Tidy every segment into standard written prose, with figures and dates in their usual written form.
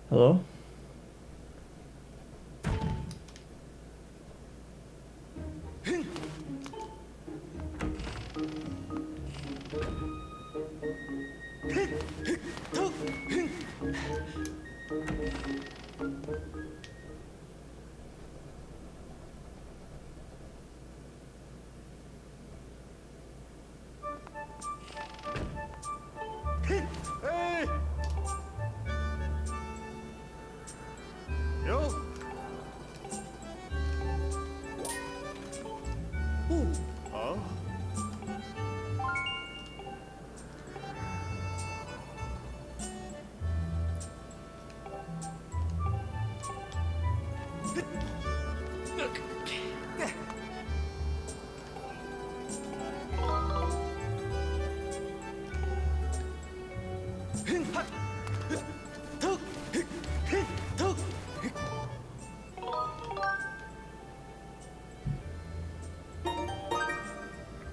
Hello? Hey! Yo! Ooh. Huh?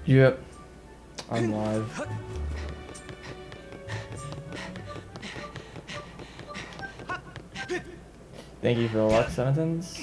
Yep. I'm live. Thank you for the luck sentence.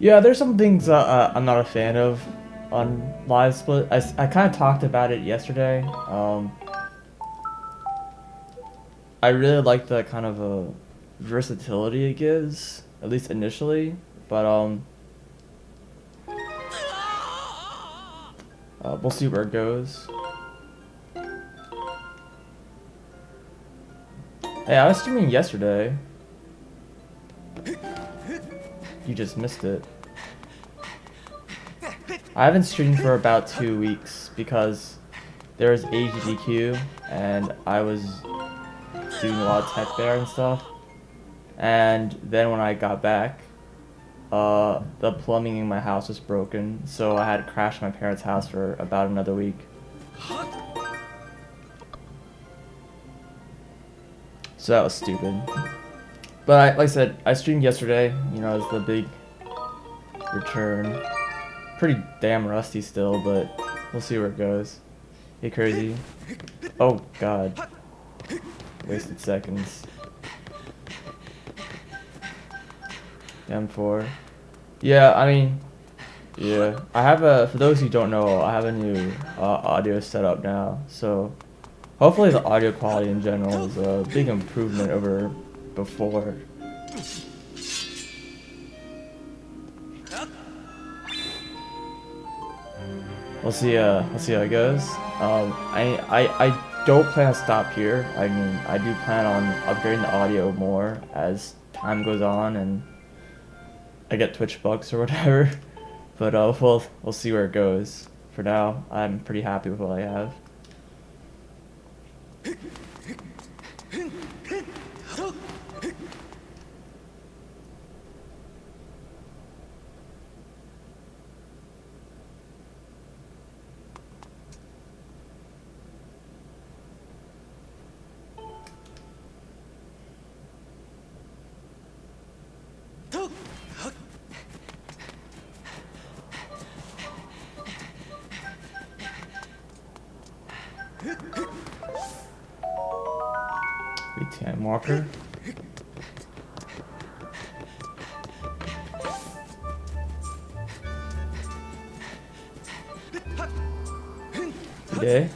Yeah, there's some things I'm not a fan of on live split. I kind of talked about it yesterday. I really like the kind of versatility it gives, at least initially. But we'll see where it goes. Hey, I was streaming yesterday. You just missed it. I haven't streamed for about 2 weeks because there was AGDQ and I was doing a lot of tech there and stuff. And then when I got back, the plumbing in my house was broken, so I had to crash my parents' house for about another week. So that was stupid. But like I said, I streamed yesterday, you know, as the big return. Pretty damn rusty still, but we'll see where it goes. Hey, crazy. Oh, God. Wasted seconds. M4. Yeah, I mean, yeah. I have for those who don't know, I have a new audio setup now, so hopefully the audio quality in general is a big improvement over before. We'll see how it goes. I don't plan to stop here. I mean, I do plan on upgrading the audio more as time goes on and I get Twitch bugs or whatever. But we'll see where it goes. For now, I'm pretty happy with what I have. Time walker. Today.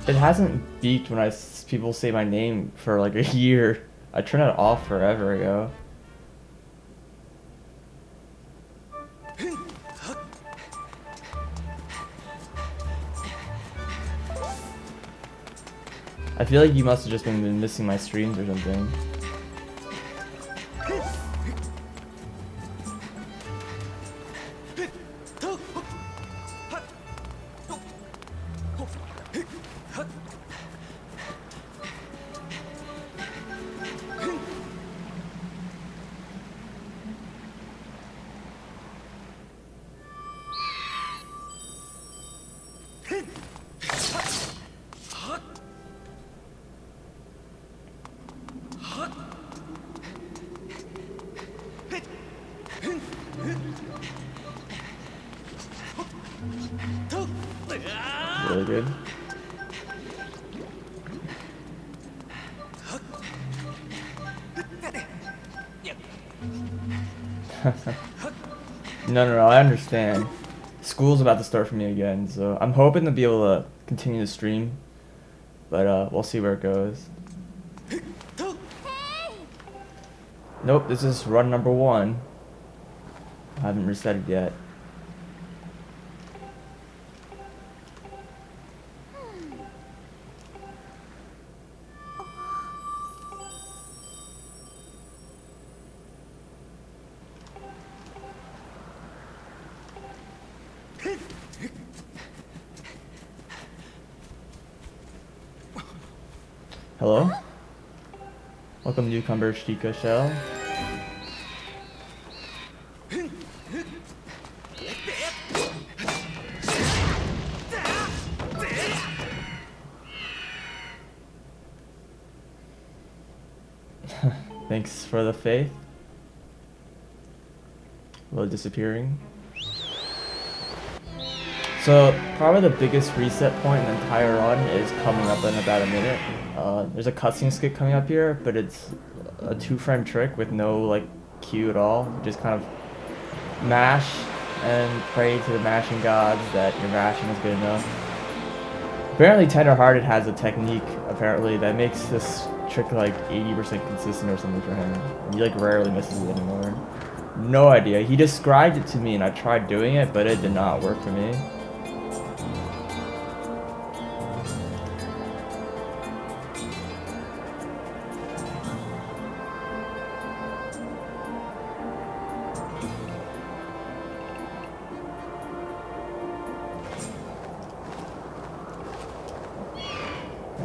It hasn't beeped when people say my name for like a year. I turned it off forever ago. I feel like you must have just been missing my streams or something. really good. No, I understand. School's about to start for me again, so I'm hoping to be able to continue the stream, but we'll see where it goes. Nope, this is run number 1. I haven't reset it yet. Hello? Welcome newcomer Shika Shell. Thanks for the faith. Well, disappearing. So probably the biggest reset point in the entire run is coming up in about a minute. There's a cutscene skip coming up here, but it's a 2-frame trick with no like cue at all. Just kind of mash and pray to the mashing gods that your mashing is good enough. Apparently Tenderhearted has a technique apparently that makes this trick like 80% consistent or something for him. And he like rarely misses it anymore. No idea. He described it to me and I tried doing it, but it did not work for me.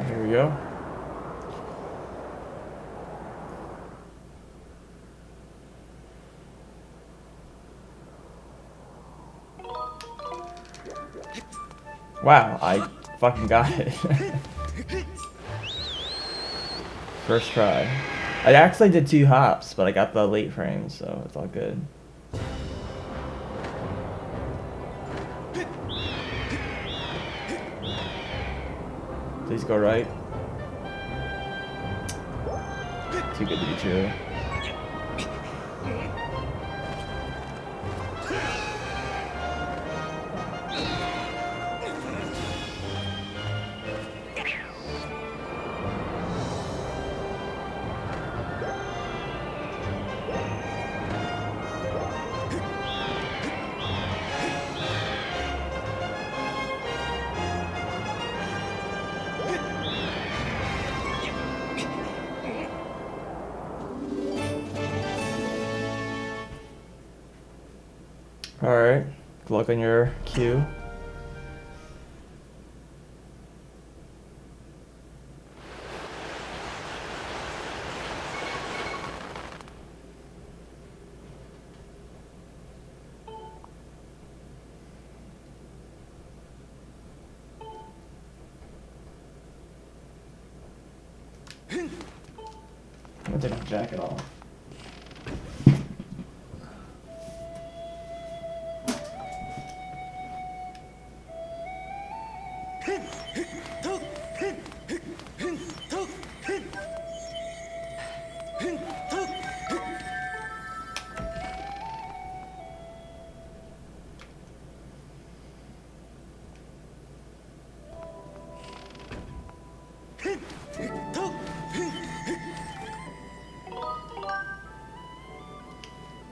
Here we go. Wow, I fucking got it. First try. I actually did 2 hops, but I got the late frames, so it's all good. Please go right. Too good to be true. Alright, good luck on your queue. I'm gonna take my jacket off.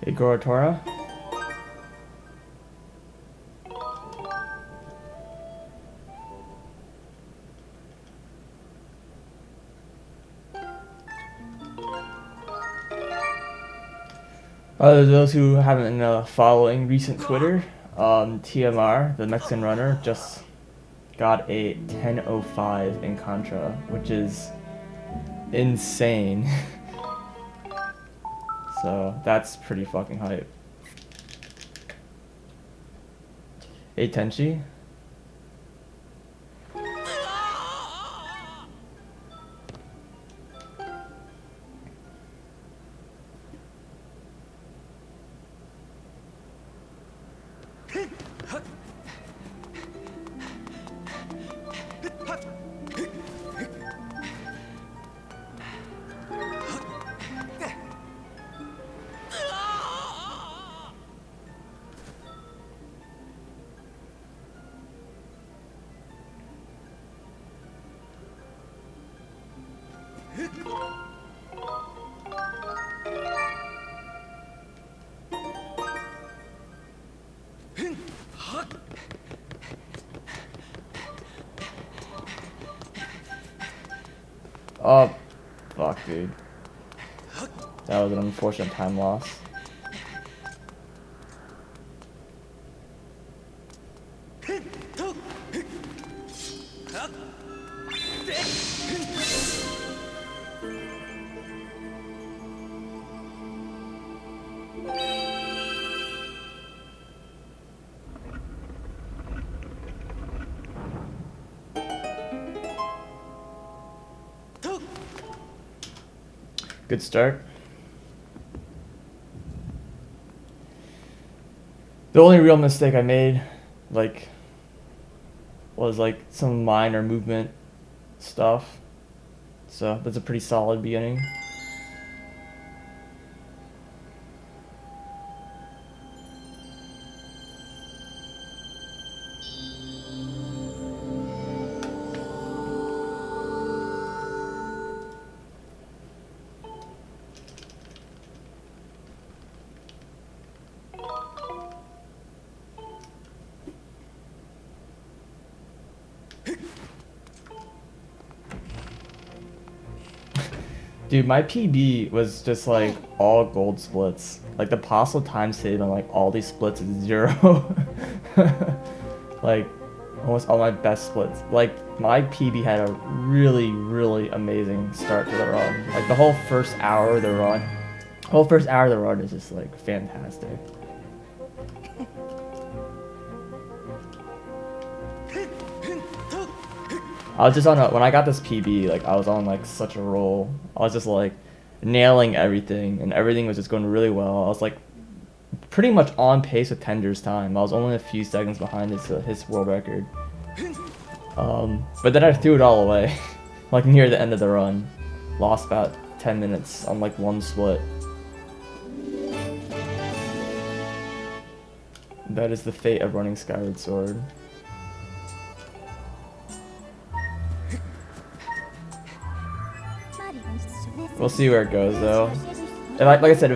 Hey, Gorotora. Those who haven't been following recent Twitter, TMR, the Mexican runner, just got a 10:05 in Contra, which is insane. So that's pretty fucking hype. Hey Tenchi. Oh, fuck, dude. That was an unfortunate time loss. Good start. The only real mistake I made, like, was like some minor movement stuff. So that's a pretty solid beginning. Dude, my PB was just like all gold splits. Like the possible time saved on like all these splits is 0. Like almost all my best splits. Like my PB had a really, really amazing start to the run. Like the whole first hour of the run. Whole first hour of the run is just like fantastic. I was just on when I got this PB, like I was on like such a roll. I was just like nailing everything and everything was just going really well. I was like pretty much on pace with Tender's time. I was only a few seconds behind his world record. But then I threw it all away, like near the end of the run. Lost about 10 minutes on like one split. That is the fate of running Skyward Sword. We'll see where it goes though. Like I said,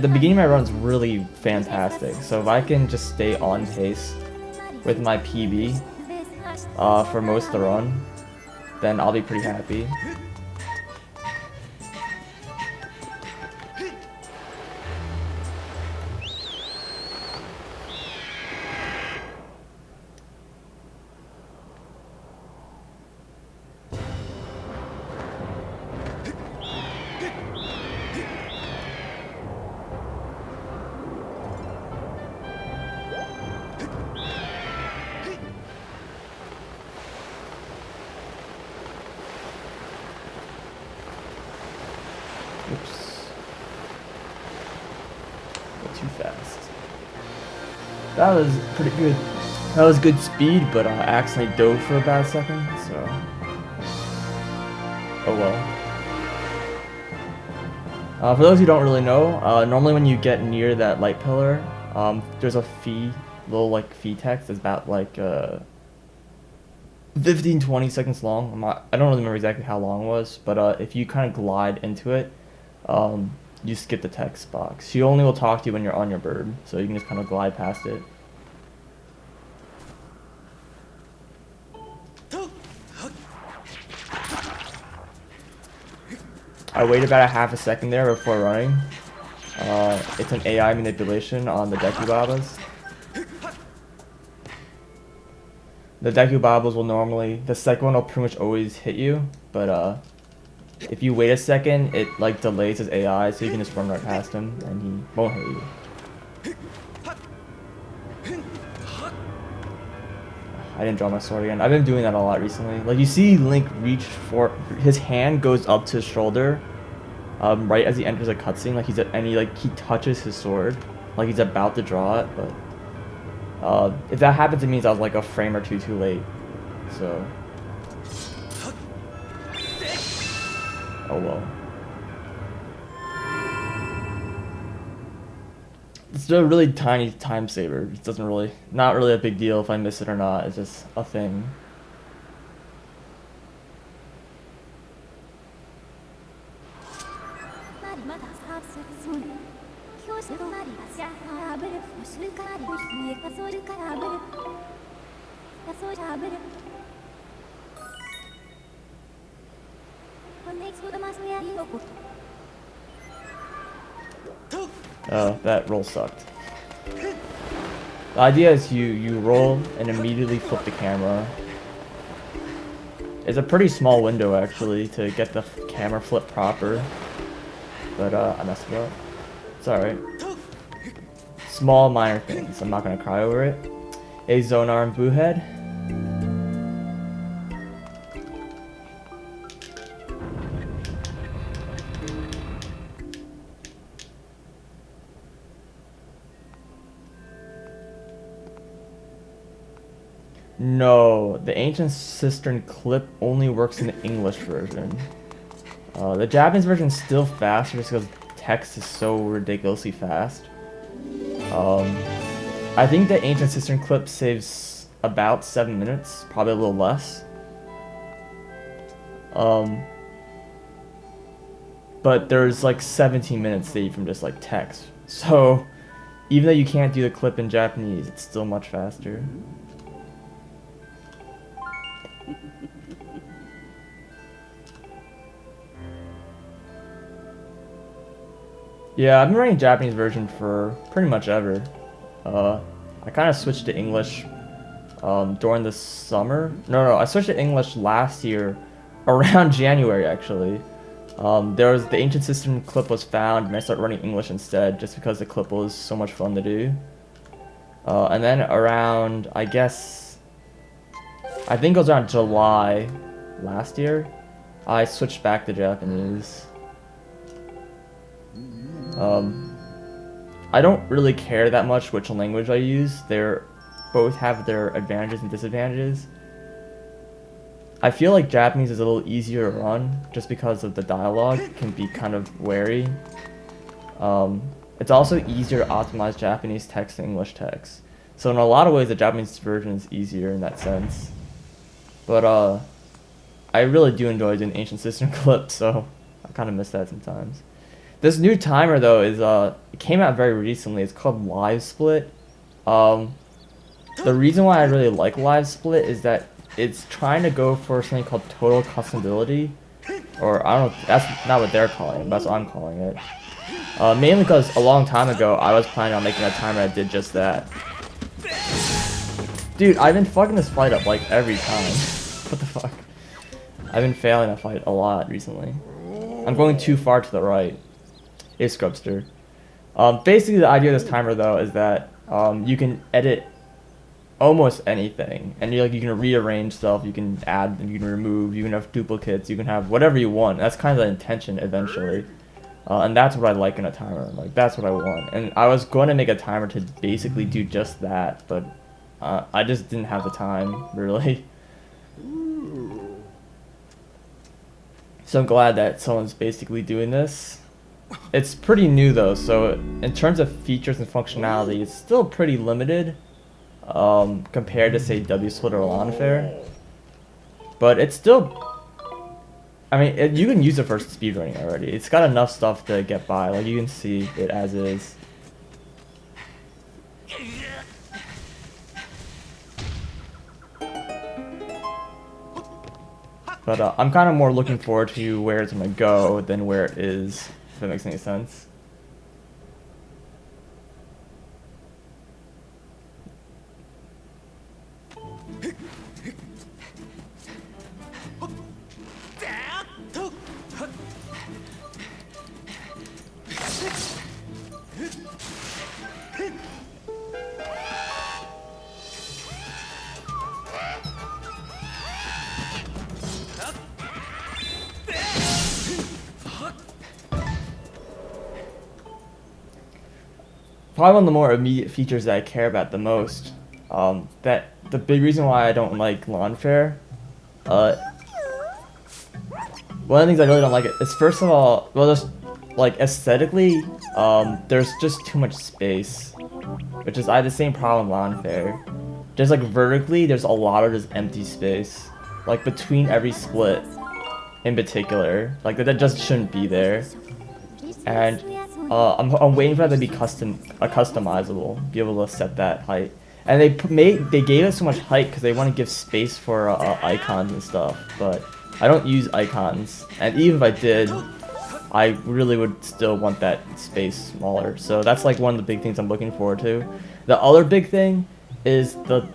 the beginning of my run is really fantastic. So if I can just stay on pace with my PB for most of the run, then I'll be pretty happy. Oops. Went too fast. That was pretty good. That was good speed, but I accidentally dove for about a second, so... Oh well. For those who don't really know, normally when you get near that light pillar, there's a little like fee text that's about like 15-20 seconds long. I don't really remember exactly how long it was, but if you kind of glide into it, you skip the text box. She only will talk to you when you're on your bird, so you can just kind of glide past it. I wait about a half a second there before running. It's an AI manipulation on the Dekubabas. The Dekubabas will normally, the second one will pretty much always hit you, but if you wait a second, it like delays his AI, so you can just run right past him and he won't hit you. I didn't draw my sword again. I've been doing that a lot recently. Like you see Link reach for, his hand goes up to his shoulder, right as he enters a cutscene, like he touches his sword, like he's about to draw it, but if that happens, it means I was like a frame or two too late. So. Oh well. It's a really tiny time saver. It doesn't really, not really a big deal if I miss it or not. It's just a thing. Oh, that roll sucked. The idea is you roll and immediately flip the camera. It's a pretty small window actually to get the camera flip proper. But I messed it up. It's alright. Small minor things. I'm not gonna cry over it. A Zonar and Boohead. No, the Ancient Cistern clip only works in the English version. The Japanese version is still faster just because text is so ridiculously fast. I think the Ancient Cistern clip saves about 7 minutes, probably a little less. But there's like 17 minutes saved from just like text. So even though you can't do the clip in Japanese, it's still much faster. Yeah, I've been running Japanese version for pretty much ever. I kind of switched to English during the summer. No, I switched to English last year, around January actually. There was the Ancient Cistern clip was found, and I started running English instead, just because the clip was so much fun to do. And then around, I think it was around July last year, I switched back to Japanese. I don't really care that much which language I use. They both have their advantages and disadvantages. I feel like Japanese is a little easier to run just because of the dialogue can be kind of wary. It's also easier to optimize Japanese text to English text. So in a lot of ways the Japanese version is easier in that sense. But I really do enjoy doing Ancient Cistern clips, so I kind of miss that sometimes. This new timer though is it came out very recently. It's called Live Split. The reason why I really like Live Split is that it's trying to go for something called total customability, or I don't know, that's not what they're calling it, but that's what I'm calling it. Mainly because a long time ago I was planning on making a timer that did just that. Dude, I've been fucking this fight up like every time. What the fuck? I've been failing that fight a lot recently. I'm going too far to the right. Hey, Scrubster. Basically, the idea of this timer, though, is that you can edit almost anything, and you can rearrange stuff, you can add, you can remove, you can have duplicates, you can have whatever you want. That's kind of the intention eventually, and that's what I like in a timer. Like that's what I want. And I was going to make a timer to basically do just that, but I just didn't have the time really. So I'm glad that someone's basically doing this. It's pretty new though, so in terms of features and functionality, it's still pretty limited compared to say W-Split or Lawnfair. But it's still, I mean, you can use it for speedrunning already. It's got enough stuff to get by, like you can see it as is. But I'm kind of more looking forward to where it's going to go than where it is, if that makes any sense. Probably one of the more immediate features that I care about the most. That the big reason why I don't like Lawnfair. One of the things I really don't like it is, first of all, well, just like aesthetically, there's just too much space, which is I have the same problem with Lawnfair. Just like vertically, there's a lot of just empty space, like between every split, in particular, like that just shouldn't be there. And I'm waiting for that to be customizable, be able to set that height. And they gave it so much height because they want to give space for icons and stuff, but I don't use icons, and even if I did, I really would still want that space smaller. So that's like one of the big things I'm looking forward to. The other big thing is the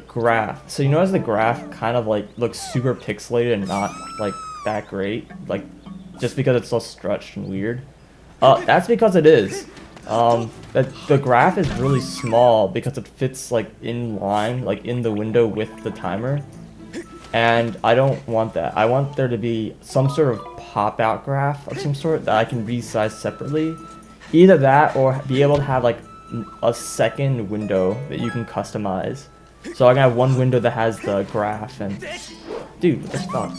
graph. So you notice the graph kind of like looks super pixelated and not like that great, like just because it's so stretched and weird. That's because it is. The graph is really small because it fits like in line, like in the window with the timer. And I don't want that. I want there to be some sort of pop-out graph of some sort that I can resize separately. Either that or be able to have like a second window that you can customize. So I can have one window that has the graph and... Dude, what the fuck?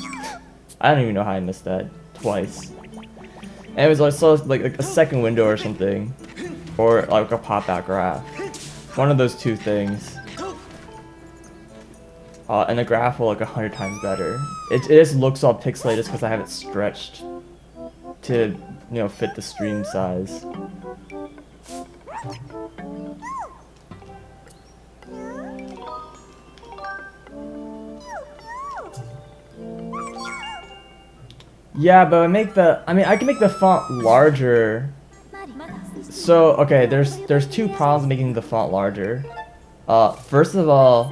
I don't even know how I missed that twice. Anyways, I saw like a second window or something. Or like a pop-out graph. One of those two things. And the graph will look 100 times better. It just looks all pixelated because I have it stretched to, you know, fit the stream size. Yeah, but I can make the font larger. So, okay, there's two problems making the font larger. First of all,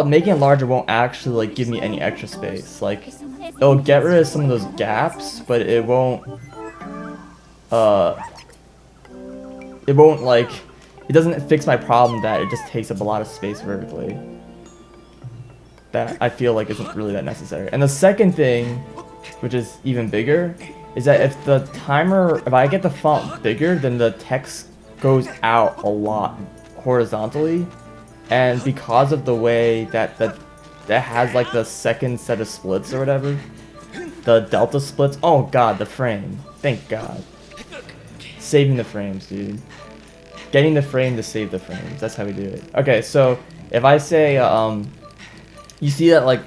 making it larger won't actually like give me any extra space. Like, it'll get rid of some of those gaps, but it won't like, it doesn't fix my problem that it just takes up a lot of space vertically. That I feel like isn't really that necessary. And the second thing, which is even bigger, is that if I get the font bigger, then the text goes out a lot horizontally. And because of the way that has like the second set of splits or whatever, the delta splits, oh god, the frame, thank god. Saving the frames, dude. Getting the frame to save the frames, that's how we do it. Okay, so if I say, you see that like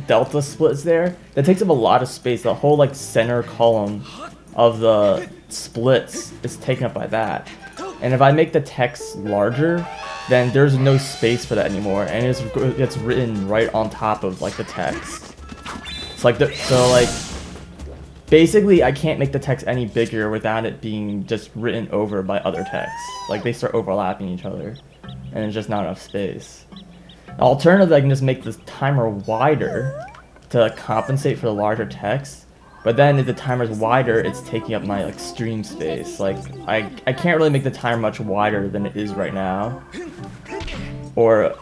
delta splits there? That takes up a lot of space. The whole like center column of the splits is taken up by that. And if I make the text larger, then there's no space for that anymore, and it's written right on top of like the text. It's like basically I can't make the text any bigger without it being just written over by other texts. Like they start overlapping each other, and there's just not enough space. Alternatively, I can just make this timer wider to compensate for the larger text. But then if the timer's wider, it's taking up my like stream space. Like I can't really make the timer much wider than it is right now. Or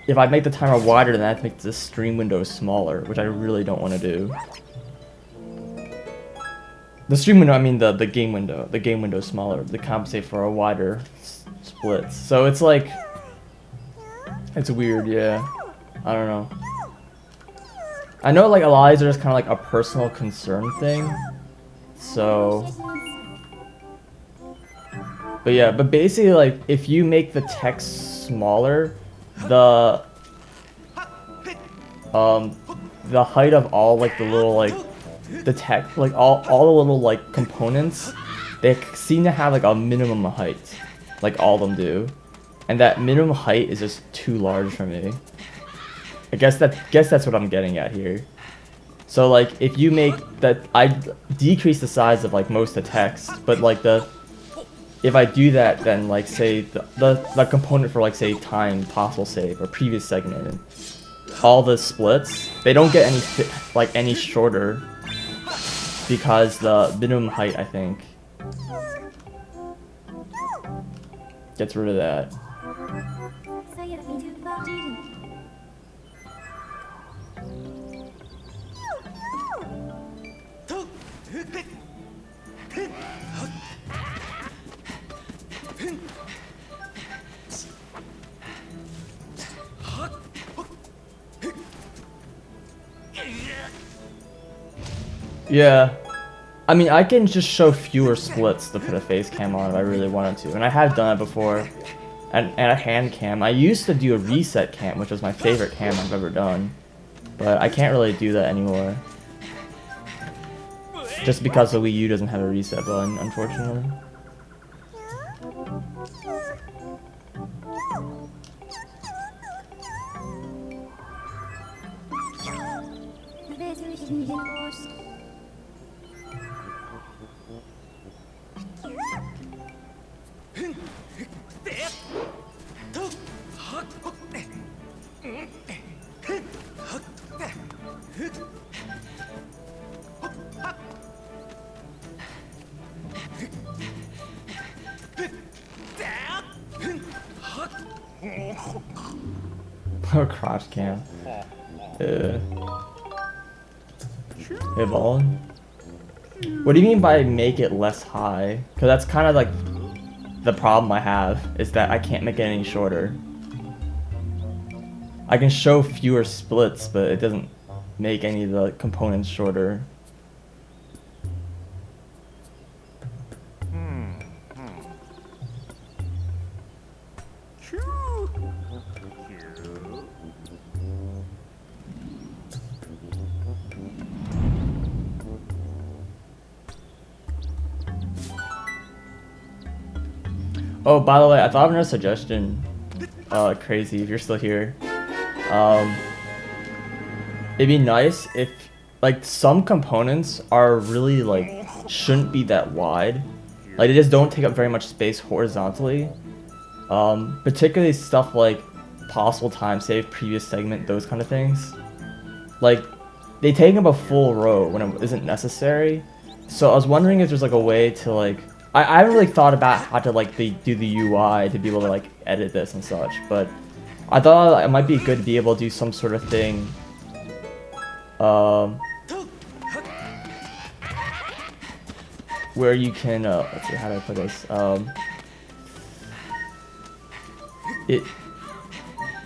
if I make the timer wider, then I have to make the stream window smaller, which I really don't want to do. The stream window, I mean the game window. The game window is smaller to compensate for a wider splits. So it's like, it's weird, yeah. I don't know. I know like a lot of these are just kind of like a personal concern thing. So, but yeah, but basically like if you make the text smaller, the height of all like the little like the text, like all the little like components, they seem to have like a minimum height, like all of them do, and that minimum height is just too large for me. I guess that's what I'm getting at here. So like if you make that, I decrease the size of like most of the text, but like if I do that, then like say the component for like say time possible save or previous segment, and all the splits, they don't get any shorter because the minimum height, I think, gets rid of that. Yeah, I mean, I can just show fewer splits to put a face cam on if I really wanted to, and I have done it before, and a hand cam. I used to do a reset cam, which was my favorite cam I've ever done, but I can't really do that anymore. Just because the Wii U doesn't have a reset button, unfortunately. Oh, crotch cam. Hey, Ballin. What do you mean by make it less high? Because that's kind of like the problem I have, is that I can't make it any shorter. I can show fewer splits, but it doesn't make any of the components shorter. Oh, by the way, I thought of another suggestion. Crazy, if you're still here. It'd be nice if, like, some components are really, like, shouldn't be that wide. Like, they just don't take up very much space horizontally. Particularly stuff like possible time save, previous segment, those kind of things. Like, they take up a full row when it isn't necessary. So I was wondering if there's, like, a way to, like, I haven't really thought about how to, like, do the UI to be able to, like, edit this and such, but I thought it might be good to be able to do some sort of thing, where you can, let's see, how do I put this,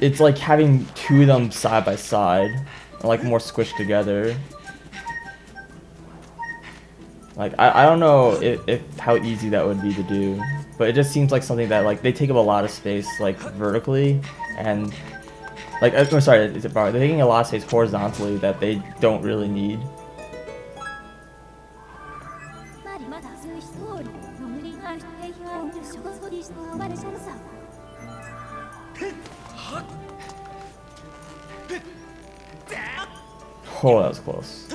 it's like having two of them side by side, like more squished together. Like, I don't know if how easy that would be to do, but it just seems like something that, like, they take up a lot of space, like, vertically, and, like, I'm sorry, they're taking a lot of space horizontally that they don't really need. Oh, that was close.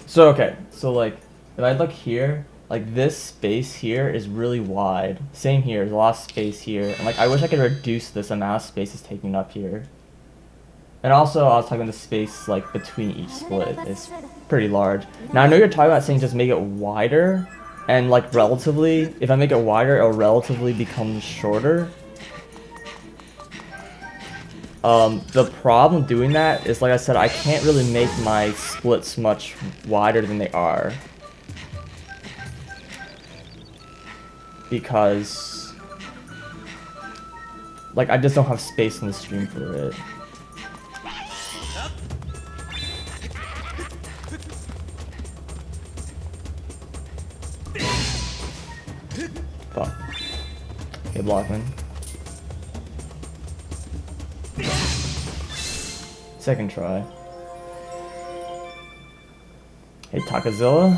So, okay, so, like, if I look here, like, this space here is really wide. Same here, there's a lot of space here. And, like, I wish I could reduce this amount of space it's taking up here. And also, I was talking about the space, like, between each split is pretty large. Now, I know you're talking about saying just make it wider, and, like, relatively, if I make it wider, it'll relatively become shorter. The problem doing that is, like I said, I can't really make my splits much wider than they are. Because, like, I just don't have space in the stream for it. Fuck. Okay, Blockman. Second try. Hey, Takazilla.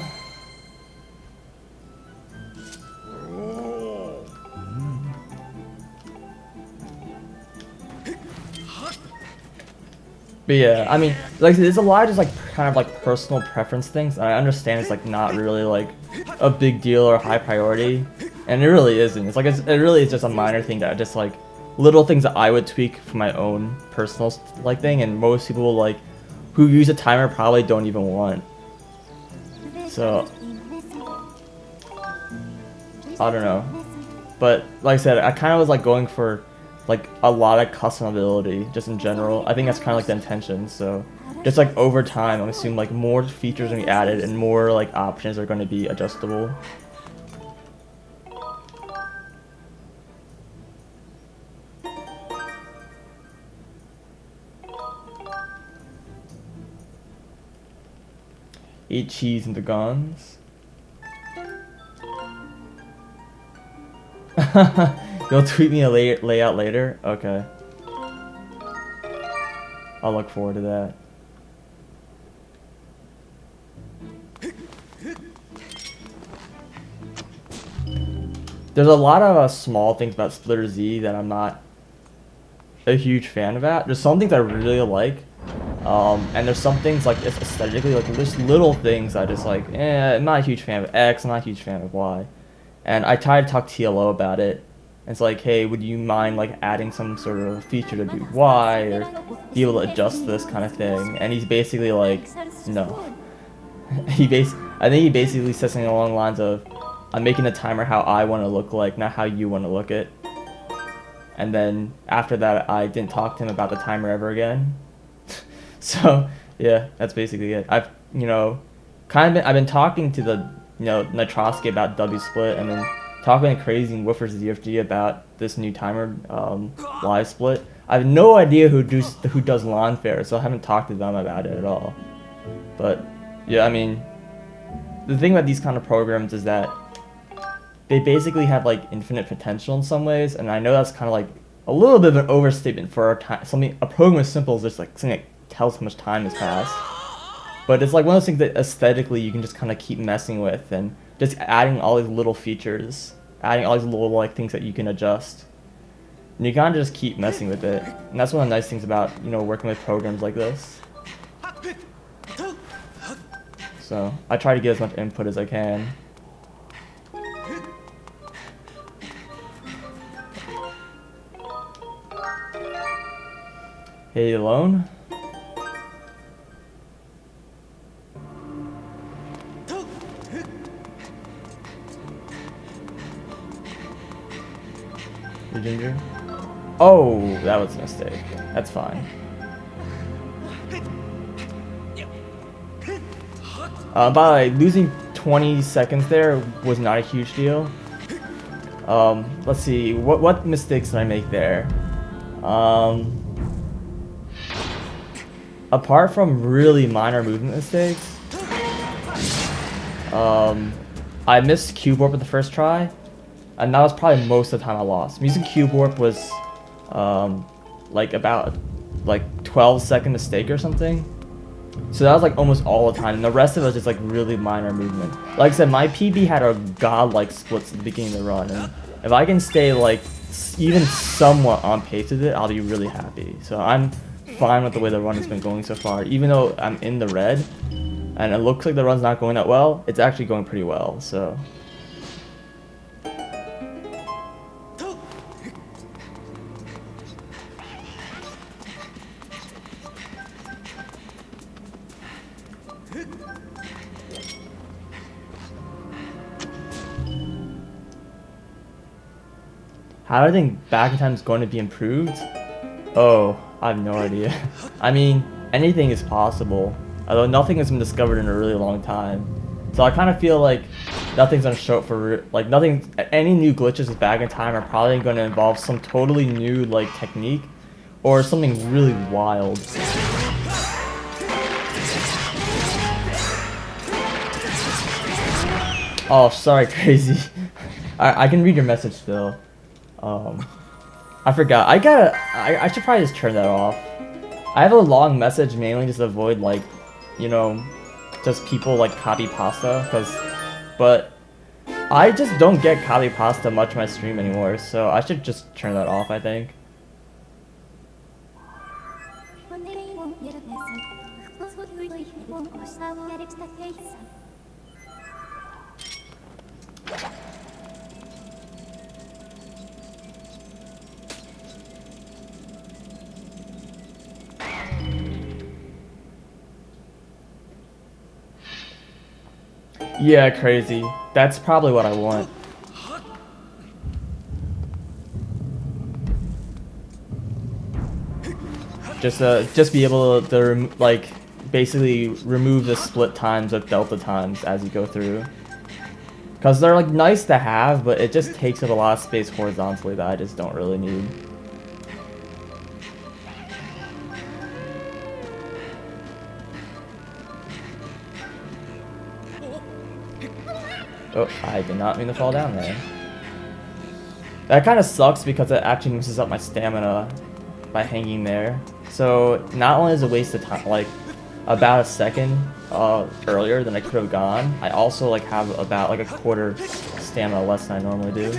But yeah, I mean, like, there's a lot of just, like, kind of, like, personal preference things, and I understand it's, like, not really, like, a big deal or high priority, and it really isn't. It's, like, it really is just a minor thing that just, like, little things that I would tweak for my own personal, like, thing, and most people, like, who use a timer probably don't even want. So, I don't know. But, like I said, I kind of was, like, going for, like, a lot of customability, just in general. I think that's kind of, like, the intention, so just, like, over time, I'm assuming, like, more features are going to be added, and more, like, options are going to be adjustable. Eat cheese into guns. You'll tweet me a layout later? Okay. I'll look forward to that. There's a lot of small things about Splitter Z that I'm not a huge fan of that. There's some things I really like. And there's some things, like, it's aesthetically, like, there's little things I just, like, I'm not a huge fan of X, I'm not a huge fan of Y. And I tried to talk to TLO about it. And it's like, hey, would you mind, like, adding some sort of feature to do Y, or be able to adjust this kind of thing? And he's basically like, no. I think he basically says something along the lines of, I'm making the timer how I want to look like, not how you want to look it. and then after that I didn't talk to him about the timer ever again. So yeah, that's basically it. I've I've been talking to the Nitrosky about W split, and then talking to Crazy and Woofers DFG about this new timer live split. I have no idea who does lawn fair, so I haven't talked to them about it at all. But yeah, I mean, the thing about these kind of programs is that they basically have like infinite potential in some ways, and I know that's kind of like a little bit of an overstatement for a program as simple as just like something that tells how much time has passed. But it's like one of those things that aesthetically you can just kind of keep messing with, and just adding all these little features, adding all these little like things that you can adjust. And you kind of just keep messing with it. And that's one of the nice things about, working with programs like this. So I try to get as much input as I can. Hey, you alone? You ginger? Oh, that was a mistake. That's fine. By the way, losing 20 seconds there was not a huge deal. Let's see, what mistakes did I make there? Apart from really minor movement mistakes, I missed cube warp with the first try, and that was probably most of the time I lost. Using cube warp was like about 12-second mistake or something. So that was like almost all the time, and the rest of it was just like really minor movement. Like I said, my PB had a godlike splits at the beginning of the run, and if I can stay like even somewhat on pace with it, I'll be really happy. So I'm fine with the way the run has been going so far. Even though I'm in the red, and it looks like the run's not going that well, it's actually going pretty well, so. How do I think back in time is going to be improved? Oh, I have no idea. I mean, anything is possible, although nothing has been discovered in a really long time. So I kind of feel like nothing's gonna show up for any new glitches with back in time are probably going to involve some totally new like technique or something really wild. Oh, sorry, Crazy. I can read your message still. I forgot. I should probably just turn that off. I have a long message mainly just to avoid like, just people like copy pasta, but I just don't get copy pasta much in my stream anymore, so I should just turn that off, I think. Yeah, Crazy. That's probably what I want. Just be able to like basically remove the split times with delta times as you go through. Cause they're like nice to have, but it just takes up a lot of space horizontally that I just don't really need. Oh, I did not mean to fall down there. That kind of sucks because it actually messes up my stamina by hanging there. So not only is it a waste of time, like about a second earlier than I could have gone, I also like have about like a quarter stamina less than I normally do.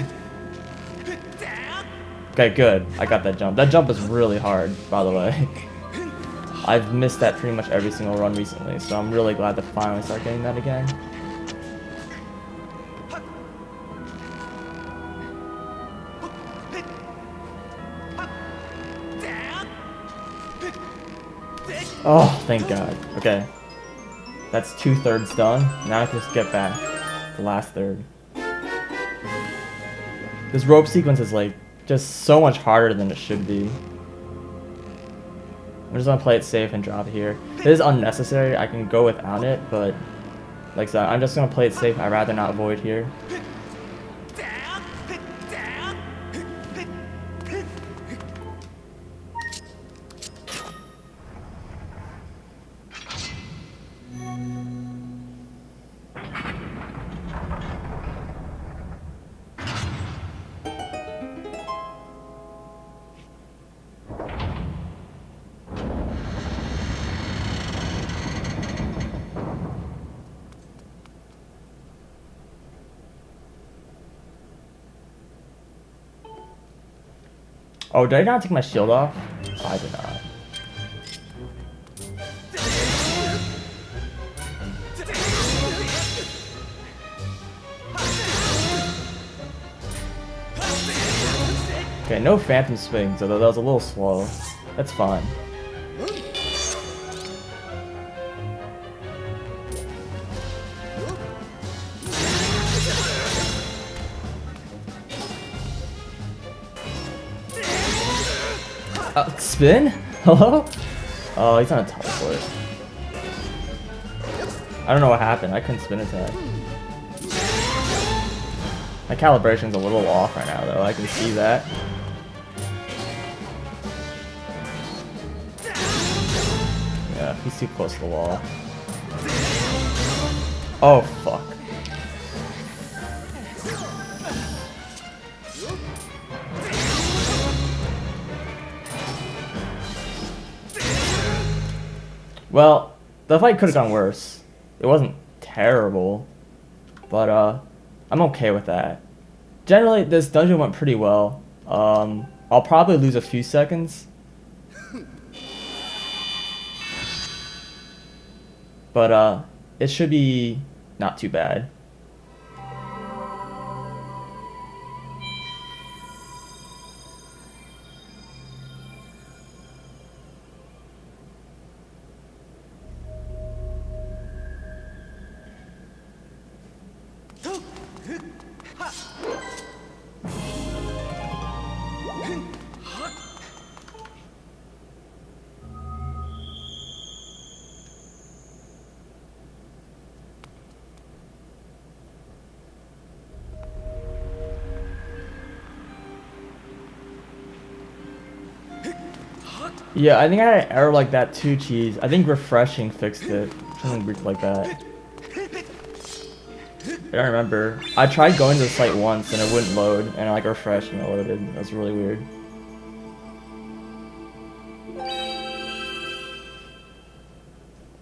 Okay, good. I got that jump. That jump is really hard, by the way. I've missed that pretty much every single run recently, so I'm really glad to finally start getting that again. Oh, thank God. Okay. That's 2/3 done. Now I can just get back the last third. This rope sequence is like just so much harder than it should be. I'm just gonna play it safe and drop here. This is unnecessary. I can go without it, but like I said, I'm just gonna play it safe. I'd rather not void here. Oh, did I not take my shield off? Oh, I did not. Okay, no phantom swing, so that was a little slow. That's fine. Spin? Hello? Oh, he's on a teleport. I don't know what happened. I couldn't spin attack. My calibration's a little off right now, though. I can see that. Yeah, he's too close to the wall. Oh, fuck. Well, the fight could have gone worse. It wasn't terrible, but I'm okay with that. Generally, this dungeon went pretty well. I'll probably lose a few seconds, but it should be not too bad. Yeah, I think I had an error like that too, Cheese. I think refreshing fixed it. Something weird like that. I don't remember. I tried going to the site once and it wouldn't load, and I like refreshed and it loaded. That was really weird.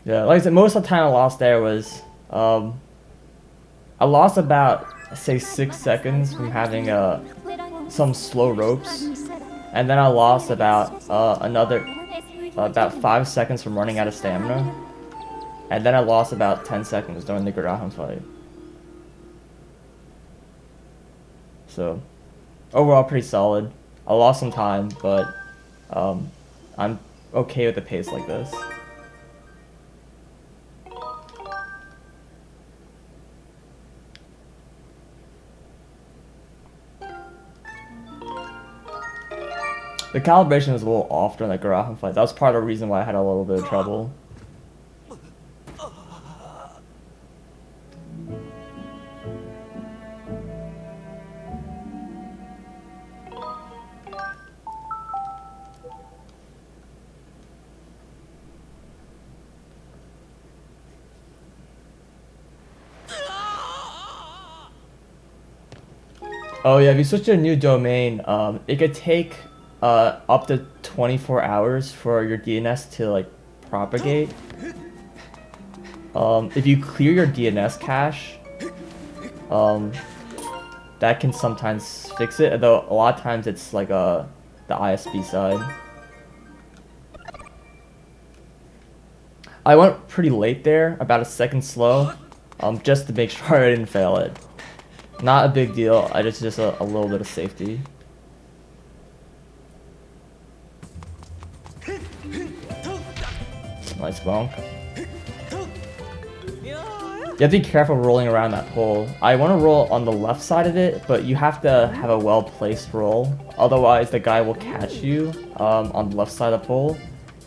Yeah, like I said, most of the time I lost there was, I lost about, say, 6 seconds from having some slow ropes. And then I lost about about 5 seconds from running out of stamina. And then I lost about 10 seconds during the Garahan fight. So, overall pretty solid. I lost some time, but I'm okay with the pace like this. The calibration was a little off during the Garahan fight. That was part of the reason why I had a little bit of trouble. Oh yeah, if you switch to a new domain, it could take up to 24 hours for your DNS to like propagate. If you clear your DNS cache, that can sometimes fix it, though a lot of times it's like the ISP side. I went pretty late there, about a second slow, just to make sure I didn't fail it. Not a big deal, just a little bit of safety. Nice bonk. have to be careful rolling around that pole. I want to roll on the left side of it, but you have to have a well-placed roll. Otherwise, the guy will catch you on the left side of the pole.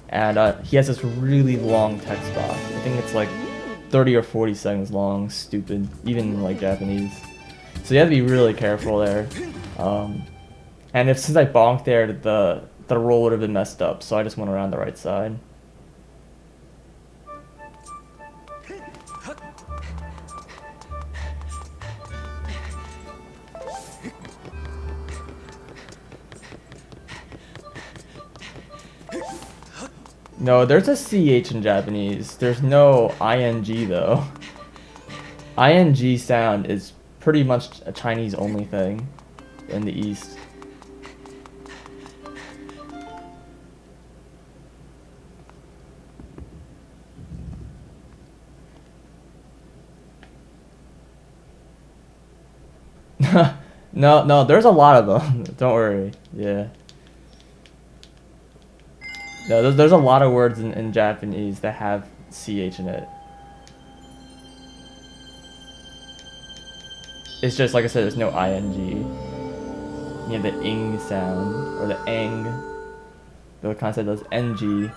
And he has this really long text box. I think it's like 30 or 40 seconds long. Stupid. Even in like Japanese. So you have to be really careful there. And since I bonked there, the roll would have been messed up. So I just went around the right side. No, there's a CH in Japanese. There's no ING though. ING sound is pretty much a Chinese only thing in the East. No, there's a lot of them. Don't worry. Yeah. No, there's a lot of words in Japanese that have CH in it. It's just, like I said, there's no ING. You have the ing sound, or the ang. The concept does NG.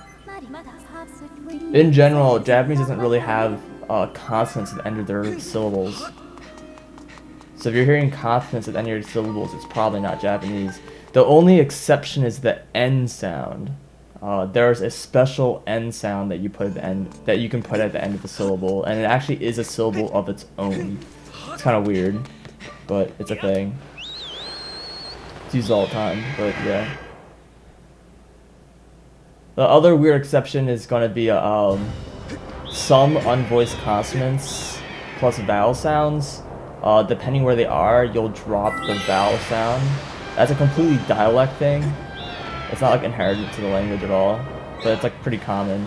In general, Japanese doesn't really have consonants at the end of their syllables. So if you're hearing consonants at the end of your syllables, it's probably not Japanese. The only exception is the N sound. There's a special N sound that you put at the end, that you can put at the end of the syllable, and it actually is a syllable of its own. It's kind of weird, but it's a thing. It's used all the time, but yeah. The other weird exception is going to be some unvoiced consonants plus vowel sounds. Depending where they are, you'll drop the vowel sound. That's a completely dialect thing. It's not like inherent to the language at all, but it's like pretty common.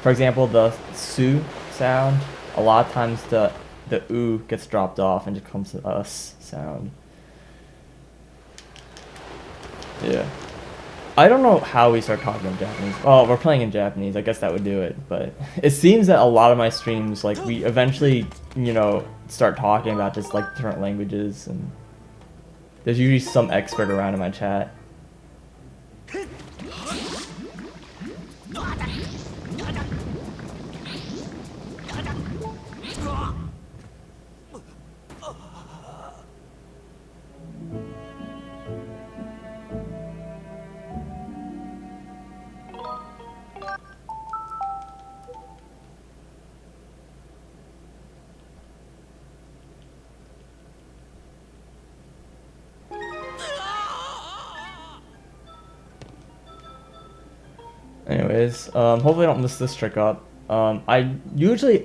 For example, the su sound, a lot of times the u gets dropped off and just comes to us sound. Yeah. I don't know how we start talking in Japanese. Oh, we're playing in Japanese. I guess that would do it. But it seems that a lot of my streams, like, we eventually, you know, start talking about just like different languages, and there's usually some expert around in my chat. Anyways, hopefully I don't miss this trick up. I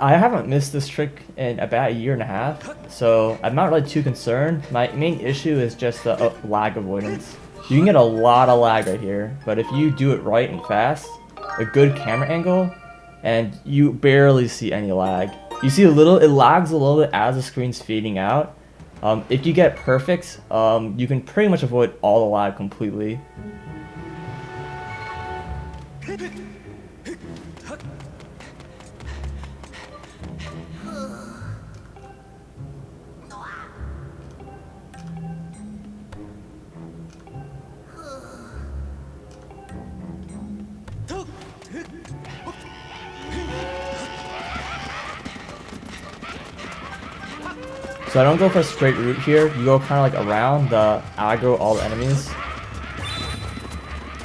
haven't missed this trick in about a year and a half, so I'm not really too concerned. My main issue is just the lag avoidance. You can get a lot of lag right here, but if you do it right and fast, a good camera angle, and you barely see any lag. You see it lags a little bit as the screen's fading out. If you get perfect, you can pretty much avoid all the lag completely. So I don't go for a straight route here, you go kind of like around the aggro all the enemies.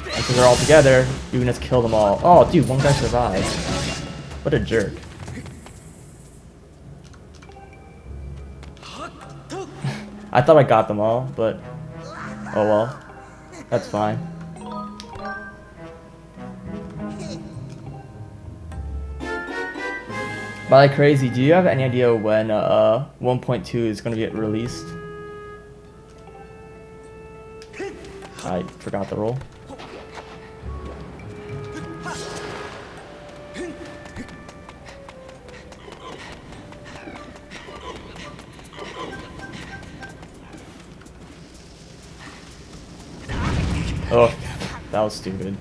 And so they're all together, you can just kill them all. Oh dude, one guy survived. What a jerk. I thought I got them all, but oh well. That's fine. By crazy, do you have any idea when 1.2 is going to get released? I forgot the roll. Oh, that was stupid.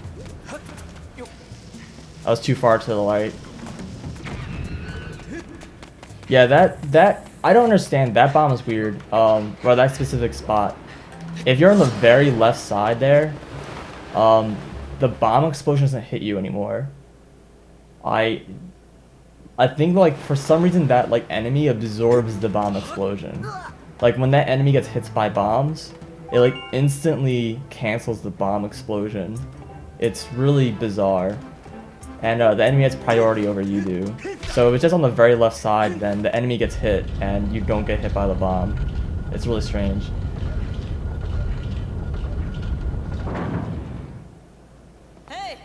I was too far to the light. Yeah, that I don't understand. That bomb is weird. Or that specific spot. If you're on the very left side there, the bomb explosion doesn't hit you anymore. I think like for some reason that like enemy absorbs the bomb explosion. Like when that enemy gets hit by bombs, it like instantly cancels the bomb explosion. It's really bizarre. And the enemy has priority over you do. So if it's just on the very left side, then the enemy gets hit and you don't get hit by the bomb. It's really strange. Hey!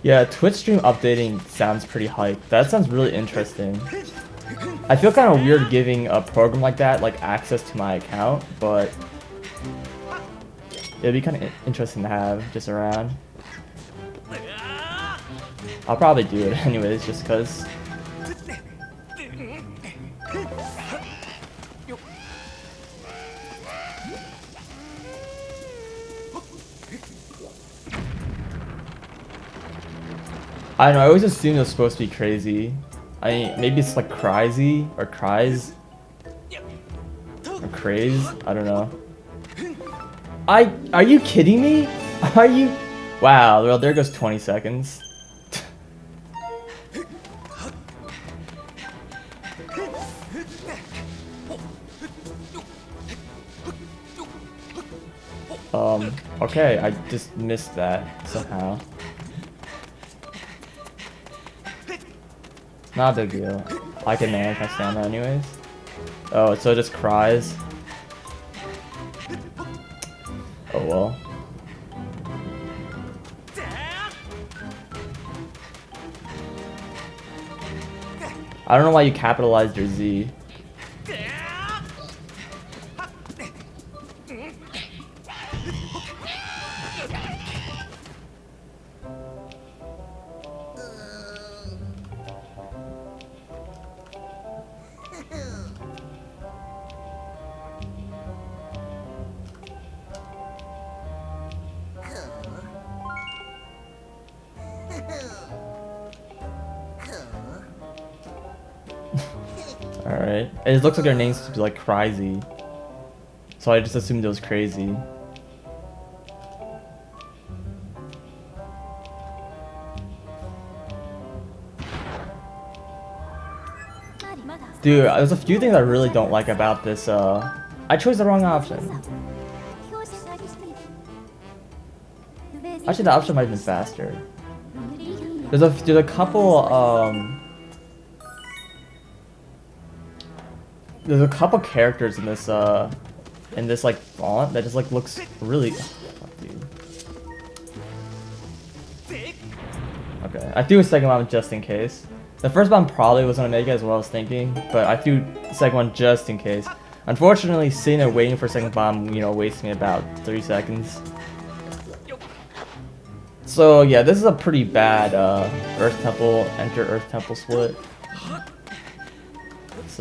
Yeah, Twitch stream updating sounds pretty hype. That sounds really interesting. I feel kind of weird giving a program like that like access to my account, but it'd be kind of interesting to have just around. I'll probably do it anyways, just cause. I don't know, I always assumed it was supposed to be crazy. I mean, maybe it's like crazy or cries or craze. I don't know. Are you kidding me? Are you? Wow, well there goes 20 seconds. Okay, I just missed that somehow. Not a big deal. I can manage my stamina anyways. Oh, so it just cries. Oh well. I don't know why you capitalized your Z. Alright. It looks like your name's supposed to be like crazy. So I just assumed it was crazy. Dude, there's a few things I really don't like about this, I chose the wrong option. Actually, the option might have been faster. There's a couple, there's a couple characters in this like font that just like looks really. Fuck, dude. Okay, I threw a second one just in case. The first one probably was gonna make it as what I was thinking, but I threw the second one just in case. Unfortunately, sitting there waiting for a second bomb, you know, wasted me about 3 seconds. So yeah, this is a pretty bad Earth Temple, enter Earth Temple split. It's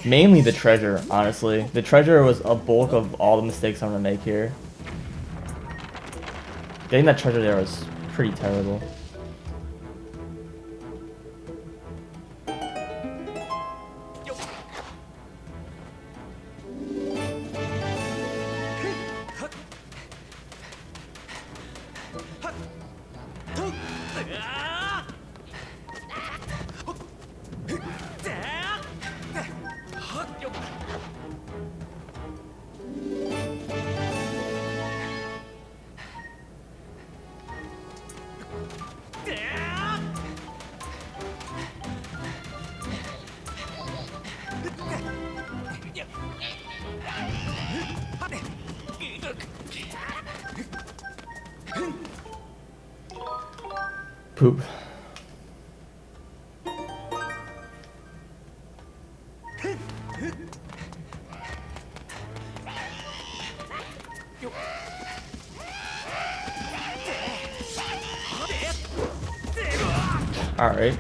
mainly the treasure, honestly. The treasure was a bulk of all the mistakes I'm gonna make here. Getting that treasure there was pretty terrible. Poop. Alright.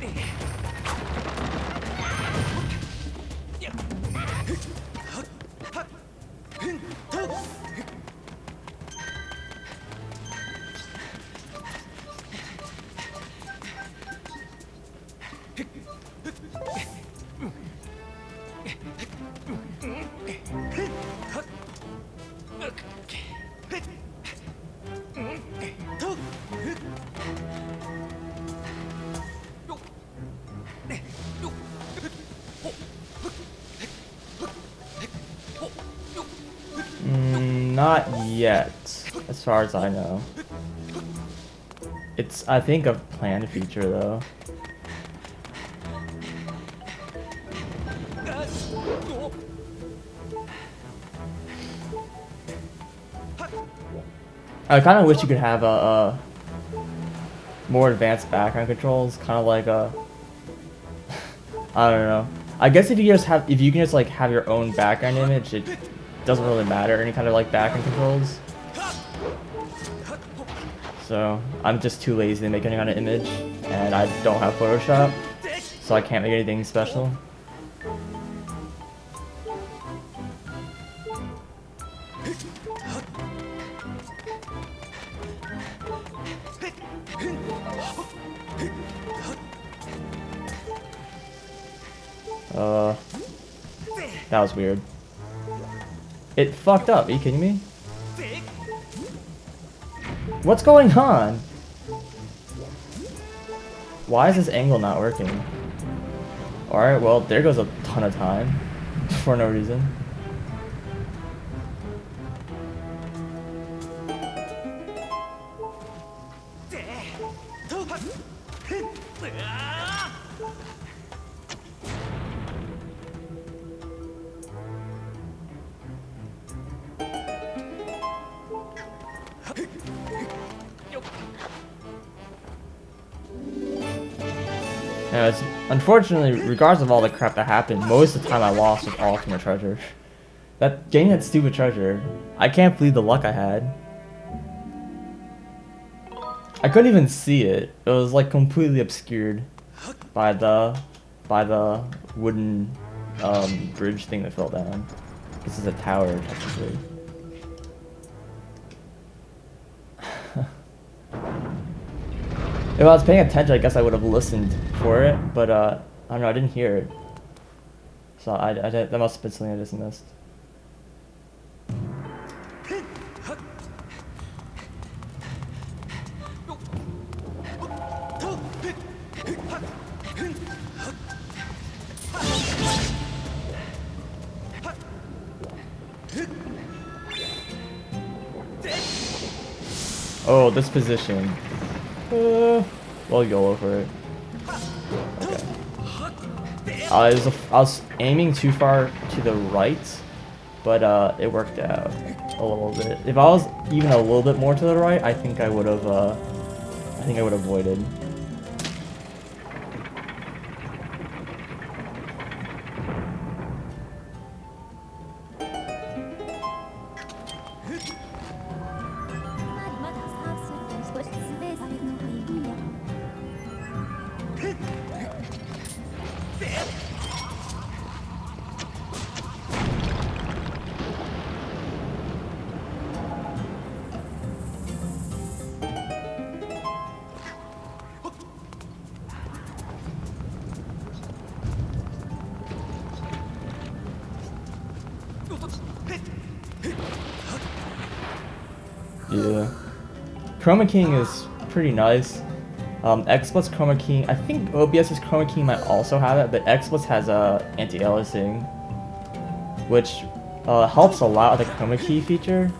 Not yet, as far as I know. It's, I think, a planned feature though. I kind of wish you could have a more advanced background controls, kind of like a I don't know. I guess if you can just like have your own background image, it doesn't really matter any kind of like background controls. So I'm just too lazy to make any kind of image, and I don't have Photoshop, so I can't make anything special. That was weird. It fucked up. Are you kidding me? What's going on? Why is this angle not working? Alright, well, there goes a ton of time. For no reason. Anyways, unfortunately, regardless of all the crap that happened, most of the time I lost was all from the treasure. Getting that stupid treasure, I can't believe the luck I had. I couldn't even see it. It was like completely obscured by the wooden bridge thing that fell down. This is a tower, technically. If I was paying attention, I guess I would have listened for it, but I don't know, I didn't hear it. So that must have been something I just missed. Oh, this position. Well, YOLO for it. Okay. I was aiming too far to the right, but it worked out a little bit. If I was even a little bit more to the right, I think I would have avoided. Yeah. Chroma Keying is pretty nice. XSplit's Chroma Keying, I think OBS's Chroma Keying might also have it, but XSplit's has anti-aliasing, which helps a lot with the Chroma Key feature,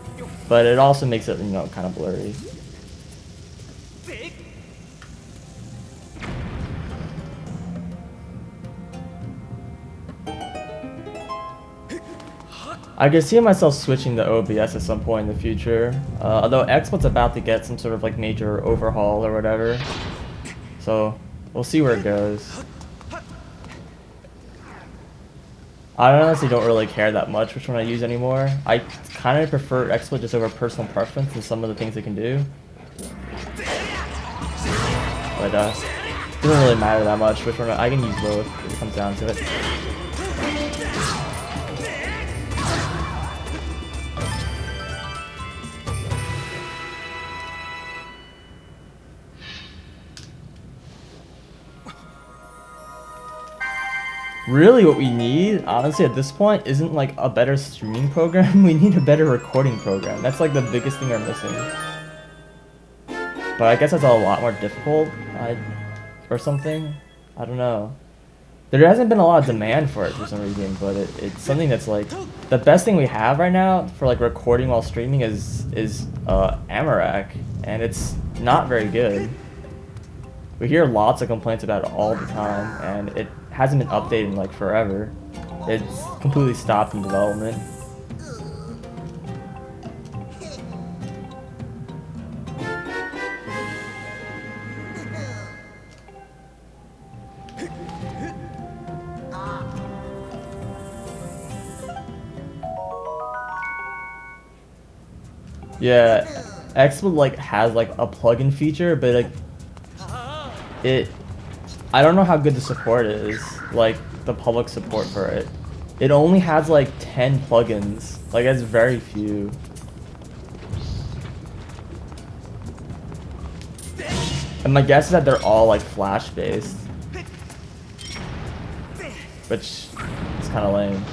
but it also makes it, kind of blurry. I can see myself switching to OBS at some point in the future, although XSplit's about to get some sort of like major overhaul or whatever, so we'll see where it goes. I honestly don't really care that much which one I use anymore. I kind of prefer XSplit just over personal preference and some of the things it can do, but it doesn't really matter that much which one. I can use both if it comes down to it. Really what we need, honestly, at this point, isn't like a better streaming program. We need a better recording program. That's like the biggest thing we're missing. But I guess that's a lot more difficult, or something. I don't know. There hasn't been a lot of demand for it for some reason, but it's something that's like the best thing we have right now for like recording while streaming is Amarak, and it's not very good. We hear lots of complaints about it all the time, and it hasn't been updated in like forever. It's completely stopped in development. Yeah, X would like has like a plugin feature, but like I don't know how good the support is, like the public support for it. It only has like 10 plugins, like it's very few. And my guess is that they're all like Flash based, which is kind of lame.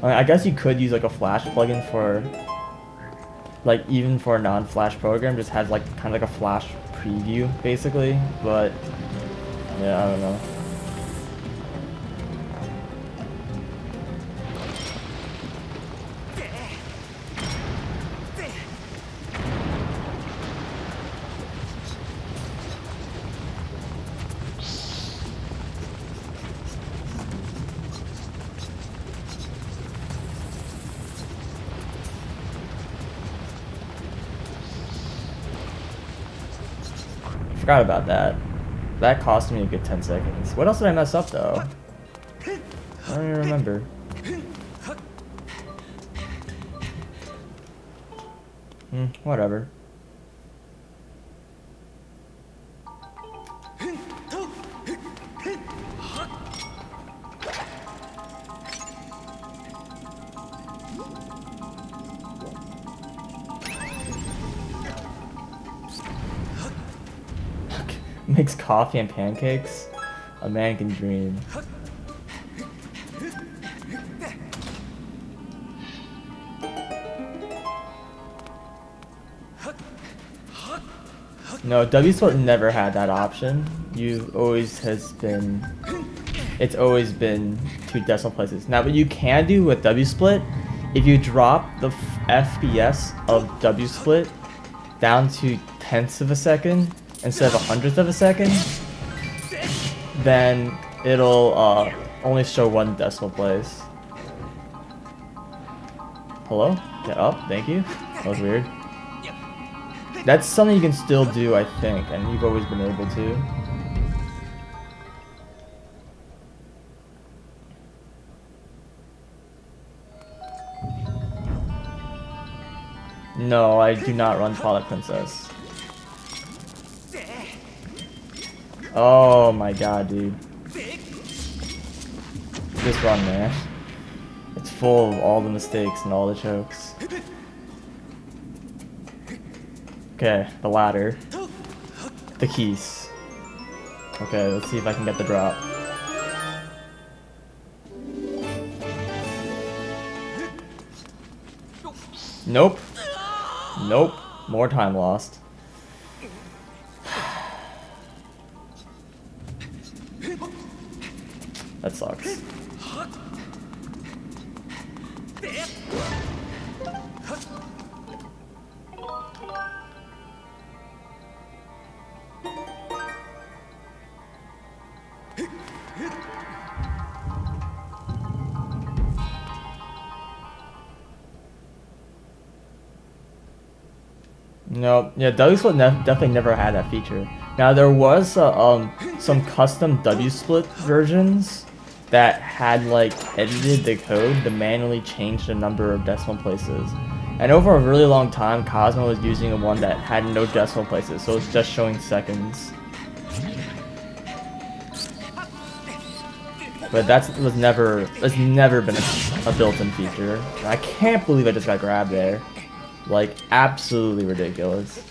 I mean, I guess you could use like a Flash plugin for, like even for a non-Flash program, just has like kind of like a Flash preview basically, but yeah, I don't know. Forgot about that. That cost me a good 10 seconds. What else did I mess up though? I don't even remember. Whatever. Makes coffee and pancakes? A man can dream. No, W-Split never had that option. It's always been 2 decimal places. Now, what you can do with W-Split, if you drop the FPS of W-Split down to tenths of a second, instead of 100th of a second, then it'll only show 1 decimal place. Hello? Get up, thank you. That was weird. That's something you can still do, I think, and you've always been able to. No, I do not run Twilight Princess. Oh my god, dude. This run, man. It's full of all the mistakes and all the chokes. Okay, the ladder. The keys. Okay, let's see if I can get the drop. Nope. Nope. More time lost. That sucks. No, yeah, W-Split definitely never had that feature. Now there was some custom W-Split versions that had like edited the code to manually change the number of decimal places. And over a really long time, Cosmo was using one that had no decimal places, so it's just showing seconds. But that's never been a built-in feature. I can't believe I just got grabbed there. Like, absolutely ridiculous.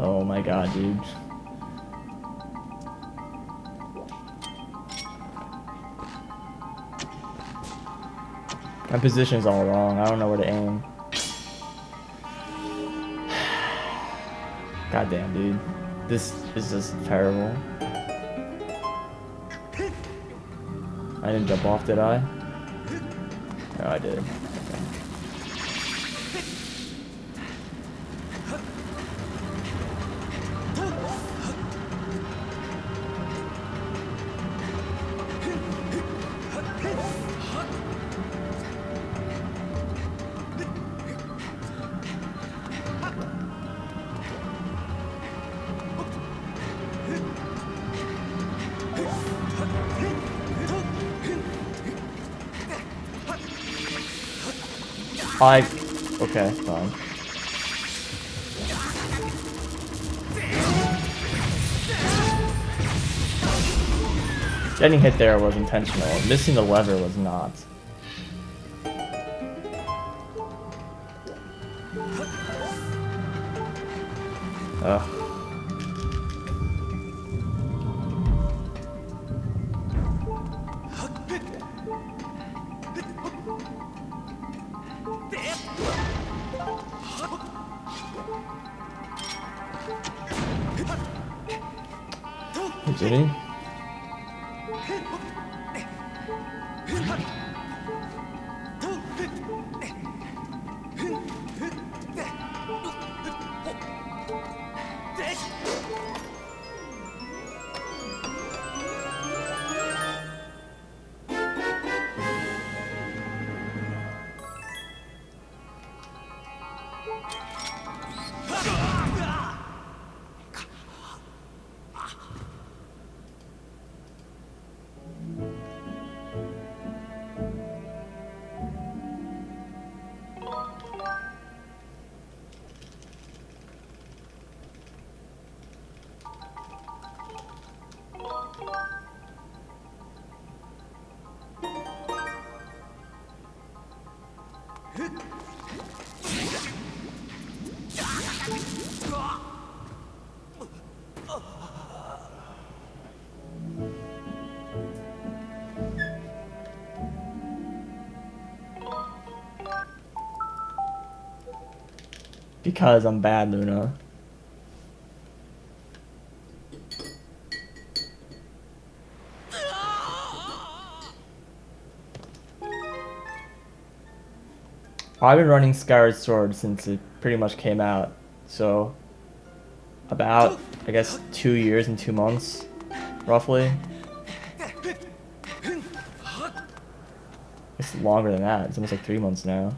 Oh my god, dude. My position's all wrong. I don't know where to aim. God damn, dude. This is just terrible. I didn't jump off, did I? No, I did. Okay, fine. Getting hit there was intentional. Missing the lever was not. Ugh. Did he? Because I'm bad, Luna. I've been running Skyward Sword since it pretty much came out, so about, I guess, 2 years and 2 months, roughly. It's longer than that. It's almost like 3 months now.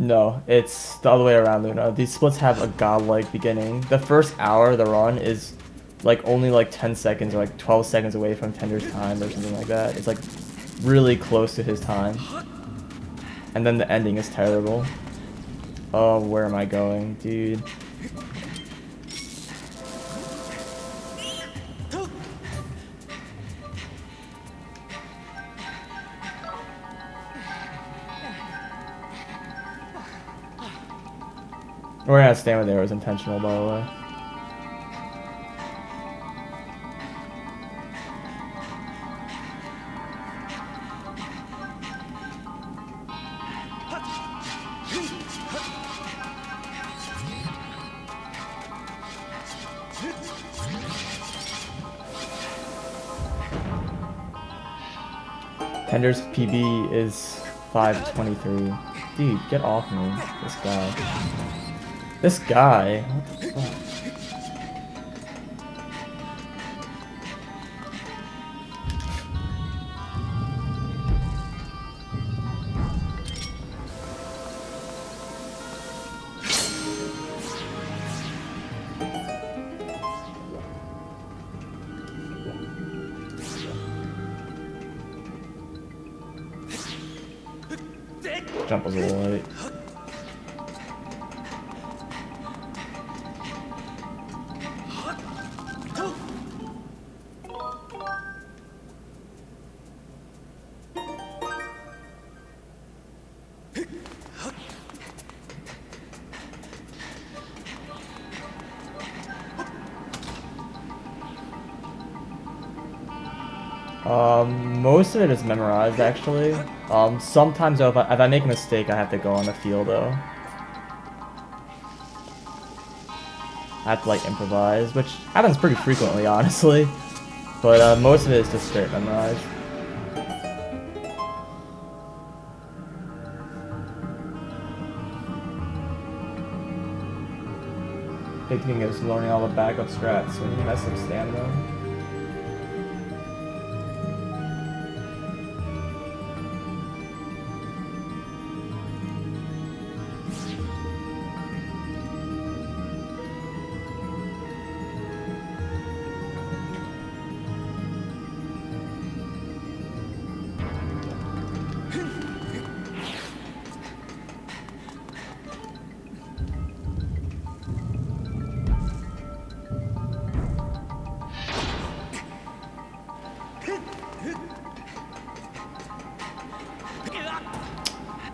No, it's the other way around, Luna. These splits have a godlike beginning. The first hour of the run is like only like 10 seconds or like 12 seconds away from Tender's time or something like that. It's like really close to his time. And then the ending is terrible. Oh, where am I going, dude? We're gonna stand there. It was intentional, by the way. Tender's PB is 5:23. Dude, get off me. This guy. This guy? What the fuck? Jump was a little late. Most of it is memorized actually. Sometimes though, if I make a mistake, I have to go on the field though. I have to like improvise, which happens pretty frequently, honestly. But most of it is just straight memorized. Big thing is learning all the backup strats when you mess up stamina.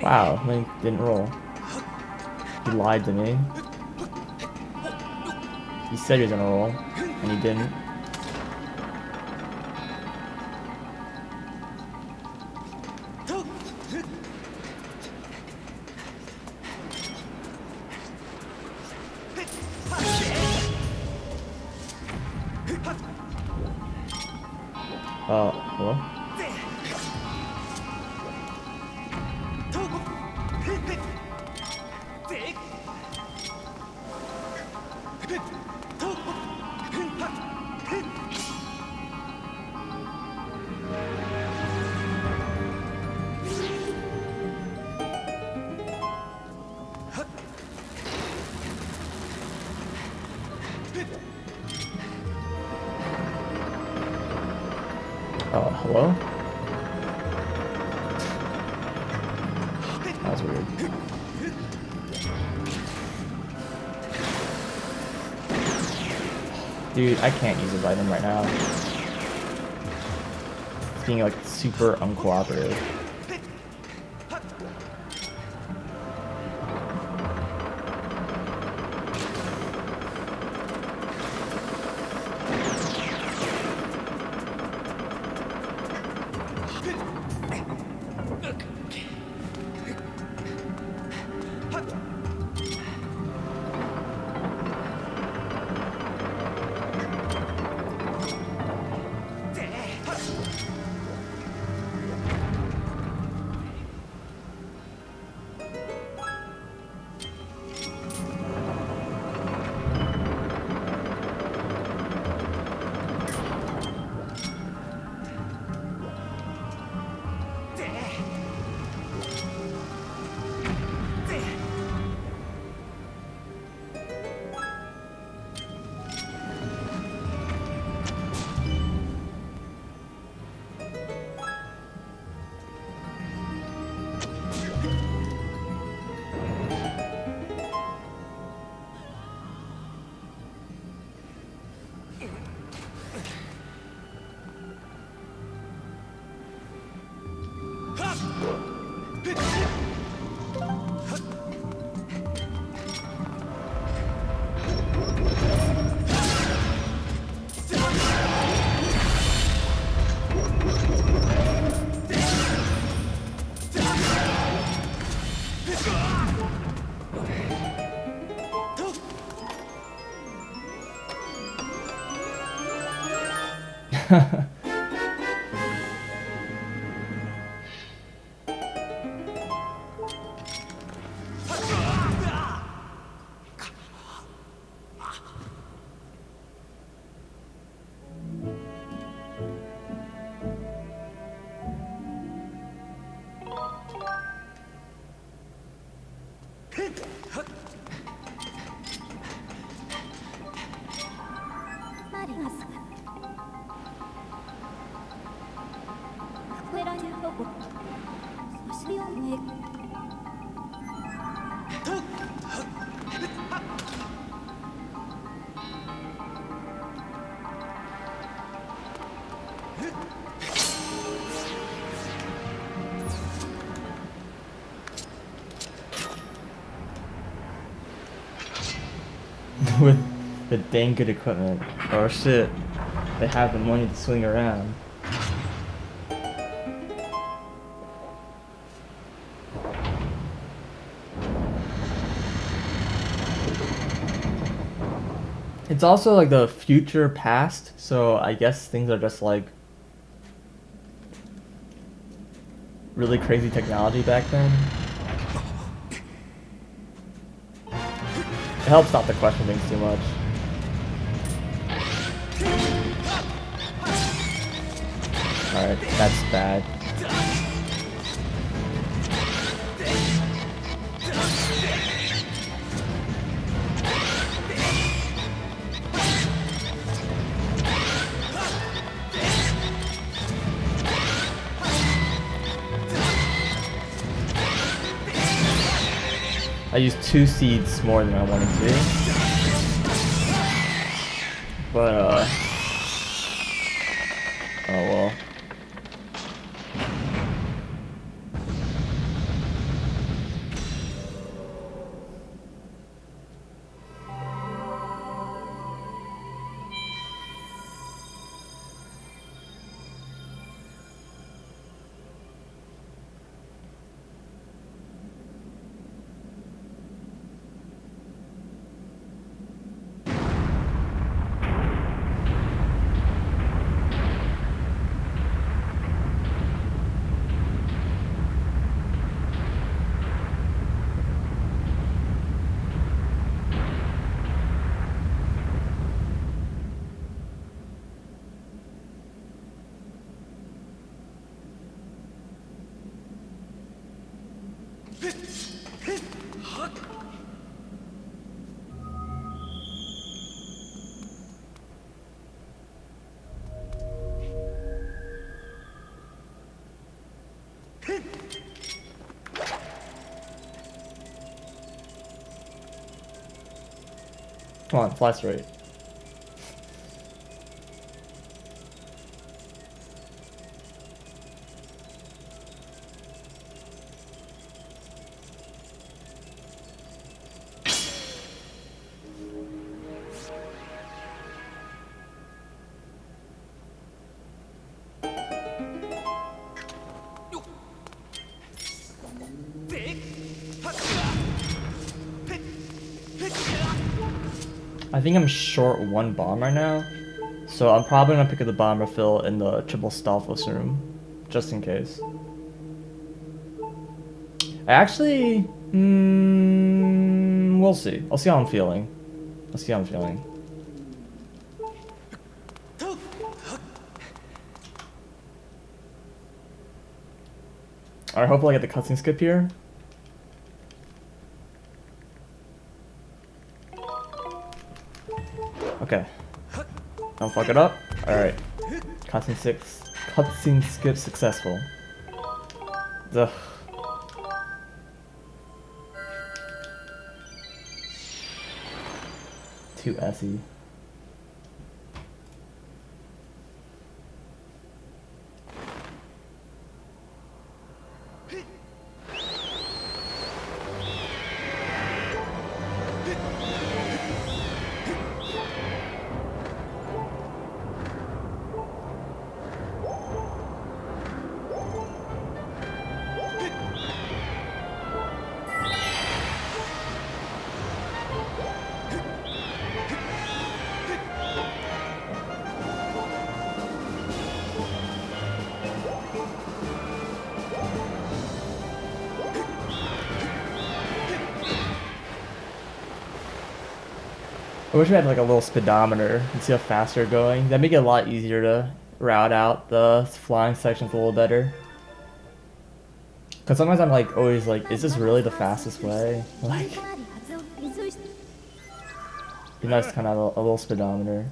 Wow, Link didn't roll. He lied to me. He said he was gonna roll, and he didn't. Hello? Hello? That was weird. Dude, I can't use a item right now. It's being like super uncooperative. With the dang good equipment. Oh shit. They have the money to swing around. It's also like the future past, so I guess things are just like really crazy technology back then. It helps not to question things too much. Alright, that's bad. I used 2 seeds more than I wanted to. But, oh well. Come on, fly straight. I think I'm short 1 bomb right now, so I'm probably gonna pick up the bomb refill in the triple Stalfos room, just in case. I actually, we'll see. I'll see how I'm feeling. I'll see how I'm feeling. Alright, hopefully I get the cutscene skip here. Okay. Don't fuck it up. Alright. Cutscene skip successful. Ugh. Too essy. I wish we had like a little speedometer and see how fast they're going. That'd make it a lot easier to route out the flying sections a little better. Cause sometimes I'm like always like, is this really the fastest way? Like, be nice to kind of have a little speedometer.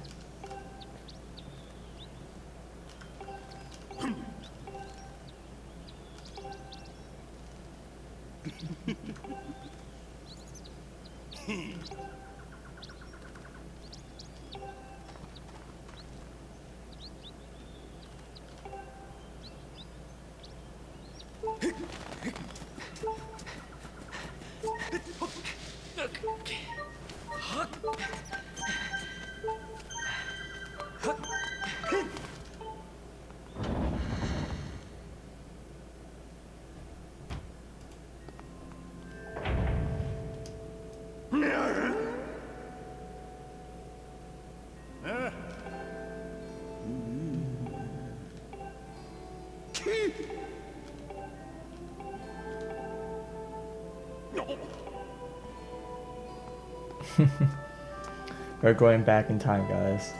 We're going back in time, guys.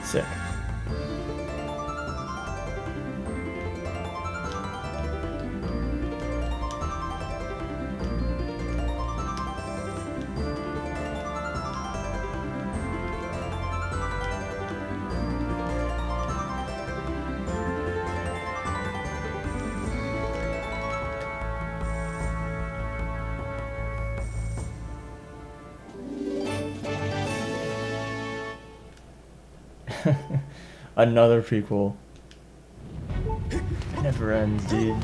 Sick. Another prequel. Never ends, dude.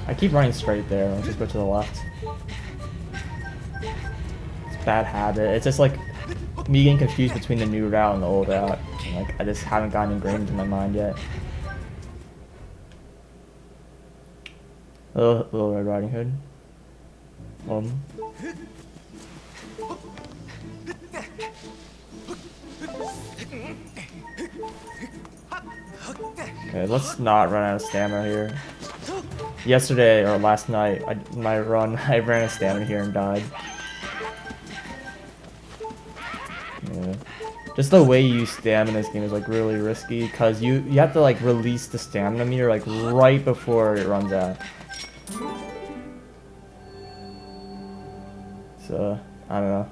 I keep running straight there. Let's just go to the left. It's a bad habit. It's just like me getting confused between the new route and the old route. Like I just haven't gotten ingrained into my mind yet. Little Red Riding Hood. Okay, let's not run out of stamina here. Yesterday or last night, my run, I ran out of stamina here and died. Yeah. Just the way you use stamina in this game is like really risky because you have to like release the stamina meter like right before it runs out. So I don't know.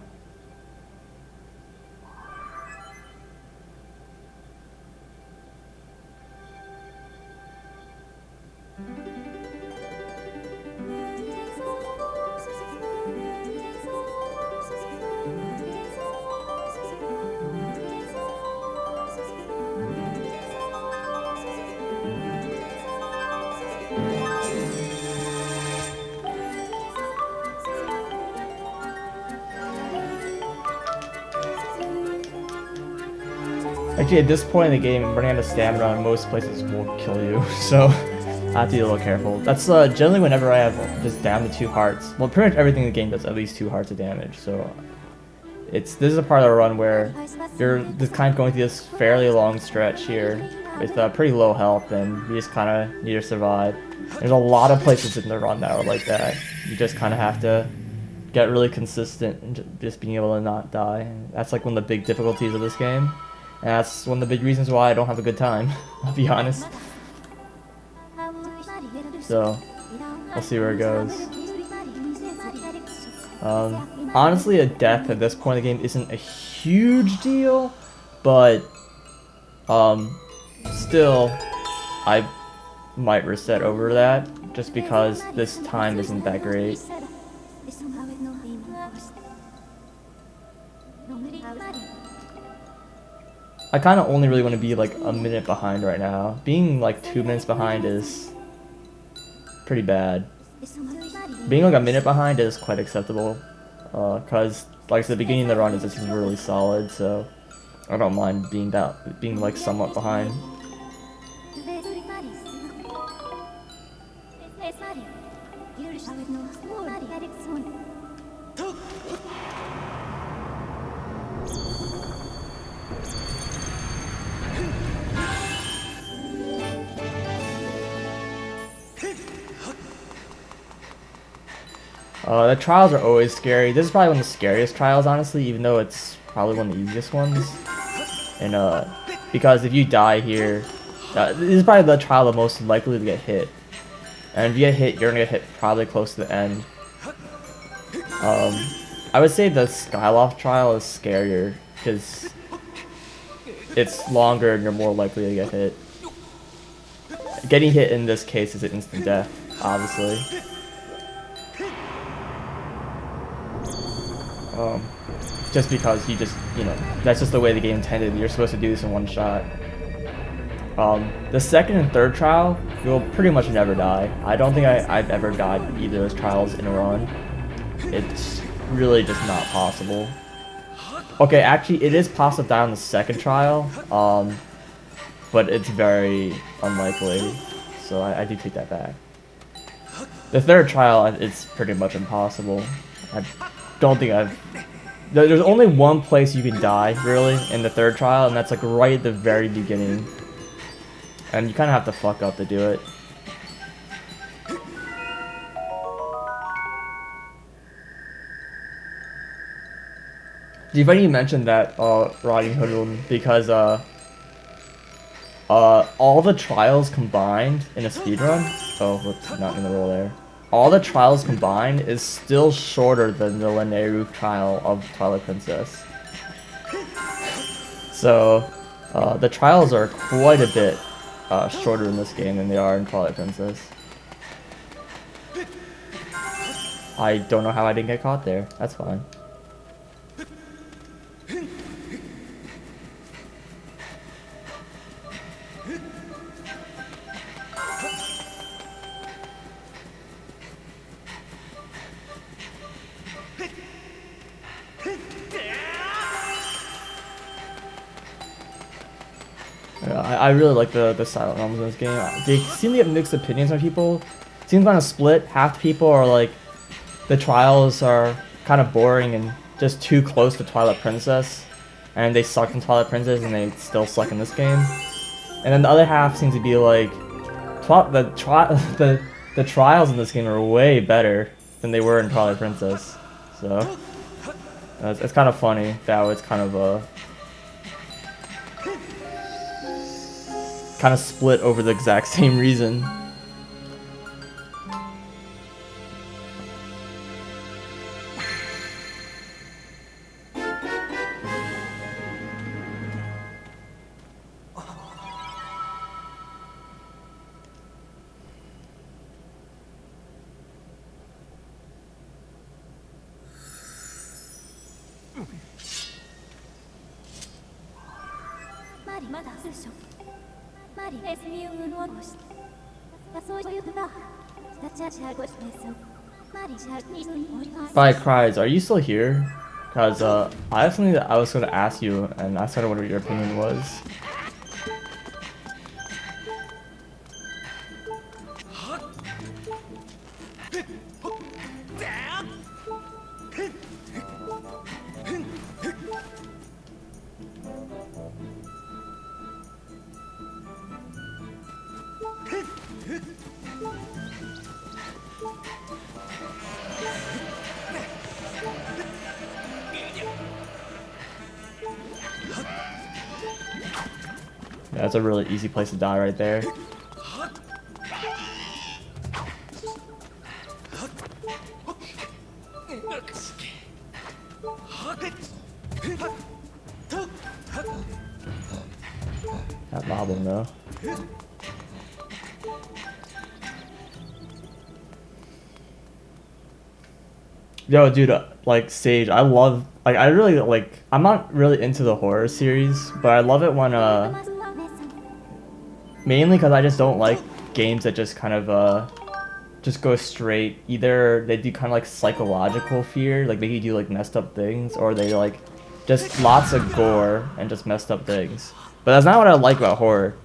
Actually, at this point in the game, running out of stamina in most places will kill you, so I have to be a little careful. That's generally whenever I have just down to 2 hearts. Well, pretty much everything in the game does at least 2 hearts of damage, so this is a part of the run where you're just kind of going through this fairly long stretch here with pretty low health, and you just kind of need to survive. There's a lot of places in the run that are like that. You just kind of have to get really consistent and just being able to not die. And that's like one of the big difficulties of this game. And that's one of the big reasons why I don't have a good time, I'll be honest. So, we'll see where it goes. Honestly, a death at this point in the game isn't a huge deal, but still, I might reset over that, just because this time isn't that great. I kind of only really want to be like a minute behind right now. Being like 2 minutes behind is pretty bad. Being like a minute behind is quite acceptable, because like I said, the beginning of the run is just really solid, so I don't mind being like somewhat behind. The trials are always scary. This is probably one of the scariest trials, honestly, even though it's probably one of the easiest ones. And because if you die here, this is probably the trial the most likely to get hit. And if you get hit, you're gonna get hit probably close to the end. I would say the Skyloft trial is scarier because it's longer and you're more likely to get hit. Getting hit in this case is an instant death, obviously. Just because you just, that's just the way the game intended. You're supposed to do this in one shot. The second and third trial, you'll pretty much never die. I don't think I've ever died either of those trials in a run. It's really just not possible. Okay, actually, it is possible to die on the second trial, but it's very unlikely, so I do take that back. The third trial, it's pretty much impossible. I don't think there's only one place you can die, really, in the third trial, and that's like right at the very beginning. And you kind of have to fuck up to do it. It's funny you mentioned that, Riding Hoodlum, because, all the trials combined in a speedrun, oh, whoops, not in the roll there. All the trials combined is still shorter than the Lineru trial of Twilight Princess. So, the trials are quite a bit shorter in this game than they are in Twilight Princess. I don't know how I didn't get caught there. That's fine. I really like the silent realms in this game. They seem to get mixed opinions on people. It seems kind of split. Half the people are like, the trials are kind of boring and just too close to Twilight Princess, and they suck in Twilight Princess and they still suck in this game. And then the other half seems to be like, the trials in this game are way better than they were in Twilight Princess. So it's kind of funny that it's kind of split over the exact same reason. By cries, are you still here? Cause I have something that I was gonna ask you, and I started wondering what your opinion was. Yeah, that's a really easy place to die right there. That mob him though. Yo, dude, like Sage, I love, like, I really like. I'm not really into the horror series, but I love it when mainly because I just don't like games that just kind of just go straight. Either they do kind of like psychological fear, like make you do like messed up things, or they like just lots of gore and just messed up things. But that's not what I like about horror.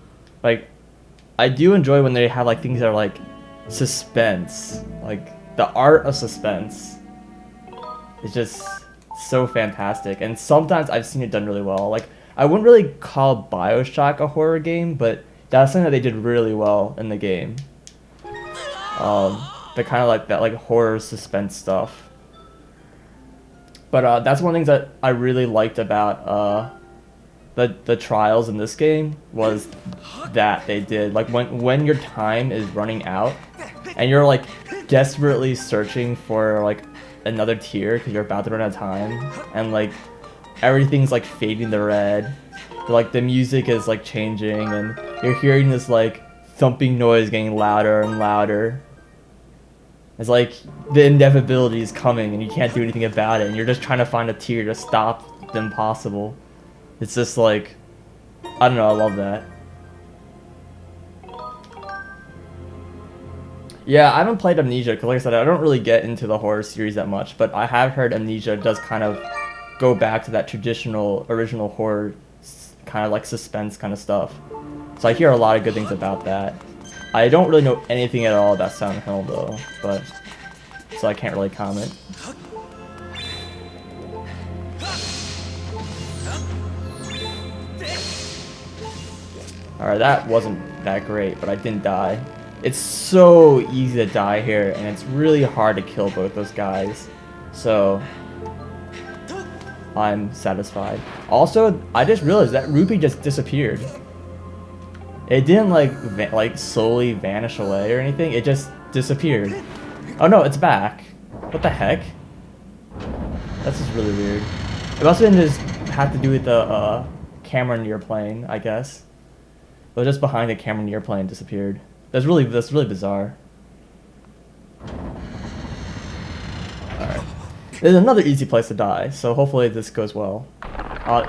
Like, I do enjoy when they have like things that are like suspense, like the art of suspense. It's just so fantastic, and sometimes I've seen it done really well. Like, I wouldn't really call BioShock a horror game, but that's something that they did really well in the game. the kind of like that like horror suspense stuff. But that's one of the things that I really liked about the trials in this game was that they did like when your time is running out and you're like desperately searching for like another tier because you're about to run out of time, and like everything's like fading to red, like the music is like changing and you're hearing this like thumping noise getting louder and louder. It's like the inevitability is coming and you can't do anything about it, and you're just trying to find a tier to stop the impossible. It's just like, I don't know, I love that. Yeah, I haven't played Amnesia because, like I said, I don't really get into the horror series that much, but I have heard Amnesia does kind of go back to that traditional, original horror kind of like suspense kind of stuff. So I hear a lot of good things about that. I don't really know anything at all about Silent Hill though, but so I can't really comment. Alright, that wasn't that great, but I didn't die. It's so easy to die here, and it's really hard to kill both those guys. So I'm satisfied. Also, I just realized that rupee just disappeared. It didn't like slowly vanish away or anything. It just disappeared. Oh no, it's back. What the heck? That's just really weird. It must have just have to do with the camera near plane, I guess. It was just behind the camera near plane disappeared. That's really bizarre. Alright. There's another easy place to die, so hopefully this goes well.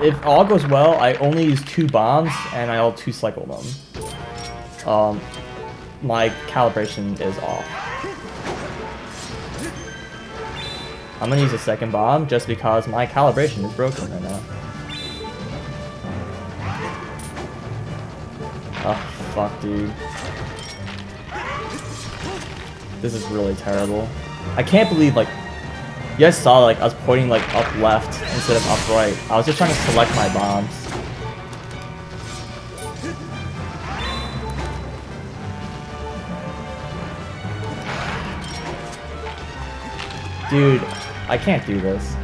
If all goes well, I only use 2 bombs and I'll 2-cycle them. My calibration is off. I'm gonna use a second bomb just because my calibration is broken right now. Oh, fuck, dude. This is really terrible. I can't believe, like, you guys saw, like, I was pointing, like, up left instead of up right. I was just trying to select my bombs. Dude, I can't do this.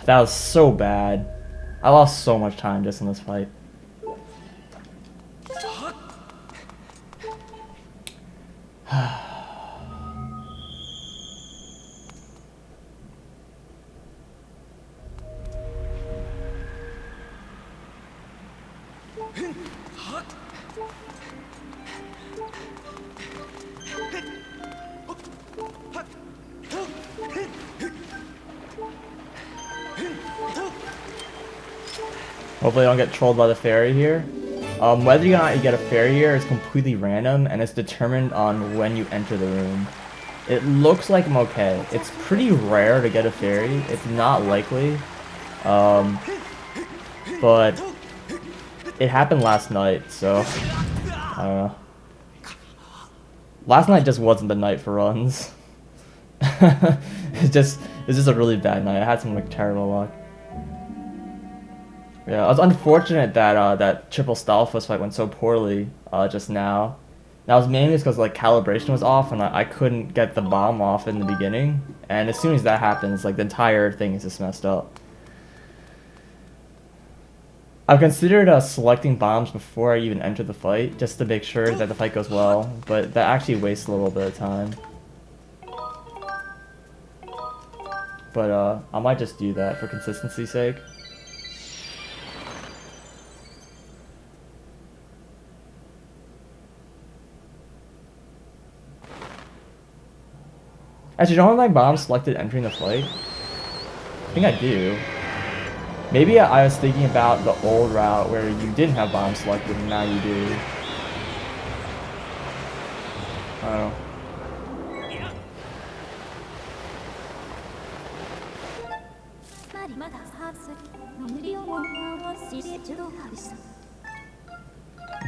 That was so bad. I lost so much time just in this fight. Hopefully I don't get trolled by the fairy here. Whether or not you get a fairy here is completely random, and it's determined on when you enter the room. It looks like I'm okay. It's pretty rare to get a fairy. It's not likely. But it happened last night, so I don't know. Last night just wasn't the night for runs. It's just a really bad night. I had some like terrible luck. Yeah, it was unfortunate that that triple Stalfos fight went so poorly just now. That was mainly because like calibration was off and I couldn't get the bomb off in the beginning. And as soon as that happens, like the entire thing is just messed up. I've considered selecting bombs before I even enter the fight, just to make sure that the fight goes well, but that actually wastes a little bit of time. But I might just do that for consistency's sake. Actually, don't have my bomb selected entering the fight? I think I do. Maybe I was thinking about the old route where you didn't have bombs selected and now you do. I don't know.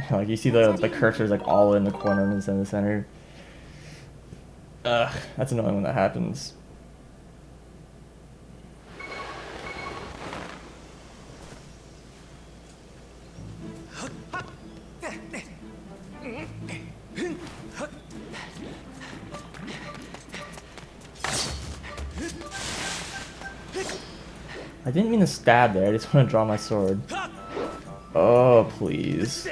Like, you see the cursors like all in the corner and it's in the center. Ugh, that's annoying when that happens. I didn't mean to stab there, I just want to draw my sword. Oh, please.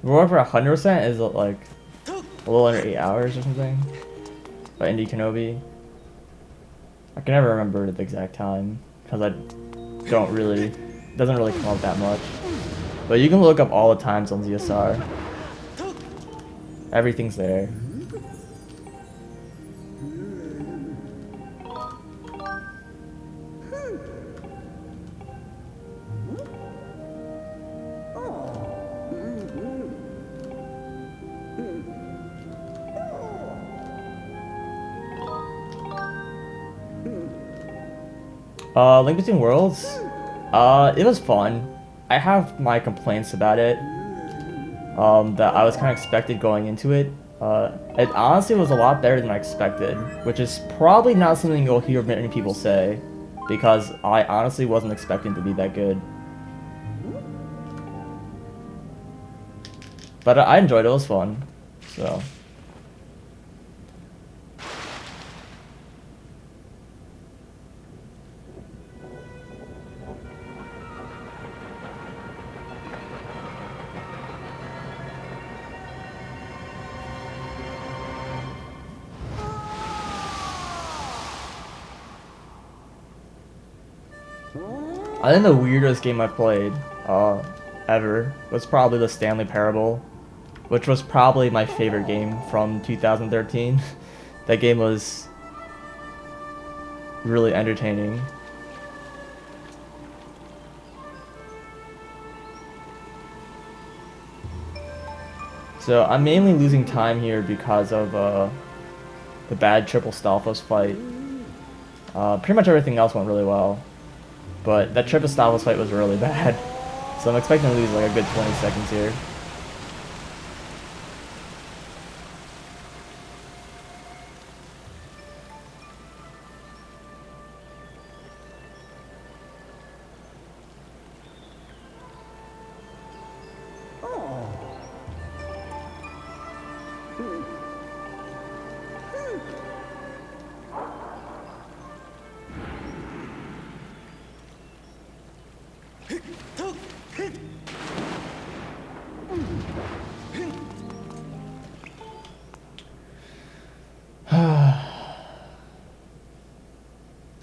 We're over 100% is like a little under 8 hours or something. By Indie Kenobi. I can never remember the exact time because I don't really, it doesn't really come up that much. But you can look up all the times on ZSR. Everything's there. Link Between Worlds, it was fun. I have my complaints about it, that I was kind of expected going into it. It honestly was a lot better than I expected, which is probably not something you'll hear many people say, because I honestly wasn't expecting to be that good. But I enjoyed it, it was fun, so... I think the weirdest game I played, ever, was probably the Stanley Parable, which was probably my favorite game from 2013. That game was really entertaining. So I'm mainly losing time here because of the bad triple Stalfos fight. Pretty much everything else went really well. But that triple Stalfos fight was really bad. So I'm expecting to lose like a good 20 seconds here.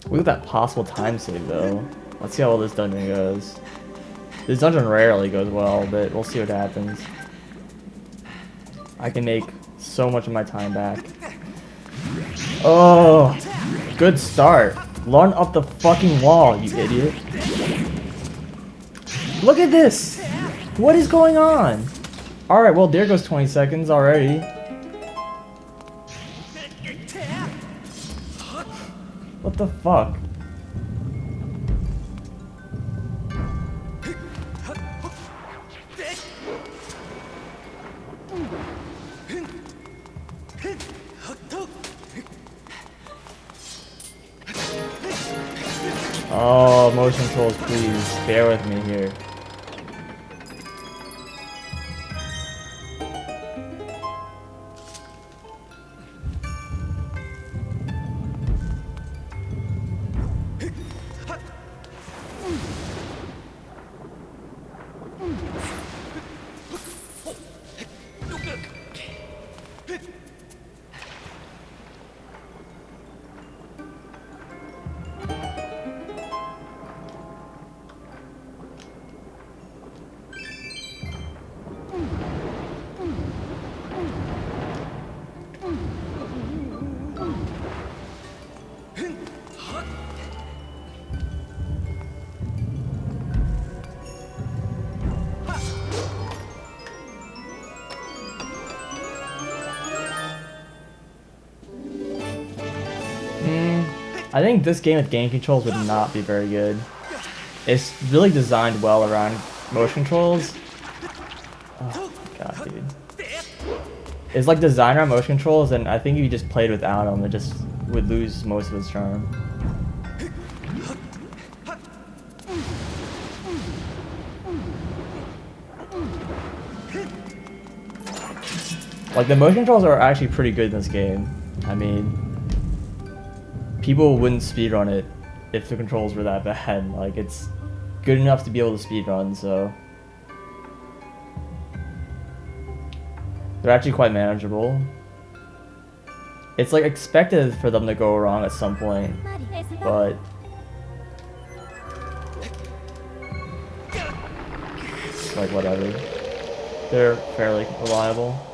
Look at that possible time save though. Let's see how well this dungeon goes. This dungeon rarely goes well, but we'll see what happens. I can make so much of my time back. Oh, good start. Run up the fucking wall, you idiot. Look at this! What is going on? Alright, well there goes 20 seconds already. What the fuck? Oh, motion controls, please. Bear with me here. I think this game with game controls would not be very good. It's really designed well around motion controls. Oh my god, dude. It's like designed around motion controls, and I think if you just played without them, it just would lose most of its charm. Like, the motion controls are actually pretty good in this game. I mean, people wouldn't speedrun it if the controls were that bad. Like, it's good enough to be able to speedrun, so they're actually quite manageable. It's like expected for them to go wrong at some point, but like whatever. They're fairly reliable.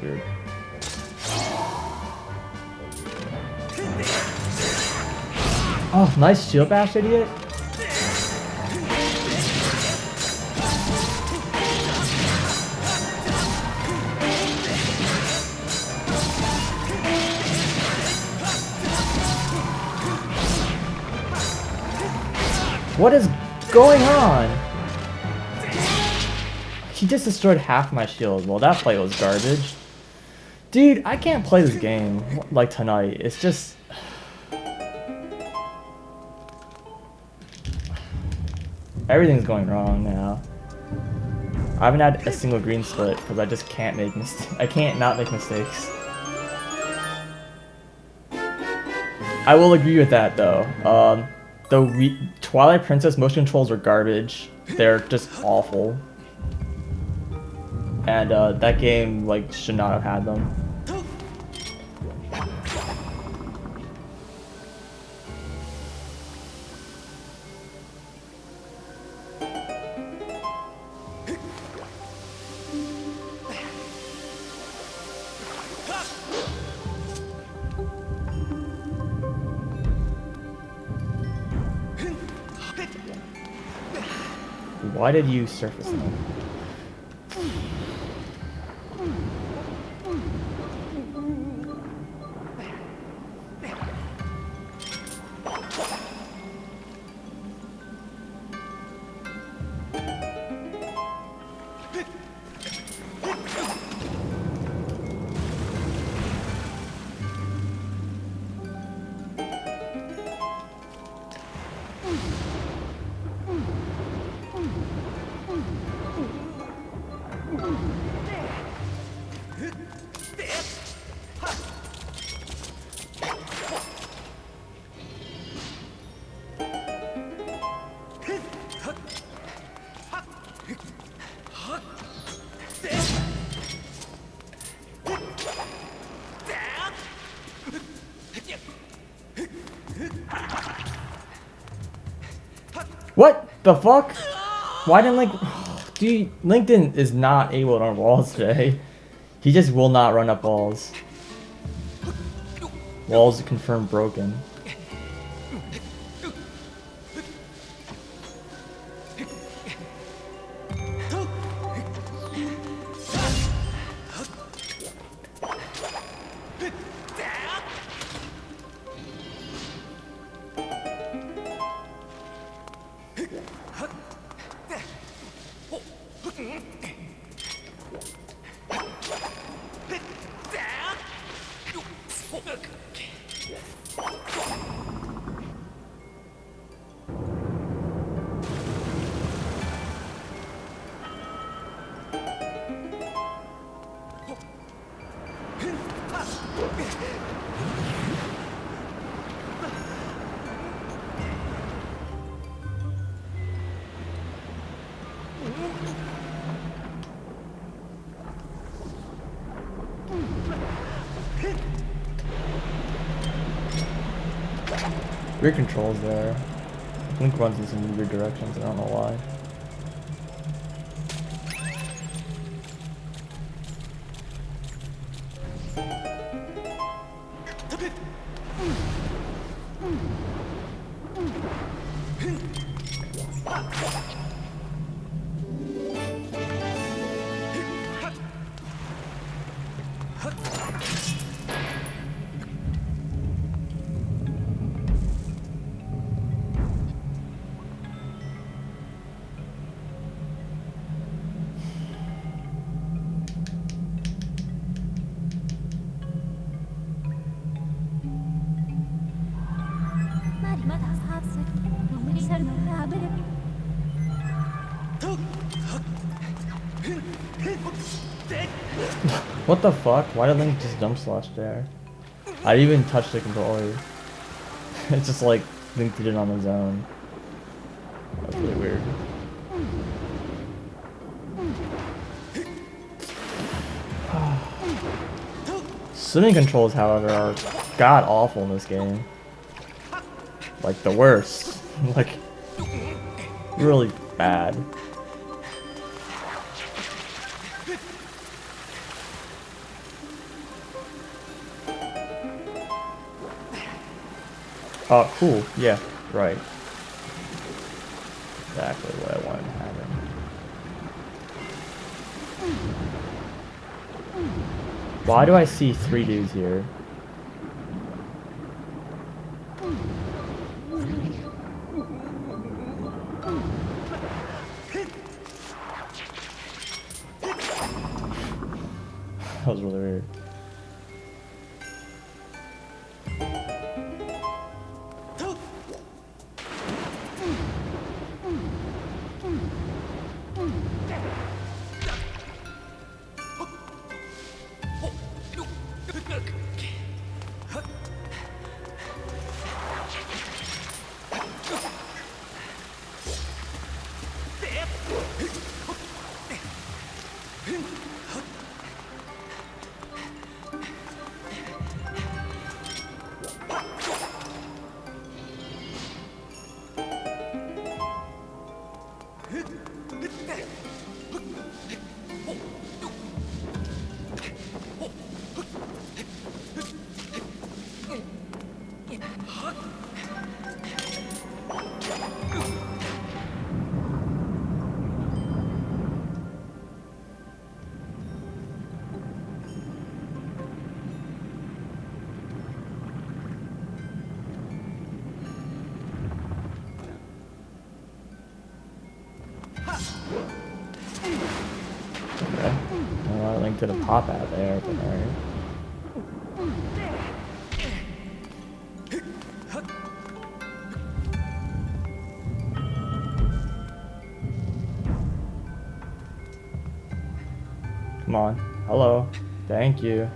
Weird. Oh, nice shield bash, idiot. What is going on? He just destroyed half my shield. Well, that fight was garbage. Dude, I can't play this game like tonight. It's just... everything's going wrong now. I haven't had a single green split because I just can't make mistakes. I can't not make mistakes. I will agree with that though. The Twilight Princess motion controls are garbage. They're just awful. And that game like should not have had them. Why did you surface them? What the fuck? Why didn't Link... Dude, LinkedIn is not able to run walls today. He just will not run up walls. Walls confirmed broken. Weird controls there. Link runs in some weird directions, I don't know why. What the fuck? Why did Link just jump slash there? I didn't even touch the controller. It's just like Link did it on his own. That's really weird. Swimming controls, however, are god awful in this game. Like the worst. Like really bad. Oh, cool. Yeah, right. Exactly what I wanted to happen. Why do I see 3 dudes here? That was really weird. Okay. Well, I linked to the pop out there, but alright. Come on. Hello. Thank you.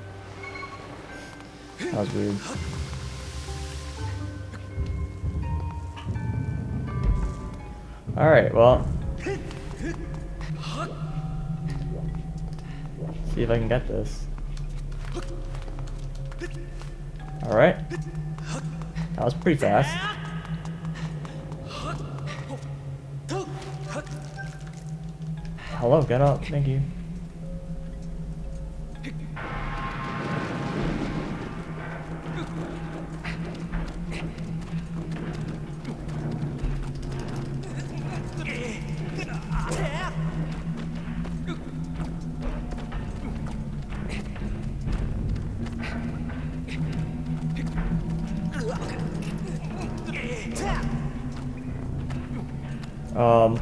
That was weird. Alright, well. See if I can get this. Alright. That was pretty fast. Hello, get up. Thank you.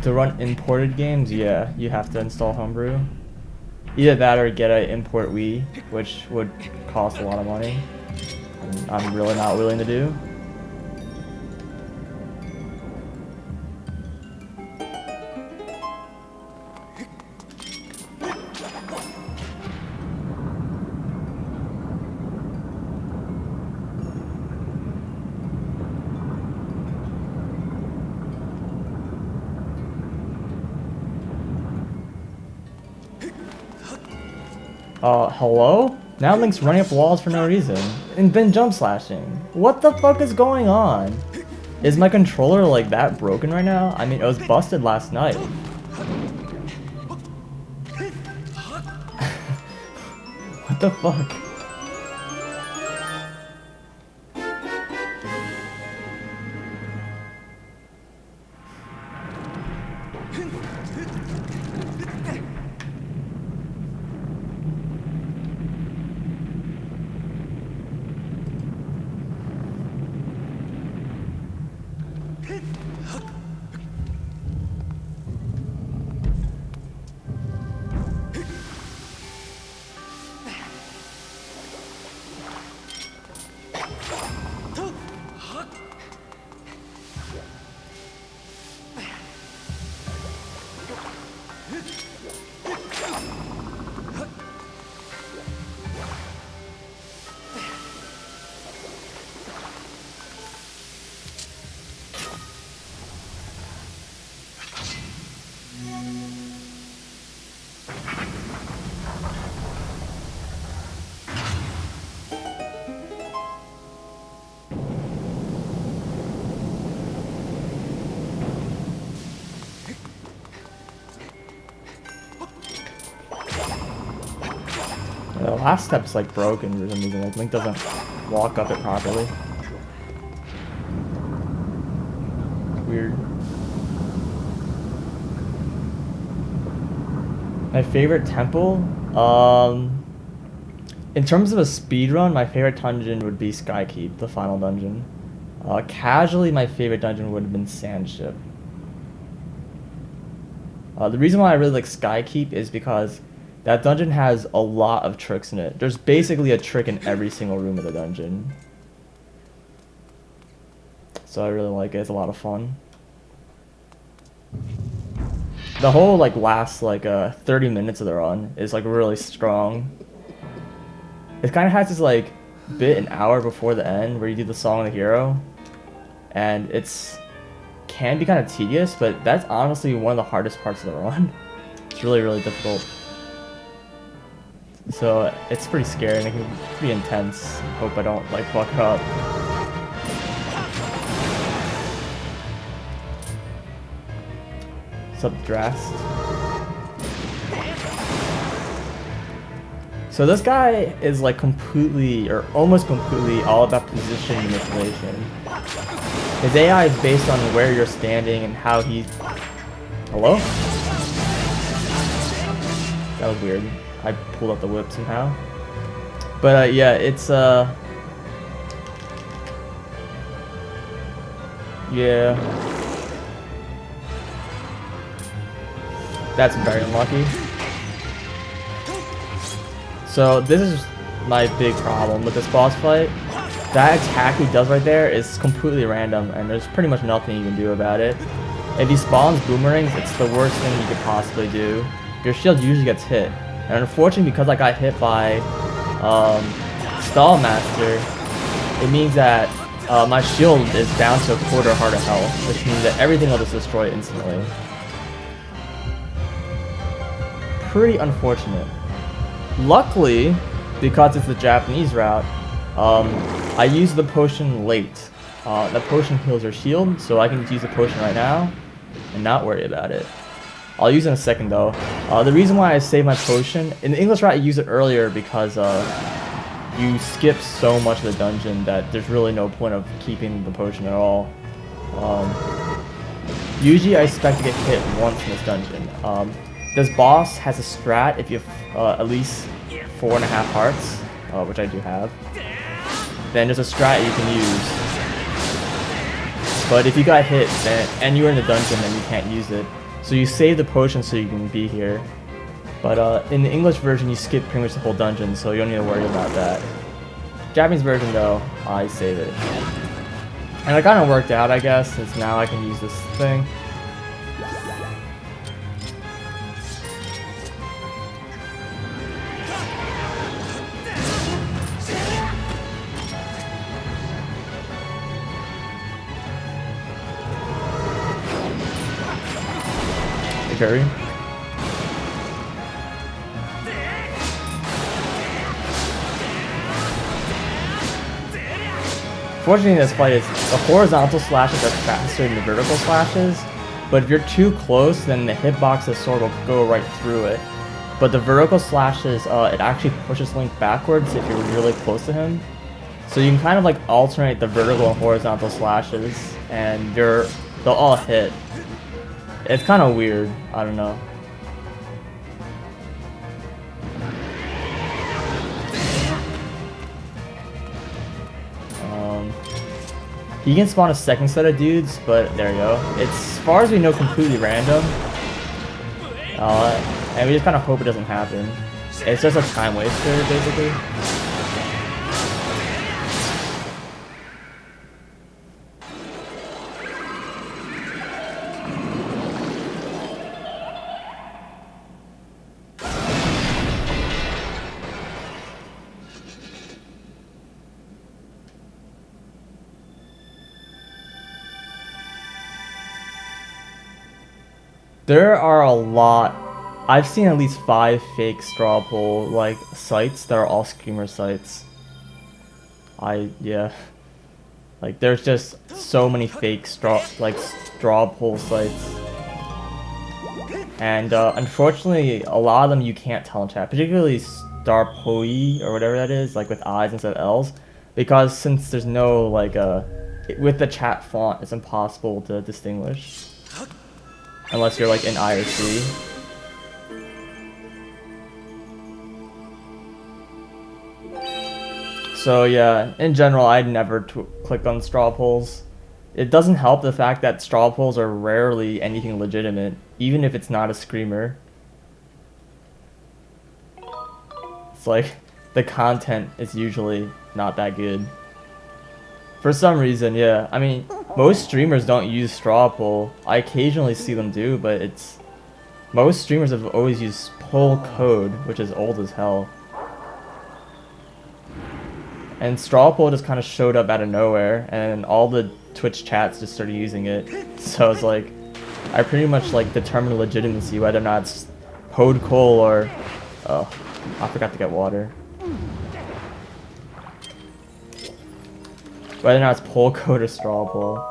To run imported games, yeah, you have to install Homebrew. Either that or get an import Wii, which would cost a lot of money. And I'm really not willing to do. Hello? Now Link's running up walls for no reason, and been jump slashing. What the fuck is going on? Is my controller like that broken right now? I mean, it was busted last night. What the fuck? The last step's like broken for some reason. Like Link doesn't walk up it properly. Weird. My favorite temple? In terms of a speedrun, my favorite dungeon would be Skykeep, the final dungeon. Casually, my favorite dungeon would have been Sandship. The reason why I really like Skykeep is because that dungeon has a lot of tricks in it. There's basically a trick in every single room of the dungeon. So I really like it. It's a lot of fun. The whole like last like 30 minutes of the run is like really strong. It kind of has this like bit an hour before the end where you do the song of the hero, and can be kind of tedious, but that's honestly one of the hardest parts of the run. It's really difficult. So it's pretty scary and it can be pretty intense. Hope I don't like fuck it up. What's up, Drast? So this guy is like completely, or almost completely, all about position manipulation. His AI is based on where you're standing and how he's... Hello? That was weird. I pulled up the whip somehow. But yeah, it's yeah. That's very unlucky. So this is my big problem with this boss fight. That attack he does right there is completely random, and there's pretty much nothing you can do about it. If he spawns boomerangs, it's the worst thing you could possibly do. Your shield usually gets hit. And unfortunately, because I got hit by Stall Master, it means that my shield is down to a quarter heart of health, which means that everything will just destroy instantly. Pretty unfortunate. Luckily, because it's the Japanese route, I used the potion late. The potion heals your shield, so I can use the potion right now and not worry about it. I'll use it in a second though. The reason why I save my potion, in the English route I use it earlier because you skip so much of the dungeon that there's really no point of keeping the potion at all. Usually I expect to get hit once in this dungeon. This boss has a strat if you have at least 4.5 hearts, which I do have. Then there's a strat you can use. But if you got hit and you're in the dungeon, then you can't use it. So you save the potion so you can be here. But in the English version, you skip pretty much the whole dungeon, so you don't need to worry about that. Japanese version though, I save it. And it kind of worked out, I guess, since now I can use this thing. Carry. Fortunately in this fight is the horizontal slashes are faster than the vertical slashes, but if you're too close then the hitbox of the sword will go right through it. But the vertical slashes, it actually pushes Link backwards if you're really close to him. So you can kind of like alternate the vertical and horizontal slashes and they'll all hit. It's kind of weird, I don't know. He can spawn a second set of dudes, but there you go. It's, as far as we know, completely random. And we just kind of hope it doesn't happen. It's just a time waster, basically. There are a lot. I've seen at least 5 fake straw poll like sites that are all screamer sites. Yeah. Like there's just so many fake straw poll sites. And unfortunately a lot of them you can't tell in chat, particularly Darpoi or whatever that is, like with I's instead of L's, because since there's no like with the chat font, it's impossible to distinguish unless you're like in I or C. So yeah, in general, I'd never click on straw polls. It doesn't help the fact that straw polls are rarely anything legitimate, even if it's not a screamer. It's like the content is usually not that good. For some reason, yeah. I mean, most streamers don't use straw poll. I occasionally see them do, but most streamers have always used poll code, which is old as hell. And straw poll just kind of showed up out of nowhere, and all the Twitch chats just started using it. So it's like, I pretty much like determine legitimacy whether or not it's code call or, oh, I forgot to get water. Whether or not it's poll code or straw poll.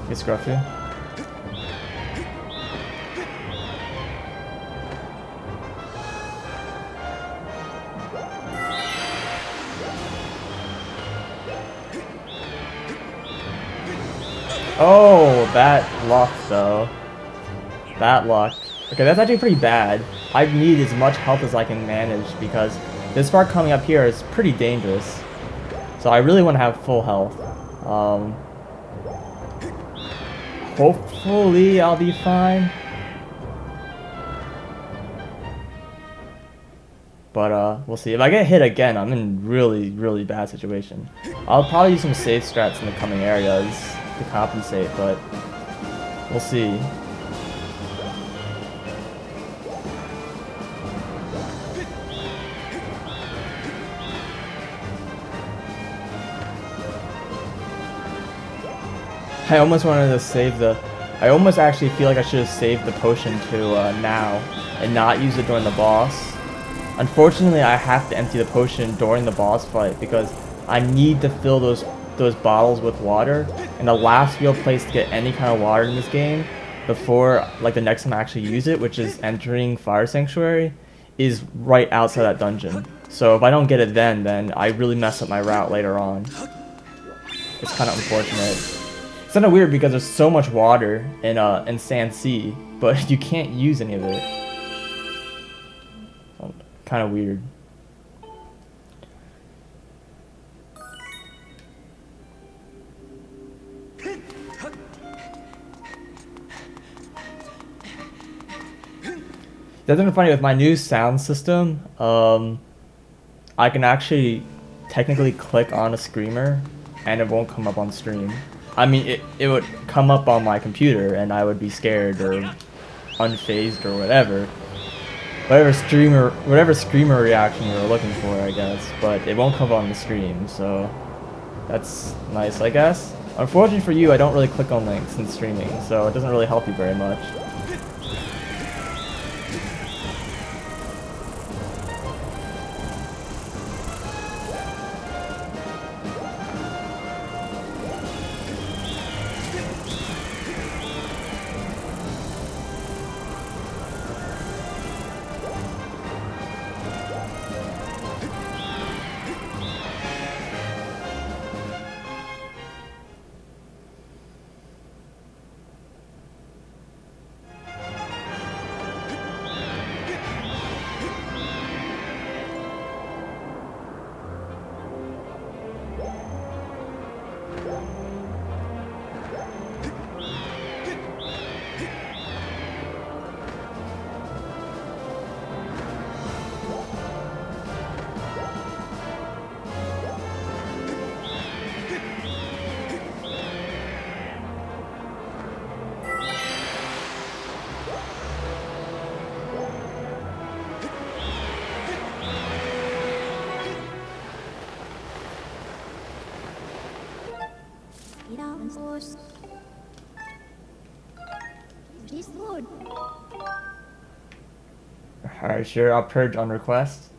Hey, Scruffy. Oh, that luck though. That luck. Okay, that's actually pretty bad. I need as much health as I can manage because this part coming up here is pretty dangerous. So I really want to have full health. Hopefully I'll be fine. But we'll see. If I get hit again, I'm in really, really bad situation. I'll probably use some safe strats in the coming areas to compensate, but we'll see. I almost wanted to save I almost actually feel like I should have saved the potion to now and not use it during the boss. Unfortunately, I have to empty the potion during the boss fight because I need to fill those bottles with water, and the last real place to get any kind of water in this game before like the next time I actually use it, which is entering Fire Sanctuary, is right outside that dungeon. So if I don't get it then I really mess up my route later on. It's kind of unfortunate. It's kind of weird because there's so much water in Sand Sea, but you can't use any of it. Kind of weird. That's been funny with my new sound system. I can actually technically click on a screamer and it won't come up on stream. I mean, it would come up on my computer and I would be scared or unfazed or whatever. Whatever screamer reaction you were looking for, I guess. But it won't come up on the stream, so that's nice, I guess. Unfortunately for you, I don't really click on links in streaming, so it doesn't really help you very much. Alright, sure, I'll purge on request.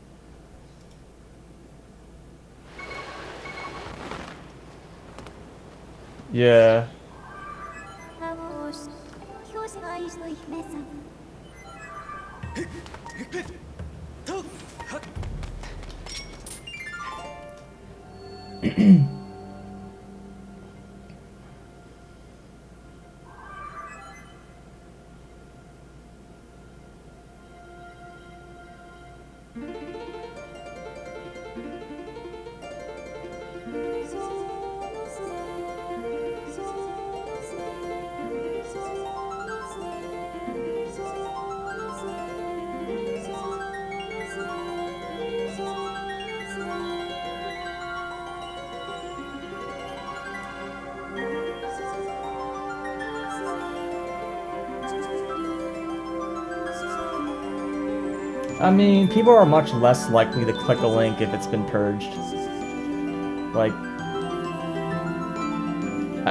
Yeah. I mean, people are much less likely to click a link if it's been purged. Like,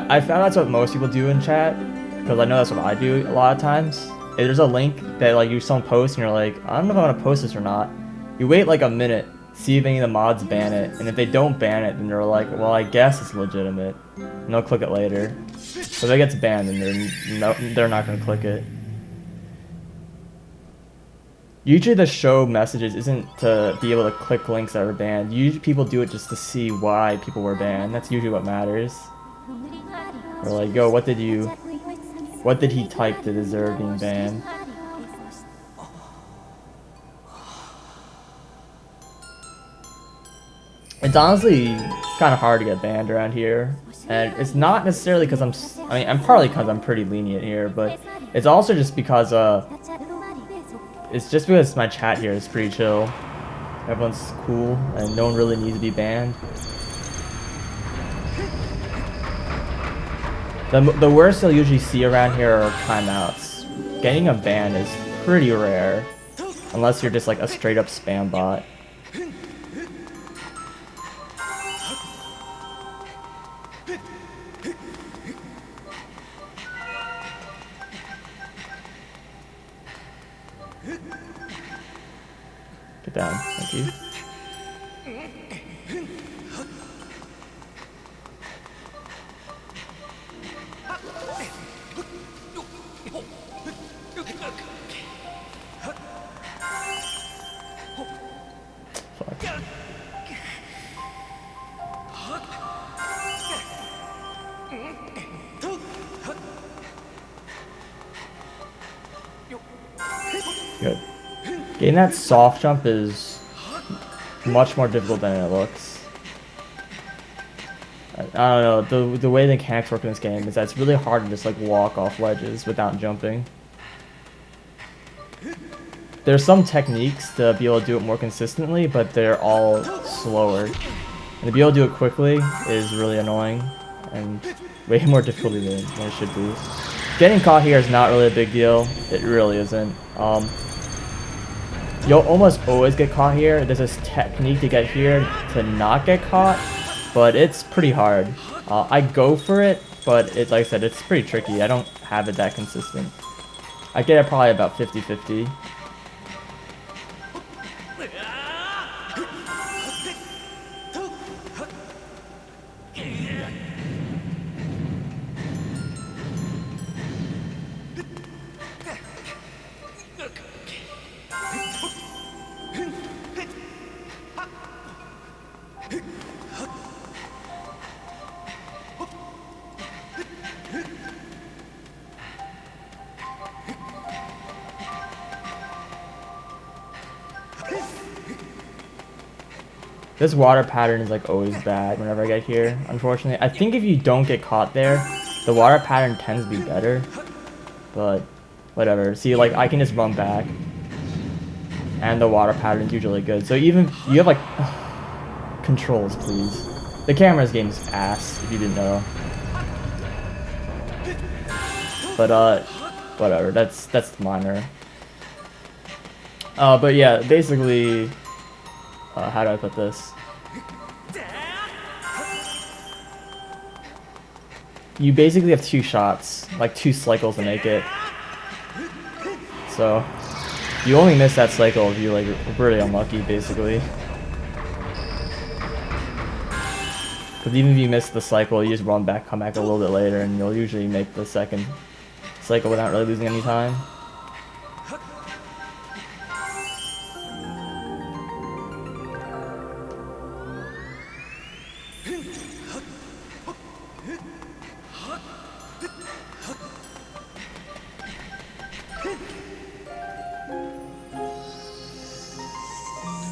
I found that's what most people do in chat, because I know that's what I do a lot of times. If there's a link that like you someone posts and you're like, I don't know if I want to post this or not. You wait like a minute, see if any of the mods ban it, and if they don't ban it, then they're like, well, I guess it's legitimate, and they'll click it later. So if it gets banned, then they're not gonna click it. Usually the show messages isn't to be able to click links that are banned. Usually people do it just to see why people were banned. That's usually what matters. Or like, yo, what did he type to deserve being banned? It's honestly kind of hard to get banned around here. And it's not necessarily because I'm partly because I'm pretty lenient here, but it's also just because, it's just because my chat here is pretty chill. Everyone's cool, and no one really needs to be banned. The worst you'll usually see around here are timeouts. Getting a ban is pretty rare, unless you're just like a straight up spam bot. Get down, thank you. Fuck. Good. Getting that soft jump is much more difficult than it looks. I don't know, the way the mechanics work in this game is that it's really hard to just like walk off ledges without jumping. There's some techniques to be able to do it more consistently, but they're all slower. And to be able to do it quickly is really annoying and way more difficult than it should be. Getting caught here is not really a big deal. It really isn't. You'll almost always get caught here. There's this technique to get here to not get caught, but it's pretty hard. I go for it, but it's like I said, it's pretty tricky. I don't have it that consistent. I get it probably about 50-50. This water pattern is like always bad whenever I get here, unfortunately. I think if you don't get caught there, the water pattern tends to be better. But whatever. See, like I can just run back. And the water pattern is usually good. So even you have like controls, please. The camera's game is ass, if you didn't know. But whatever, that's minor. But yeah, basically, how do I put this? you basically have 2 shots, like 2 cycles to make it. So you only miss that cycle if you're like really unlucky, basically. Because even if you miss the cycle, you just run back, come back a little bit later, and you'll usually make the second cycle without really losing any time.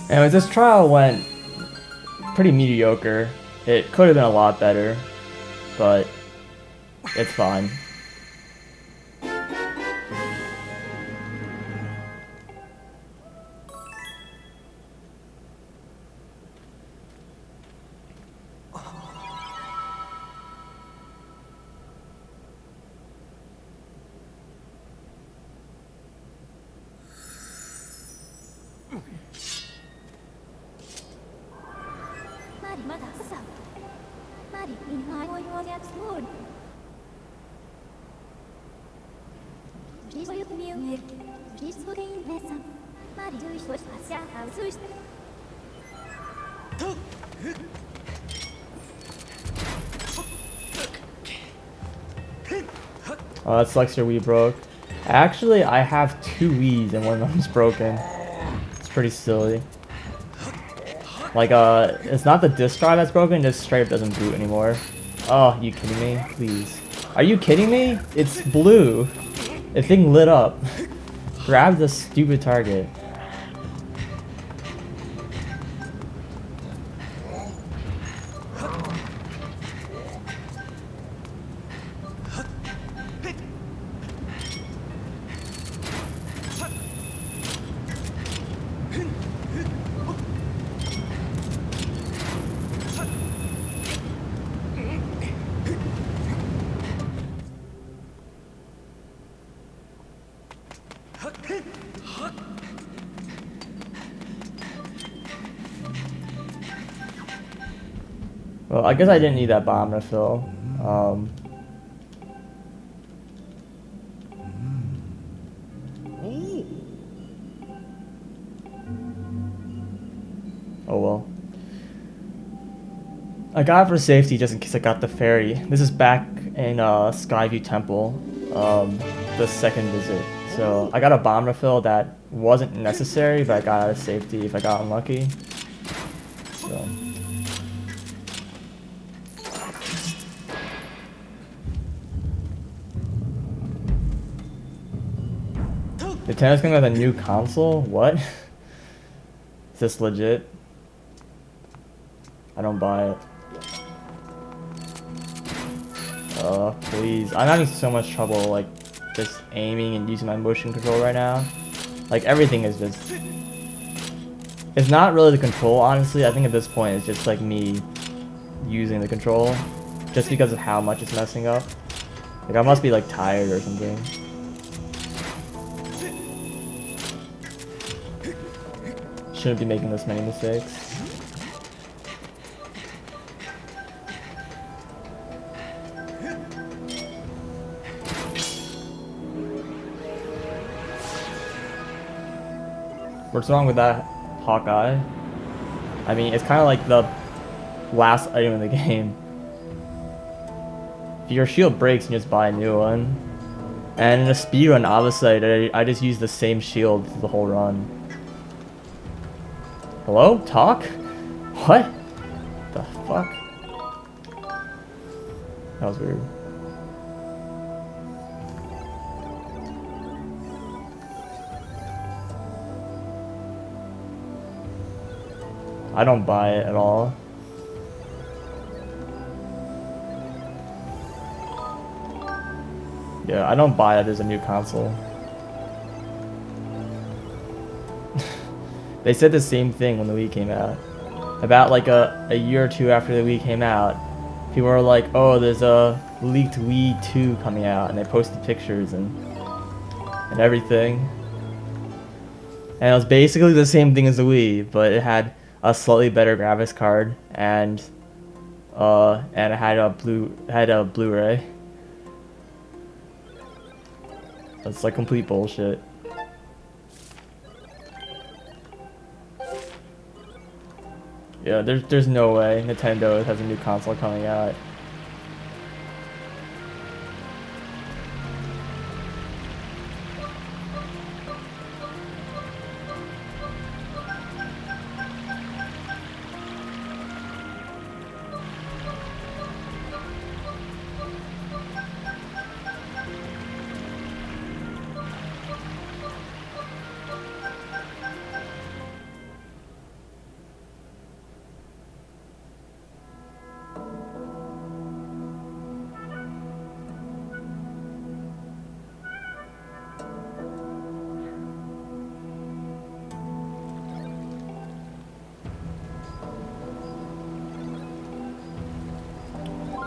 Anyways, this trial went pretty mediocre. It could have been a lot better, but it's fine. Oh, that sucks your Wii broke. Actually, I have 2 Wiis and one of them's broken. It's pretty silly. Like, it's not the disc drive that's broken, just straight up doesn't boot anymore. Oh, you kidding me? Please. Are you kidding me? It's blue. The thing lit up. Grab the stupid target. Well, I guess I didn't need that bomb to fill. Oh well. I got it for safety just in case I got the fairy. This is back in Skyview Temple, the second visit. So I got a bomb refill that wasn't necessary, but I got out of safety if I got unlucky. So. Nintendo's coming with a new console? What? Is this legit? I don't buy it. Please. I'm having so much trouble, like, just aiming and using my motion control right now. Like, everything is just... It's not really the control, honestly. I think at this point it's just, like, me using the control. Just because of how much it's messing up. Like, I must be, like, tired or something. Shouldn't be making this many mistakes. What's wrong with that Hawkeye? I mean, it's kind of like the last item in the game. If your shield breaks, you just buy a new one. And in a speedrun, obviously, I just use the same shield the whole run. Hello? Talk? What? The fuck? That was weird. I don't buy it at all. Yeah, I don't buy that there's a new console. They said the same thing when the Wii came out. About like a year or two after the Wii came out, people were like, oh, there's a leaked Wii 2 coming out, and they posted pictures and everything. And it was basically the same thing as the Wii, but it had a slightly better graphics card and it had a Blu-ray. That's like complete bullshit. Yeah, there's no way Nintendo has a new console coming out.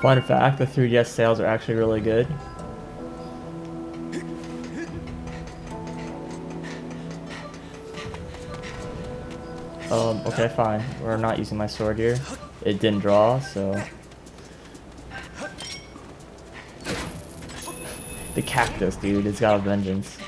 Fun fact, the 3DS sales are actually really good. Okay, fine. We're not using my sword here. It didn't draw, so... The cactus, dude, it's got a vengeance.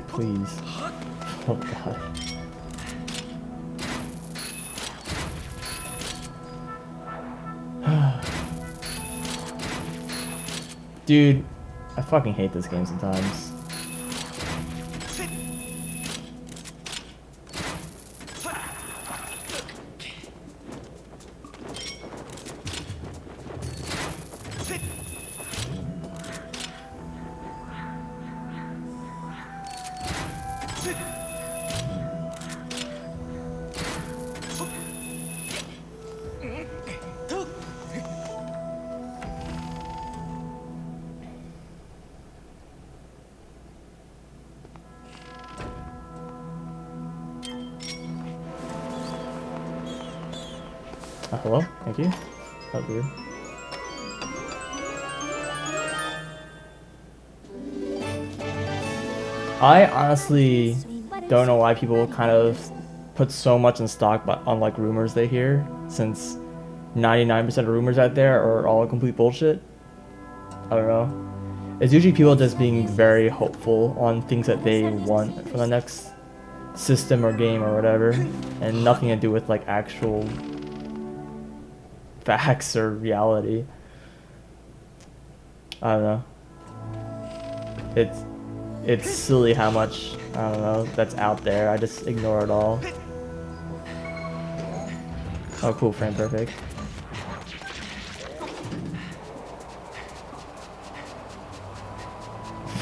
Please. Oh god. Dude, I fucking hate this game sometimes. Hello? Thank you. That's weird. I honestly don't know why people kind of put so much in stock on like rumors they hear, since 99% of rumors out there are all complete bullshit. I don't know. It's usually people just being very hopeful on things that they want from the next system or game or whatever, and nothing to do with like actual facts or reality. I don't know. It's silly how much, I don't know, that's out there. I just ignore it all. Oh cool, frame perfect.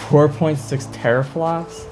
.6 teraflops?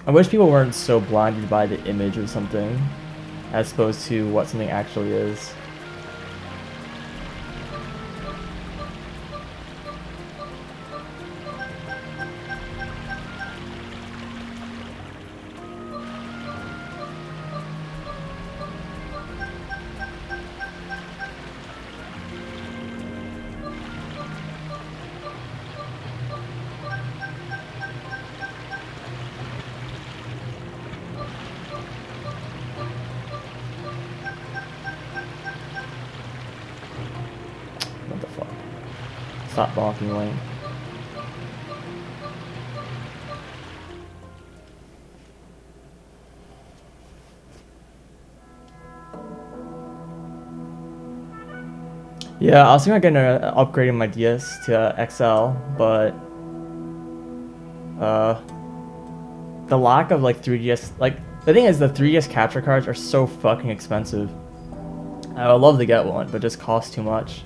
I wish people weren't so blinded by the image of something as opposed to what something actually is. Stop blocking lane. Yeah, I was thinking about getting upgrading my DS to XL, but the lack of like 3DS, like the thing is the 3DS capture cards are so fucking expensive. I would love to get one, but it just costs too much.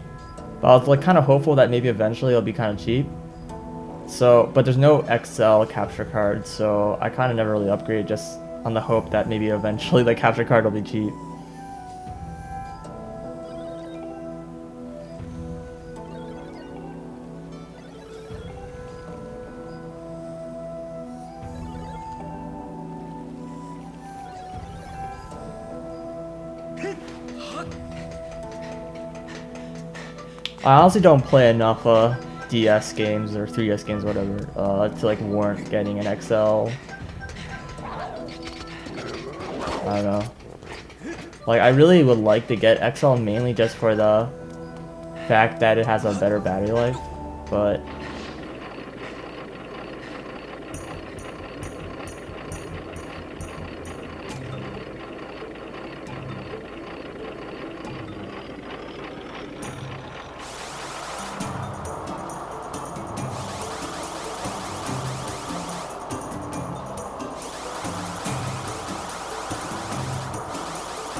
But I was like kind of hopeful that maybe eventually it'll be kind of cheap. So, but there's no XL capture card, so I kind of never really upgraded just on the hope that maybe eventually the capture card will be cheap. I honestly don't play enough DS games or 3DS games, whatever, to like warrant getting an XL. I don't know. Like, I really would like to get XL mainly just for the fact that it has a better battery life, but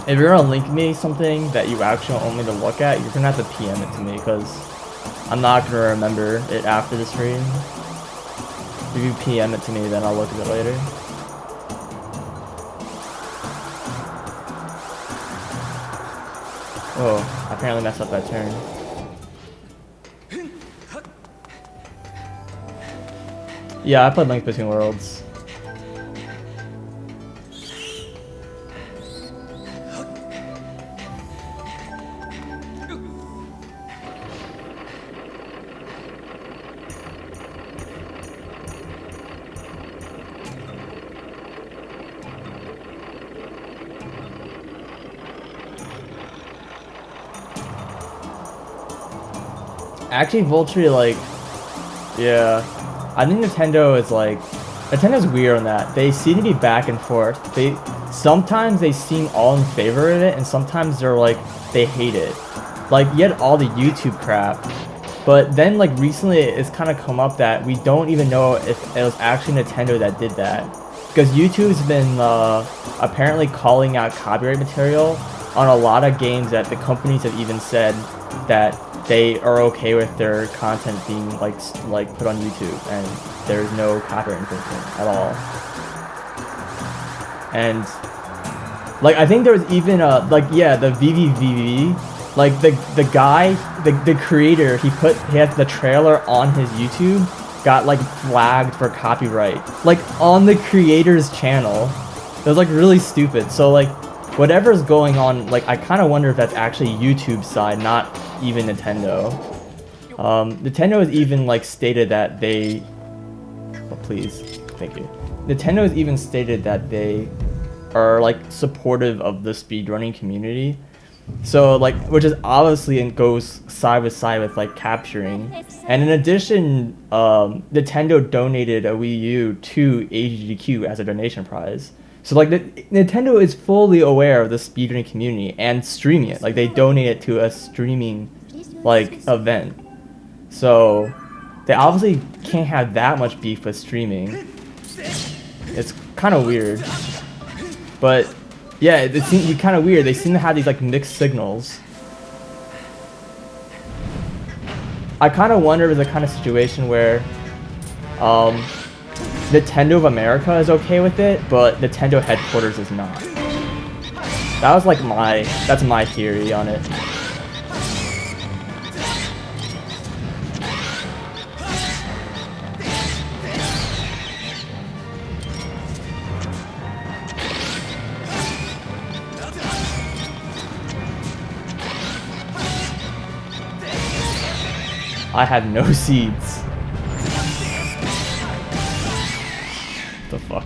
if you're gonna link me something that you actually want me to look at, you're gonna have to PM it to me, because I'm not gonna remember it after the stream. If you PM it to me, then I'll look at it later. Oh, I apparently messed up that turn. Yeah, I played Link Between Worlds. Actually, Vulture, like, yeah, I think Nintendo's weird on that. They seem to be back and forth. Sometimes they seem all in favor of it, and sometimes they're like, they hate it. Like, you had all the YouTube crap, but then like recently it's kind of come up that we don't even know if it was actually Nintendo that did that. Because YouTube's been apparently calling out copyright material on a lot of games that the companies have even said that they are okay with their content being like put on YouTube, and there's no copyright infringement at all. And like I think there was even the VVVV, like the guy, the creator, he has the trailer on his YouTube, got like flagged for copyright, like on the creator's channel. It was like really stupid. So like whatever's going on, like I kind of wonder if that's actually YouTube's side, not even Nintendo. Nintendo has even like stated that they, oh, please, thank you. Nintendo has even stated that they are like supportive of the speedrunning community. So like, which is obviously and goes side by side with like capturing. And in addition, Nintendo donated a Wii U to AGDQ as a donation prize. So like Nintendo is fully aware of the speedrunning community and streaming it. Like they donate it to a streaming like event. So they obviously can't have that much beef with streaming. It's kind of weird. But yeah, it seems to be kind of weird. They seem to have these like mixed signals. I kind of wonder if it's a kind of situation where Nintendo of America is okay with it, but Nintendo headquarters is not. That was like that's my theory on it. I have no seeds. What the fuck?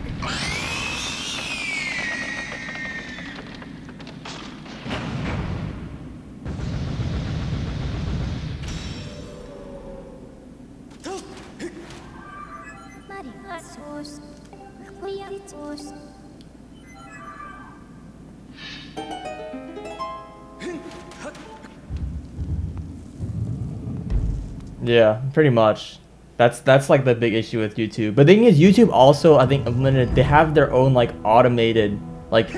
Yeah, pretty much. That's like the big issue with YouTube. But the thing is, YouTube also, I think, implemented, they have their own like automated like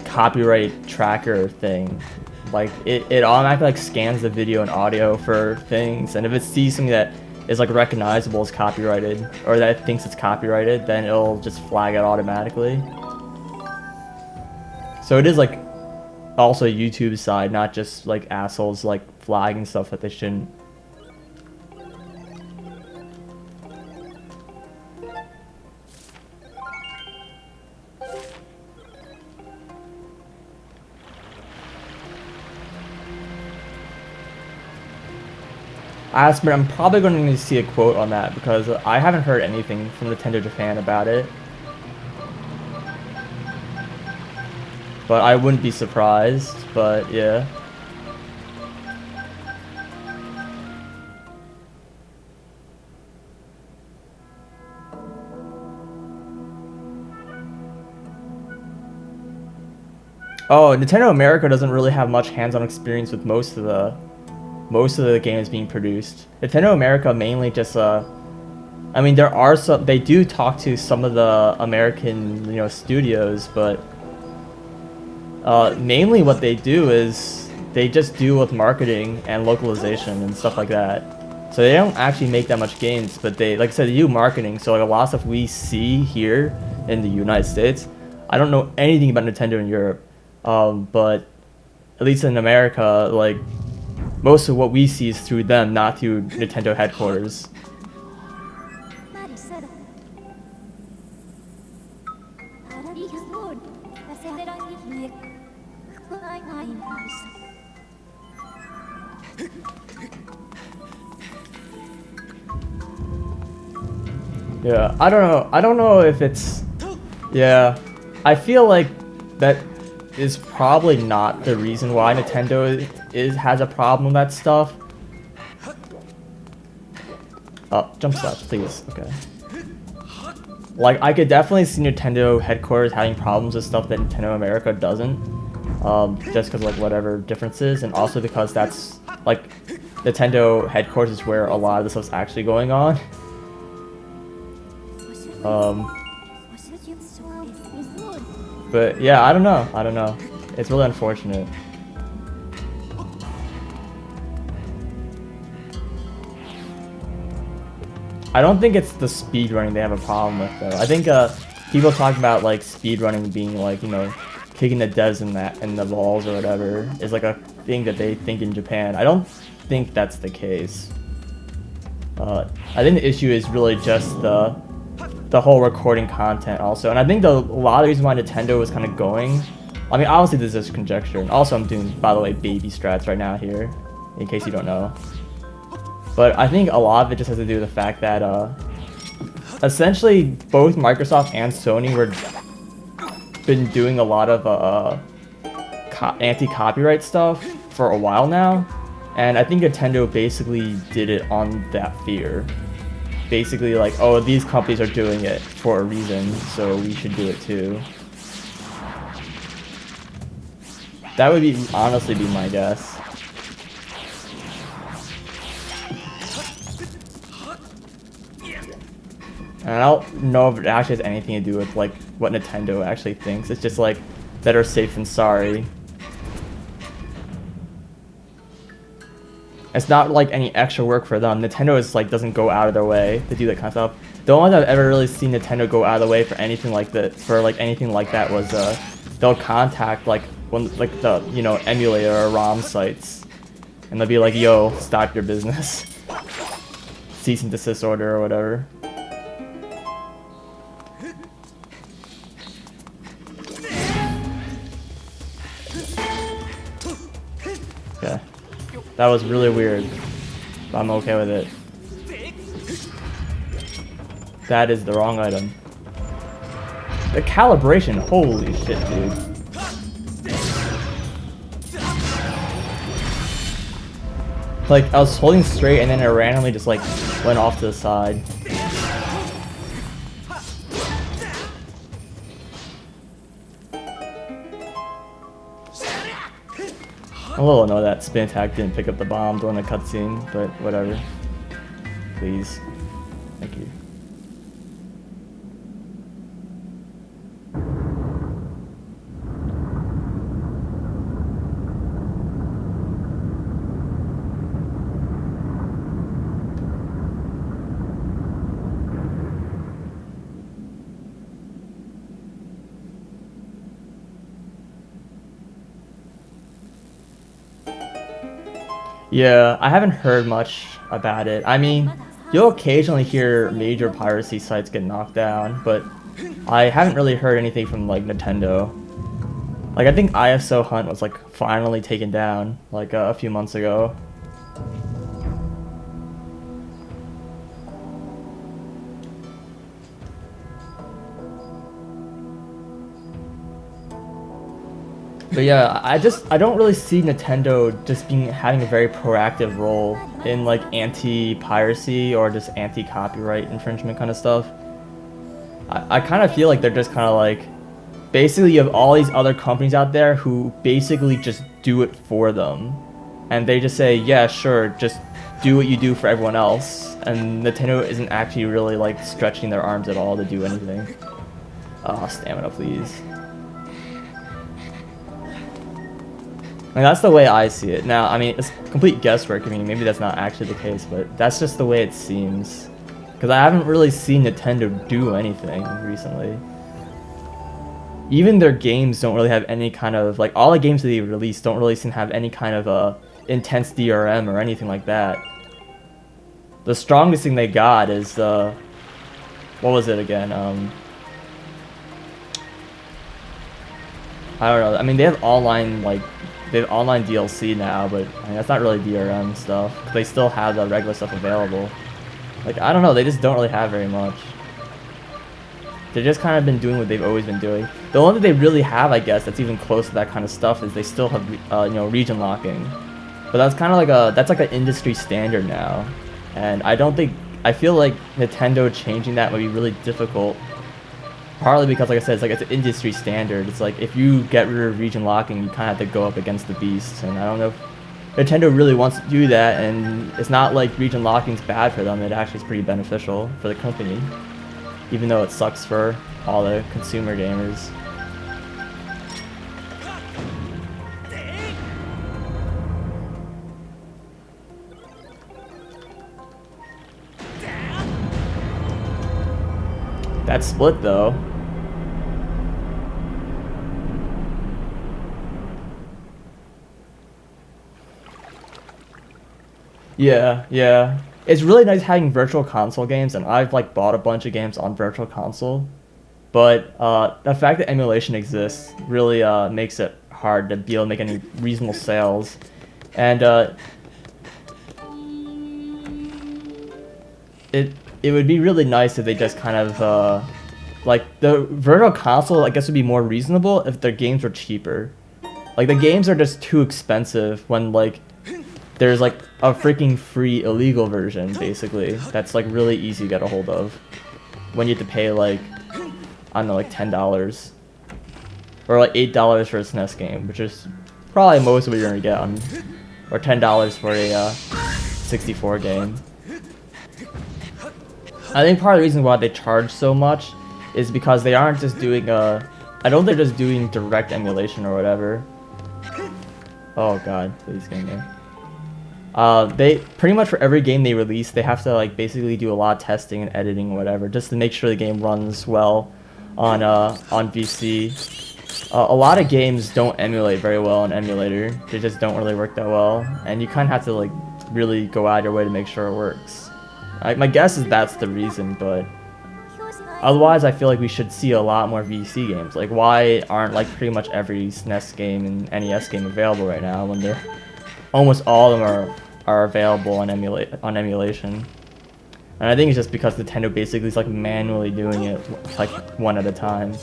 copyright tracker thing. Like it automatically like scans the video and audio for things, and if it sees something that is like recognizable as copyrighted, or that it thinks it's copyrighted, then it'll just flag it automatically. So it is like also YouTube's side, not just like assholes like flagging stuff that they shouldn't. I'm probably going to need to see a quote on that because I haven't heard anything from Nintendo Japan about it. But I wouldn't be surprised, but yeah. Oh, Nintendo America doesn't really have much hands-on experience with most of the games being produced. Nintendo America mainly just I mean, there are some, they do talk to some of the American, you know, studios, but mainly what they do is they just deal with marketing and localization and stuff like that. So they don't actually make that much games, but they, like I said, they do marketing. So like a lot of stuff we see here in the United States, I don't know anything about Nintendo in Europe, but at least in America, like most of what we see is through them, not through Nintendo headquarters. Yeah, I don't know. I don't know if it's... Yeah, I feel like that is probably not the reason why Nintendo has a problem with that stuff. Oh, jump slash, please. Okay. Like, I could definitely see Nintendo headquarters having problems with stuff that Nintendo America doesn't. Just because, like, whatever differences, and also because that's, like, Nintendo headquarters is where a lot of the stuff's actually going on. But yeah, I don't know. I don't know. It's really unfortunate. I don't think it's the speedrunning they have a problem with though. I think people talk about like speedrunning being like, you know, kicking the devs in the balls or whatever is like a thing that they think in Japan. I don't think that's the case. I think the issue is really just the whole recording content also, and I think a lot of the reason why Nintendo was kind of going, I mean obviously this is conjecture, and also I'm doing, by the way, baby strats right now here, in case you don't know, but I think a lot of it just has to do with the fact that essentially both Microsoft and Sony were been doing a lot of anti-copyright stuff for a while now, and I think Nintendo basically did it on that fear. Basically like, oh, these companies are doing it for a reason, so we should do it too. That would be honestly be my guess. And I don't know if it actually has anything to do with like what Nintendo actually thinks. It's just like better safe than sorry. It's not like any extra work for them. Nintendo is like doesn't go out of their way to do that kind of stuff. The only time I've ever really seen Nintendo go out of the way for anything like that, was they'll contact like the, you know, emulator or ROM sites, and they'll be like, "Yo, stop your business." Cease and desist order or whatever. Okay. That was really weird, but I'm okay with it. That is the wrong item. The calibration, holy shit, dude. Like, I was holding straight and then it randomly just like went off to the side. I'm a little annoyed that Spin Attack didn't pick up the bomb during the cutscene, but whatever. Please. Thank you. Yeah, I haven't heard much about it. I mean, you'll occasionally hear major piracy sites get knocked down, but I haven't really heard anything from like Nintendo. Like I think ISO Hunt was like finally taken down like a few months ago. But yeah, I don't really see Nintendo just having a very proactive role in like anti-piracy or just anti-copyright infringement kind of stuff. I kind of feel like they're just kind of like, basically you have all these other companies out there who basically just do it for them. And they just say, yeah, sure, just do what you do for everyone else. And Nintendo isn't actually really like stretching their arms at all to do anything. Oh, stamina, please. Like, that's the way I see it. Now, I mean, it's complete guesswork. I mean, maybe that's not actually the case, but that's just the way it seems. Because I haven't really seen Nintendo do anything recently. Even their games don't really have any kind of, like, all the games that they release don't really seem to have any kind of intense DRM or anything like that. The strongest thing they got is, what was it again? I don't know. I mean, they have online, like, they have online DLC now, but I mean, that's not really DRM stuff. They still have the regular stuff available. Like, I don't know, they just don't really have very much. They've just kind of been doing what they've always been doing. The only thing they really have, I guess, that's even close to that kind of stuff is they still have, you know, region locking. But that's kind of like that's like an industry standard now. And I feel like Nintendo changing that would be really difficult. Partly because, like I said, it's an industry standard. It's like, if you get rid of region locking, you kind of have to go up against the beast. And I don't know if Nintendo really wants to do that, and it's not like region locking's bad for them. It actually is pretty beneficial for the company, even though it sucks for all the consumer gamers. That split, though. Yeah. It's really nice having virtual console games, and I've like bought a bunch of games on virtual console. But the fact that emulation exists really makes it hard to be able to make any reasonable sales. And it would be really nice if they just kind of like the virtual console, I guess, would be more reasonable if their games were cheaper. Like, the games are just too expensive when like there's like a freaking free illegal version, basically, that's like really easy to get a hold of when you have to pay like, I don't know, like $10 or like $8 for a SNES game, which is probably most of what you're gonna get on, or $10 for a 64 game. I think part of the reason why they charge so much is because they aren't just doing I don't think they're just doing direct emulation or whatever. Oh god, please get me. They pretty much for every game they release, they have to like basically do a lot of testing and editing or whatever, just to make sure the game runs well on VC. A lot of games don't emulate very well on emulator. They just don't really work that well, and you kind of have to like really go out of your way to make sure it works. My guess is that's the reason, but otherwise I feel like we should see a lot more VC games. Like, why aren't like pretty much every SNES game and NES game available right now when they're almost all of them are available on emulation? And I think it's just because Nintendo basically is like manually doing it like one at a time.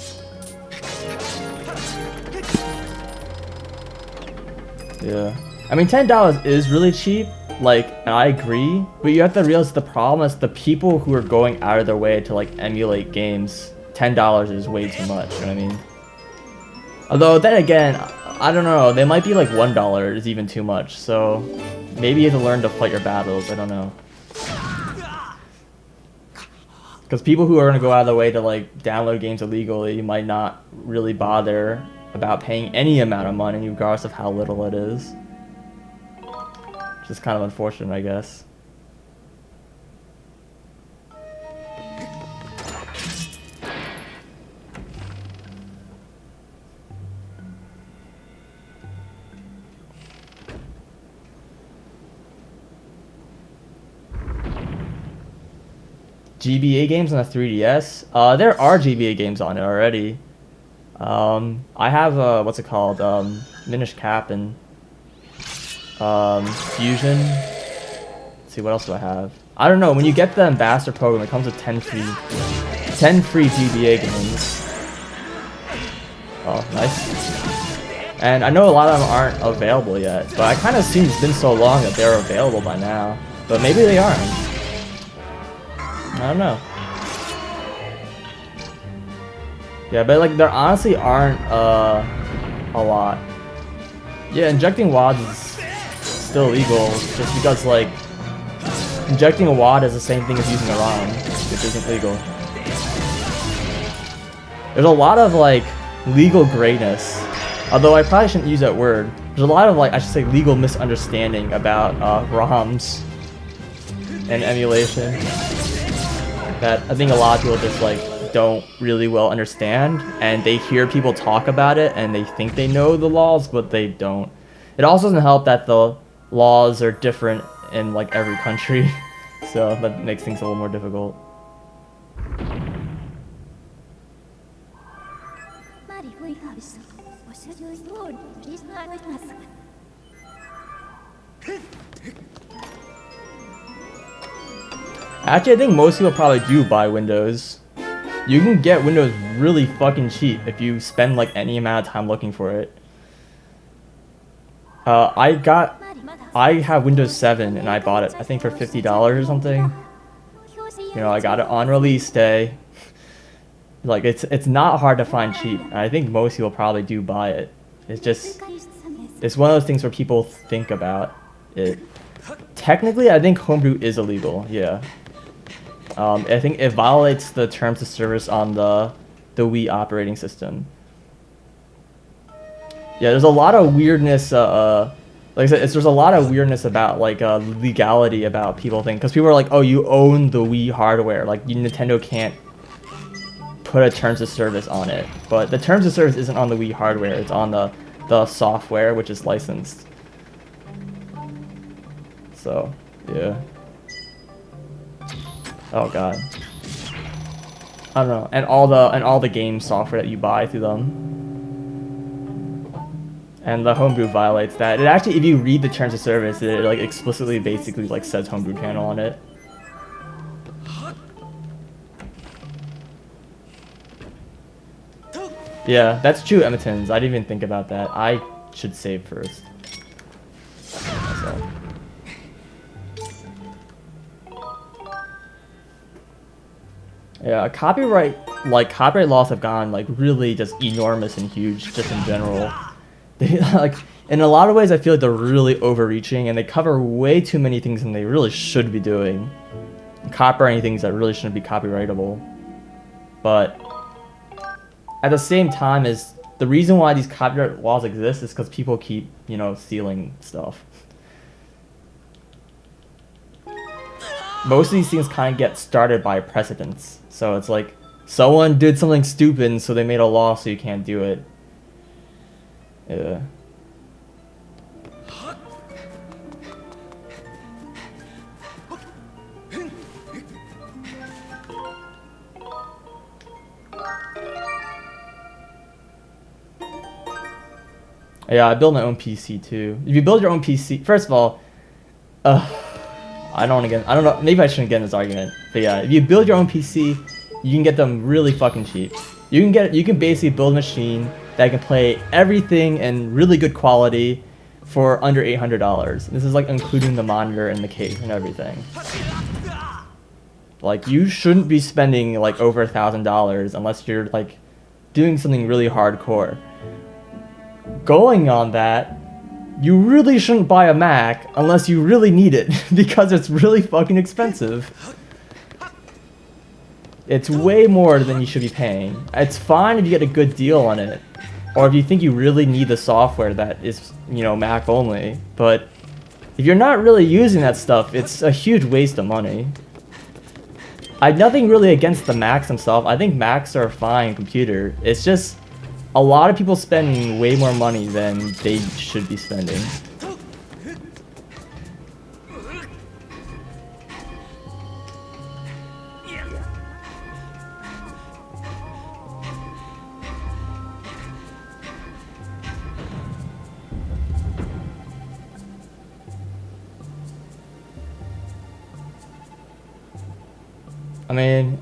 Yeah, I mean, $10 is really cheap, like, and I agree, but you have to realize the problem is the people who are going out of their way to like emulate games, $10 is way too much, you know what I mean? Although then again, I don't know. They might be like $1 is even too much. So maybe you have to learn to fight your battles. I don't know. Because people who are gonna go out of their way to like download games illegally might not really bother about paying any amount of money, regardless of how little it is. Which is kind of unfortunate, I guess. GBA games on the 3DS? There are GBA games on it already. I have what's it called? Minish Cap and Fusion. Let's see, what else do I have? I don't know. When you get the Ambassador program, it comes with 10 free GBA games. Oh, nice. And I know a lot of them aren't available yet, but I kind of assume it's been so long that they're available by now. But maybe they aren't. I don't know. Yeah, but like there honestly aren't a lot. Yeah, injecting wads is still illegal just because like injecting a wad is the same thing as using a ROM, which isn't legal. There's a lot of like legal grayness, although I probably shouldn't use that word. There's a lot of like, I should say, legal misunderstanding about ROMs and emulation that I think a lot of people just like don't really well understand, and they hear people talk about it and they think they know the laws, but they don't. It also doesn't help that the laws are different in like every country, so that makes things a little more difficult. Actually, I think most people probably do buy Windows. You can get Windows really fucking cheap if you spend like any amount of time looking for it. I have Windows 7 and I bought it, I think for $50 or something. You know, I got it on release day. Like it's not hard to find cheap. And I think most people probably do buy it. It's just, it's one of those things where people think about it. Technically, I think homebrew is illegal, yeah. I think it violates the terms of service on the Wii operating system. Yeah, there's a lot of weirdness. Like I said, there's a lot of weirdness about like legality about people think, because people are like, oh, you own the Wii hardware, like Nintendo can't put a terms of service on it. But the terms of service isn't on the Wii hardware; it's on the software, which is licensed. So, yeah. Oh god. I don't know. And all the game software that you buy through them. And the homebrew violates that. It actually, if you read the terms of service, it like explicitly basically like says homebrew channel on it. Yeah, that's true, Emmons. I didn't even think about that. I should save first. So. Yeah, copyright laws have gone like really just enormous and huge just in general. They like, in a lot of ways I feel like they're really overreaching and they cover way too many things than they really should be doing. Copyrighting things that really shouldn't be copyrightable. But at the same time, is the reason why these copyright laws exist is because people keep, you know, stealing stuff. Most of these things kind of get started by precedents. So it's like, someone did something stupid, and so they made a law so you can't do it. Yeah. Yeah, I build my own PC too. If you build your own PC, first of all, I don't know, maybe I shouldn't get in this argument. But yeah, if you build your own PC, you can get them really fucking cheap. You can basically build a machine that can play everything in really good quality for under $800. This is like including the monitor and the case and everything. Like, you shouldn't be spending like over $1,000 unless you're like doing something really hardcore. going on that, you really shouldn't buy a Mac unless you really need it, because it's really fucking expensive. It's way more than you should be paying. It's fine if you get a good deal on it, or if you think you really need the software that is, you know, Mac only, but if you're not really using that stuff, it's a huge waste of money. I have nothing really against the Macs themselves. I think Macs are a fine computer. It's just a lot of people spending way more money than they should be spending.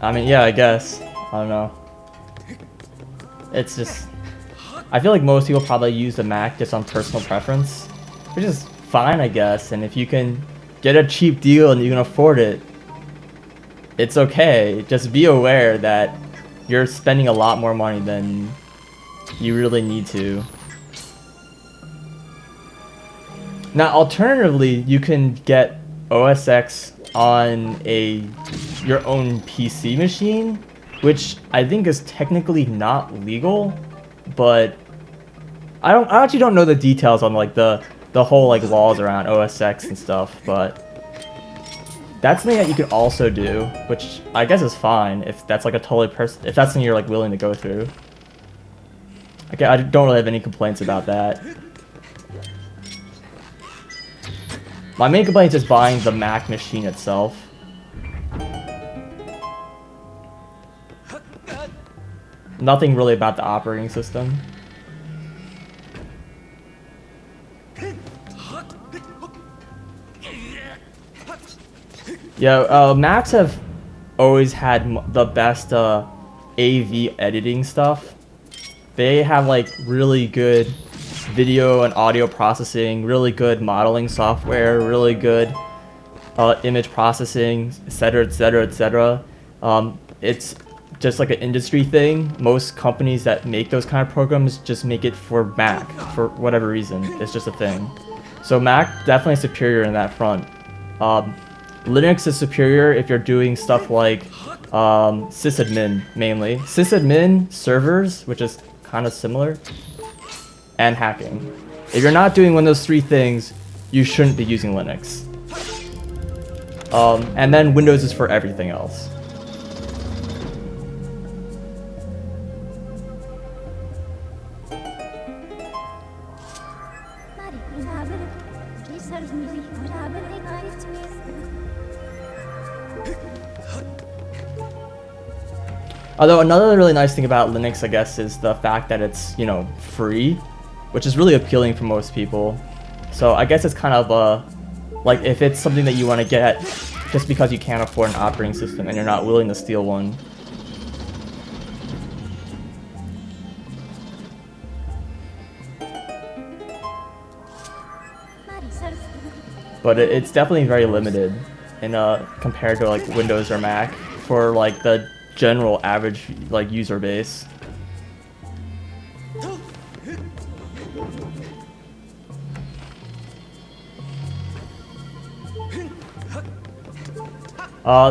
I mean, yeah, I guess. I don't know. It's just, I feel like most people probably use the Mac just on personal preference, which is fine, I guess. And if you can get a cheap deal and you can afford it, it's okay. Just be aware that you're spending a lot more money than you really need to. Now, alternatively, you can get OS X on your own PC machine, which I think is technically not legal, but I actually don't know the details on like the whole like laws around OS X and stuff, but that's something that you could also do, which I guess is fine if that's like a totally if that's something you're like willing to go through. Okay, I don't really have any complaints about that. My main complaint is just buying the Mac machine itself. Nothing really about the operating system. Yeah, Macs have always had the best AV editing stuff. They have like really good video and audio processing, really good modeling software, really good image processing, etc, etc, etc. It's just like an industry thing. Most companies that make those kind of programs just make it for Mac for whatever reason. It's just a thing. So Mac definitely superior in that front. Linux is superior if you're doing stuff like sysadmin mainly. Sysadmin, servers, which is kind of similar, and hacking. If you're not doing one of those three things, you shouldn't be using Linux. And then Windows is for everything else. Although another really nice thing about Linux, I guess, is the fact that it's, you know, free, which is really appealing for most people. So I guess it's kind of like if it's something that you want to get just because you can't afford an operating system and you're not willing to steal one. But it's definitely very limited in compared to like Windows or Mac for like the general average like user base.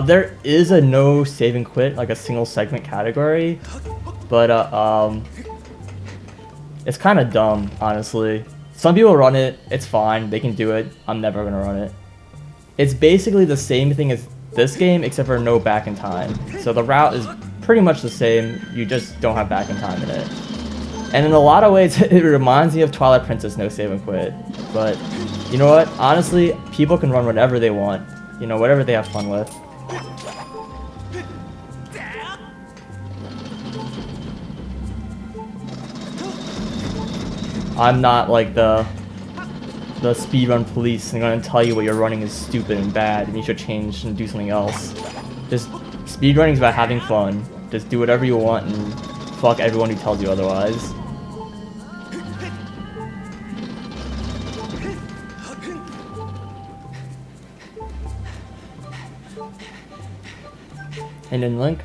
There is a no save and quit, like a single segment category, but it's kind of dumb, honestly. Some people run it, it's fine, they can do it. I'm never gonna run it. It's basically the same thing as this game, except for no back in time. So the route is pretty much the same, you just don't have back in time in it. And in a lot of ways, it reminds me of Twilight Princess no save and quit. But you know what? Honestly, people can run whatever they want. You know, whatever they have fun with. I'm not like the speedrun police and gonna tell you what you're running is stupid and bad and you should change and do something else. Just speedrunning is about having fun. Just do whatever you want and fuck everyone who tells you otherwise. Hidden link.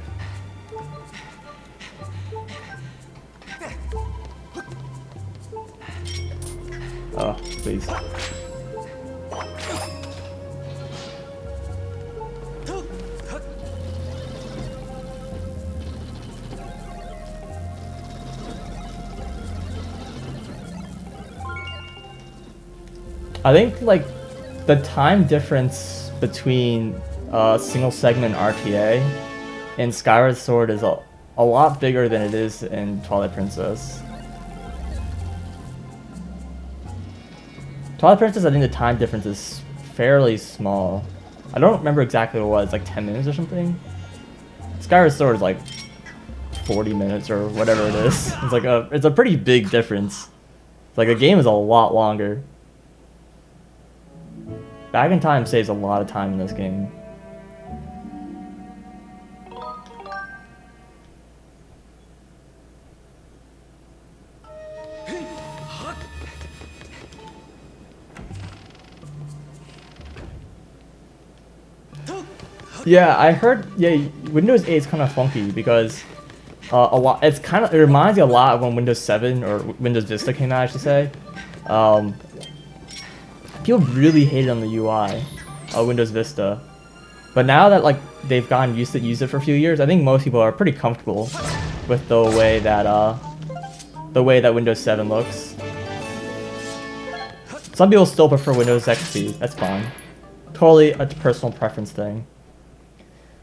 Oh, please. I think like the time difference between single segment RTA in Skyward Sword is a lot bigger than it is in Twilight Princess. Twilight Princess, I think the time difference is fairly small. I don't remember exactly what it was, like 10 minutes or something. Skyward Sword is like 40 minutes or whatever it is. It's a pretty big difference. It's like the game is a lot longer. Back in time saves a lot of time in this game. Yeah, I heard. Yeah, Windows 8 is kind of funky because a lot. It reminds me a lot of when Windows 7 or Windows Vista came out, I should say. People really hated on the UI of Windows Vista, but now that like they've gotten used to use it for a few years, I think most people are pretty comfortable with the way that Windows 7 looks. Some people still prefer Windows XP. That's fine. Totally a personal preference thing.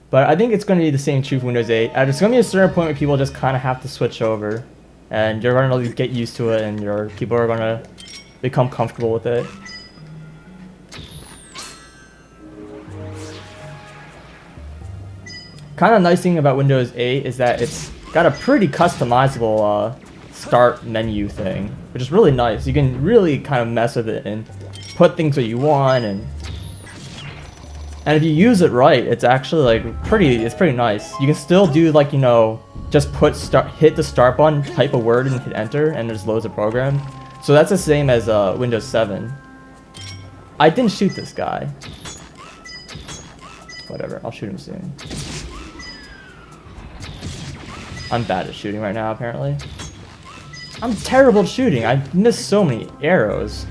But I think it's going to be the same true for Windows 8. There's going to be a certain point where people just kind of have to switch over, and you're going to get used to it, and people are going to become comfortable with it. Kind of nice thing about Windows 8 is that it's got a pretty customizable start menu thing, which is really nice. You can really kind of mess with it and put things that you want, and if you use it right, it's actually like it's pretty nice. You can still do like, you know, just hit the start button, type a word, and hit enter, and there's loads of program. So that's the same as Windows 7. I didn't shoot this guy. Whatever, I'll shoot him soon. I'm bad at shooting right now, apparently. I'm terrible at shooting. I missed so many arrows.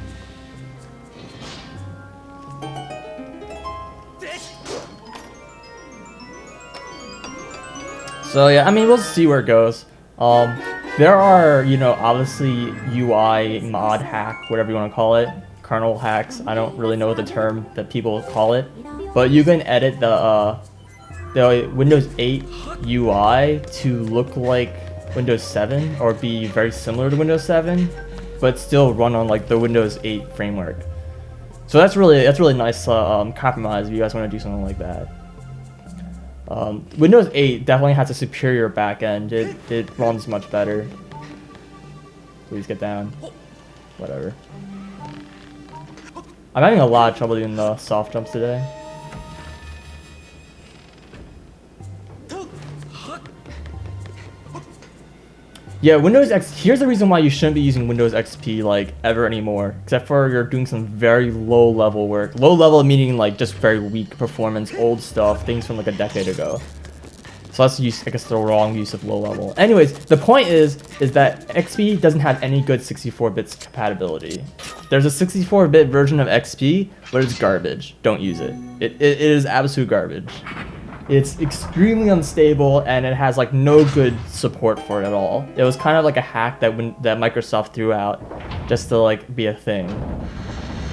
So yeah, I mean, we'll see where it goes. There are, you know, obviously UI mod hack, whatever you want to call it, kernel hacks. I don't really know the term that people call it, but you can edit the Windows 8 UI to look like Windows 7 or be very similar to Windows 7, but still run on like the Windows 8 framework. So that's really nice compromise if you guys want to do something like that. Windows 8 definitely has a superior backend. It runs much better. Please get down. Whatever. I'm having a lot of trouble doing the soft jumps today. Yeah, Windows X. Here's the reason why you shouldn't be using Windows XP like ever anymore, except for you're doing some very low level work. Low level meaning like just very weak performance, old stuff, things from like a decade ago. So that's I guess the wrong use of low level. Anyways, the point is that XP doesn't have any good 64-bit compatibility. There's a 64-bit version of XP, but it's garbage. Don't use it. It is absolute garbage. It's extremely unstable, and it has like no good support for it at all. It was kind of like a hack that Microsoft threw out just to like be a thing.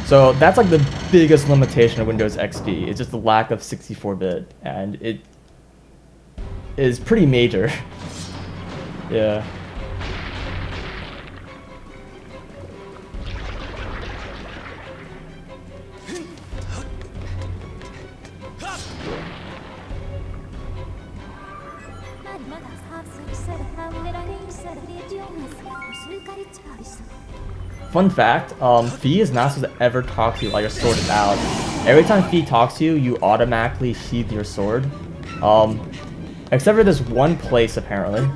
So that's like the biggest limitation of Windows XP. It's just the lack of 64-bit, and it is pretty major. Yeah. Fun fact, Fee is not supposed to ever talk to you while your sword is out. Every time Fee talks to you, you automatically sheath your sword. Except for this one place, apparently.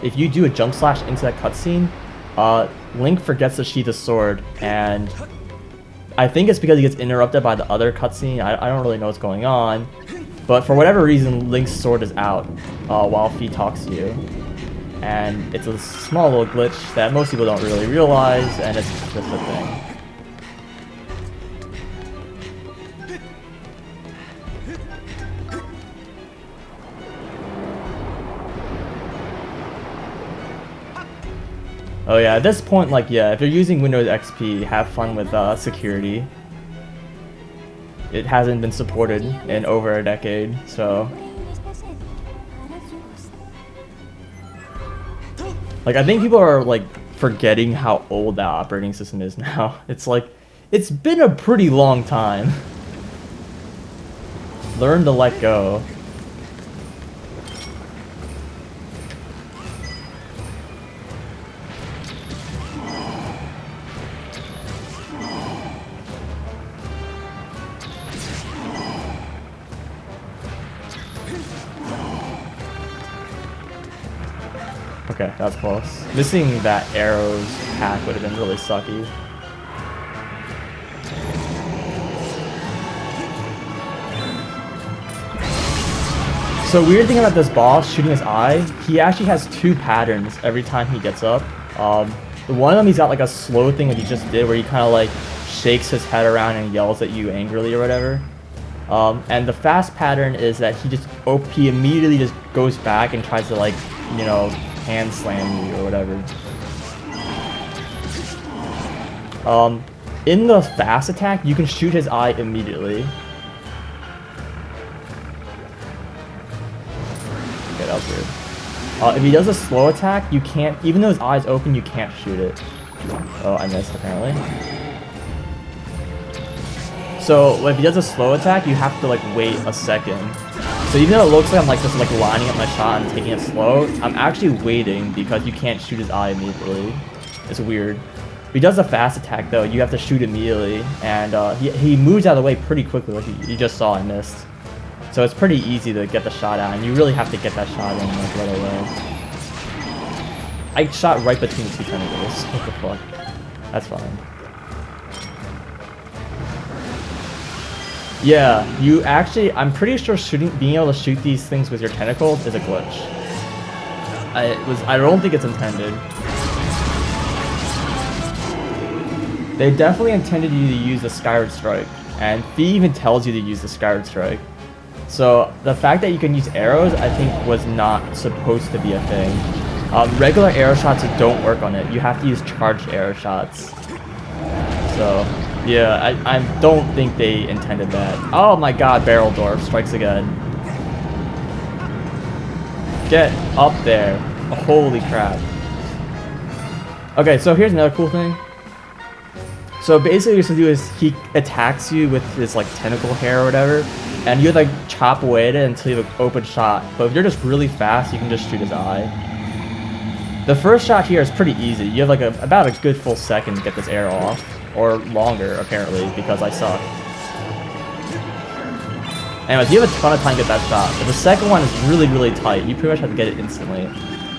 If you do a jump slash into that cutscene, Link forgets to sheath his sword, and I think it's because he gets interrupted by the other cutscene. I don't really know what's going on, but for whatever reason, Link's sword is out while Fee talks to you. and it's a small little glitch that most people don't really realize, and it's just a thing. Oh yeah, at this point, like, yeah, if you're using Windows XP, have fun with security. It hasn't been supported in over a decade, so... Like, I think people are, like, forgetting how old that operating system is now. It's like, it's been a pretty long time. Learn to let go. Okay, that's close. Missing that arrows hack would have been really sucky. So weird thing about this boss shooting his eye, he actually has two patterns every time he gets up. One of them he's got like a slow thing that he just did where he kind of like shakes his head around and yells at you angrily or whatever. And the fast pattern is that he immediately just goes back and tries to, like, you know, hand slam you or whatever. In the fast attack, you can shoot his eye immediately. Okay, that was weird. If he does a slow attack, you can't, even though his eye's open, you can't shoot it. Oh, I missed apparently. So if he does a slow attack, you have to like wait a second. So even though it looks like I'm like just like lining up my shot and taking it slow, I'm actually waiting because you can't shoot his eye immediately. It's weird. If he does a fast attack though, you have to shoot immediately, and he moves out of the way pretty quickly. Like you just saw I missed. So it's pretty easy to get the shot out, and you really have to get that shot in like right away. I shot right between the two tentacles. What the fuck? That's fine. Yeah, you actually, I'm pretty sure being able to shoot these things with your tentacles is a glitch. I don't think it's intended. They definitely intended you to use the Skyward Strike, and Fee even tells you to use the Skyward Strike. So the fact that you can use arrows, I think, was not supposed to be a thing. Regular arrow shots don't work on it. You have to use charged arrow shots. So... yeah, I don't think they intended that. Oh my god, Barreldorf strikes again. Get up there. Oh, holy crap. Okay, so here's another cool thing. So basically what you're supposed to do is he attacks you with his like tentacle hair or whatever, and you like chop away at it until you have an open shot. But if you're just really fast, you can just shoot his eye. The first shot here is pretty easy. You have like about a good full second to get this arrow off. Or longer, apparently, because I suck. Anyways, you have a ton of time to get that shot, but the second one is really, really tight. You pretty much have to get it instantly.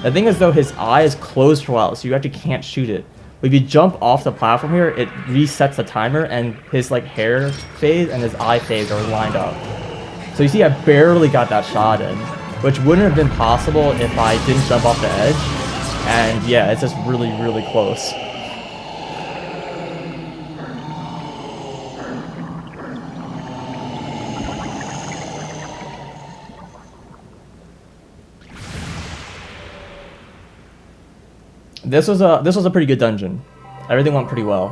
The thing is, though, his eye is closed for a while, so you actually can't shoot it. But if you jump off the platform here, it resets the timer, and his like hair phase and his eye phase are lined up. So you see, I barely got that shot in, which wouldn't have been possible if I didn't jump off the edge. And yeah, it's just really, really close. This was a pretty good dungeon. Everything went pretty well.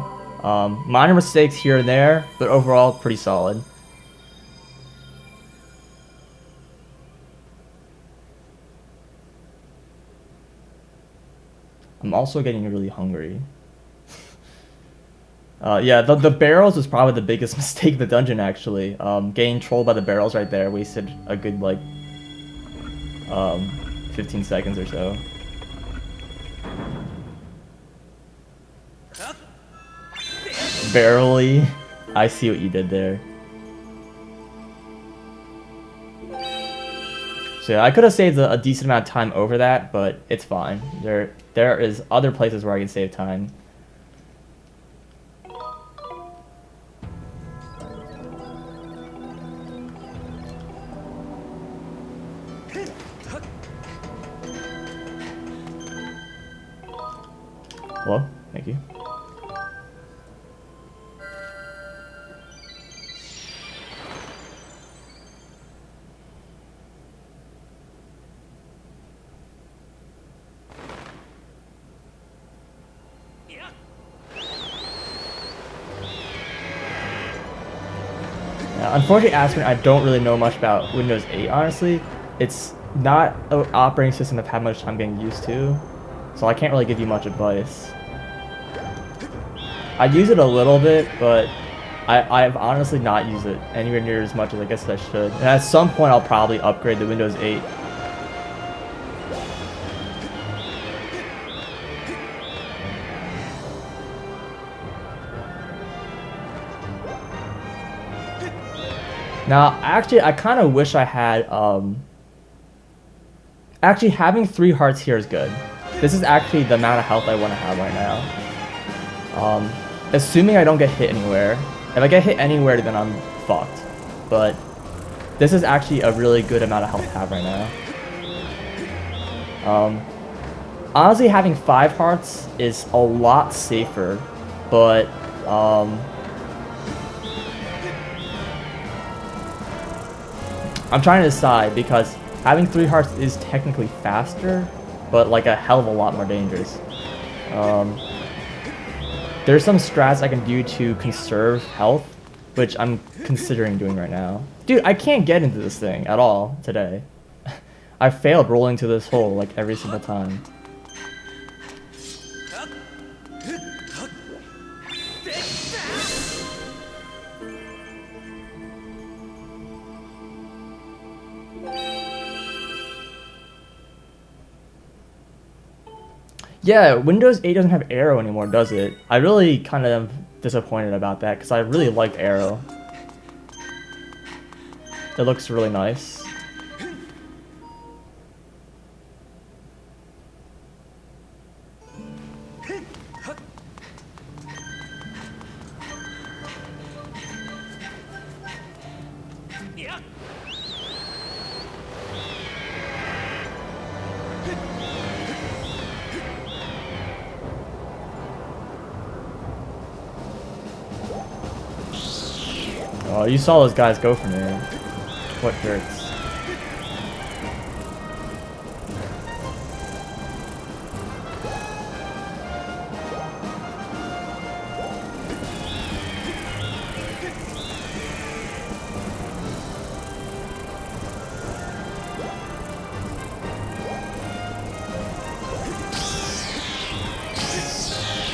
Minor mistakes here and there, but overall pretty solid. I'm also getting really hungry. Yeah, the barrels was probably the biggest mistake of the dungeon actually. Getting trolled by the barrels right there wasted a good like 15 seconds or so. Barely. I see what you did there. So yeah, I could have saved a decent amount of time over that, but it's fine. There is other places where I can save time. Hello? Thank you. Unfortunately, Aspen, I don't really know much about Windows 8, honestly. It's not an operating system I've had much time getting used to, so I can't really give you much advice. I use it a little bit, but I've honestly not used it anywhere near as much as I guess I should. And at some point, I'll probably upgrade to Windows 8. Now, actually, I kind of wish I had, actually, having 3 hearts here is good. This is actually the amount of health I want to have right now. Assuming I don't get hit anywhere. If I get hit anywhere, then I'm fucked. But this is actually a really good amount of health to have right now. Honestly, having 5 hearts is a lot safer, but, I'm trying to decide because having 3 hearts is technically faster, but like a hell of a lot more dangerous. There's some strats I can do to conserve health, which I'm considering doing right now. Dude, I can't get into this thing at all today. I failed rolling to this hole like every single time. Yeah, Windows 8 doesn't have Arrow anymore, does it? I really kind of am disappointed about that because I really liked Arrow. It looks really nice. Oh, you saw those guys go for me. What jerks.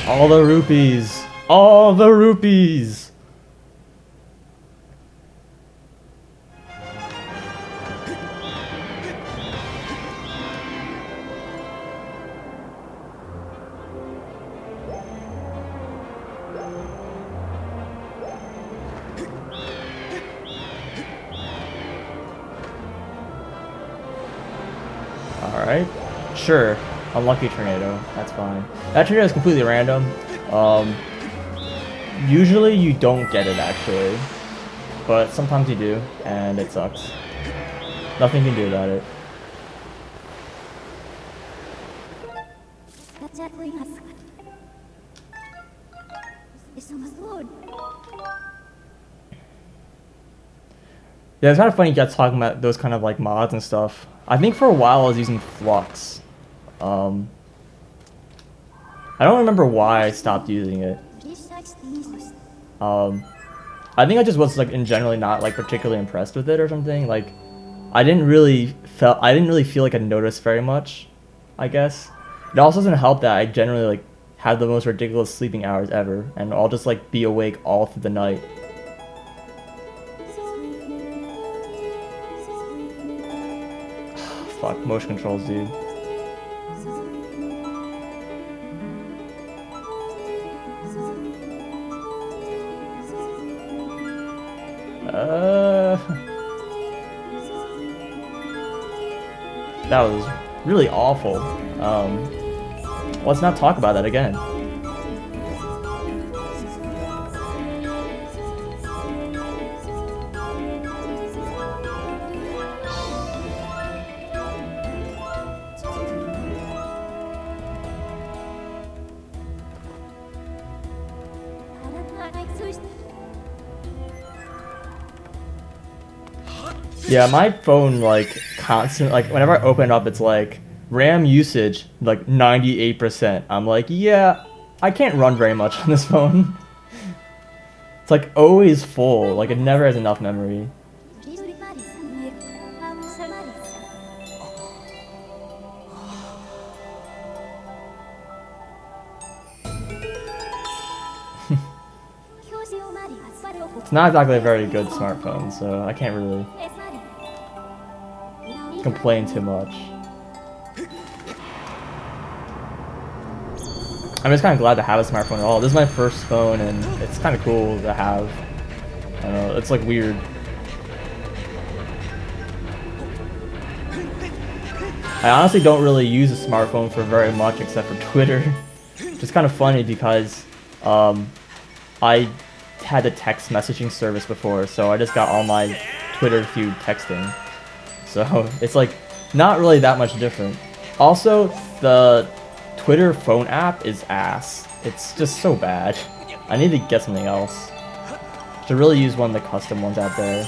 All the rupees! All the rupees! Alright. Sure. Unlucky tornado. That's fine. That tornado is completely random. Usually you don't get it actually. But sometimes you do, and it sucks. Nothing you can do about it. Yeah, it's kind of funny you guys talking about those kind of like mods and stuff. I think for a while I was using Flux. I don't remember why I stopped using it. I think I just was like in generally not like particularly impressed with it or something. Like I didn't really feel like I noticed very much, I guess. It also doesn't help that I generally like have the most ridiculous sleeping hours ever, and I'll just like be awake all through the night. Fuck, motion controls, dude. That was really awful. Let's not talk about that again. Yeah, my phone like constant like whenever I open it up, it's like RAM usage like 98%. I'm like, yeah, I can't run very much on this phone. It's like always full. Like it never has enough memory. It's not exactly a very good smartphone, so I can't really complain too much. I'm just kind of glad to have a smartphone at all. This is my first phone, and it's kind of cool to have. I don't know, it's like weird. I honestly don't really use a smartphone for very much except for Twitter. Which is kind of funny because I had a text messaging service before, so I just got all my Twitter feud texting. So it's like not really that much different. Also, the Twitter phone app is ass. It's just so bad. I need to get something else. Should really use one of the custom ones out there.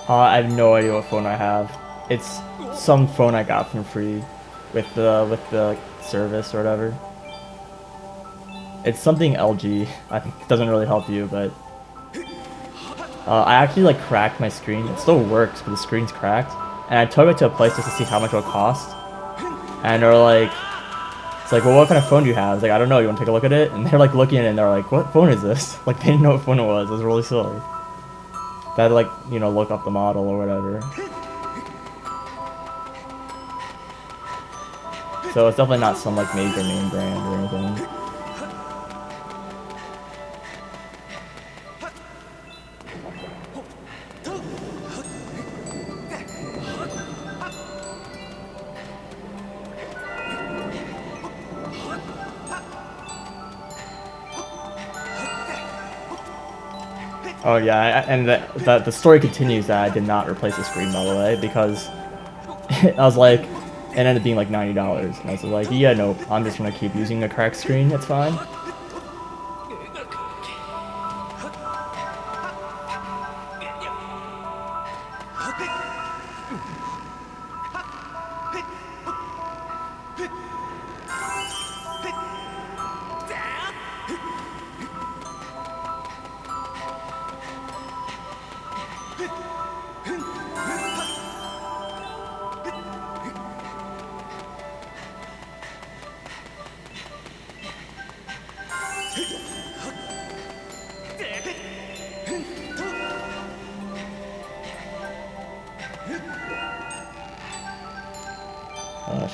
I have no idea what phone I have. It's some phone I got for free with the service or whatever. It's something LG. I think it doesn't really help you, but I actually like cracked my screen. It still works, but the screen's cracked. And I took it to a place just to see how much it would cost. And they're like, it's like, well, what kind of phone do you have? I was like, I don't know. You want to take a look at it? And they're like looking at it and they're like, what phone is this? Like they didn't know what phone it was. It was really silly. They had to like, you know, look up the model or whatever. So it's definitely not some like major name brand or anything. Oh yeah, and the story continues that I did not replace the screen, by the way, because I was like, it ended up being like $90, and I was like, yeah, nope, I'm just gonna keep using a cracked screen, it's fine.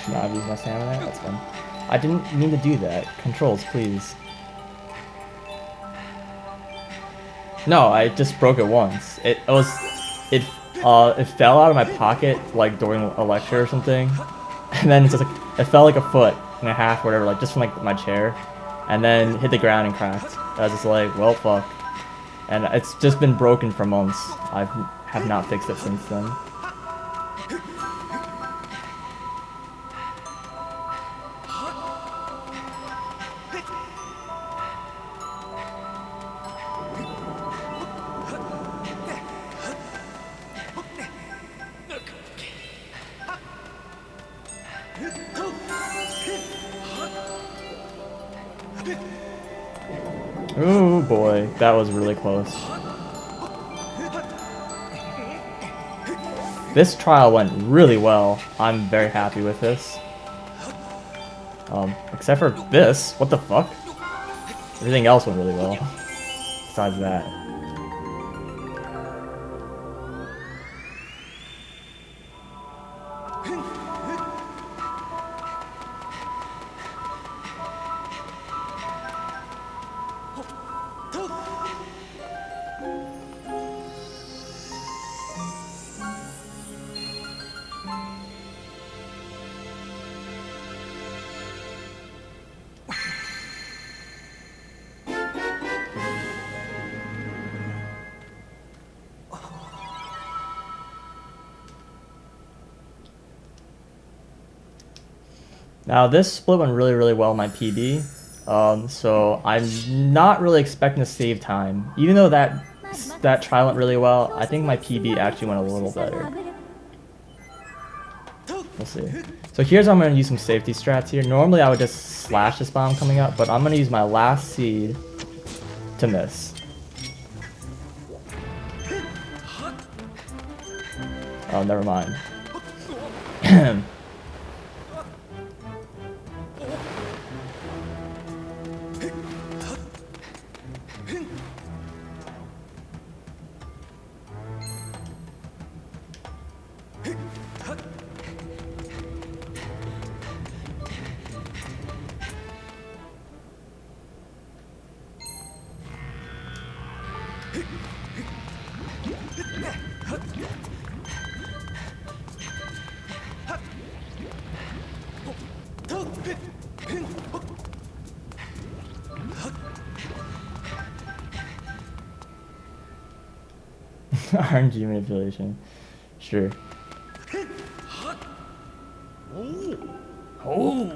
Should not have used my stamina? That's fun. I didn't mean to do that. Controls, please. No, I just broke it once. It fell out of my pocket like during a lecture or something, and then it's just like it fell like a foot and a half, or whatever, like just from like my chair, and then hit the ground and cracked. I was just like, well, fuck. And it's just been broken for months. I have not fixed it since then. Ooh boy, that was really close. This trial went really well. I'm very happy with this. Except for this. What the fuck? Everything else went really well. Besides that. Now this split went really, really well in my PB, so I'm not really expecting to save time. Even though that trial went really well, I think my PB actually went a little better. We'll see. So here's how I'm going to use some safety strats here. Normally I would just slash this bomb coming up, but I'm going to use my last seed to miss. Oh, never mind. RNG manipulation. Sure. Oh.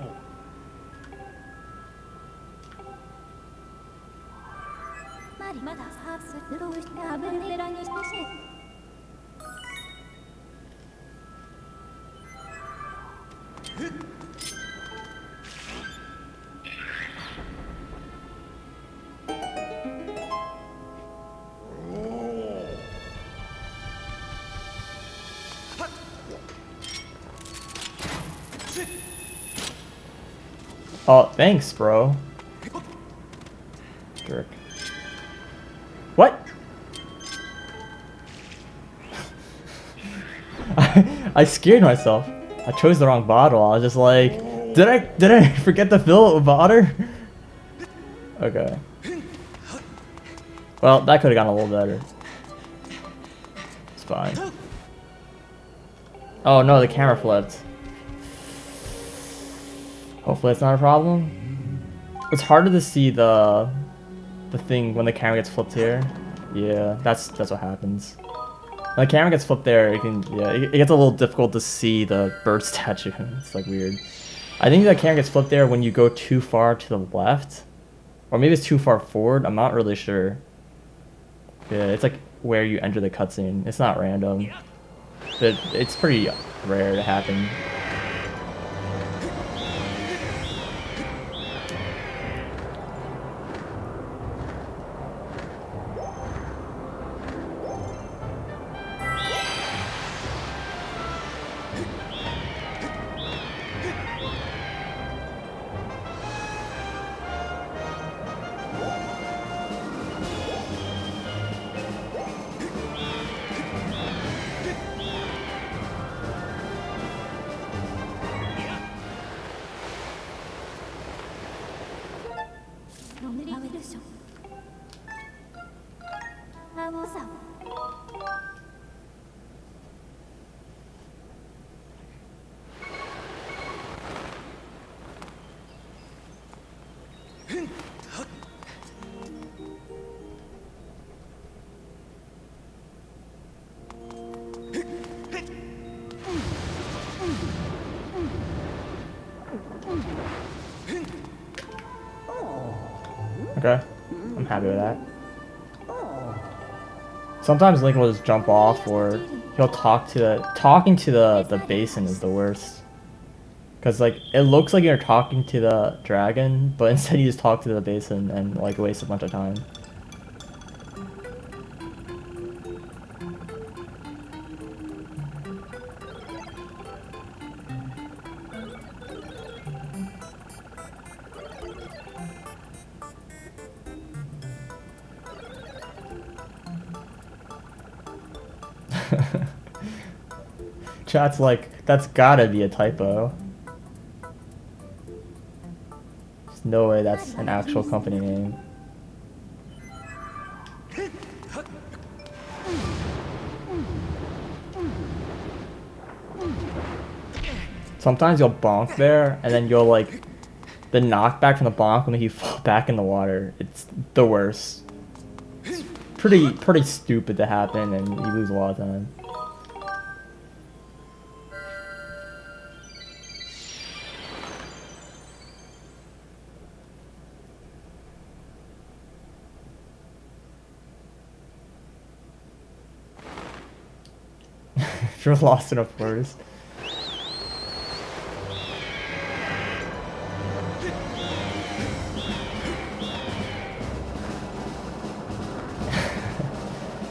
Oh, thanks, bro. Jerk. What? I scared myself. I chose the wrong bottle. I was just like, did I forget to fill it with water? Okay. Well, that could have gone a little better. It's fine. Oh no, the camera flipped. Hopefully it's not a problem. It's harder to see the thing when the camera gets flipped here. Yeah, that's what happens. When the camera gets flipped there, it gets a little difficult to see the bird statue. It's like weird. I think the camera gets flipped there when you go too far to the left. Or maybe it's too far forward, I'm not really sure. Yeah, it's like where you enter the cutscene. It's not random. But it's pretty rare to happen. Okay, I'm happy with that. Sometimes Link will just jump off, or he'll talking to the basin is the worst. Cause like it looks like you're talking to the dragon, but instead you just talk to the basin and like waste a bunch of time. Chat's like, that's gotta be a typo. There's no way that's an actual company name. Sometimes you'll bonk there, and then you'll like, the knockback from the bonk will make you fall back in the water. It's the worst. It's pretty stupid to happen, and you lose a lot of time. If you're lost in a forest.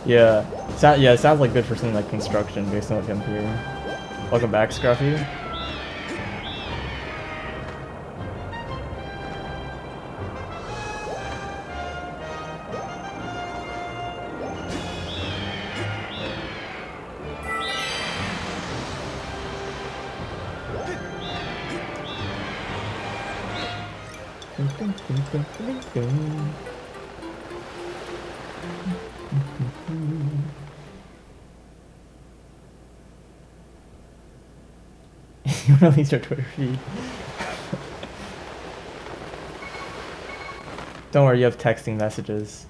Yeah. Yeah, it sounds like good for something like construction based on what I'm hearing. Welcome back, Scruffy. You released your Twitter feed. Don't worry, you have texting messages.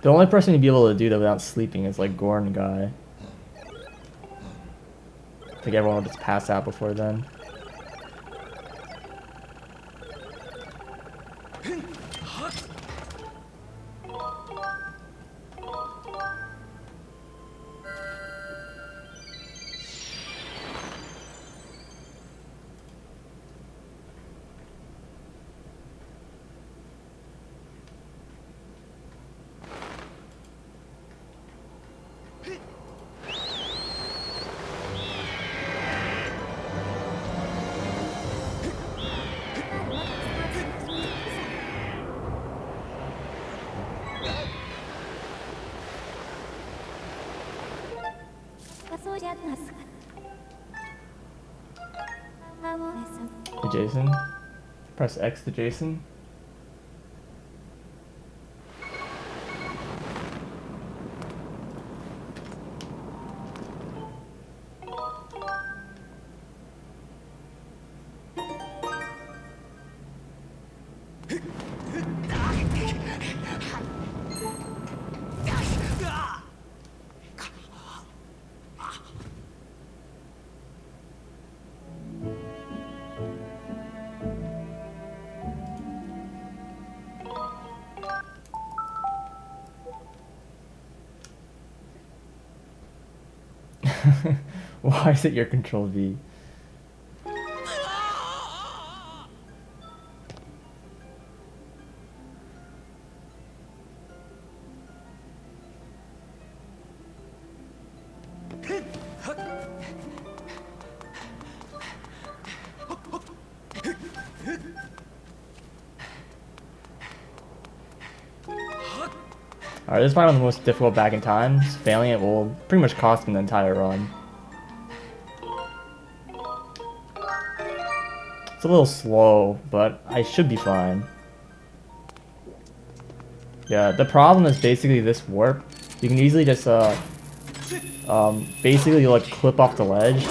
The only person to be able to do that without sleeping is like Gorn guy. I think everyone will just pass out before then. Hey Jason, press X to Jason. Why is it your control V? Alright, this is probably one of the most difficult back in times. Failing it will pretty much cost me the entire run. It's a little slow, but I should be fine. Yeah, the problem is basically this warp. You can easily just, basically you'll like clip off the ledge.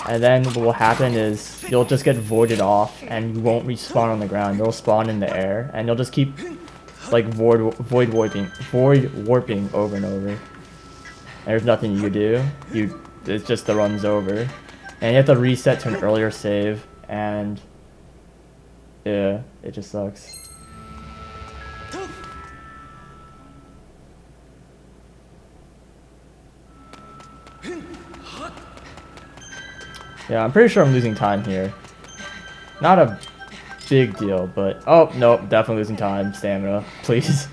And then what will happen is you'll just get voided off and you won't respawn on the ground. You'll spawn in the air and you'll just keep like void warping over and over. And there's nothing you can do. It's just the run's over. And you have to reset to an earlier save, and yeah, it just sucks. Yeah, I'm pretty sure I'm losing time here. Not a big deal, but oh no, definitely losing time. Stamina, please.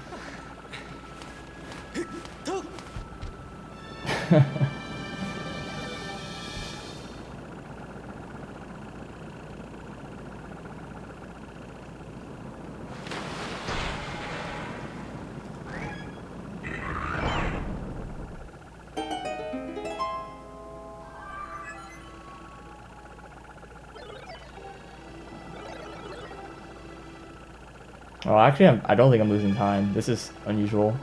Oh, actually, I don't think I'm losing time. This is unusual.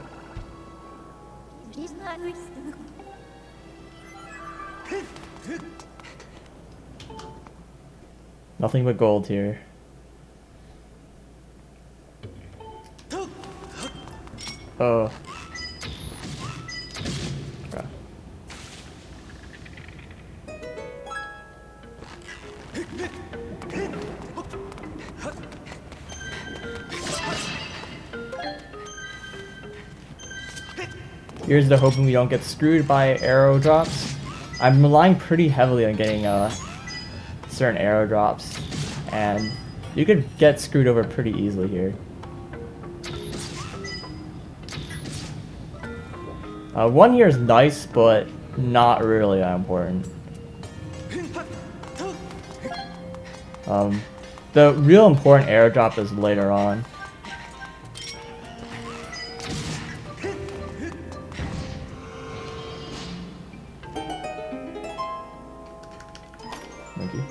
Nothing but gold here. Oh. Okay. Here's the hoping we don't get screwed by arrow drops. I'm relying pretty heavily on getting certain arrow drops, and you could get screwed over pretty easily here. One here is nice, but not really that important. The real important arrow drop is later on. Thank you.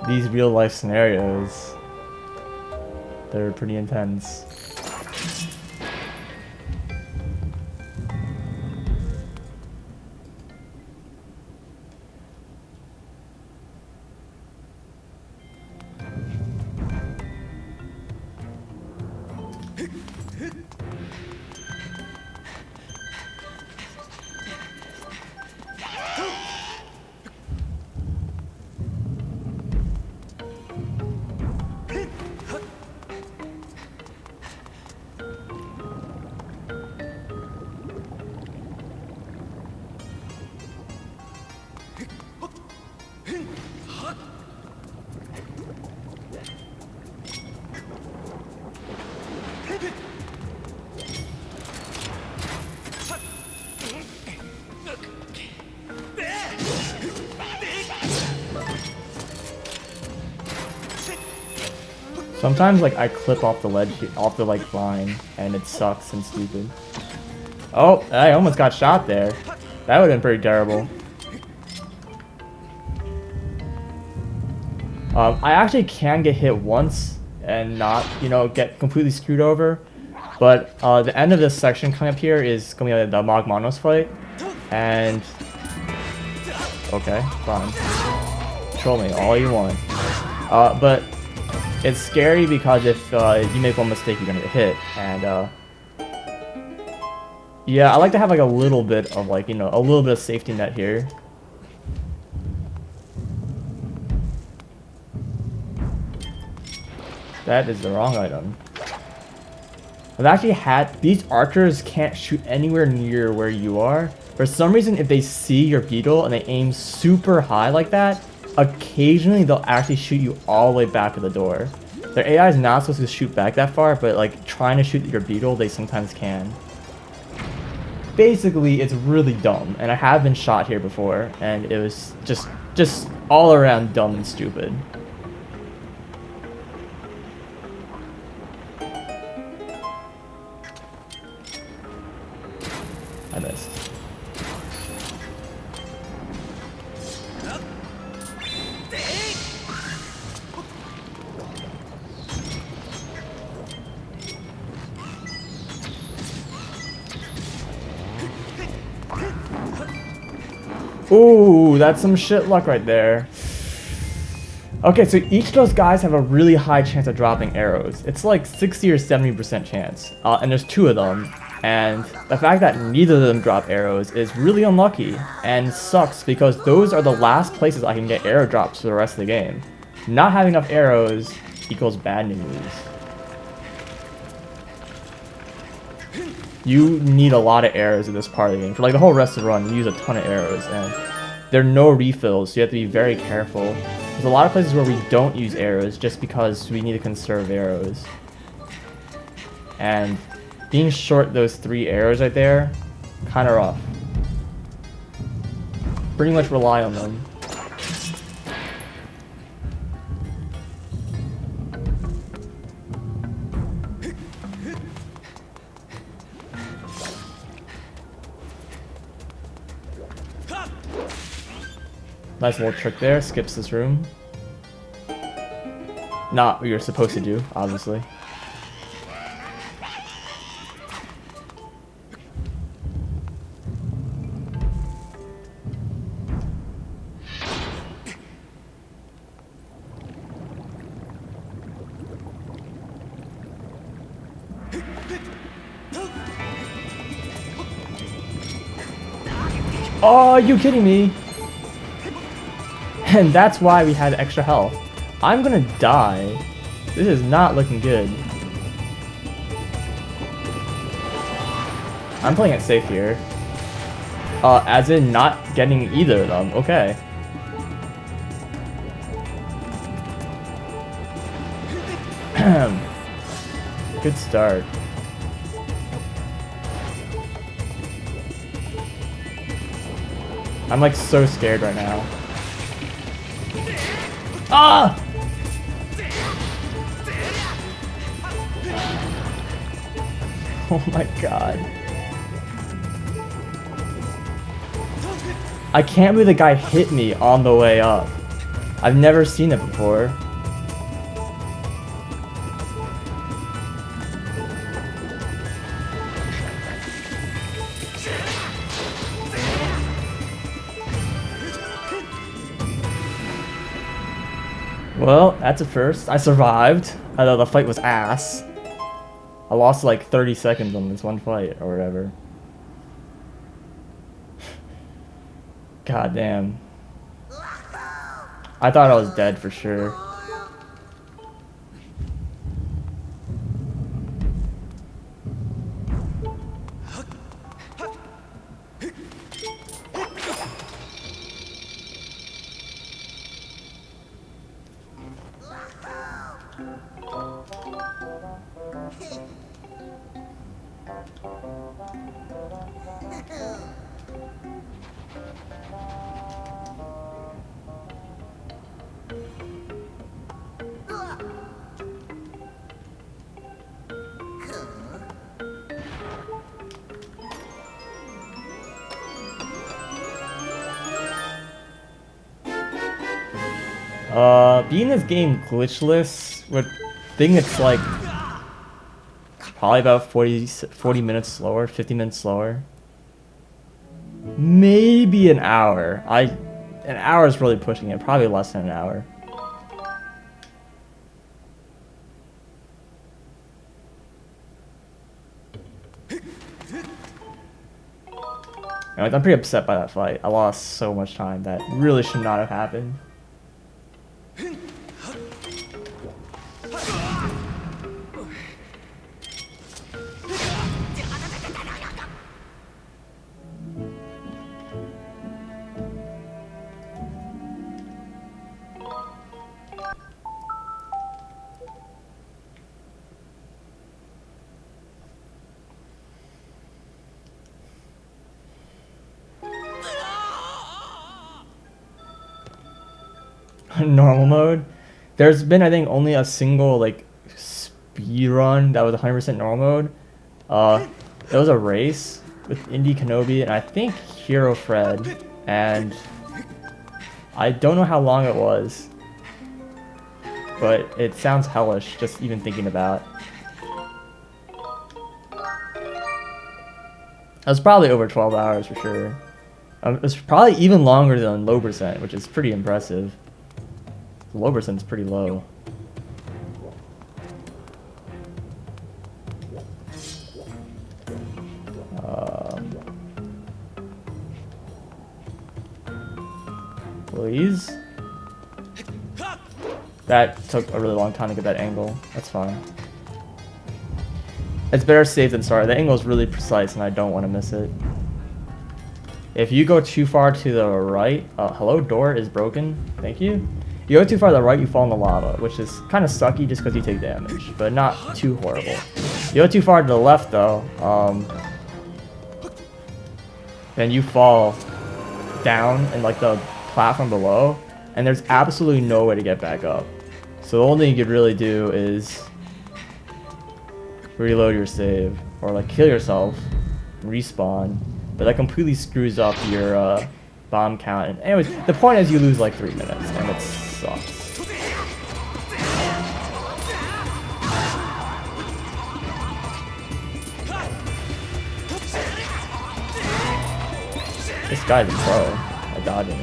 These real life scenarios, they're pretty intense. Sometimes, like, I clip off the ledge, off the, like, vine, and it sucks and stupid. Oh, I almost got shot there. That would have been pretty terrible. I actually can get hit once and not, you know, get completely screwed over. But the end of this section coming up here is going to be the Magmanos fight. And... okay, fine. Troll me all you want. But... it's scary because if you make one mistake, you're gonna get hit, and yeah, I like to have like a little bit of like, you know, a little bit of safety net here. That is the wrong item. I've actually had these archers can't shoot anywhere near where you are. For some reason, if they see your beetle and they aim super high like that, occasionally they'll actually shoot you all the way back to the door. Their AI is not supposed to shoot back that far, but like trying to shoot your beetle, they sometimes can. Basically, it's really dumb, and I have been shot here before, and it was just all around dumb and stupid. I missed. Ooh, that's some shit luck right there. Okay, so each of those guys have a really high chance of dropping arrows. It's like 60 or 70% chance. And there's two of them. And the fact that neither of them drop arrows is really unlucky and sucks because those are the last places I can get arrow drops for the rest of the game. Not having enough arrows equals bad news. You need a lot of arrows in this part of the game. For like the whole rest of the run, you use a ton of arrows, and there are no refills, so you have to be very careful. There's a lot of places where we don't use arrows just because we need to conserve arrows. And being short those 3 arrows right there, kind of rough. Pretty much rely on them. Nice little trick there, skips this room. Not what you're supposed to do, obviously. Oh, are you kidding me? And that's why we had extra health. I'm gonna die. This is not looking good. I'm playing it safe here. As in not getting either of them. Okay. Good start. I'm like so scared right now. Ah! Oh my god. I can't believe the guy hit me on the way up. I've never seen it before. Well, that's a first. I survived, although the fight was ass. I lost like 30 seconds on this one fight, or whatever. God damn. I thought I was dead for sure. Being this game glitchless would think it's like probably about 40 minutes slower, 50 minutes slower. Maybe an hour. An hour is really pushing it, probably less than an hour. I'm pretty upset by that fight. I lost so much time that really should not have happened. Normal mode. There's been, I think, only a single like speedrun that was 100% normal mode. It was a race with Indy Kenobi and I think Hero Fred, and I don't know how long it was, but it sounds hellish just even thinking about. It was probably over 12 hours for sure. It was probably even longer than low percent, which is pretty impressive. Low percent is pretty low. Please? That took a really long time to get that angle. That's fine. It's better safe than sorry. The angle is really precise and I don't want to miss it. If you go too far to the right... hello, door is broken. Thank you. You go too far to the right, you fall in the lava, which is kind of sucky just because you take damage, but not too horrible. You go too far to the left though, then you fall down in like the platform below, and there's absolutely no way to get back up. So the only thing you could really do is reload your save, or like kill yourself, respawn, but that completely screws up your bomb count. And anyways, the point is you lose like 3 minutes, and it sucks. This guy's a pro at dodging.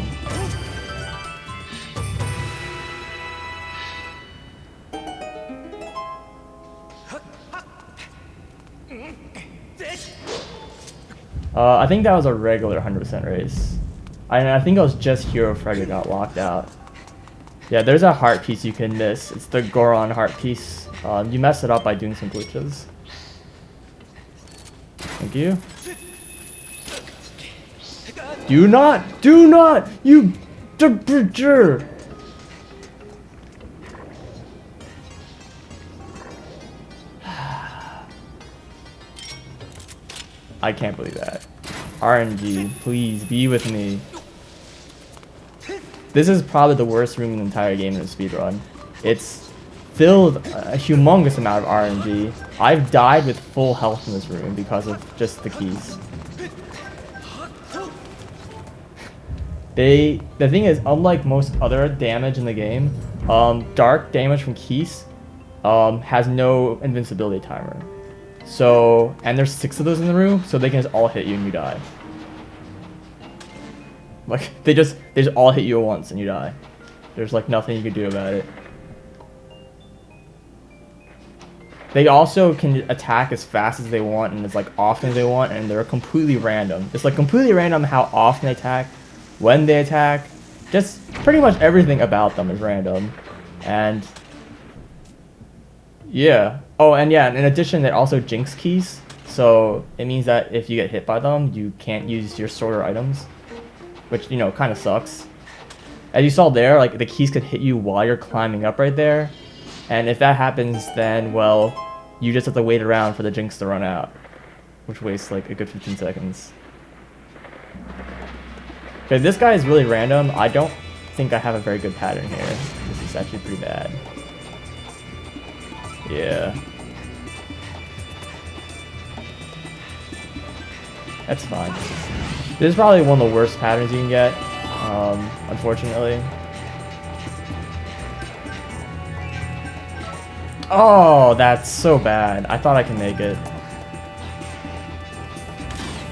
I think that was a regular 100% race. I think it was just Hero Freddy got locked out. Yeah, there's a heart piece you can miss. It's the Goron heart piece. You mess it up by doing some glitches. Thank you. Do not, you bridger. I can't believe that. RNG, please be with me. This is probably the worst room in the entire game in the speedrun. It's filled a humongous amount of RNG. I've died with full health in this room because of just the keys. The thing is, unlike most other damage in the game, dark damage from keys has no invincibility timer. So, and there's 6 of those in the room, so they can just all hit you and you die. Like, they just all hit you at once and you die. There's like nothing you can do about it. They also can attack as fast as they want and as like often as they want, and they're completely random. It's like completely random how often they attack, when they attack, just pretty much everything about them is random. And yeah. Oh, and yeah, in addition, they also jinx keys. So it means that if you get hit by them, you can't use your sword or items, which, you know, kind of sucks. As you saw there, like the keys could hit you while you're climbing up right there. And if that happens, then, well, you just have to wait around for the jinx to run out, which wastes like a good 15 seconds. Okay, this guy is really random. I don't think I have a very good pattern here. This is actually pretty bad. Yeah. That's fine. This is probably one of the worst patterns you can get, unfortunately. Oh, that's so bad. I thought I can make it.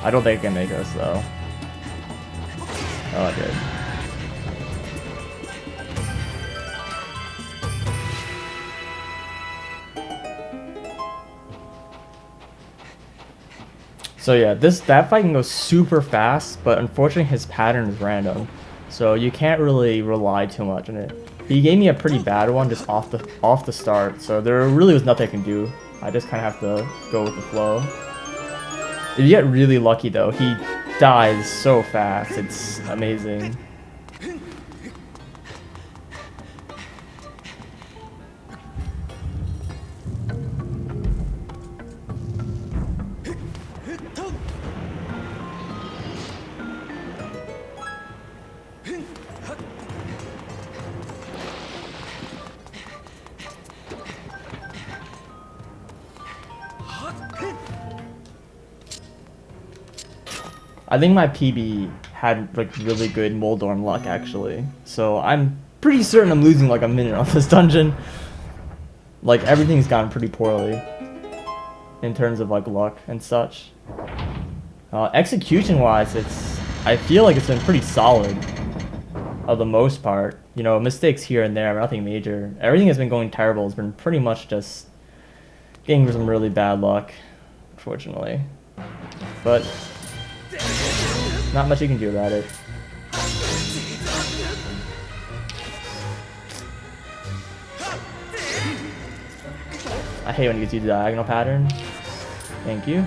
I don't think I can make this, though. Oh, I did. So yeah, that fight can go super fast, but unfortunately his pattern is random, so you can't really rely too much on it. He gave me a pretty bad one just off the start, so there really was nothing I can do. I just kind of have to go with the flow. If you get really lucky though, he dies so fast. It's amazing. I think my PB had like really good Moldorm luck actually, so I'm pretty certain I'm losing like a minute on this dungeon. Like everything's gone pretty poorly in terms of like luck and such. Execution wise, I feel like it's been pretty solid of the most part. You know, mistakes here and there, but nothing major. Everything has been going terrible. It's been pretty much just getting some really bad luck, unfortunately. But not much you can do about it. I hate when he gets you the diagonal pattern. Thank you.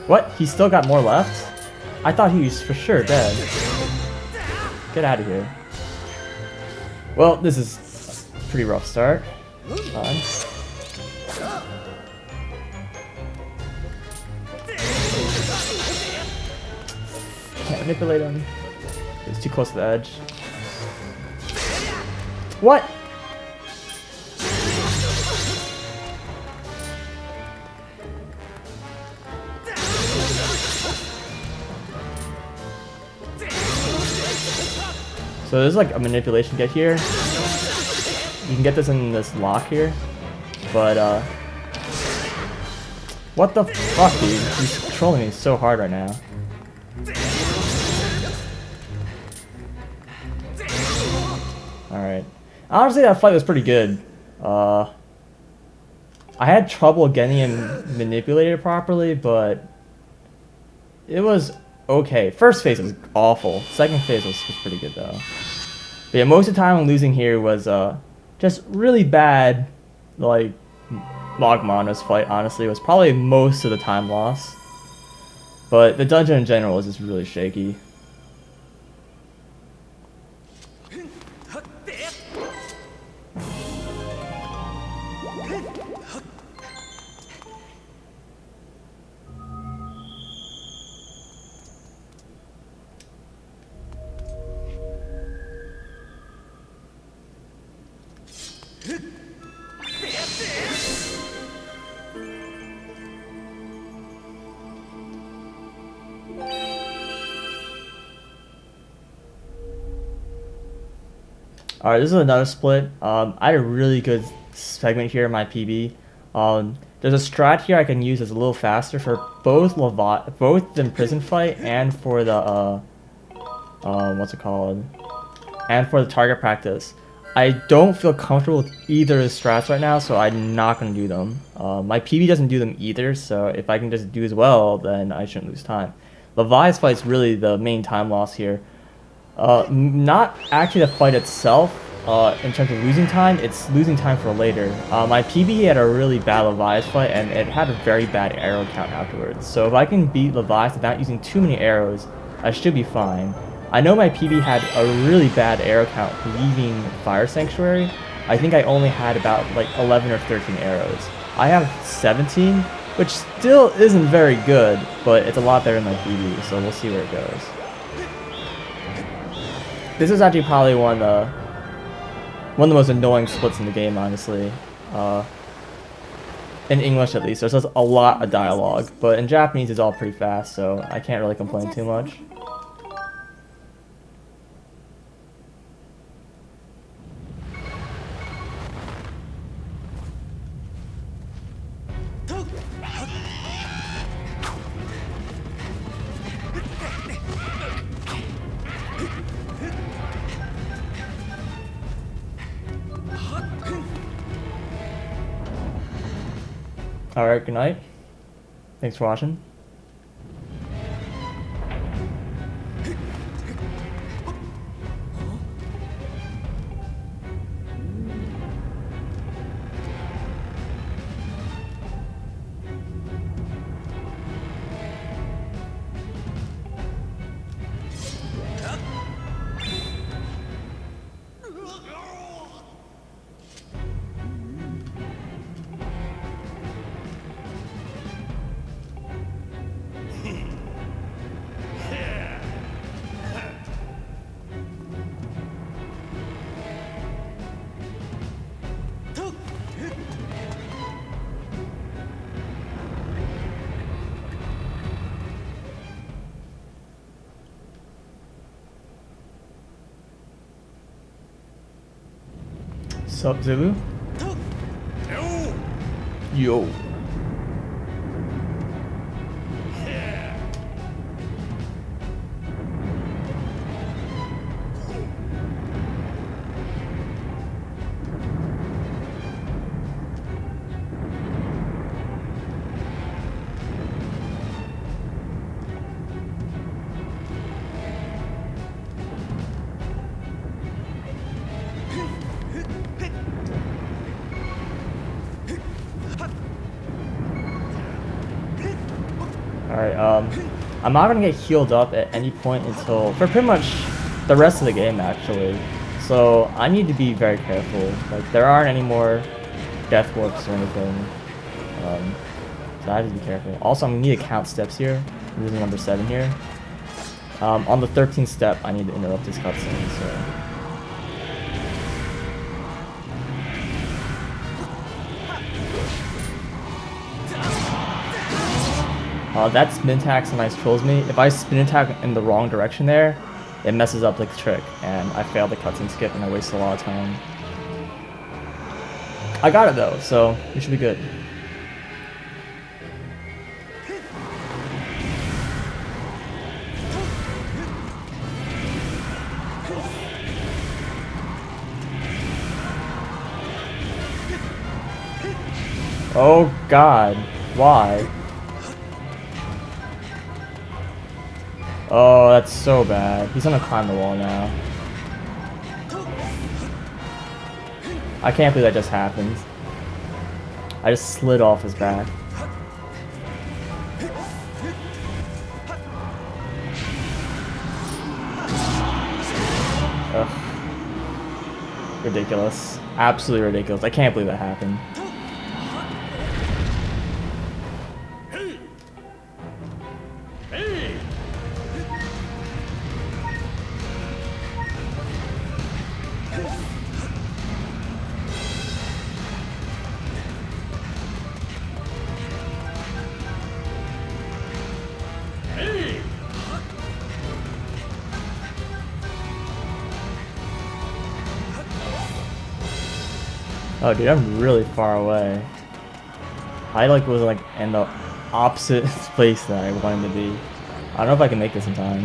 What? He's still got more left? I thought he was for sure dead. Get out of here. Well, this is a pretty rough start. Fine. Can't manipulate him. It's too close to the edge. What? So there's like a manipulation get here. You can get this in this lock here. But what the fuck, dude? He's controlling me so hard right now. Alright. Honestly, that fight was pretty good. I had trouble getting him manipulated properly, but it was okay. First phase was awful. Second phase was pretty good though. But yeah, most of the time I'm losing here was just really bad, like Magmana's fight. Honestly, was probably most of the time loss. But the dungeon in general is just really shaky. Alright, this is another split. I had a really good segment here in my PB. There's a strat here I can use that's a little faster for both both the prison fight and for the what's it called? And for the target practice. I don't feel comfortable with either of the strats right now, so I'm not gonna do them. My PB doesn't do them either, so if I can just do as well, then I shouldn't lose time. Levi's fight's really the main time loss here. Not actually the fight itself, in terms of losing time, it's losing time for later. My PB had a really bad Levi's fight, and it had a very bad arrow count afterwards. So if I can beat Levi's without using too many arrows, I should be fine. I know my PB had a really bad arrow count leaving Fire Sanctuary. I think I only had about like 11 or 13 arrows. I have 17, which still isn't very good, but it's a lot better than my PB, so we'll see where it goes. This is actually probably one of the most annoying splits in the game, honestly. In English at least, there's just a lot of dialogue, but in Japanese it's all pretty fast, so I can't really complain too much. Alright, good night. Thanks for watching. Sup, Zulu? Yo. Alright, I'm not gonna get healed up at any point until, for pretty much the rest of the game actually. So I need to be very careful. Like there aren't any more death warps or anything. So I have to be careful. Also, I'm gonna need to count steps here. This is number 7 here. On the 13th step, I need to interrupt this cutscene. So. That spin attack sometimes trolls me. If I spin attack in the wrong direction there, it messes up like the trick, and I failed the cutscene skip and I wasted a lot of time. I got it though, so we should be good. Oh god, why? Oh, that's so bad. He's gonna climb the wall now. I can't believe that just happened. I just slid off his back. Ugh. Ridiculous. Absolutely ridiculous. I can't believe that happened. Oh dude, I'm really far away. I was like in the opposite place that I wanted to be. I don't know if I can make this in time.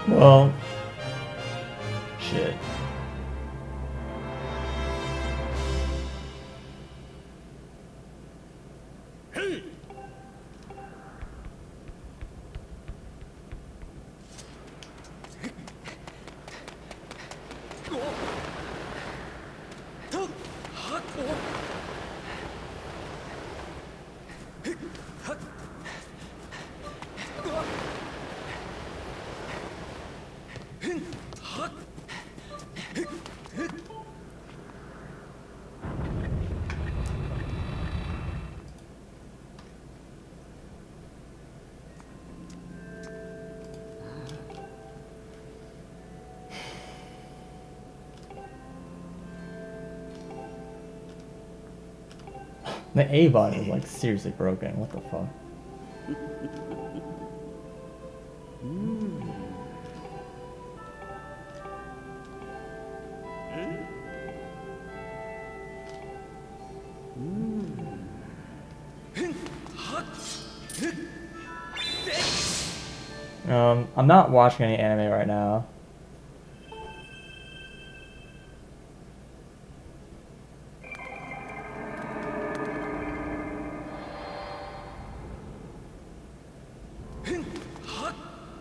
Well, shit. The A button is like seriously broken. What the fuck? I'm not watching any anime right now.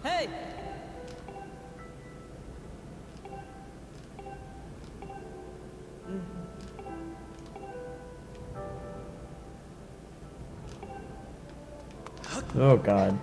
Hey! Oh god.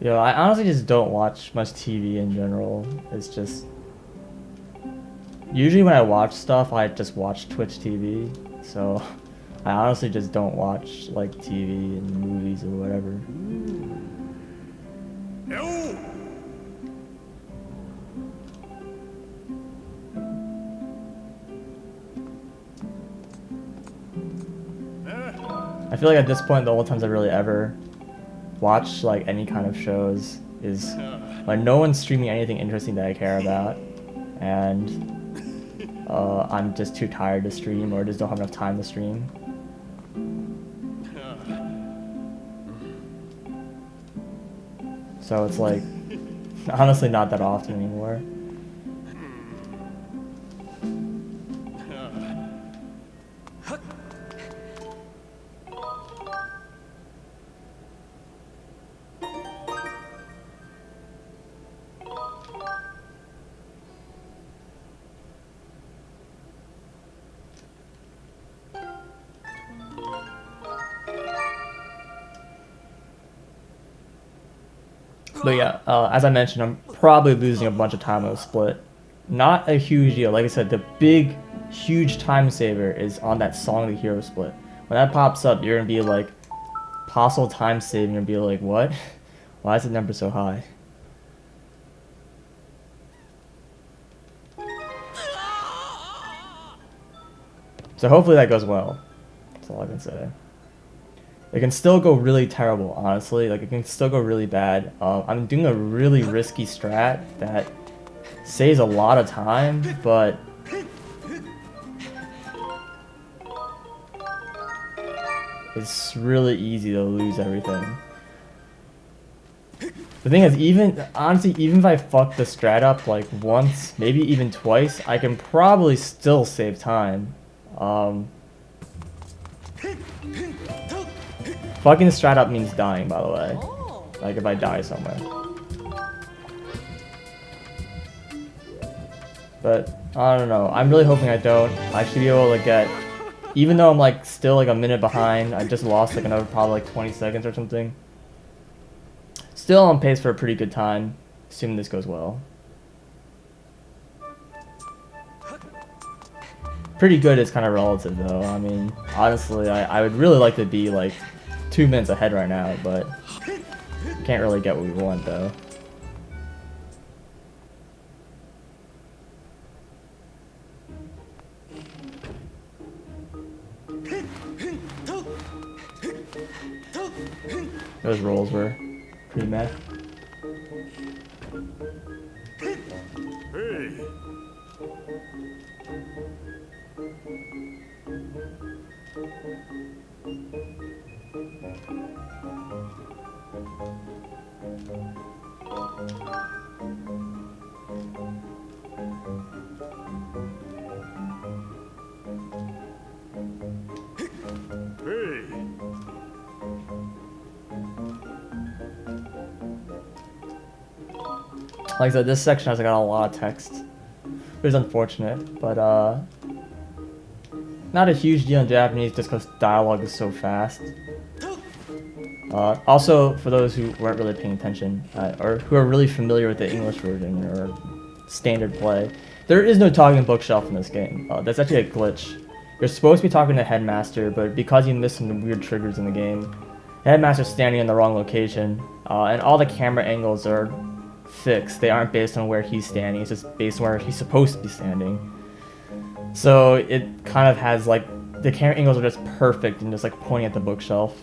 Yo, I honestly just don't watch much TV in general. It's just usually when I watch stuff, I just watch Twitch TV. So I honestly just don't watch like TV and movies or whatever. I feel like at this point, the only times I really ever watch like any kind of shows is like no one's streaming anything interesting that I care about, and I'm just too tired to stream or just don't have enough time to stream. So it's like honestly not that often anymore. But yeah, as I mentioned, I'm probably losing a bunch of time on a split. Not a huge deal. Like I said, the big, huge time saver is on that Song of the Hero split. When that pops up, you're going to be like, possible time saving, and be like, what? Why is the number so high? So hopefully that goes well. That's all I can say. It can still go really terrible, honestly. Like, it can still go really bad. I'm doing a really risky strat that saves a lot of time, but it's really easy to lose everything. The thing is, honestly, even if I fuck the strat up like once, maybe even twice, I can probably still save time. Fucking the strat up means dying, by the way. Like if I die somewhere. But I don't know. I'm really hoping I don't. I should be able to get, even though I'm like still like a minute behind, I just lost like another probably like 20 seconds or something. Still on pace for a pretty good time, assuming this goes well. Pretty good is kind of relative though. I mean, honestly, I would really like to be like 2 minutes ahead right now, but can't really get what we want though. Those rolls were pretty meh. Hey. Like I said, this section has got a lot of text. It was unfortunate, but not a huge deal in Japanese just because dialogue is so fast. Also, for those who weren't really paying attention, or who are really familiar with the English version or standard play, there is no talking bookshelf in this game. That's actually a glitch. You're supposed to be talking to Headmaster, but because you missed some weird triggers in the game, the Headmaster's standing in the wrong location, and all the camera angles are fixed. They aren't based on where he's standing, it's just based on where he's supposed to be standing. So it kind of has like, the camera angles are just perfect and just like pointing at the bookshelf.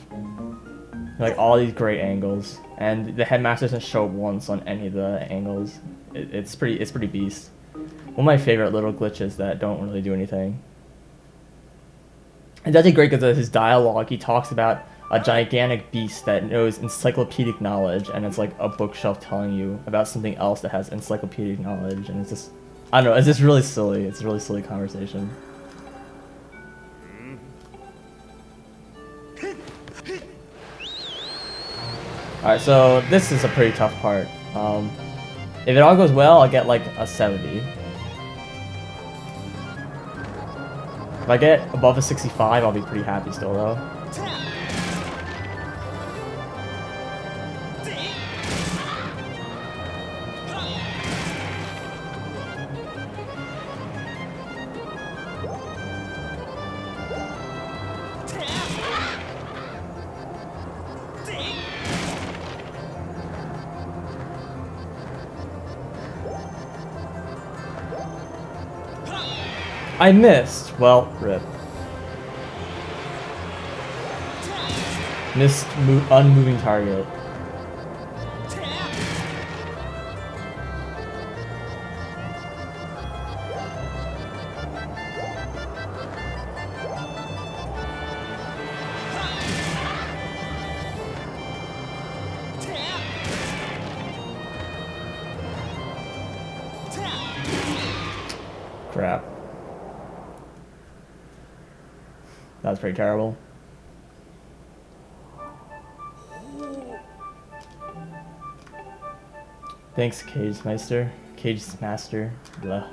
Like all these great angles, and the Headmaster doesn't show up once on any of the angles. It's pretty beast. One of my favorite little glitches that don't really do anything. It's actually great because his dialogue, he talks about a gigantic beast that knows encyclopedic knowledge, and it's like a bookshelf telling you about something else that has encyclopedic knowledge, and it's just, I don't know, it's just really silly. It's a really silly conversation. Alright, so this is a pretty tough part. If it all goes well, I'll get like a 70. If I get above a 65, I'll be pretty happy still though. I missed. Well, rip. Missed unmoving target. Crap. That was pretty terrible. Thanks, Cage Master. Cage Master. Blah.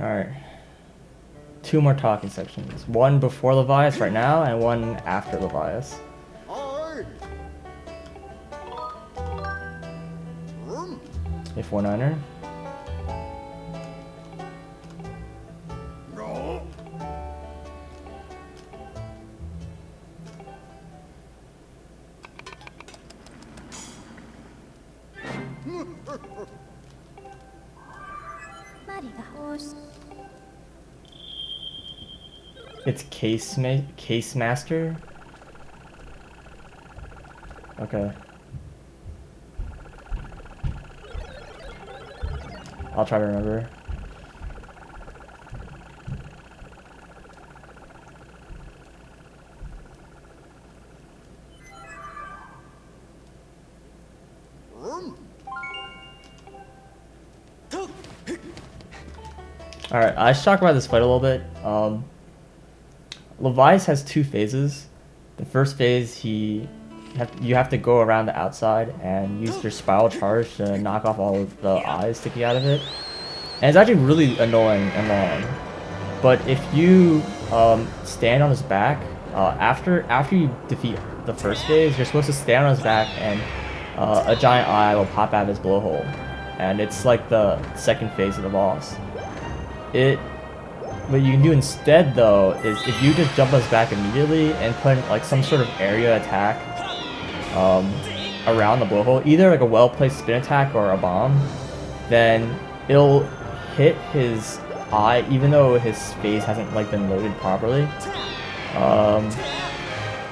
Alright. 2 more talking sections. One before Levias right now, and one after Levias. If 1-9er. It's Case Master? Okay. I'll try to remember. Alright, I should talk about this fight a little bit. Levias has 2 phases. The first phase, you have to go around the outside and use your spiral charge to knock off all of the eyes sticking out of it. And it's actually really annoying and long. But if you stand on his back, after you defeat the first phase, you're supposed to stand on his back and a giant eye will pop out of his blowhole. And it's like the second phase of the boss. What you can do instead though is if you just jump on his back immediately and put like some sort of area attack around the blowhole, either like a well-placed spin attack or a bomb, then it'll hit his eye, even though his face hasn't like been loaded properly.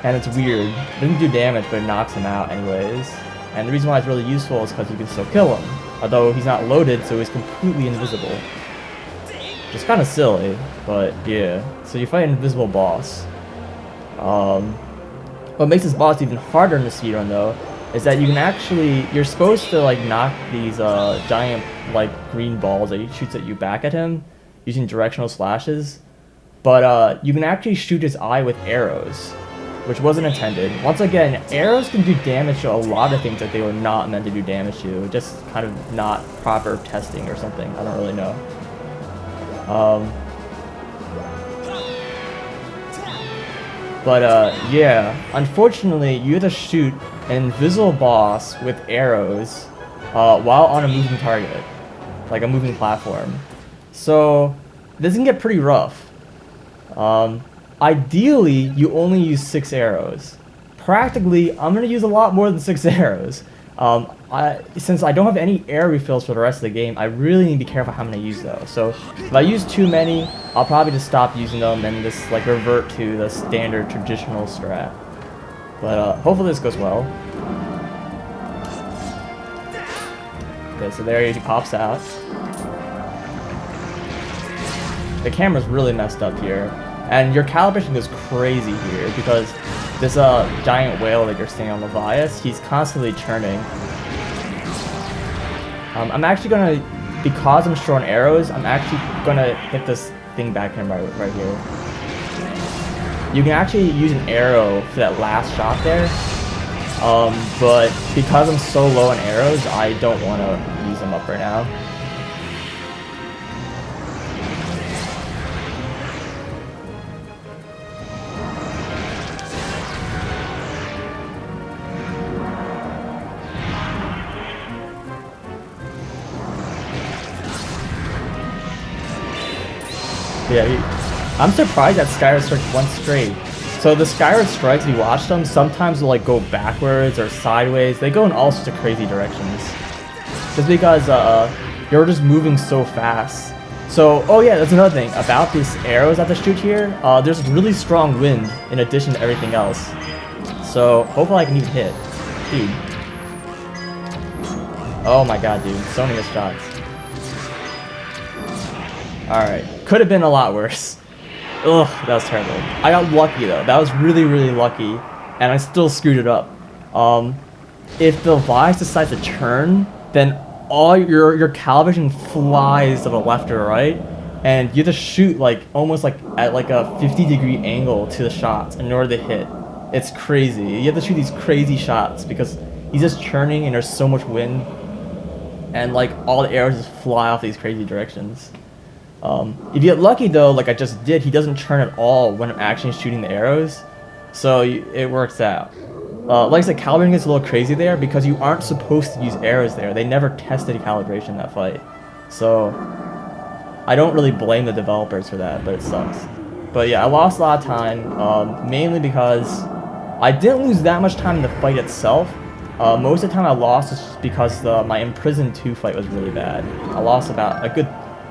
And it's weird. It doesn't do damage, but it knocks him out anyways. And the reason why it's really useful is because you can still kill him. Although he's not loaded, so he's completely invisible. Which is kind of silly, but yeah. So you fight an invisible boss. What makes this boss even harder in the speedrun though, is that you can actually, you're supposed to like knock these giant like green balls that he shoots at you back at him using directional slashes. But you can actually shoot his eye with arrows, which wasn't intended. Once again, arrows can do damage to a lot of things that they were not meant to do damage to. Just kind of not proper testing or something. I don't really know. Yeah, unfortunately, you have to shoot an invisible boss with arrows while on a moving target, like a moving platform. So this can get pretty rough. Ideally, you only use 6 arrows. Practically, I'm going to use a lot more than 6 arrows. Since I don't have any air refills for the rest of the game, I really need to be careful how many I use though. So if I use too many, I'll probably just stop using them and just like revert to the standard traditional strat. But hopefully this goes well. Okay, so there he pops out. The camera's really messed up here. And your calibration goes crazy here because this giant whale that you're seeing on Levias, he's constantly churning. I'm actually gonna, because I'm short on arrows, I'm actually gonna hit this thing back him right here. You can actually use an arrow for that last shot there, but because I'm so low on arrows, I don't want to use them up right now. Yeah, I'm surprised that Skyward Strike went straight. So the Skyward Strikes, if you watch them, sometimes will like go backwards or sideways. They go in all sorts of crazy directions. Just because you're just moving so fast. So, oh yeah, that's another thing. About these arrows I have to shoot here, there's really strong wind in addition to everything else. So hopefully I can even hit. Dude. Oh my god, dude. So many shots. Alright. Could have been a lot worse. Ugh, that was terrible. I got lucky though. That was really, really lucky. And I still screwed it up. If the Levias decides to turn, then all your calibration flies to the left or right. And you have to shoot like almost like at like a 50-degree angle to the shots in order to hit. It's crazy. You have to shoot these crazy shots because he's just churning and there's so much wind. And like all the arrows just fly off these crazy directions. If you get lucky though, like I just did, he doesn't turn at all when I'm actually shooting the arrows, so it works out. Like I said, calibrating gets a little crazy there because you aren't supposed to use arrows there. They never tested calibration in that fight, so I don't really blame the developers for that, but it sucks. But yeah, I lost a lot of time, mainly because I didn't lose that much time in the fight itself. Most of the time I lost is just because my Imprisoned 2 fight was really bad. I lost about a good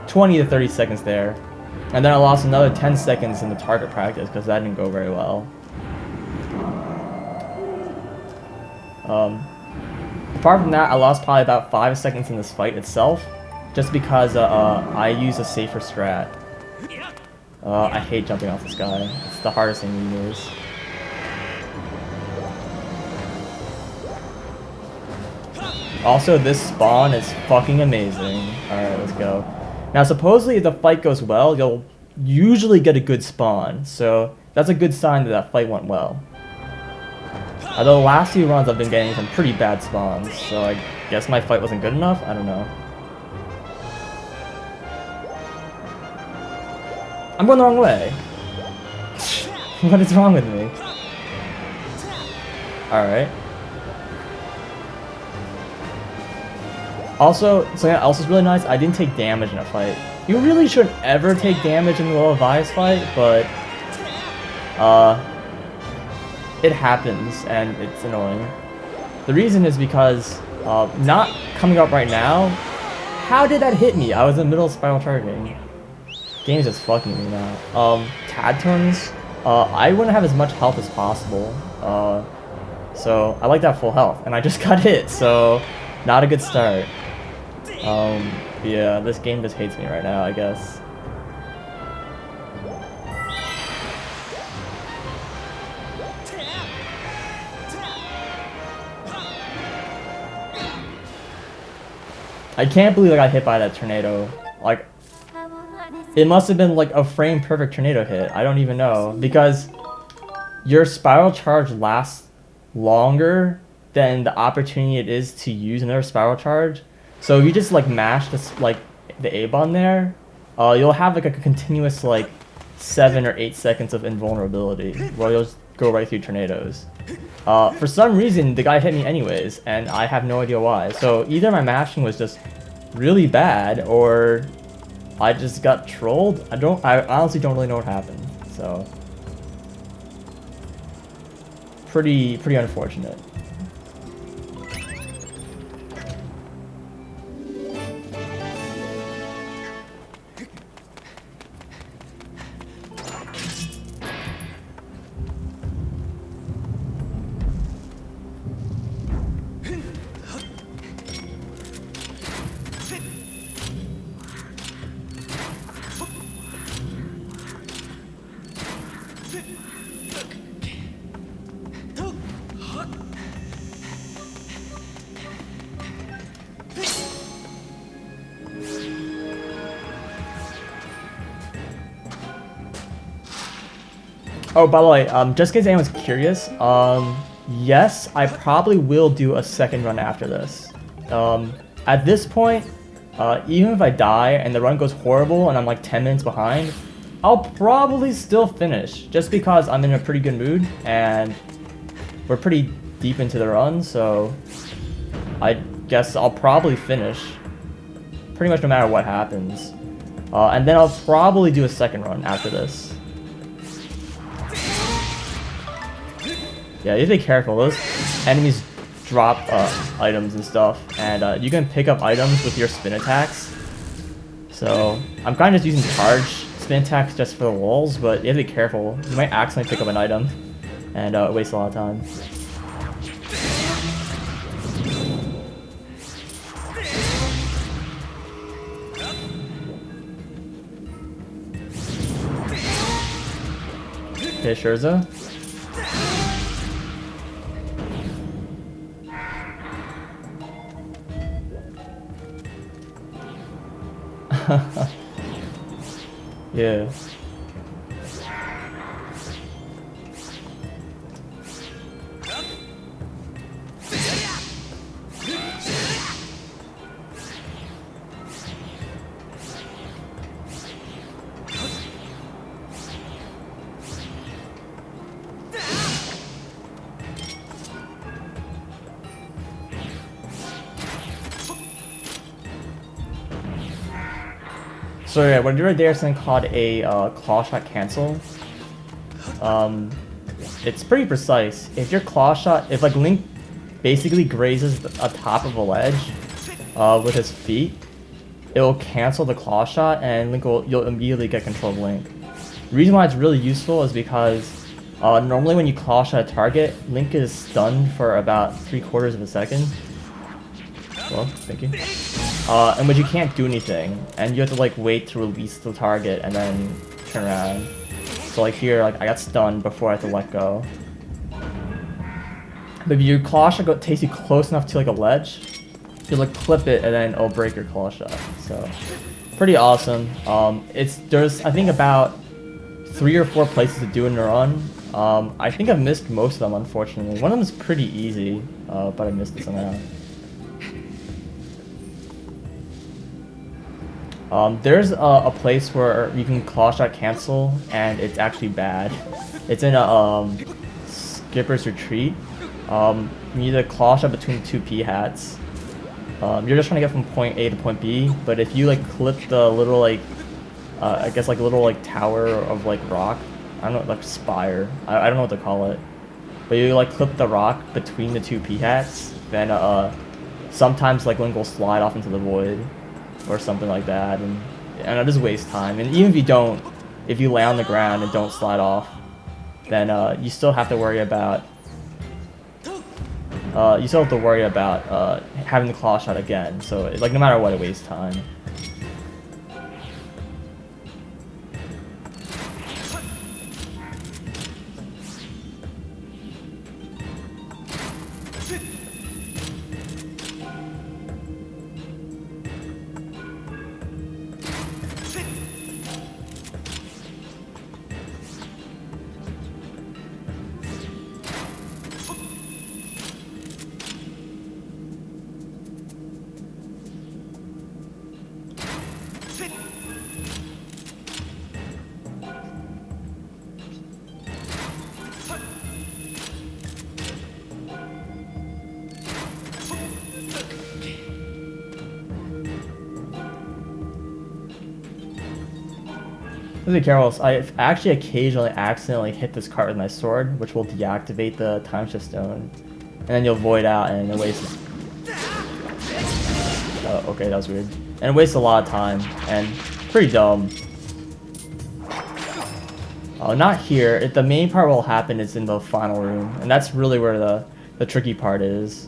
20 to 30 seconds there, and then I lost another 10 seconds in the target practice because that didn't go very well. Apart from that, I lost probably about 5 seconds in this fight itself, just because I used a safer strat. I hate jumping off this guy. It's the hardest thing to use. Also, this spawn is fucking amazing. Alright, let's go. Now, supposedly, if the fight goes well, you'll usually get a good spawn. So, that's a good sign that that fight went well. Although, the last few runs I've been getting some pretty bad spawns. So, I guess my fight wasn't good enough? I don't know. I'm going the wrong way. What is wrong with me? Alright. Also, something else is really nice, I didn't take damage in a fight. You really shouldn't ever take damage in the Levias fight, but it happens and it's annoying. The reason is because not coming up right now, how did that hit me? I was in the middle of spiral charging. Game's just fucking me now. Tad turns, I want to have as much health as possible. So I like that full health, and I just got hit, so not a good start. Yeah, this game just hates me right now, I guess. I can't believe I got hit by that tornado. Like, it must have been like a frame perfect tornado hit. I don't even know, because your spiral charge lasts longer than the opportunity it is to use another spiral charge. So if you just like mash this like the A button there, you'll have like a continuous like 7 or 8 seconds of invulnerability where you'll just go right through tornadoes. For some reason the guy hit me anyways, and I have no idea why. So either my mashing was just really bad, or I just got trolled. I honestly don't really know what happened. So pretty unfortunate. Oh, by the way, just in case anyone's curious, yes, I probably will do a second run after this. At this point, even if I die and the run goes horrible and I'm like 10 minutes behind, I'll probably still finish, just because I'm in a pretty good mood and we're pretty deep into the run, so I guess I'll probably finish pretty much no matter what happens. And then I'll probably do a second run after this. Yeah, you have to be careful. Those enemies drop items and stuff, and you can pick up items with your spin attacks. So I'm kind of just using charge spin attacks just for the walls, but you have to be careful. You might accidentally pick up an item and waste a lot of time. Okay, Scherzo. Yeah. So yeah, when you're there, something called a claw shot cancel. It's pretty precise. If your claw shot, if like Link basically grazes a top of a ledge with his feet, it will cancel the claw shot, and you'll immediately get control of Link. The reason why it's really useful is because normally when you claw shot a target, Link is stunned for about 3/4 of a second. Well, thank you. And but you can't do anything, and you have to like wait to release the target and then turn around. So like here, like I got stunned before I had to let go. But if your claw shot takes you close enough to like a ledge, you like clip it and then it'll break your claw shot. So pretty awesome. There's I think about 3 or 4 places to do in a run. I think I've missed most of them, unfortunately. One of them is pretty easy, but I missed it somehow. There's a place where you can claw shot cancel, and it's actually bad. It's in a skipper's retreat. You need a claw shot between 2 P hats. You're just trying to get from point A to point B, but if you like clip the little like, I guess like little like tower of like rock, I don't know, like spire, I don't know what to call it, but you like clip the rock between the 2 P hats, then sometimes like Link will slide off into the void or something like that, and and it does waste time. And even if you don't, if you lay on the ground and don't slide off, then you still have to worry about having the claw shot again. So like no matter what, it wastes time. Be careful. I actually occasionally accidentally hit this cart with my sword, which will deactivate the time shift stone, and then you'll void out and it wastes. Oh, okay, that was weird. And it wastes a lot of time and pretty dumb. Oh, not here. The main part will happen is in the final room, and that's really where the tricky part is.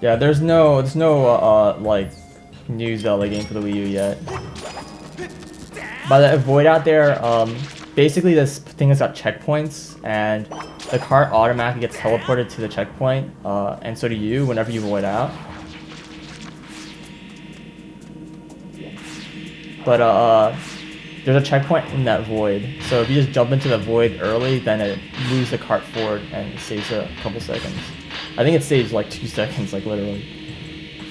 Yeah, there's no like new Zelda game for the Wii U yet. By the void out there, basically this thing has got checkpoints, and the cart automatically gets teleported to the checkpoint, and so do you whenever you void out. But there's a checkpoint in that void, so if you just jump into the void early, then it moves the cart forward and it saves a couple seconds. I think it saves like 2 seconds, like literally.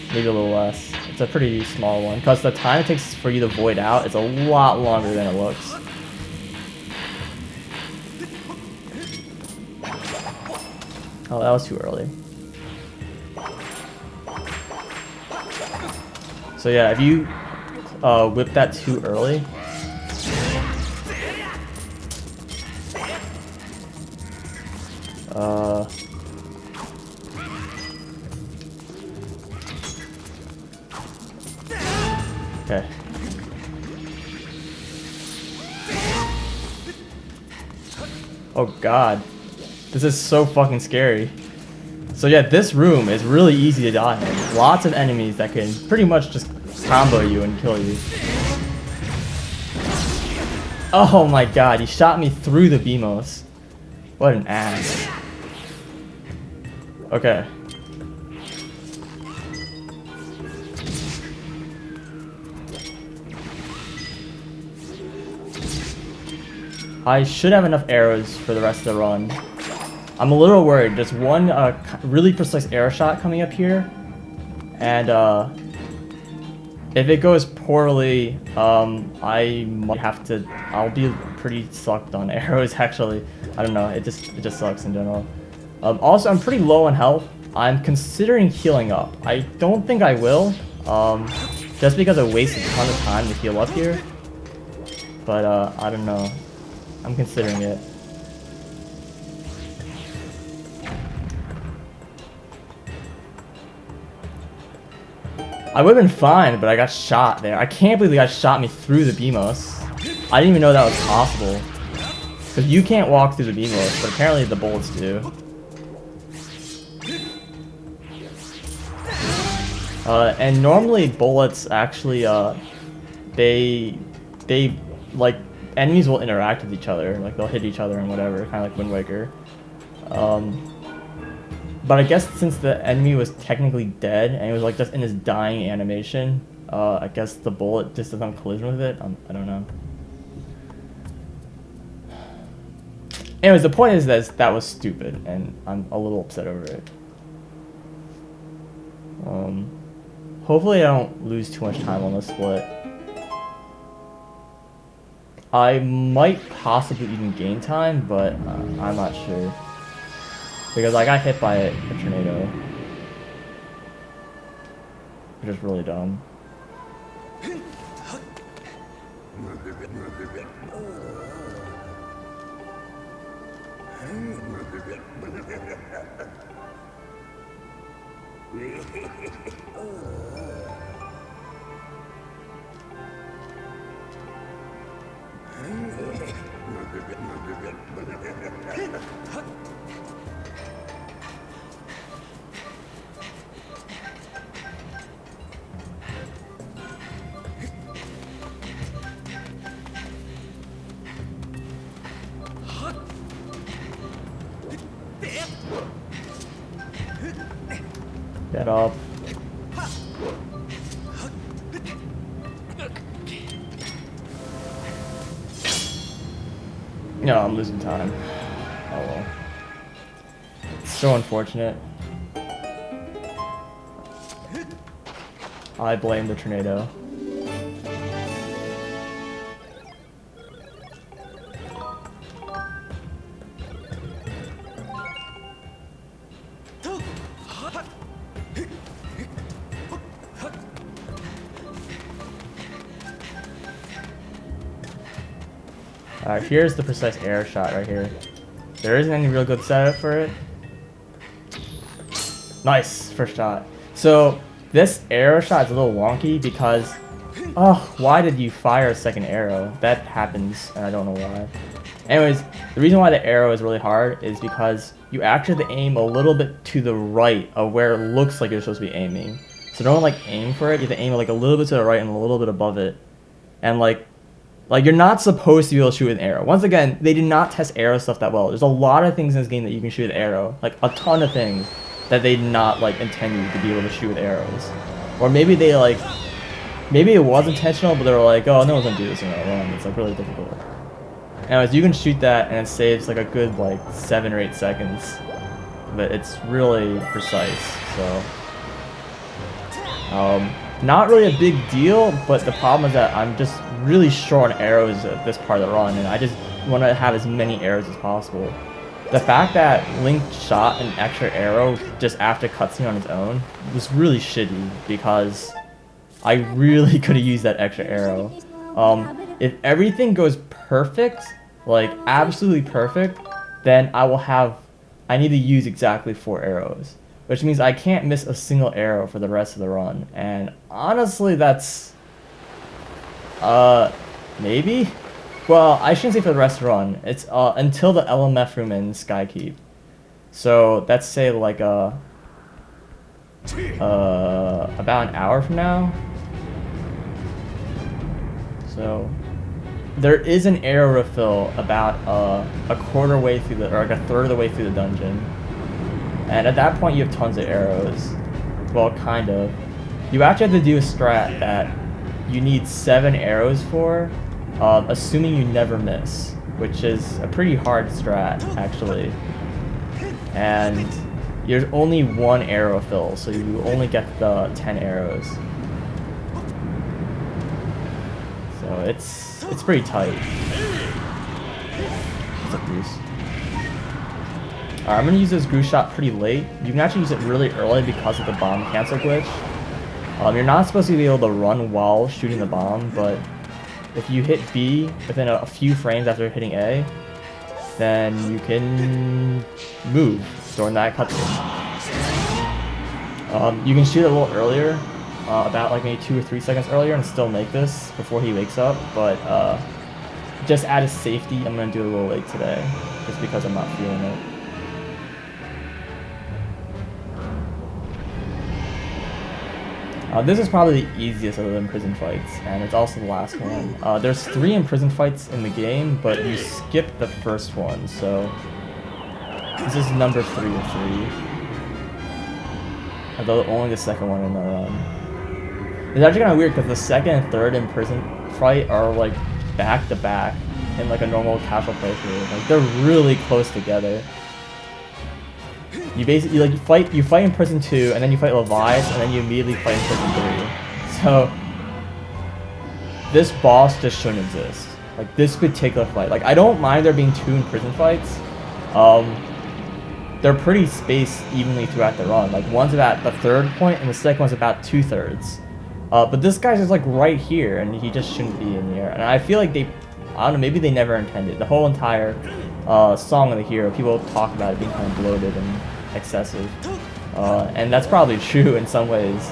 Maybe a little less. It's a pretty small one, because the time it takes for you to void out is a lot longer than it looks. Oh, that was too early. So yeah, if you whip that too early, okay. Oh god. This is so fucking scary. So yeah, this room is really easy to die in. Lots of enemies that can pretty much just combo you and kill you. Oh my god, he shot me through the BMOS. What an ass. Okay. I should have enough arrows for the rest of the run. I'm a little worried. There's one really precise arrow shot coming up here, and if it goes poorly, I might have to. I'll be pretty sucked on arrows. Actually, I don't know. It just sucks in general. Also, I'm pretty low on health. I'm considering healing up. I don't think I will, just because I wasted a ton of time to heal up here. But I don't know. I'm considering it. I would have been fine, but I got shot there. I can't believe the guy shot me through the BMOS. I didn't even know that was possible. Because you can't walk through the BMOS, but apparently the bullets do. And normally bullets actually, they like, enemies will interact with each other. Like, they'll hit each other and whatever, kind of like Wind Waker. But I guess since the enemy was technically dead, and it was like just in his dying animation, I guess the bullet just doesn't have collision with it. I don't know. Anyways, the point is that was stupid, and I'm a little upset over it. Hopefully I don't lose too much time on this split. I might possibly even gain time, but I'm not sure. Because I got hit by a tornado. Which is really dumb. Get up. No, I'm losing time. Oh well. It's so unfortunate. I blame the tornado. Alright, here's the precise arrow shot right here. There isn't any real good setup for it. Nice, first shot. So, this arrow shot is a little wonky because... Oh, why did you fire a second arrow? That happens, and I don't know why. Anyways, the reason why the arrow is really hard is because you actually have to aim a little bit to the right of where it looks like you're supposed to be aiming. So don't like aim for it, you have to aim like a little bit to the right and a little bit above it. And like you're not supposed to be able to shoot with an arrow. Once again, they did not test arrow stuff that well. There's a lot of things in this game that you can shoot with arrow. Like a ton of things that they did not like intend you to be able to shoot with arrows. Or maybe they like, maybe it was intentional, but they were like, oh, no one's gonna do this in a run. It's like really difficult. Anyways, you can shoot that and it saves like a good like 7 or 8 seconds. But it's really precise, so. Not really a big deal, but the problem is that I'm just really short on arrows at this part of the run, and I just want to have as many arrows as possible. The fact that Link shot an extra arrow just after cutscene on his own was really shitty, because I really could have used that extra arrow. If everything goes perfect, like absolutely perfect, then I need to use exactly 4 arrows. Which means I can't miss a single arrow for the rest of the run. And honestly, that's... maybe? Well, I shouldn't say for the rest of the run. It's until the LMF room in Skykeep. So, that's say like about an hour from now. So, there is an arrow refill about a quarter way through the, or like a third of the way through the dungeon. And at that point, you have tons of arrows. Well, kind of. You actually have to do a strat that you need 7 arrows for, assuming you never miss, which is a pretty hard strat, actually. And there's only 1 arrow fill, so you only get the 10 arrows. So it's pretty tight. What's up, Goose? I'm going to use this Goose shot pretty late. You can actually use it really early because of the bomb cancel glitch. You're not supposed to be able to run while shooting the bomb, but if you hit B within a few frames after hitting A, then you can move during that cutscene. You can shoot it a little earlier, about like maybe 2 or 3 seconds earlier, and still make this before he wakes up, but just out of safety, I'm going to do it a little late today, just because I'm not feeling it. This is probably the easiest of the imprisoned fights, and it's also the last one. There's 3 imprisoned fights in the game, but you skip the first one, so this is number 3 of 3. Although only the second one in the run. It's actually kind of weird because the second and third imprisoned fight are like back to back in like a normal casual playthrough. Like they're really close together. You basically you fight in Prison 2, and then you fight Levi's, and then you immediately fight in Prison 3. So this boss just shouldn't exist. Like this particular fight. Like I don't mind there being 2 in prison fights. They're pretty spaced evenly throughout the run. Like one's about the 3rd point, and the second one's about 2/3. But this guy's just like right here, and he just shouldn't be in here. And I feel like I don't know, maybe they never intended. The whole entire Song of the Hero, people talk about it being kind of bloated and excessive. And that's probably true in some ways.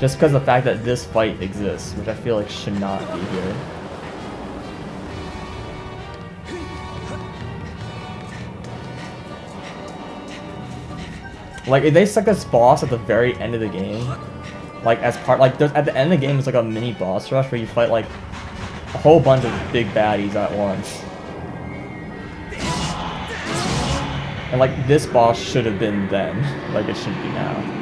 Just because of the fact that this fight exists, which I feel like should not be here. Like, if they stuck this boss at the very end of the game, like at the end of the game, it's like a mini boss rush where you fight like a whole bunch of big baddies at once. And like, this boss should have been then, like it should be now.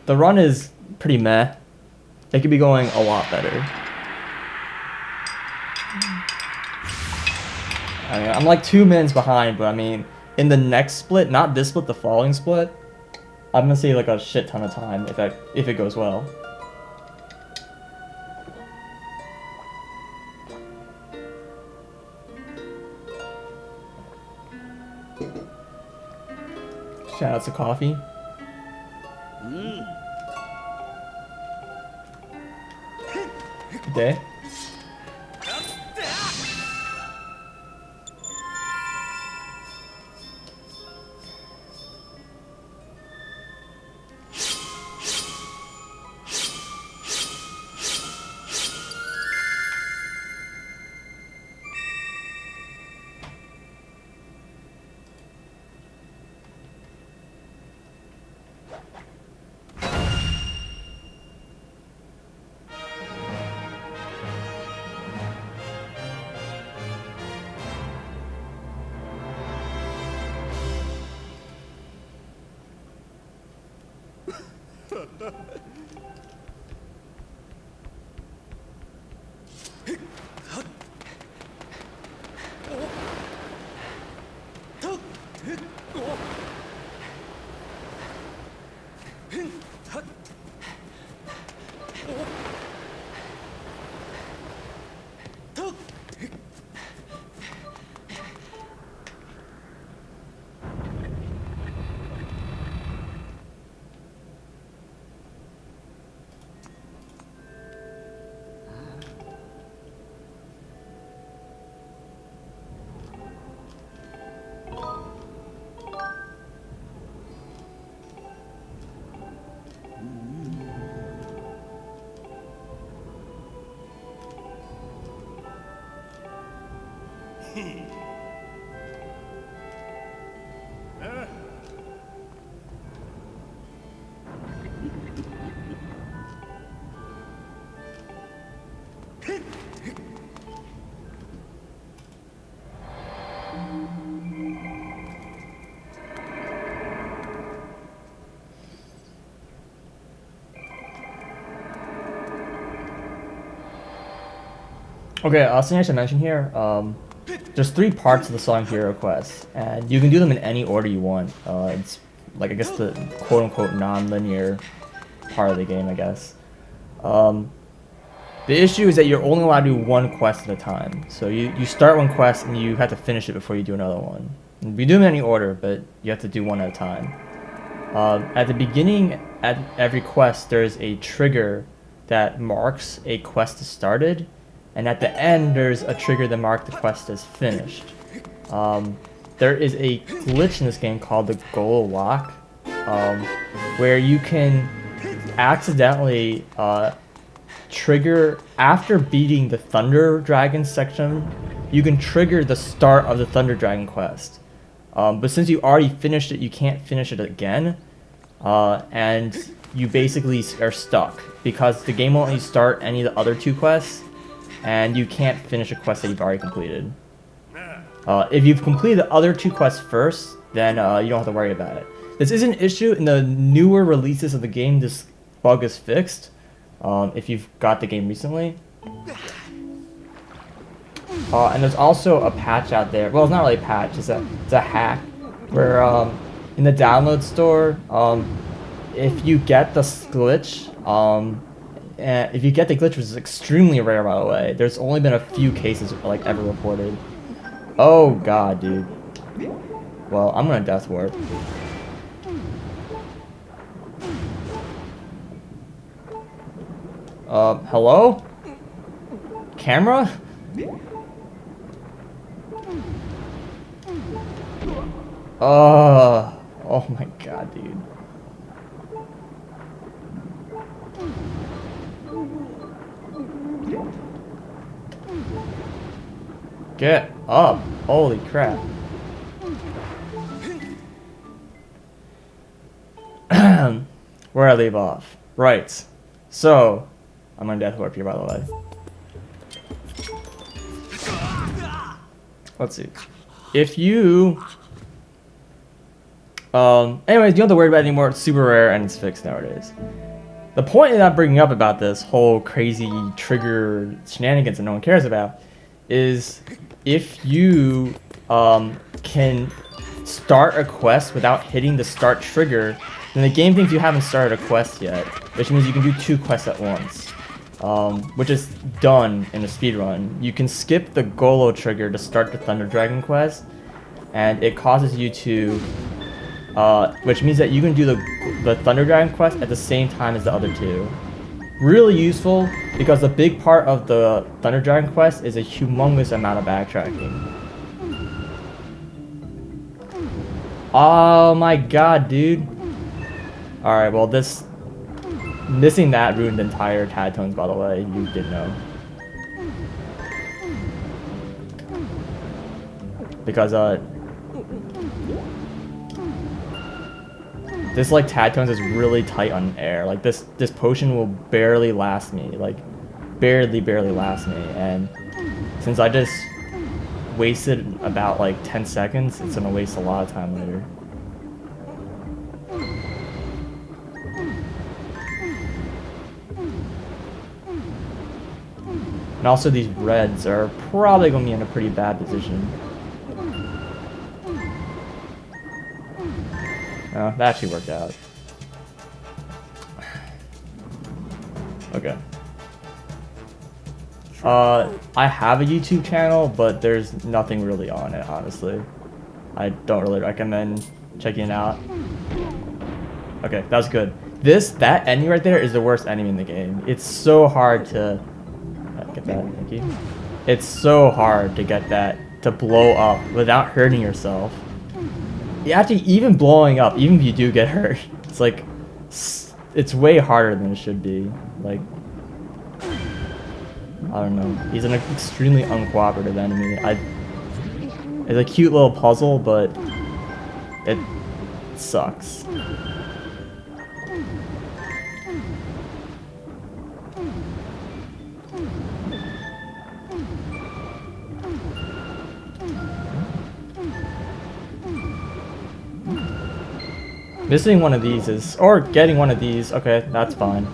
The run is pretty meh. It could be going a lot better. I mean, I'm like 2 minutes behind, but I mean, in the next split, not this split, the following split, I'm gonna save like a shit ton of time if it goes well. Shout out to coffee. Good day. Okay, something I should mention here, there's 3 parts of the Song Hero quest, and you can do them in any order you want. It's, like, I guess the quote-unquote non-linear part of the game, I guess. The issue is that you're only allowed to do 1 quest at a time. So you start 1 quest and you have to finish it before you do another one. And you do them in any order, but you have to do 1 at a time. At the beginning, at every quest, there's a trigger that marks a quest as started, and at the end, there's a trigger that marks the quest as finished. There is a glitch in this game called the goal lock, where you can accidentally trigger, after beating the Thunder Dragon section, you can trigger the start of the Thunder Dragon quest. But since you already finished it, you can't finish it again, and you basically are stuck, because the game won't let you start any of the other 2 quests, and you can't finish a quest that you've already completed. If you've completed the other 2 quests first, then you don't have to worry about it. This is an issue in the newer releases of the game. This bug is fixed, if you've got the game recently. And there's also a patch out there. Well, it's not really a patch. It's a hack where in the download store, if you get the glitch, if you get the glitch, which is extremely rare, by the way, there's only been a few cases like ever reported. Oh god, dude. Well, I'm gonna death warp. Hello? Camera? Oh my god, dude. Get up. Holy crap. Where I leave off. Right. So, I'm gonna death warp here, by the way. Let's see. If you... anyways, you don't have to worry about it anymore. It's super rare and it's fixed nowadays. The point that I'm bringing up about this whole crazy trigger shenanigans that no one cares about is if you can start a quest without hitting the start trigger, then the game thinks you haven't started a quest yet, which means you can do 2 quests at once, which is done in a speedrun. You can skip the Golo trigger to start the Thunder Dragon quest, and it causes you to, which means that you can do the Thunder Dragon quest at the same time as the other 2. Really useful, because a big part of the Thunder Dragon quest is a humongous amount of backtracking. Oh my god, dude. Alright, well missing that ruined entire Tad Tones, by the way, you did know. Because, this, like, Tad Tones is really tight on air. Like, this potion will barely last me. Like, barely last me. And since I just wasted about, like, 10 seconds, it's gonna waste a lot of time later. And also these reds are probably gonna be in a pretty bad position. Oh, that actually worked out. Okay. I have a YouTube channel, but there's nothing really on it, honestly. I don't really recommend checking it out. Okay, that was good. That enemy right there is the worst enemy in the game. It's so hard to... Get that, thank you. It's so hard to get that to blow up without hurting yourself. Actually, even blowing up, even if you do get hurt, it's like, it's way harder than it should be. Like, I don't know. He's an extremely uncooperative enemy. It's a cute little puzzle, but it sucks. Missing one of these is, or getting one of these, okay, that's fine.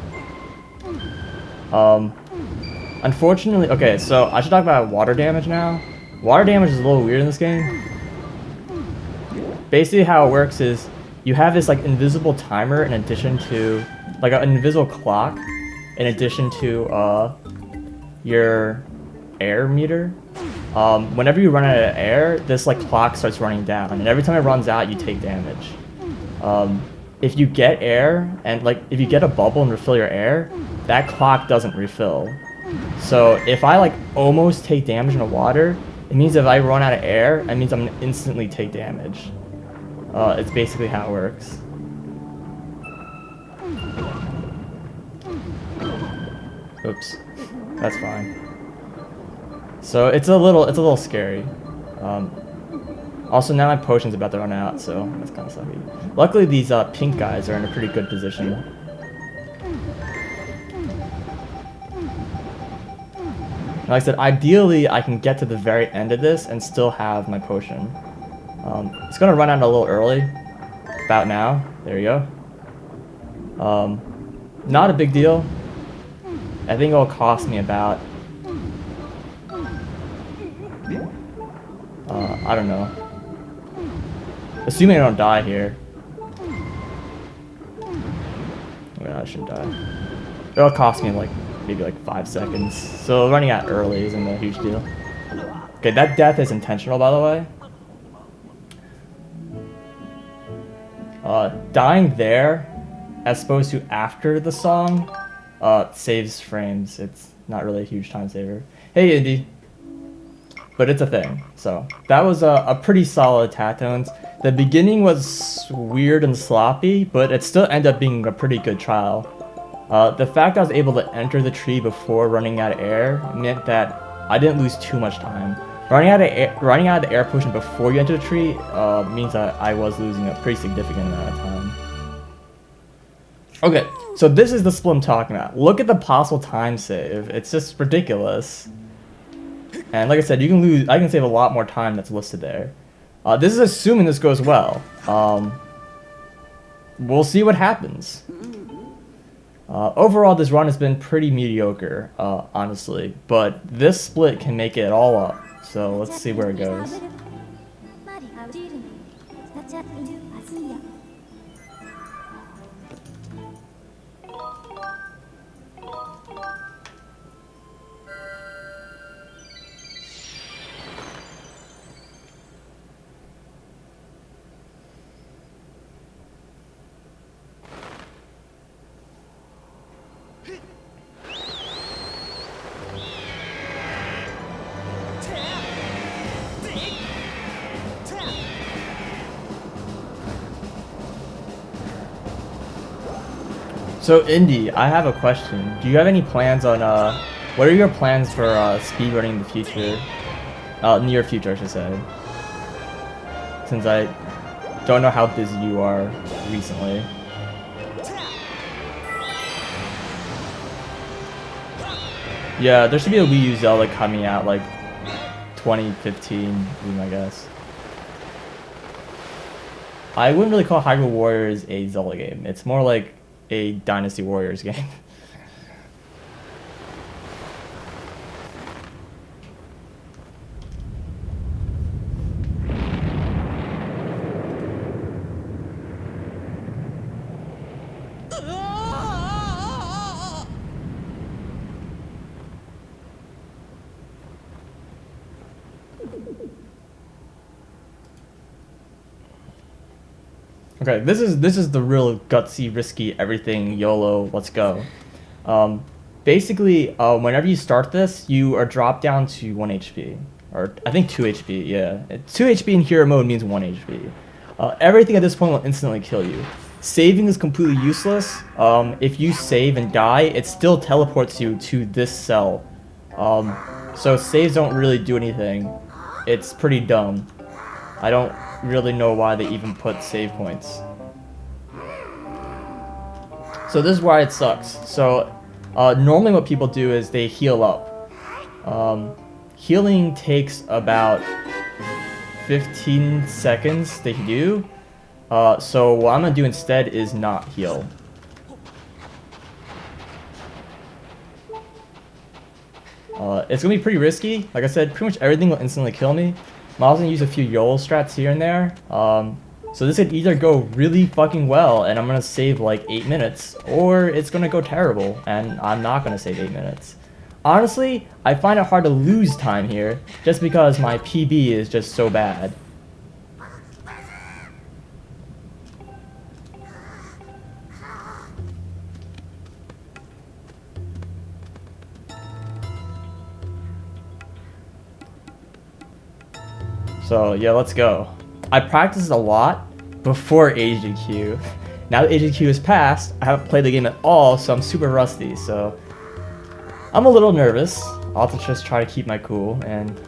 Unfortunately, okay, so I should talk about water damage now. Water damage is a little weird in this game. Basically how it works is, you have this like invisible timer in addition to, like an invisible clock, in addition to your air meter. Whenever you run out of air, this like clock starts running down, and every time it runs out, you take damage. If you get air, and like if you get a bubble and refill your air, that clock doesn't refill. So if I like almost take damage in the water, it means if I run out of air, it means I'm gonna instantly take damage. It's basically how it works. Oops, that's fine. So it's a little scary. Also, now my potion's about to run out, so that's kind of sucky. Luckily, these pink guys are in a pretty good position. Like I said, ideally, I can get to the very end of this and still have my potion. It's gonna run out a little early. About now. There you go. Not a big deal. I think it'll cost me about... I don't know. Assuming I don't die here. Oh god, I shouldn't die. It'll cost me like maybe like 5 seconds. So running out early isn't a huge deal. Okay, that death is intentional, by the way. Dying there, as opposed to after the song, saves frames. It's not really a huge time saver. Hey, Indy. But it's a thing. So that was a pretty solid attack tones. The beginning was weird and sloppy, but it still ended up being a pretty good trial. The fact I was able to enter the tree before running out of air meant that I didn't lose too much time. Running out of the air potion before you enter the tree means that I was losing a pretty significant amount of time. Okay, so this is the split I'm talking about. Look at the possible time save. It's just ridiculous. And like I said, I can save a lot more time that's listed there. This is assuming this goes well. We'll see what happens. Overall, this run has been pretty mediocre, honestly. But this split can make it all up. So let's see where it goes. So Indy, I have a question. Do you have any plans on what are your plans for speedrunning in the future? Near future, I should say. Since I don't know how busy you are recently. Yeah, there should be a Wii U Zelda coming out like 2015, I guess. I wouldn't really call Hyrule Warriors a Zelda game. It's more like a Dynasty Warriors game. Okay, this is the real gutsy, risky, everything, YOLO, let's go. Basically, whenever you start this, you are dropped down to 1 HP. Or, I think 2 HP, yeah. 2 HP in hero mode means 1 HP. Everything at this point will instantly kill you. Saving is completely useless. If you save and die, it still teleports you to this cell. So saves don't really do anything. It's pretty dumb. I don't really know why they even put save points. So this is why it sucks. So normally what people do is they heal up. Healing takes about 15 seconds to do. So what I'm gonna do instead is not heal. It's gonna be pretty risky. Like I said, pretty much everything will instantly kill me. I'm also gonna use a few YOLO strats here and there. So this could either go really fucking well and I'm gonna save like 8 minutes, or it's gonna go terrible and I'm not gonna save 8 minutes. Honestly, I find it hard to lose time here just because my PB is just so bad. So yeah, let's go. I practiced a lot before HDQ. Now that HDQ is passed, I haven't played the game at all, so I'm super rusty. So I'm a little nervous. I'll have to just try to keep my cool and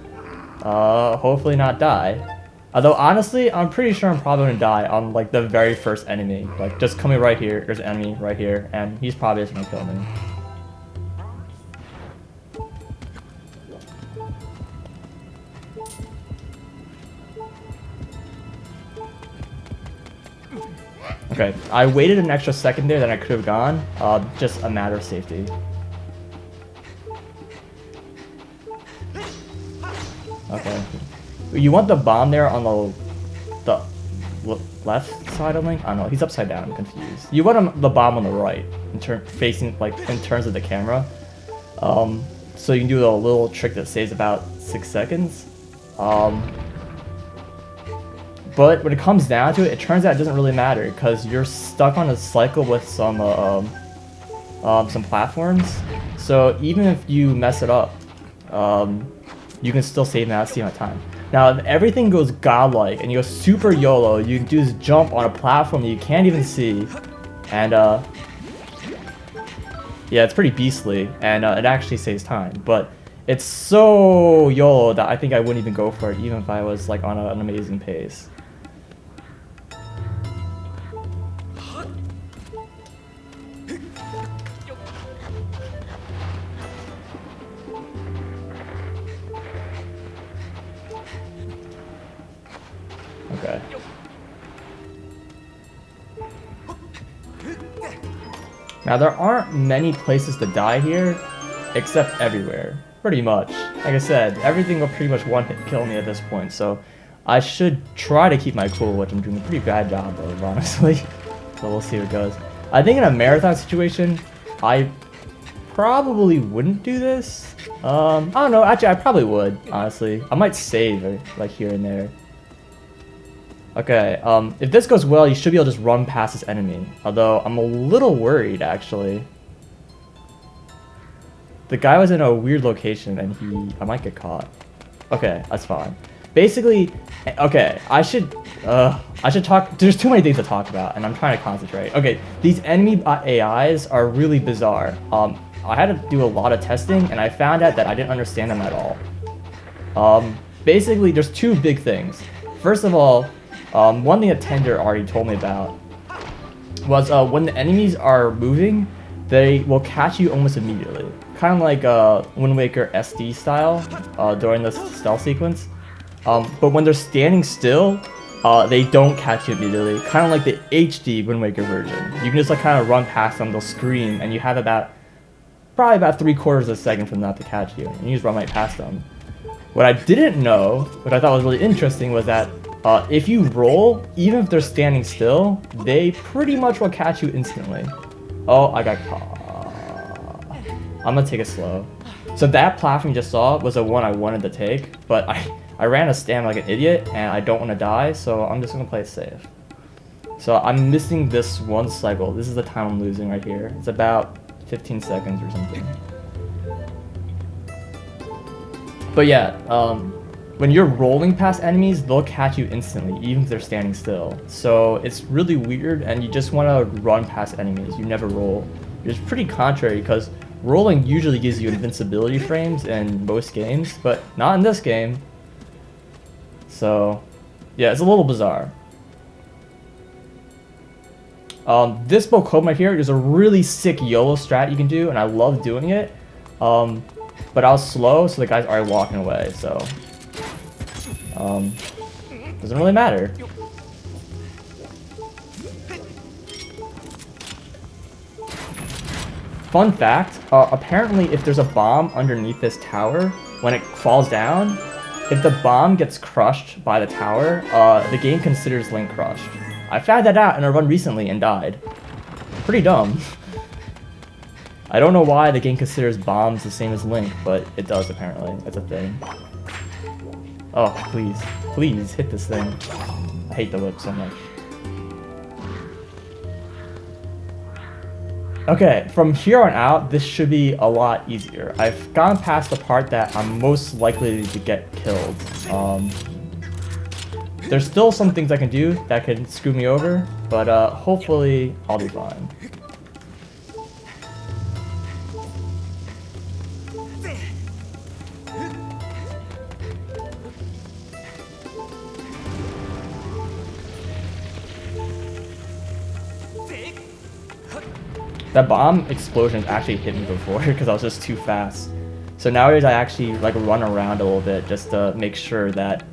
hopefully not die. Although honestly, I'm pretty sure I'm probably gonna die on like the very first enemy. Like just coming right here, there's an enemy right here, and he's probably just gonna kill me. Okay, I waited an extra second there than I could have gone, just a matter of safety. Okay. You want the bomb there on the left side of Link? I don't know, he's upside down, I'm confused. You want the bomb on the right, facing, like, in terms of the camera. So you can do a little trick that saves about 6 seconds. But when it comes down to it, it turns out it doesn't really matter because you're stuck on a cycle with some platforms. So even if you mess it up, you can still save that amount of time. Now, if everything goes godlike and you go super YOLO, you can do this jump on a platform that you can't even see, and yeah, it's pretty beastly, and it actually saves time. But it's so YOLO that I think I wouldn't even go for it, even if I was like on an amazing pace. Okay. Now there aren't many places to die here, except everywhere, pretty much. Like I said, everything will pretty much one-hit kill me at this point, so I should try to keep my cool, which I'm doing a pretty bad job of, honestly. So we'll see how it goes. I think in a marathon situation, I probably wouldn't do this. I don't know, actually I probably would, honestly. I might save like here and there. Okay, if this goes well, you should be able to just run past this enemy. Although, I'm a little worried, actually. The guy was in a weird location, and I might get caught. Okay, that's fine. Basically, okay, I should talk, there's too many things to talk about, and I'm trying to concentrate. Okay, these enemy AIs are really bizarre. I had to do a lot of testing, and I found out that I didn't understand them at all. Basically, there's two big things. First of all, one thing that Tender already told me about was when the enemies are moving, they will catch you almost immediately. Kind of like Wind Waker SD style during the stealth sequence. But when they're standing still, they don't catch you immediately. Kind of like the HD Wind Waker version. You can just like kind of run past them, they'll scream, and you have probably about 3/4 of a second for them not to catch you. And you just run right past them. What I didn't know, which I thought was really interesting, was that if you roll, even if they're standing still, they pretty much will catch you instantly. Oh, I got caught. I'm gonna take it slow. So that platform you just saw was the one I wanted to take, but I ran a stand like an idiot, and I don't want to die, so I'm just gonna play it safe. So I'm missing this one cycle. This is the time I'm losing right here. It's about 15 seconds or something. But yeah, when you're rolling past enemies, they'll catch you instantly, even if they're standing still. So it's really weird, and you just want to run past enemies. You never roll. It's pretty contrary, because rolling usually gives you invincibility frames in most games, but not in this game. So, yeah, it's a little bizarre. This Bokoblin right here is a really sick YOLO strat you can do, and I love doing it. But I was slow, so the guy's already walking away, so doesn't really matter. Fun fact, apparently if there's a bomb underneath this tower, when it falls down, if the bomb gets crushed by the tower, the game considers Link crushed. I found that out in a run recently and died. Pretty dumb. I don't know why the game considers bombs the same as Link, but it does apparently. It's a thing. Oh, please. Please, hit this thing. I hate the whip so much. Okay, from here on out, this should be a lot easier. I've gone past the part that I'm most likely to get killed. There's still some things I can do that can screw me over, but hopefully I'll be fine. That bomb explosion actually hit me before because I was just too fast. So nowadays I actually like run around a little bit just to make sure that,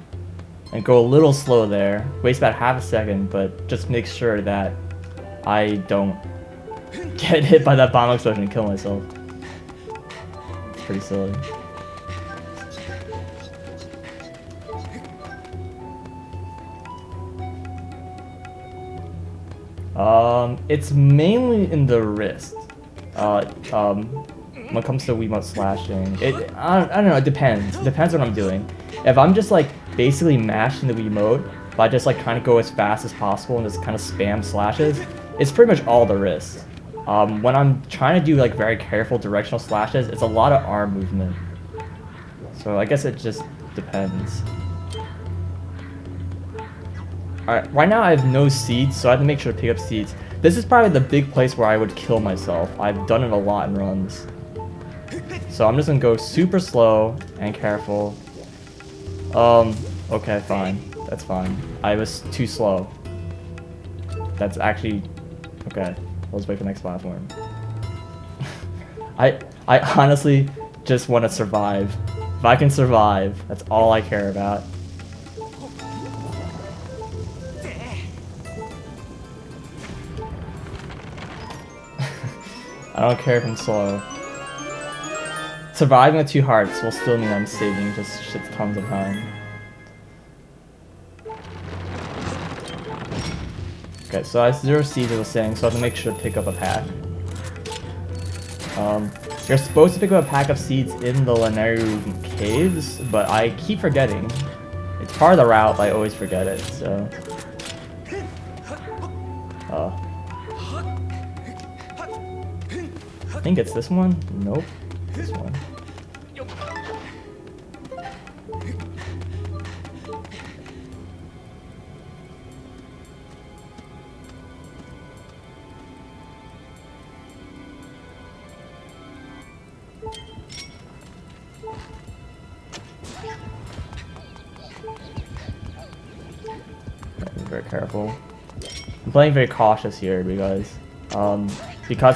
and go a little slow there, waste about half a second, but just make sure that I don't get hit by that bomb explosion and kill myself. It's pretty silly. It's mainly in the wrist. When it comes to Wiimote slashing, I don't know. It depends. It depends what I'm doing. If I'm just like basically mashing the Wiimote by just like trying to go as fast as possible and just kind of spam slashes, it's pretty much all there is. When I'm trying to do like very careful directional slashes, it's a lot of arm movement. So I guess it just depends. Alright, right now I have no seeds, so I have to make sure to pick up seeds. This is probably the big place where I would kill myself. I've done it a lot in runs. So I'm just gonna go super slow and careful. Okay, fine. That's fine. I was too slow. That's actually... Okay, let's wait for the next platform. I honestly just want to survive. If I can survive, that's all I care about. I don't care if I'm slow. Surviving with 2 hearts will still mean I'm saving just shit tons of time. Okay, so I have 0 seeds as I was saying, so I have to make sure to pick up a pack. You're supposed to pick up a pack of seeds in the Lanayru caves, but I keep forgetting. It's part of the route, but I always forget it, so... I think it's this one? Nope. This one. Be very careful. I'm playing very cautious here because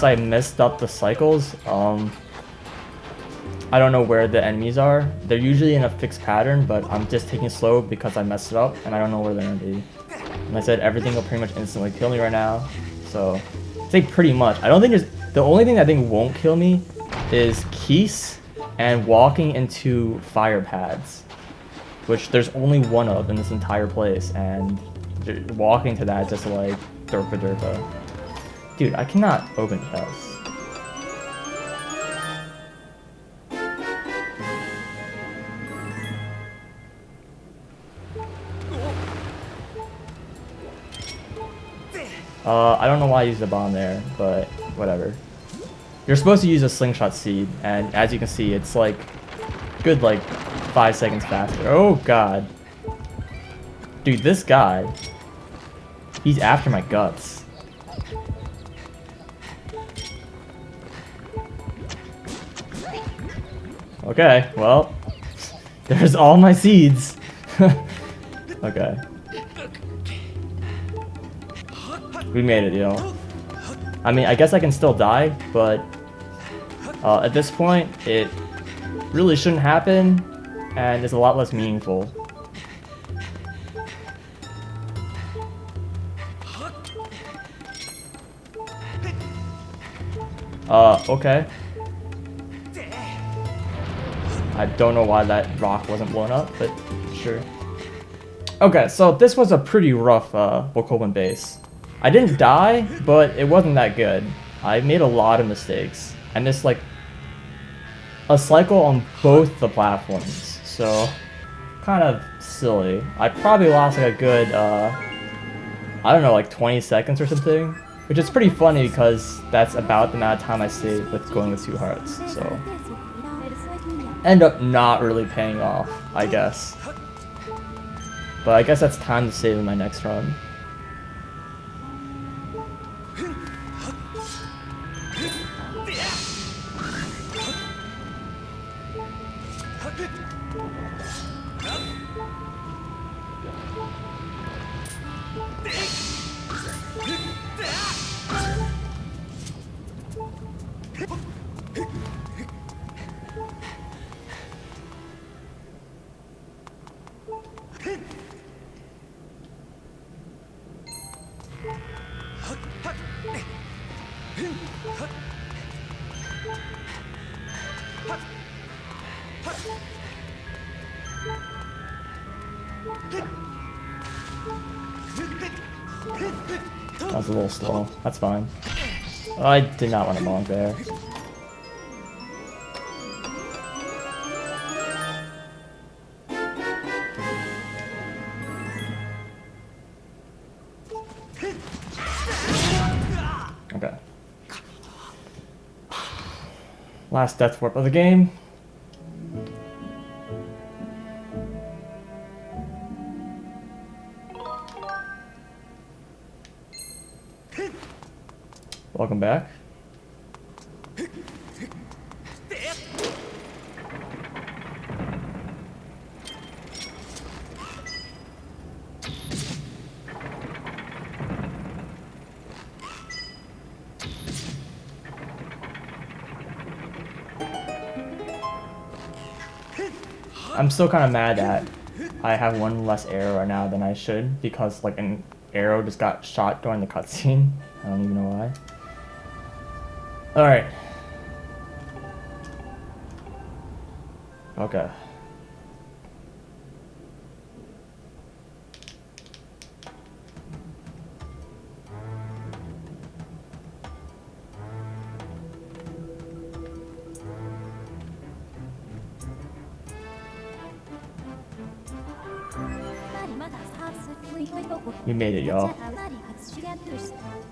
I messed up the cycles. I don't know where the enemies are. They're usually in a fixed pattern, but I'm just taking it slow because I messed it up and I don't know where they're gonna be. And I said everything will pretty much instantly kill me right now. So I say pretty much. I don't think there's the only thing I think won't kill me is Keese and walking into fire pads, which there's only one of in this entire place, and walking to that just like derpa derpa. Dude, I cannot open chests. I don't know why I used the bomb there, but whatever. You're supposed to use a slingshot seed, and as you can see, it's like good like 5 seconds faster. Oh god. Dude, this guy, he's after my guts. Okay, well, there's all my seeds. Okay. We made it, yo. I mean, I guess I can still die, but at this point, it really shouldn't happen, and it's a lot less meaningful. Okay. I don't know why that rock wasn't blown up, but sure. Okay, so this was a pretty rough Bokoban base. I didn't die, but it wasn't that good. I made a lot of mistakes. I missed like a cycle on both the platforms, so kind of silly. I probably lost like a good, I don't know, like 20 seconds or something, which is pretty funny because that's about the amount of time I saved with going with 2 hearts, so end up not really paying off, I guess. But I guess that's time to save in my next run. That was a little slow. That's fine. Oh, I did not want to bonk there. Okay. Last death warp of the game. Welcome back. I'm still kind of mad that I have one less arrow right now than I should, because like an arrow just got shot during the cutscene. I don't even know why. Alright. Okay. We made it, y'all.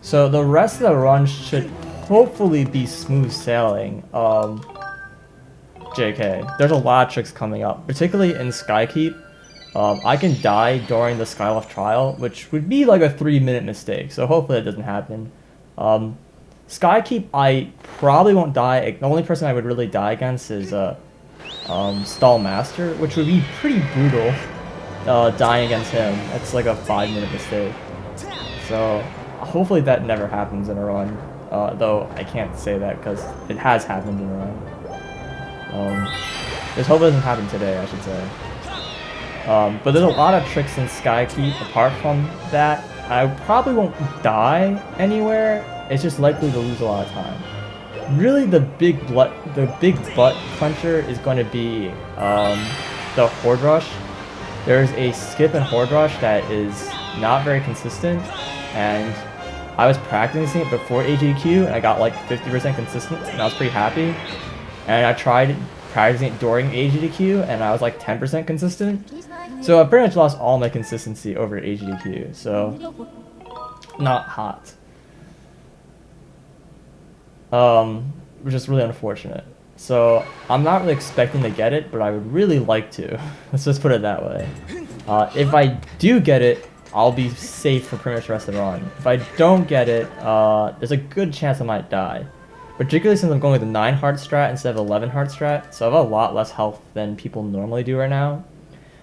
So the rest of the run should hopefully be smooth sailing. JK. There's a lot of tricks coming up, particularly in Skykeep. I can die during the Skylift trial, which would be like a 3-minute mistake, so hopefully that doesn't happen. Skykeep, I probably won't die. The only person I would really die against is Stall Master, which would be pretty brutal. Dying against him. That's like a 5-minute mistake. So hopefully that never happens in a run. Though I can't say that because it has happened in a run. Just hope it doesn't happen today, I should say. But there's a lot of tricks in Skykeep. Apart from that, I probably won't die anywhere. It's just likely to lose a lot of time. Really, the big butt puncher is going to be the Horde Rush. There's a skip and Horde Rush that is not very consistent, and I was practicing it before AGDQ, and I got like 50% consistent, and I was pretty happy. And I tried practicing it during AGDQ, and I was like 10% consistent. So I pretty much lost all my consistency over AGDQ, so not hot. Which is really unfortunate. So I'm not really expecting to get it, but I would really like to. Let's just put it that way. If I do get it, I'll be safe for pretty much the rest of the run. If I don't get it, there's a good chance I might die. Particularly since I'm going with the 9 heart strat instead of 11 heart strat, so I have a lot less health than people normally do right now.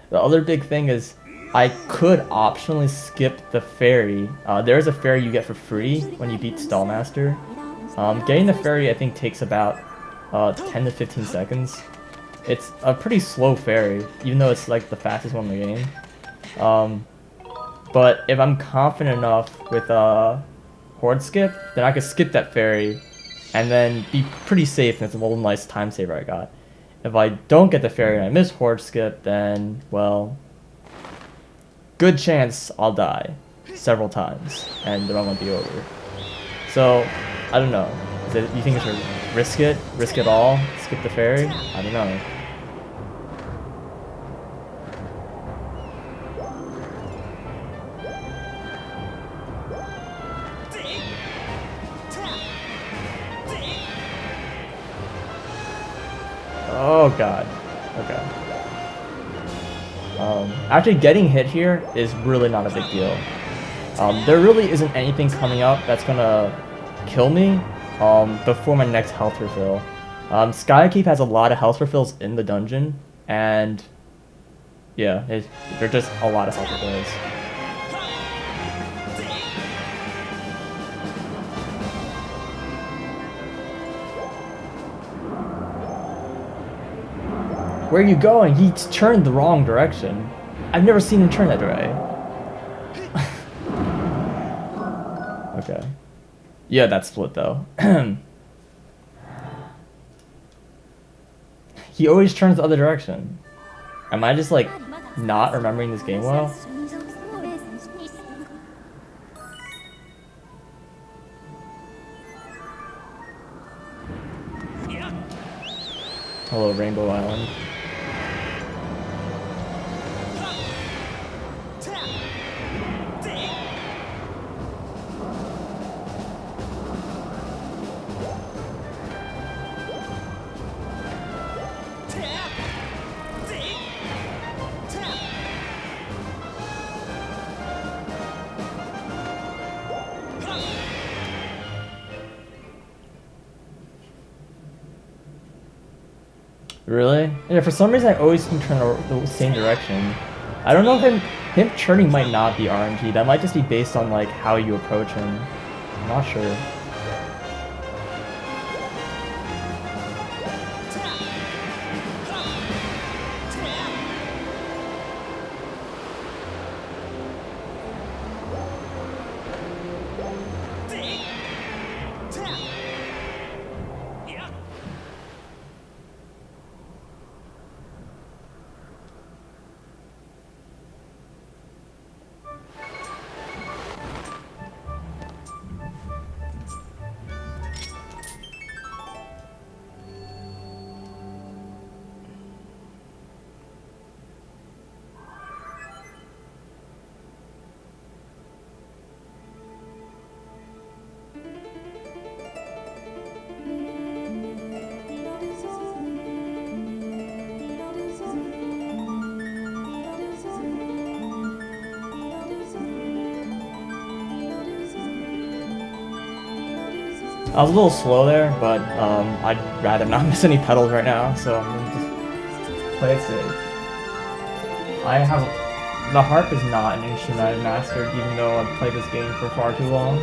The other big thing is I could optionally skip the fairy. There is a fairy you get for free when you beat Stallmaster. Getting the fairy I think takes about 10 to 15 seconds. It's a pretty slow fairy, even though it's like the fastest one in the game. But if I'm confident enough with Horde Skip, then I could skip that fairy and then be pretty safe, and it's a little nice time saver I got. If I don't get the fairy and I miss Horde Skip, then, well, good chance I'll die several times and the run won't be over. So, I don't know. You think I should risk it all, skip the fairy? I don't know. Oh god. Okay. Actually getting hit here is really not a big deal. There really isn't anything coming up that's gonna kill me before my next health refill. Skykeep has a lot of health refills in the dungeon, and yeah, they're just a lot of health refills. Where are you going? He turned the wrong direction. I've never seen him turn that way. Okay. Yeah, that's split though. He always turns the other direction. Am I just like not remembering this game well? Hello, Rainbow Island. Really? Yeah, for some reason I always can turn the same direction. I don't know if him churning might not be RNG. That might just be based on like how you approach him. I'm not sure. I was a little slow there, but I'd rather not miss any pedals right now, so I'm gonna just play it safe. The harp is not an instrument I've mastered, even though I've played this game for far too long.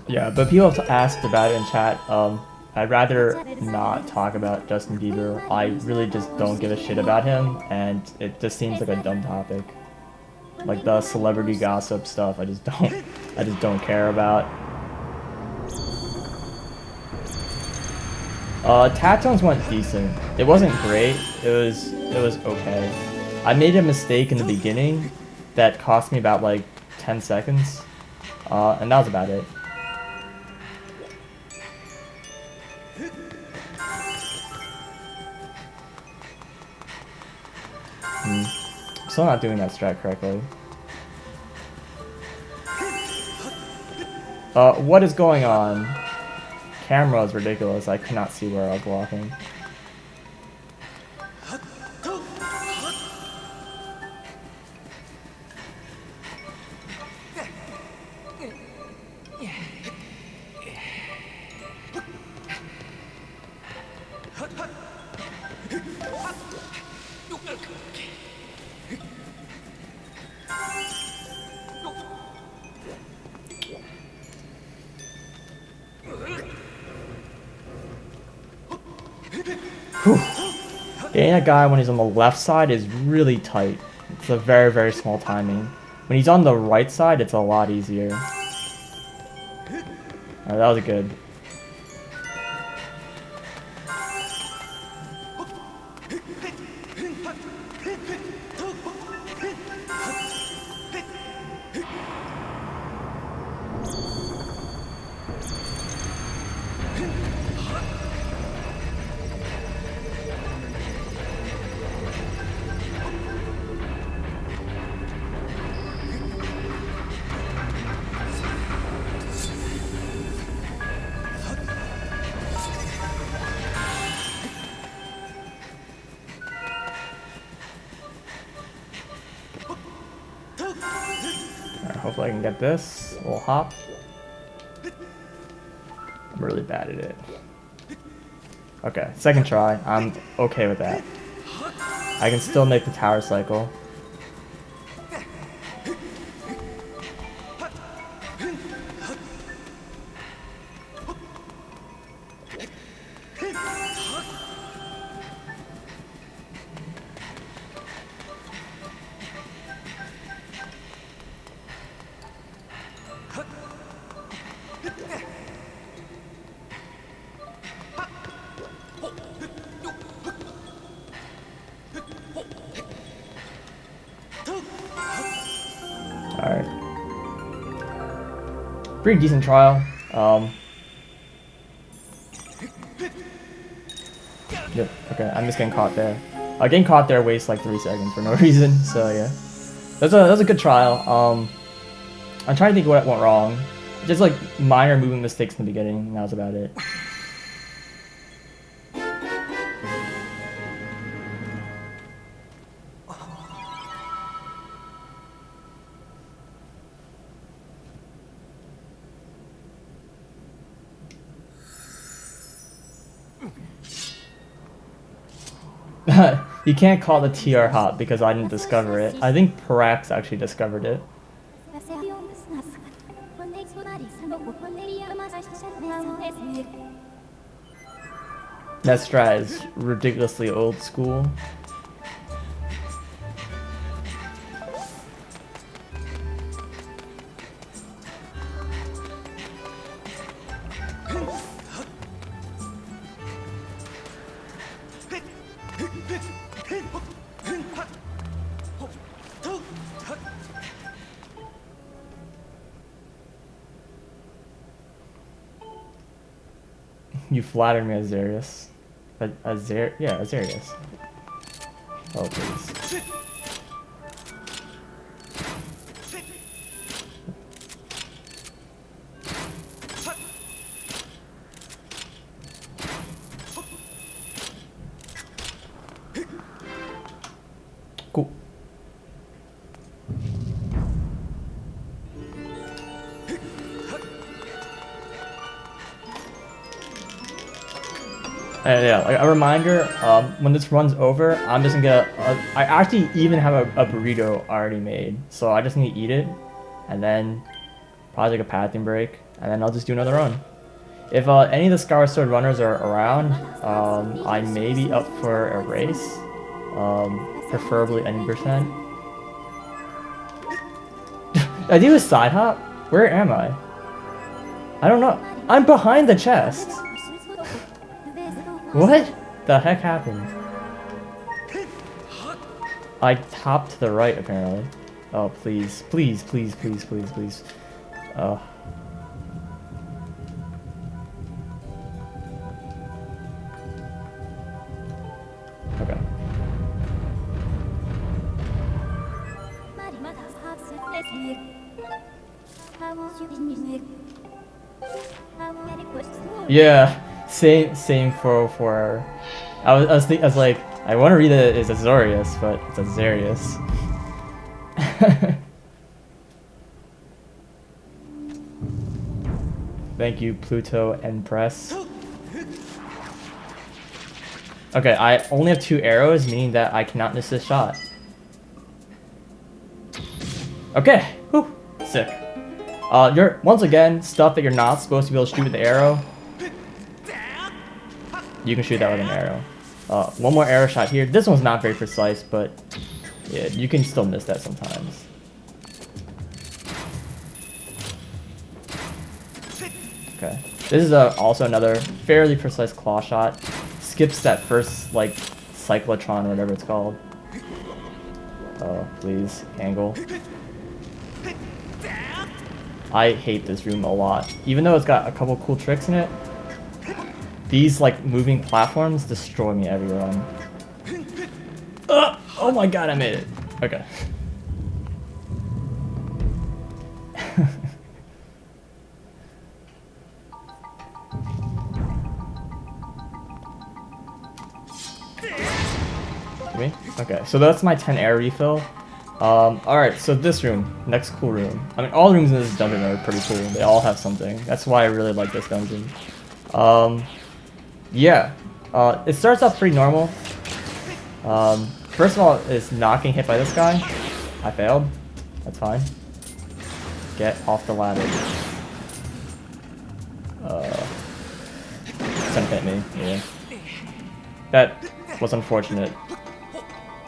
Yeah, but people have asked about it in chat. I'd rather not talk about Justin Bieber. I really just don't give a shit about him, and it just seems like a dumb topic. Like the celebrity gossip stuff, I just don't care about. Tatones went decent. It wasn't great. It was okay. I made a mistake in the beginning that cost me about like 10 seconds, and that was about it. Still not doing that strat correctly. What is going on? Camera is ridiculous. I cannot see where I was walking. Getting a guy when he's on the left side is really tight. It's a very, very small timing. When he's on the right side, it's a lot easier. Alright, that was good. Hopefully I can get this. A little hop. I'm really bad at it. Okay, second try. I'm okay with that. I can still make the tower cycle. Pretty decent trial. Yep. Okay, I'm just getting caught there. Getting caught there wastes like 3 seconds for no reason. So yeah, that's a good trial. I'm trying to think what went wrong. Just like minor movement mistakes in the beginning. And that was about it. You can't call the TR hot because I didn't discover it. I think Parax actually discovered it. That strat is ridiculously old school. You flattered me, Azarius. Yeah, Azarius. Oh, please. Cool. Yeah, like a reminder, when this run's over, I'm just gonna get I actually even have a burrito already made, so I just need to eat it, and then probably take a pathing break, and then I'll just do another run. If any of the Skyward Sword runners are around, I may be up for a race, preferably any percent. I do a side hop? Where am I? I don't know. I'm behind the chest. What the heck happened? I hopped to the right, apparently. Oh, please. Please, please, please, please, please. Oh. Okay. Yeah. Same 404. I was like, I want to read it as Azorius, but it's Azarius. Thank you, Pluto and Press. Okay, I only have 2 arrows, meaning that I cannot miss this shot. Okay, whew, sick. You're once again stuff that you're not supposed to be able to shoot with the arrow. You can shoot that with an arrow. One more arrow shot here. This one's not very precise, but yeah, you can still miss that sometimes. Okay. This is also another fairly precise claw shot. Skips that first, like, cyclotron or whatever it's called. Oh, please. Angle. I hate this room a lot. Even though it's got a couple cool tricks in it, these, like, moving platforms destroy me every run. Oh my god, I made it. Okay. Me? Okay, so that's my 10 air refill. Alright, so this room, next cool room. I mean, all rooms in this dungeon are pretty cool. They all have something. That's why I really like this dungeon. Yeah. It starts off pretty normal. First of all, it's not getting hit by this guy. I failed. That's fine. Get off the ladder. It's gonna hit me, yeah. That was unfortunate.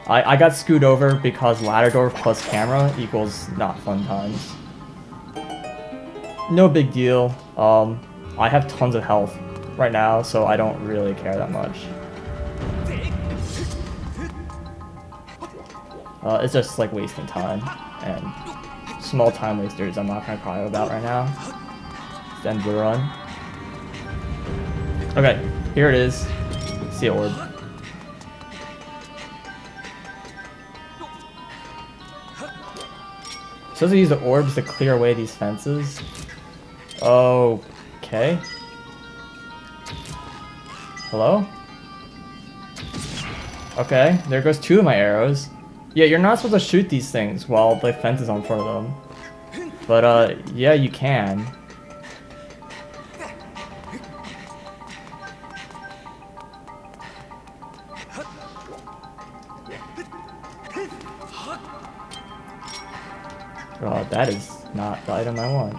I got screwed over because ladder door plus camera equals not fun times. No big deal. I have tons of health right now, so I don't really care that much. It's just like wasting time, and small time wasters I'm not gonna cry about right now. Let's end the run. Okay, here it is. See orb. supposed to use the orbs to clear away these fences. Okay. Hello? Okay, there goes 2 of my arrows. Yeah, you're not supposed to shoot these things while the fence is on front of them. But, yeah, you can. Oh, that is not the item I want.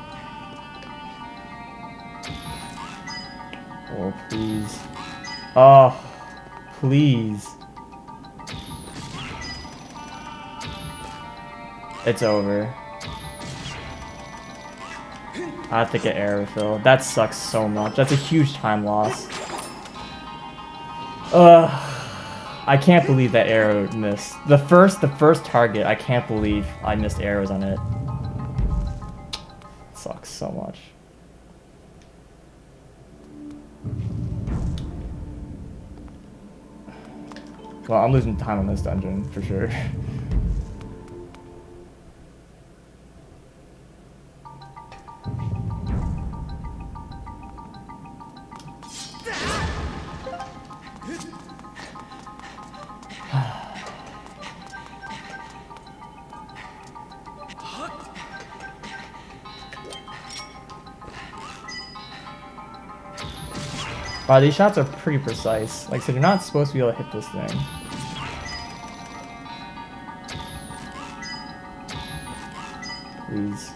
Oh, please. Oh, please. It's over. I have to get air refill. That sucks so much. That's a huge time loss. I can't believe that arrow missed. The first target, I can't believe I missed arrows on it. It sucks so much. Well, I'm losing time on this dungeon for sure. Wow, these shots are pretty precise. Like I said, you're not supposed to be able to hit this thing. Please.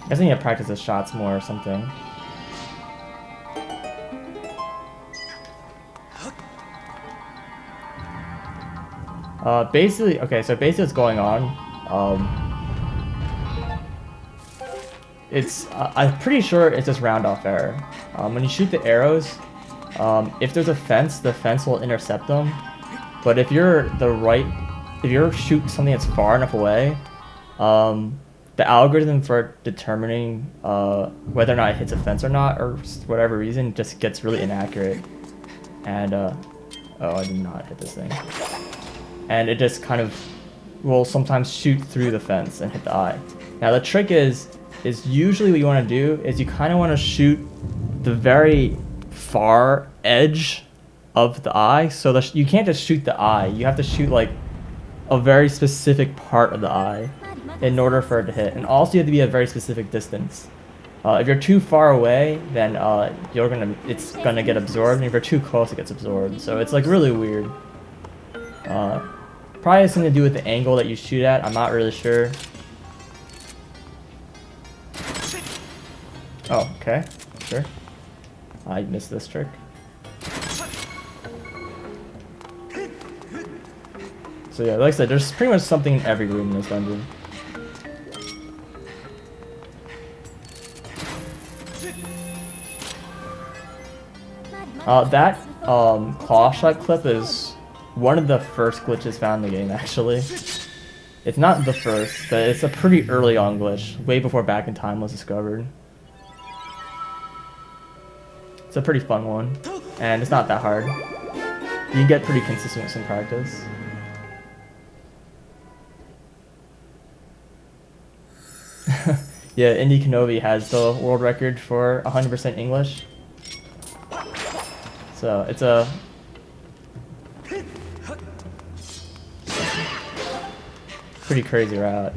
I guess I need to practice the shots more or something. Basically, okay, so basically what's going on, I'm pretty sure it's just round off error. When you shoot the arrows, if there's a fence, the fence will intercept them. But if you're shoot something that's far enough away, the algorithm for determining whether or not it hits a fence or not, or whatever reason, just gets really inaccurate. And oh, I did not hit this thing. And it just kind of will sometimes shoot through the fence and hit the eye. Now the trick is usually what you want to do is you kind of want to shoot the very far edge of the eye, so that you can't just shoot the eye. You have to shoot like a very specific part of the eye in order for it to hit, and also you have to be a very specific distance. If you're too far away, then it's gonna get absorbed, and if you're too close, it gets absorbed. So it's like really weird. Probably has something to do with the angle that you shoot at. I'm not really sure. Oh, okay, sure. I missed this trick. So yeah, like I said, there's pretty much something in every room in this dungeon. That claw shot clip is one of the first glitches found in the game, actually. It's not the first, but it's a pretty early on glitch, way before Back in Time was discovered. It's a pretty fun one, and it's not that hard. You can get pretty consistent with some practice. Yeah, Indy Kenobi has the world record for 100% English. So it's a pretty crazy route.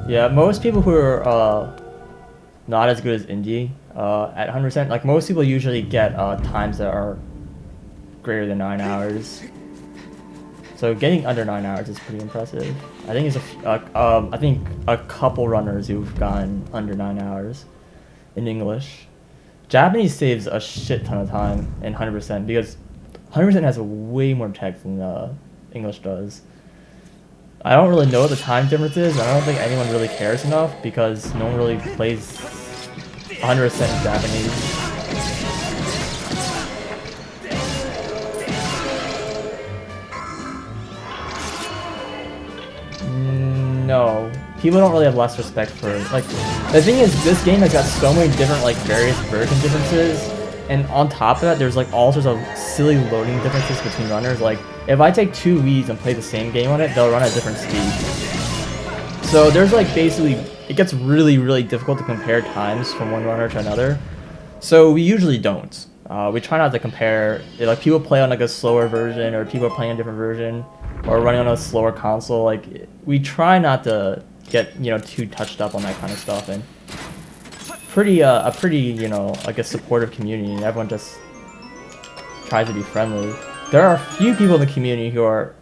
Yeah, most people who are not as good as Indy at 100%, like most people usually get times that are greater than 9 hours. So getting under 9 hours is pretty impressive. I think I think a couple runners who've gotten under 9 hours in English. Japanese saves a shit ton of time in 100% because 100% has way more text than English does. I don't really know what the time difference is. I don't think anyone really cares enough because no one really plays 100% Japanese. people don't really have less respect for, like, the thing is, this game has got so many different, like, various version differences, and on top of that, there's, like, all sorts of silly loading differences between runners. Like, if I take two Wiis and play the same game on it, they'll run at different speeds. So there's, like, basically, it gets really, really difficult to compare times from one runner to another. So we usually don't. We try not to compare, like, people play on, like, a slower version, or people are playing a different version, or running on a slower console. Like, we try not to get, you know, too touched up on that kind of stuff, and a pretty, you know, like a supportive community, and everyone just tries to be friendly. There are a few people in the community who are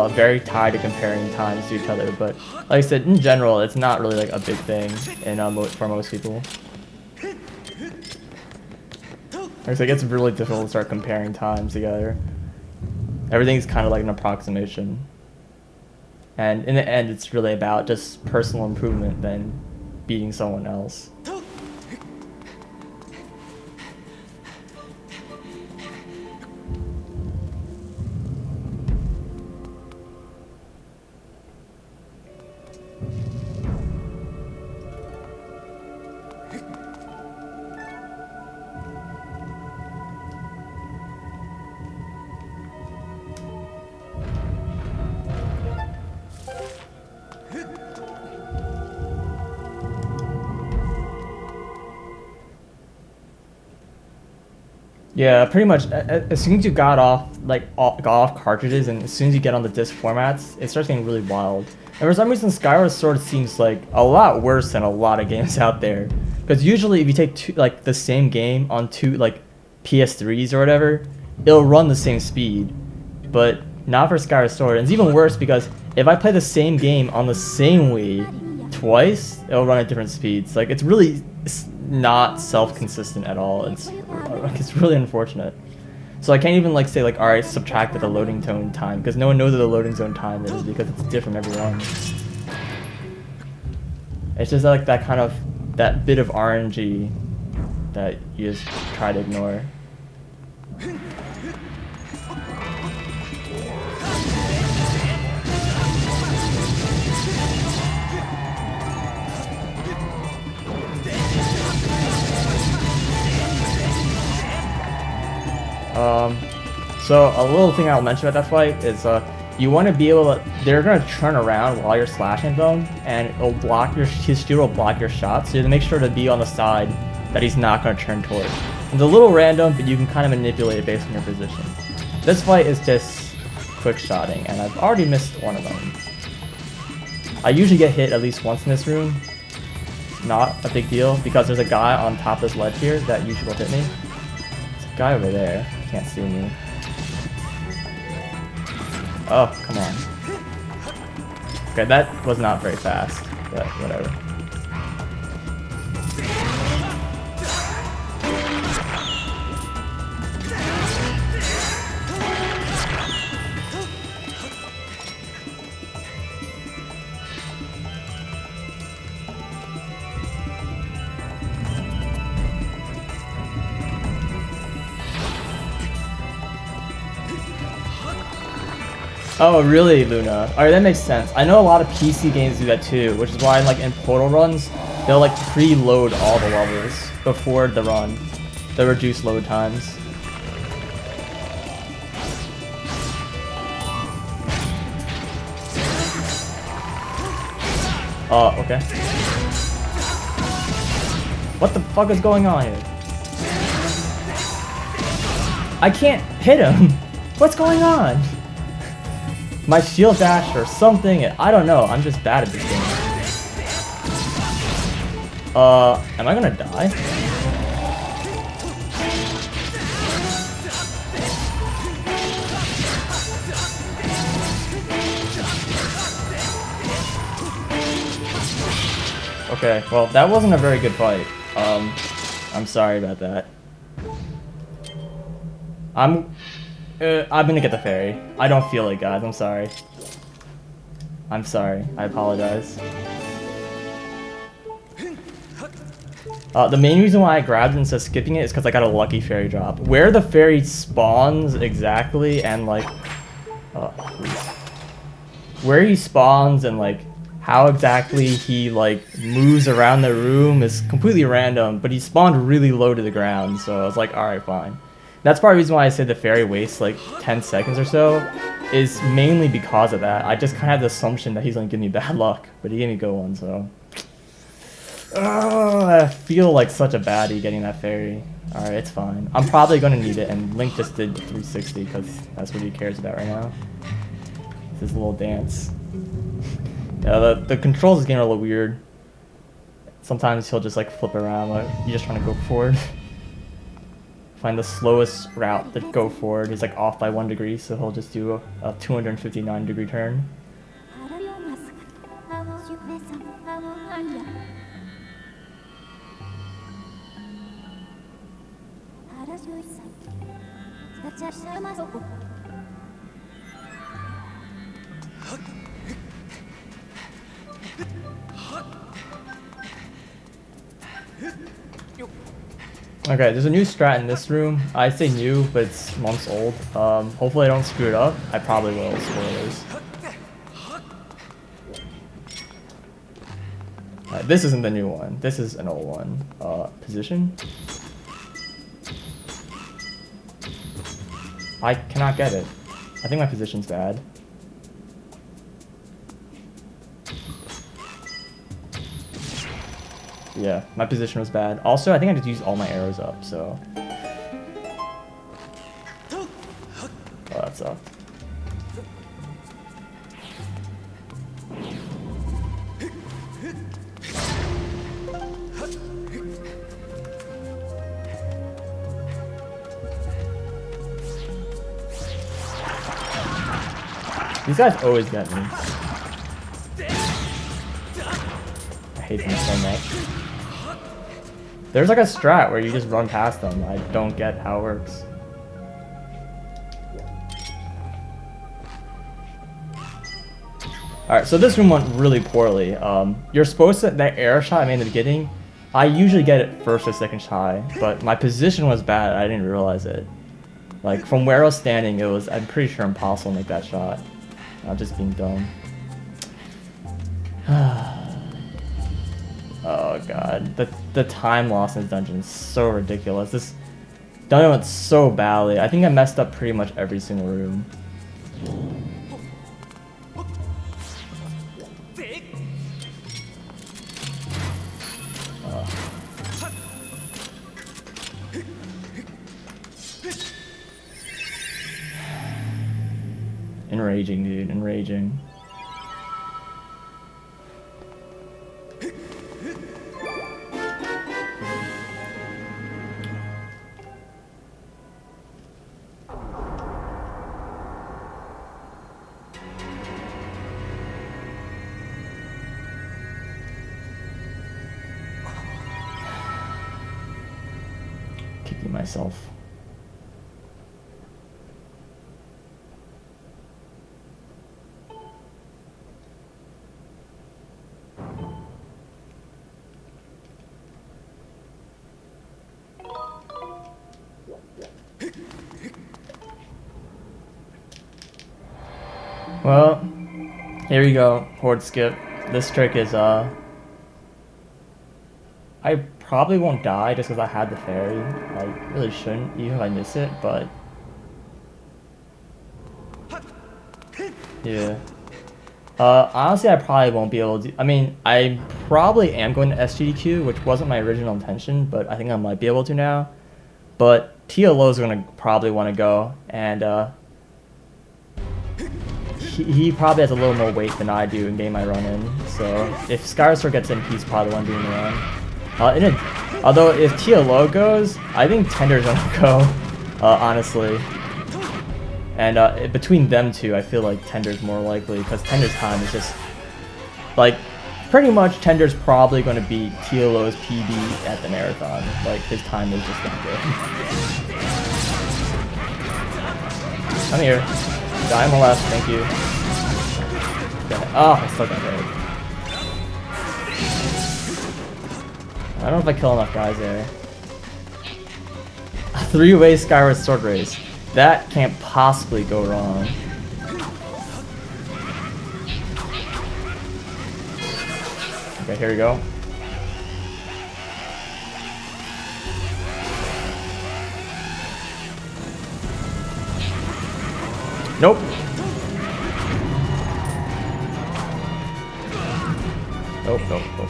very tied to comparing times to each other, but like I said, in general, it's not really like a big thing in for most people. Like I said, it gets really difficult to start comparing times together. Everything's kind of like an approximation. And in the end, it's really about just personal improvement than beating someone else. Yeah, pretty much. As soon as you got off cartridges, and as soon as you get on the disc formats, it starts getting really wild. And for some reason, Skyward Sword seems like a lot worse than a lot of games out there. Because usually, if you take the same game on two PS3s or whatever, it'll run the same speed. But not for Skyward Sword. And it's even worse because if I play the same game on the same Wii twice, it'll run at different speeds. Like, it's really not self-consistent at all. It's really unfortunate. So I can't even say alright, subtract the loading zone time, because no one knows what the loading zone time is because it's different every run. It's just like that bit of RNG that you just try to ignore. So a little thing I'll mention about that fight is you want to be able to, they're going to turn around while you're slashing them, and it'll block his shield will block your shots, so you have to make sure to be on the side that he's not going to turn towards. It's a little random, but you can kind of manipulate it based on your position. This fight is just quick shotting, and I've already missed one of them. I usually get hit at least once in this room. Not a big deal, because there's a guy on top of this ledge here that usually will hit me. There's a guy over there. Can't see me. Oh, come on. Okay, that was not very fast, but whatever. Oh, really, Luna? Alright, that makes sense. I know a lot of PC games do that too, which is why in Portal runs, they'll preload all the levels before the run. They'll reduce load times. Oh, okay. What the fuck is going on here? I can't hit him! What's going on? My shield dash or something, I don't know, I'm just bad at this game. Am I gonna die? Okay, well, that wasn't a very good fight. I'm sorry about that. I'm gonna get the fairy. I don't feel it, guys. I'm sorry. I'm sorry. I apologize. The main reason why I grabbed it instead of skipping it is because I got a lucky fairy drop. Where the fairy spawns exactly, and where he spawns and how exactly he like moves around the room is completely random, but he spawned really low to the ground, so I was like, alright, fine. That's part of the reason why I say the fairy wastes like 10 seconds or so, is mainly because of that. I just kind of had the assumption that he's gonna give me bad luck, but he gave me good one, so. Oh, I feel like such a baddie getting that fairy. Alright, it's fine. I'm probably gonna need it, and Link just did 360 because that's what he cares about right now. It's his little dance. Yeah, the controls is getting a little weird. Sometimes he'll just like flip around, like you're just trying to go forward. Find the slowest route to go forward. He's like off by 1 degree, so he'll just do a 259-degree turn. Okay, there's a new strat in this room. I say new, but it's months old. Hopefully I don't screw it up. I probably will, spoilers. This isn't the new one. This is an old one. Position? I cannot get it. I think my position's bad. Yeah, my position was bad. Also, I think I just used all my arrows up, so. Oh, that sucked. These guys always get me. I hate them so much. There's like a strat where you just run past them. I don't get how it works. Alright, so this room went really poorly. You're supposed to, that air shot I made in the beginning, I usually get it first or second try, but my position was bad. I didn't realize it. Like, from where I was standing, it was, I'm pretty sure, impossible to make that shot. I'm just being dumb. Oh god, the time loss in this dungeon is so ridiculous. This dungeon went so badly. I think I messed up pretty much every single room. Enraging, dude, enraging. Kicking myself. Well, here we go, horde skip. This trick is, I probably won't die just because I had the fairy. I really shouldn't, even if I miss it, but... yeah. Honestly, I probably won't be able to... I mean, I probably am going to SGDQ, which wasn't my original intention, but I think I might be able to now. But TLO is going to probably want to go, and, he probably has a little more weight than I do in game I run in, so if Skyward Sword gets in, he's probably the one doing the run. Although if TLO goes, I think Tender's gonna go, honestly. And between them two, I feel like Tender's more likely, because Tender's time is just, like, pretty much Tender's probably gonna beat TLO's PB at the marathon. Like, his time is just that good. I'm here. Die on the left, thank you. Okay. Oh, I still got hit. I don't know if I kill enough guys there. A 3-way Skyward Sword race. That can't possibly go wrong. Okay, here we go. Nope. Nope, nope, nope, nope, nope.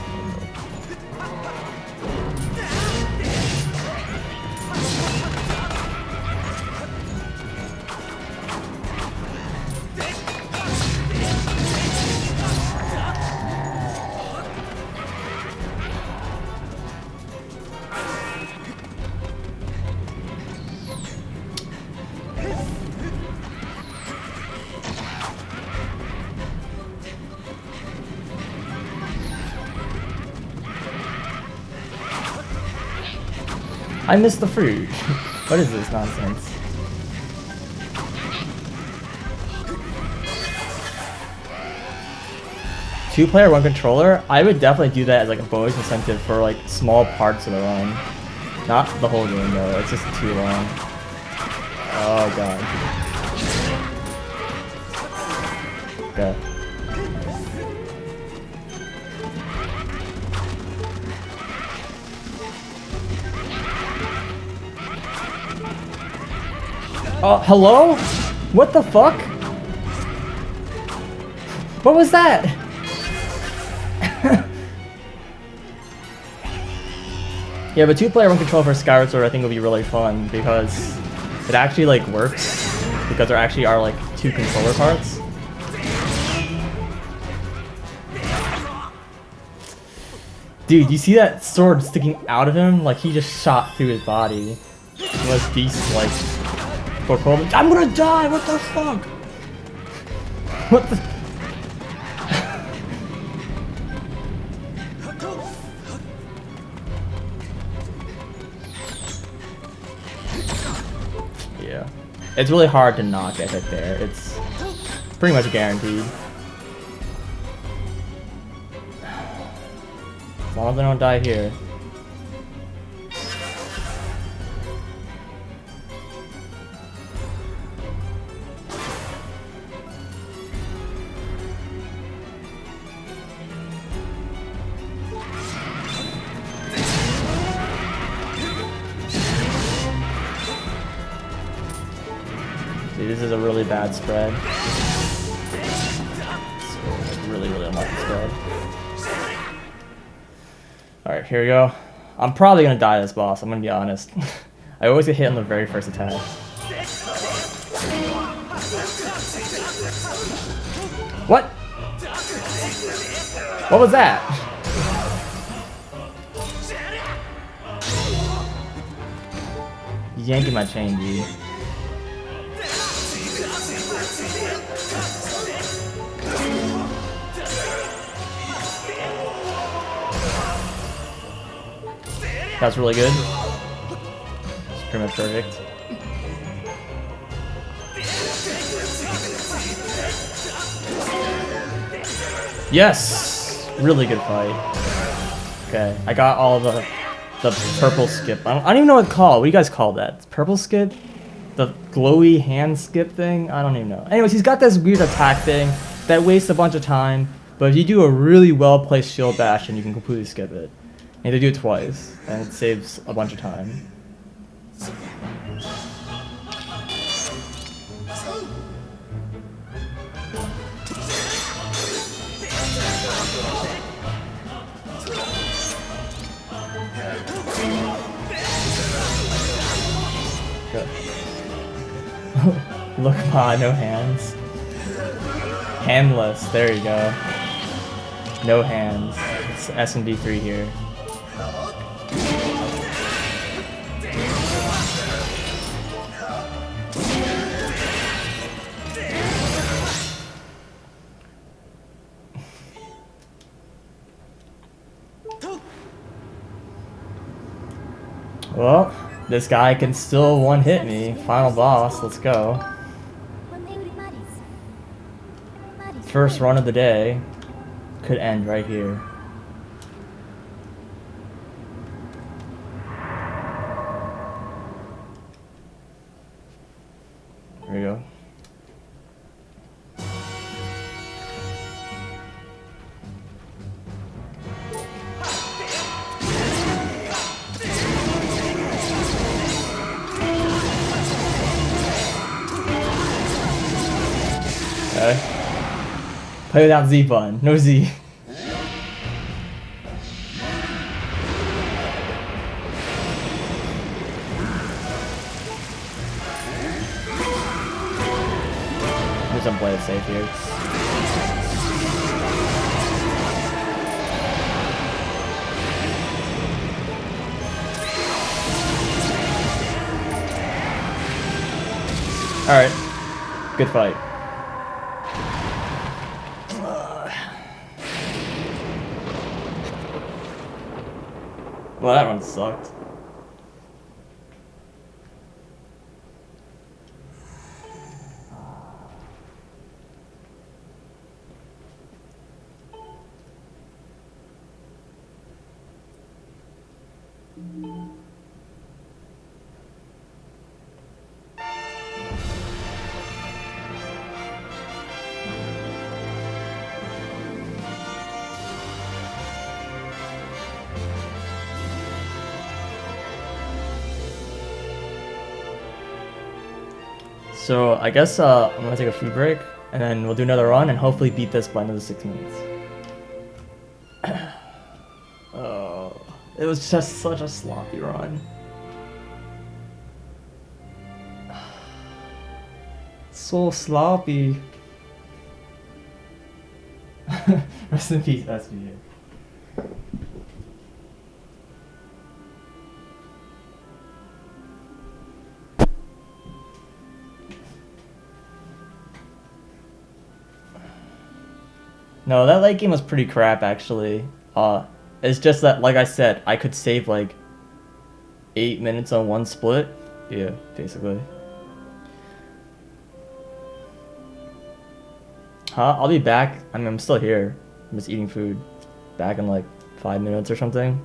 I missed the fruit. What is this nonsense? Two-player, one controller? I would definitely do that as like a bonus incentive for like small parts of the run. Not the whole game though, it's just too long. Oh god. Okay. Oh, hello? What the fuck? What was that? Yeah, but two-player, one controller for Skyward Sword I think will be really fun because it actually like works because there actually are like two controller parts. Dude, you see that sword sticking out of him? Like he just shot through his body. It was beast like I'm gonna die! What the fuck? What the? Yeah. It's really hard to not get hit there. It's pretty much guaranteed. As long as I don't die here. Dude, this is a really bad spread. So, really, really unlucky spread. Alright, here we go. I'm probably gonna die this boss, I'm gonna be honest. I always get hit on the very first attack. What? What was that? Yanking my chain, dude. That's really good. It's pretty much perfect. Yes! Really good fight. Okay, I got all the purple skip. I don't even know what it's called. What do you guys call that? Purple skip? The glowy hand skip thing? I don't even know. Anyways, he's got this weird attack thing that wastes a bunch of time, but if you do a really well-placed shield bash, and you can completely skip it. You have to do it twice, and it saves a bunch of time. Good. Look, no hands. Handless, there you go. No hands. It's SMD3 here. Well, this guy can still one-hit me. Final boss, let's go. First run of the day could end right here. There we go. Okay. Play without Z button. No Z. I'm just gonna play it safe here. Alright. Good fight. Well, that one sucked. So I guess I'm gonna take a food break, and then we'll do another run, and hopefully beat this by another 6 minutes. Oh, it was just such a sloppy run. So sloppy. Rest in peace, SVU. No, that late game was pretty crap, actually. It's just that, like I said, I could save like 8 minutes on one split. Yeah, basically. Huh? I'll be back. I mean, I'm still here. I'm just eating food. Back in like 5 minutes or something.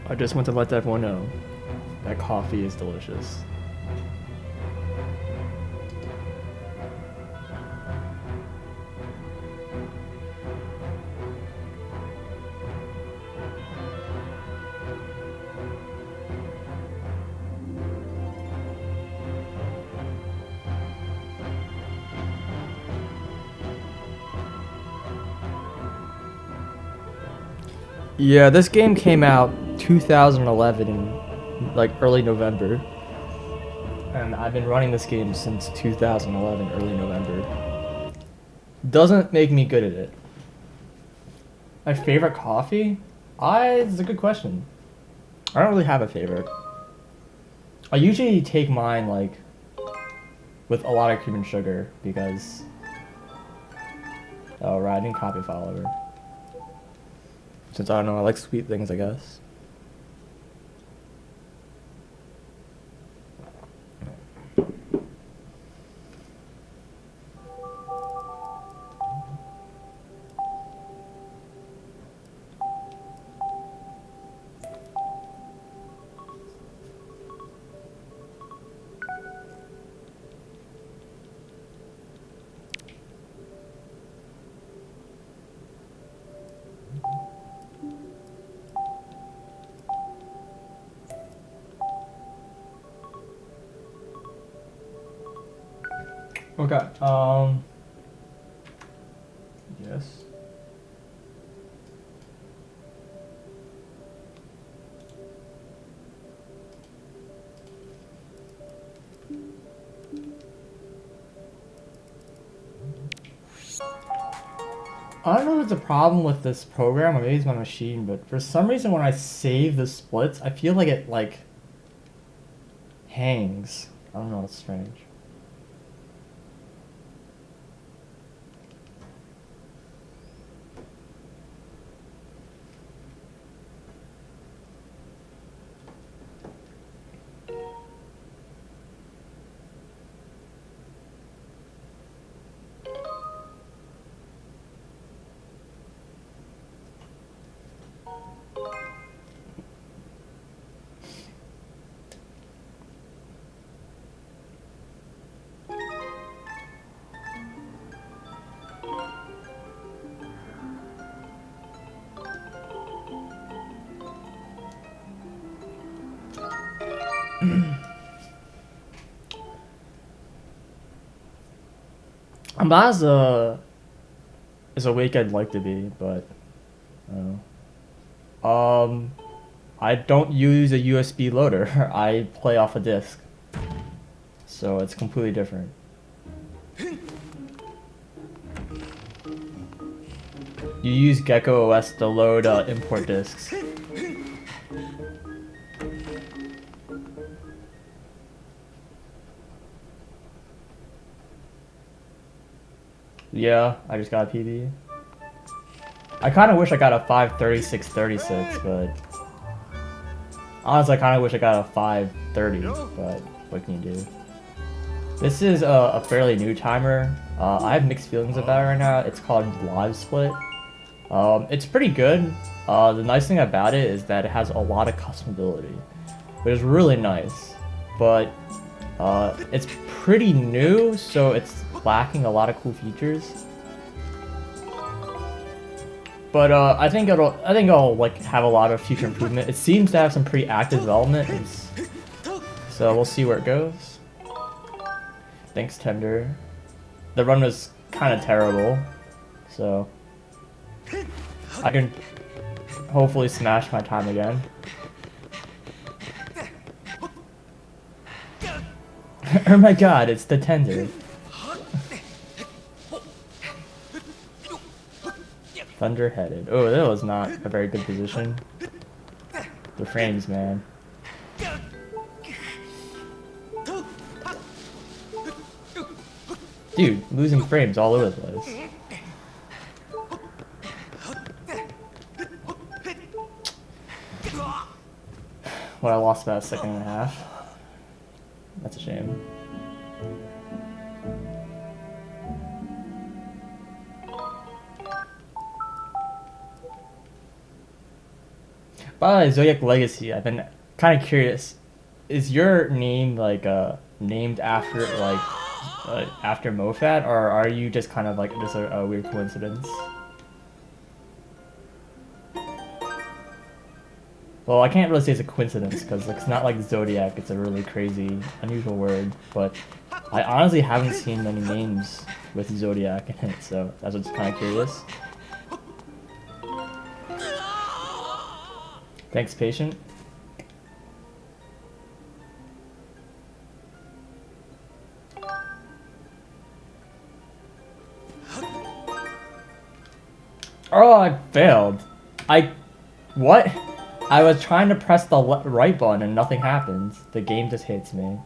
I just want to let everyone know that coffee is delicious. Yeah, this game came out 2011 in like early November. And I've been running this game since 2011, early November. Doesn't make me good at it. My favorite coffee? It's a good question. I don't really have a favorite. I usually take mine like with a lot of cream and sugar because... Oh right, I didn't copy file over. Since I don't know, I like sweet things, I guess. Okay, yes. I don't know if it's a problem with this program or maybe it's my machine, but for some reason when I save the splits, I feel like it like hangs. I don't know, it's strange. I'm not as awake I'd like to be, but I don't use a USB loader. I play off a disc, so it's completely different. You use Gecko OS to load import discs. Yeah, I just got a PB. I kind of wish I got a 53636, but honestly, I kind of wish I got a 530. But what can you do? This is a fairly new timer. I have mixed feelings about it right now. It's called Live Split. It's pretty good. The nice thing about it is that it has a lot of customability, which is really nice. But it's pretty new, so it's lacking a lot of cool features. But I think it'll like have a lot of future improvement. It seems to have some pretty active development. So we'll see where it goes. Thanks, Tender. The run was kind of terrible, so I can hopefully smash my time again. Oh my god, it's the Tender. Thunder-headed. Oh, that was not a very good position. The frames, man. Dude, losing frames all over the place. Well, I lost about a second and a half. That's a shame. By the way, Zodiac Legacy, I've been kind of curious. Is your name like named after like after MoFat, or are you just kind of like just a weird coincidence? Well, I can't really say it's a coincidence because it's not like Zodiac. It's a really crazy, unusual word. But I honestly haven't seen many names with Zodiac in it, so that's what's kind of curious. Thanks, patient. Oh, I failed. What? I was trying to press the right button and nothing happens. The game just hits me.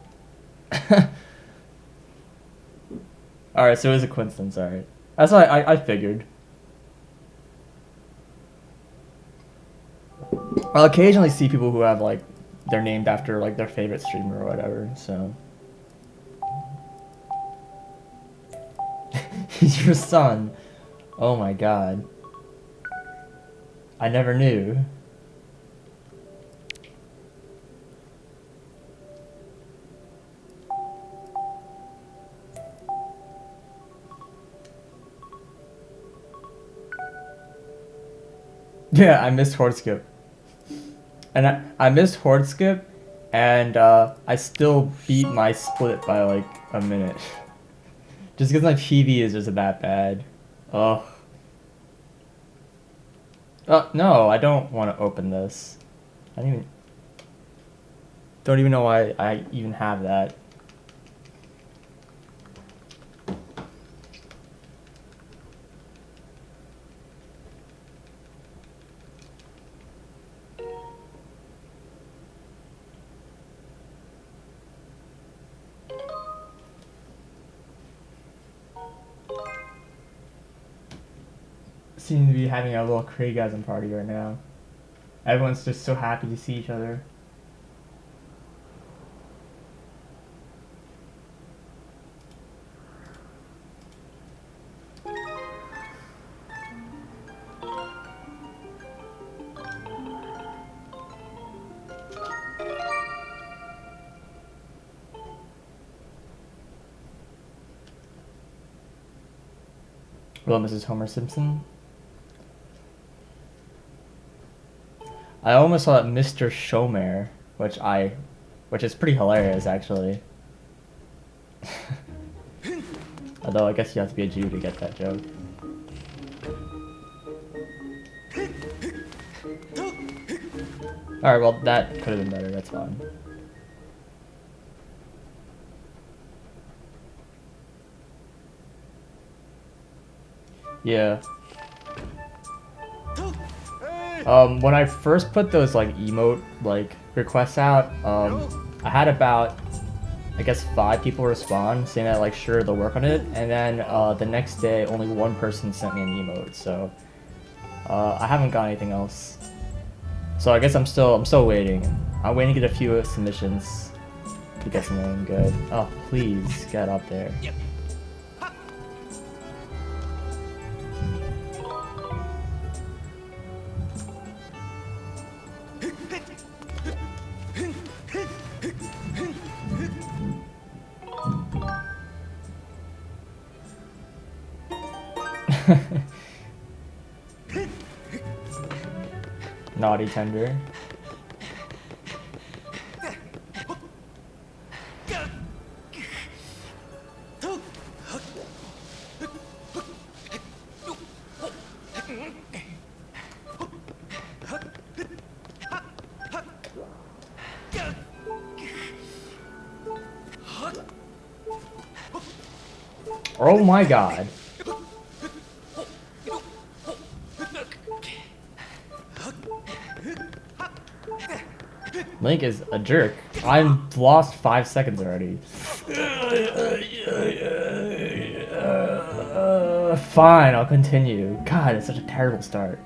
Alright, so it was a coincidence, alright. That's what I figured. I'll occasionally see people who have like they're named after like their favorite streamer or whatever, so he's your son. Oh my god. I never knew. Yeah, I missed Horde Skip. And I missed Horde Skip, and I still beat my split by like a minute. Just because my PV is just that bad. Ugh. No, I don't want to open this. I don't even know why I even have that. Seem to be having a little Craigasm party right now. Everyone's just so happy to see each other. Hello, Mrs. Homer Simpson. I almost saw that Mr. Shomer, which is pretty hilarious actually. Although I guess you have to be a Jew to get that joke. Alright, well that could have been better, that's fine. Yeah. When I first put those like emote like requests out, I had about I guess 5 people respond saying that like sure they'll work on it, and then the next day only 1 person sent me an emote, so I haven't got anything else. So I guess I'm still waiting. I'm waiting to get a few submissions to get something good. Oh please get up there. Yep. Naughty Tender. Oh my god. Link is a jerk. I'm lost 5 seconds already. Fine, I'll continue. God, it's such a terrible start.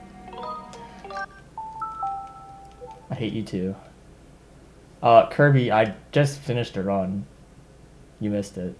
I hate you too. Kirby, I just finished a run. You missed it.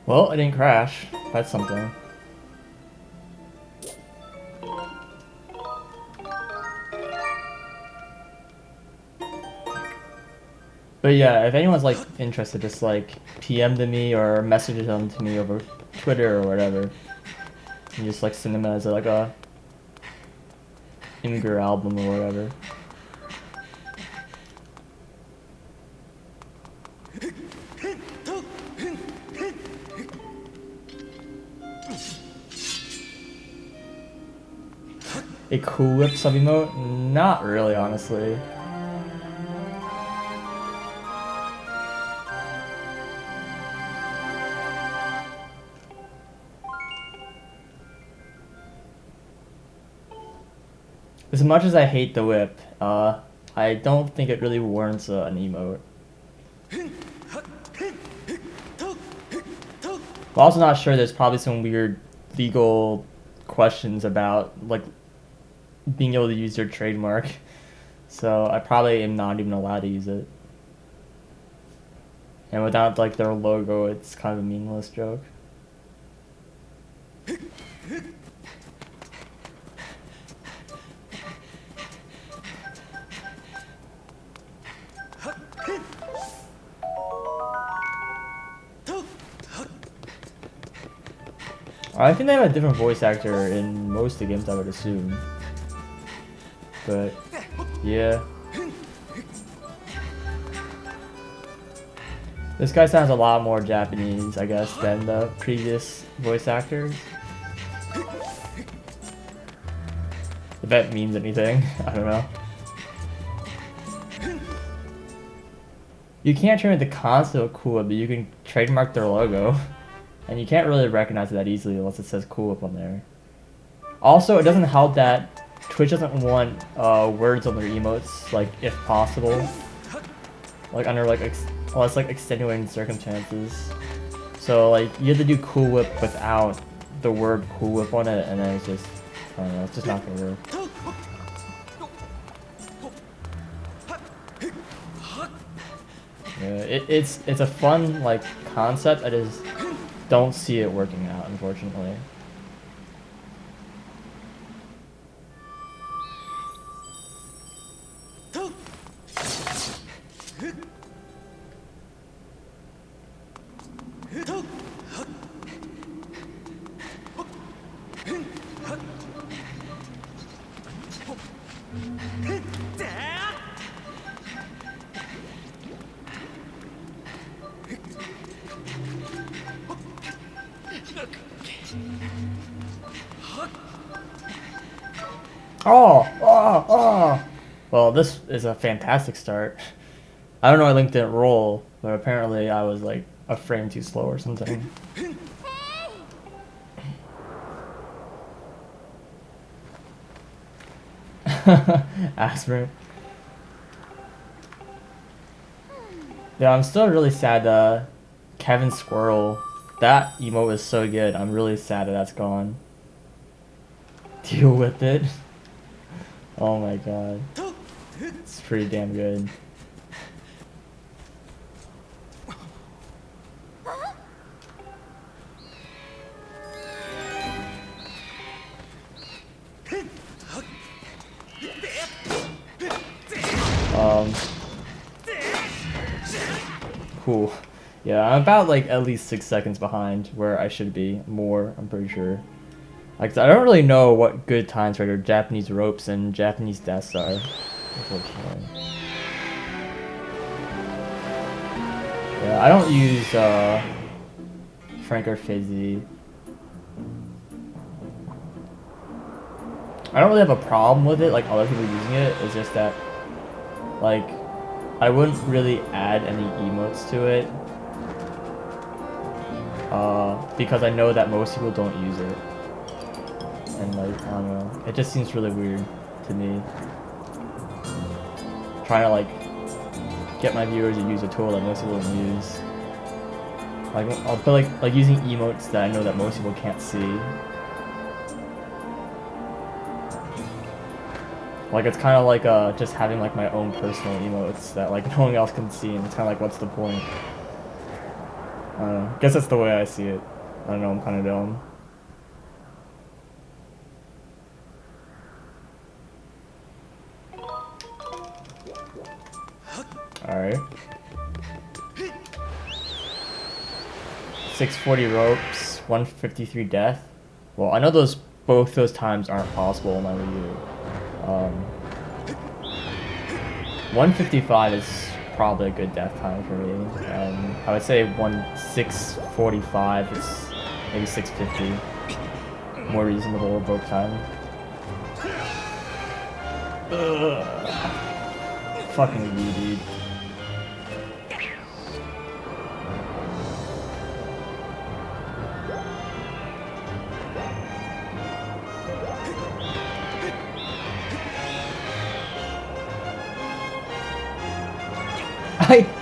Well, it didn't crash. That's something. But yeah, if anyone's like interested, just like PM to me or message them to me over Twitter or whatever. And just like send them as like a Imgur album or whatever. A Cool Whip sub emote? Not really, honestly. As much as I hate the whip, I don't think it really warrants an emote. I'm also not sure, there's probably some weird legal questions about like being able to use your trademark. So I probably am not even allowed to use it. And without like their logo, it's kind of a meaningless joke. I think they have a different voice actor in most of the games, I would assume. But, yeah. This guy sounds a lot more Japanese, I guess, than the previous voice actors. If that means anything, I don't know. You can't trademark the concept of Cool Whip, but you can trademark their logo. And you can't really recognize it that easily unless it says Cool Whip on there. Also, it doesn't help that Twitch doesn't want words on their emotes, like, if possible. Like, under, like, unless, like, extenuating circumstances. So, like, you have to do Cool Whip without the word Cool Whip on it, and then it's just, I don't know, it's just not gonna work. Yeah, it's a fun, like, concept. I just don't see it working out, unfortunately. Oh! Well, this is a fantastic start. I don't know why Link didn't roll, but apparently I was like a frame too slow or something. Asper. Yeah, I'm still really sad Kevin Squirrel, that emote was so good. I'm really sad that that's gone. Deal with it. Oh my god. It's pretty damn good. cool. Yeah, I'm about like at least 6 seconds behind where I should be. More, I'm pretty sure. Like, I don't really know what good times right or Japanese ropes and Japanese deaths are, unfortunately. Yeah, I don't use Frank or Fizzy. I don't really have a problem with it, like other people using it. It's just that, like, I wouldn't really add any emotes to it. Because I know that most people don't use it. And like, I don't know, it just seems really weird to me. Trying to like, get my viewers to use a tool that most people don't use. Like, I'll feel like using emotes that I know that most people can't see. Like, it's kind of like just having like my own personal emotes that like no one else can see, and it's kind of like, what's the point? I don't know. Guess that's the way I see it. I don't know, I'm kind of dumb. Alright. 640 ropes, 153 death. Well, I know both those times aren't possible in my review. 155 is probably a good death time for me. I would say 645 is maybe 650. More reasonable both time. Ugh. Fucking you, dude.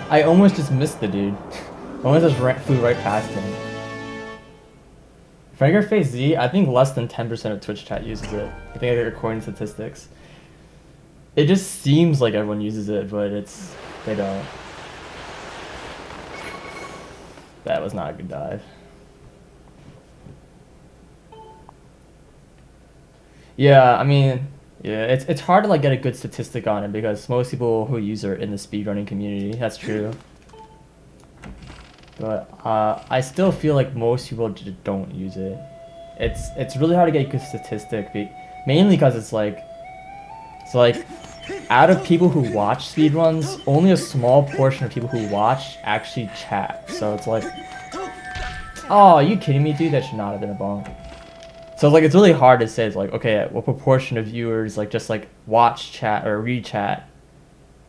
I almost just missed the dude. I almost just flew right past him. Frank Face Z, I think less than 10% of Twitch chat uses it. I think I get recording statistics. It just seems like everyone uses it, but they don't. That was not a good dive. Yeah, I mean, yeah, it's hard to like get a good statistic on it because most people who use it are in the speedrunning community. That's true. But I still feel like most people just don't use it. It's really hard to get a good statistic, mainly because it's like out of people who watch speedruns, only a small portion of people who watch actually chat. So it's like, oh, are you kidding me, dude? That should not have been a bonk. So like, it's really hard to say. It's like, okay, what proportion of viewers like just like watch chat or read chat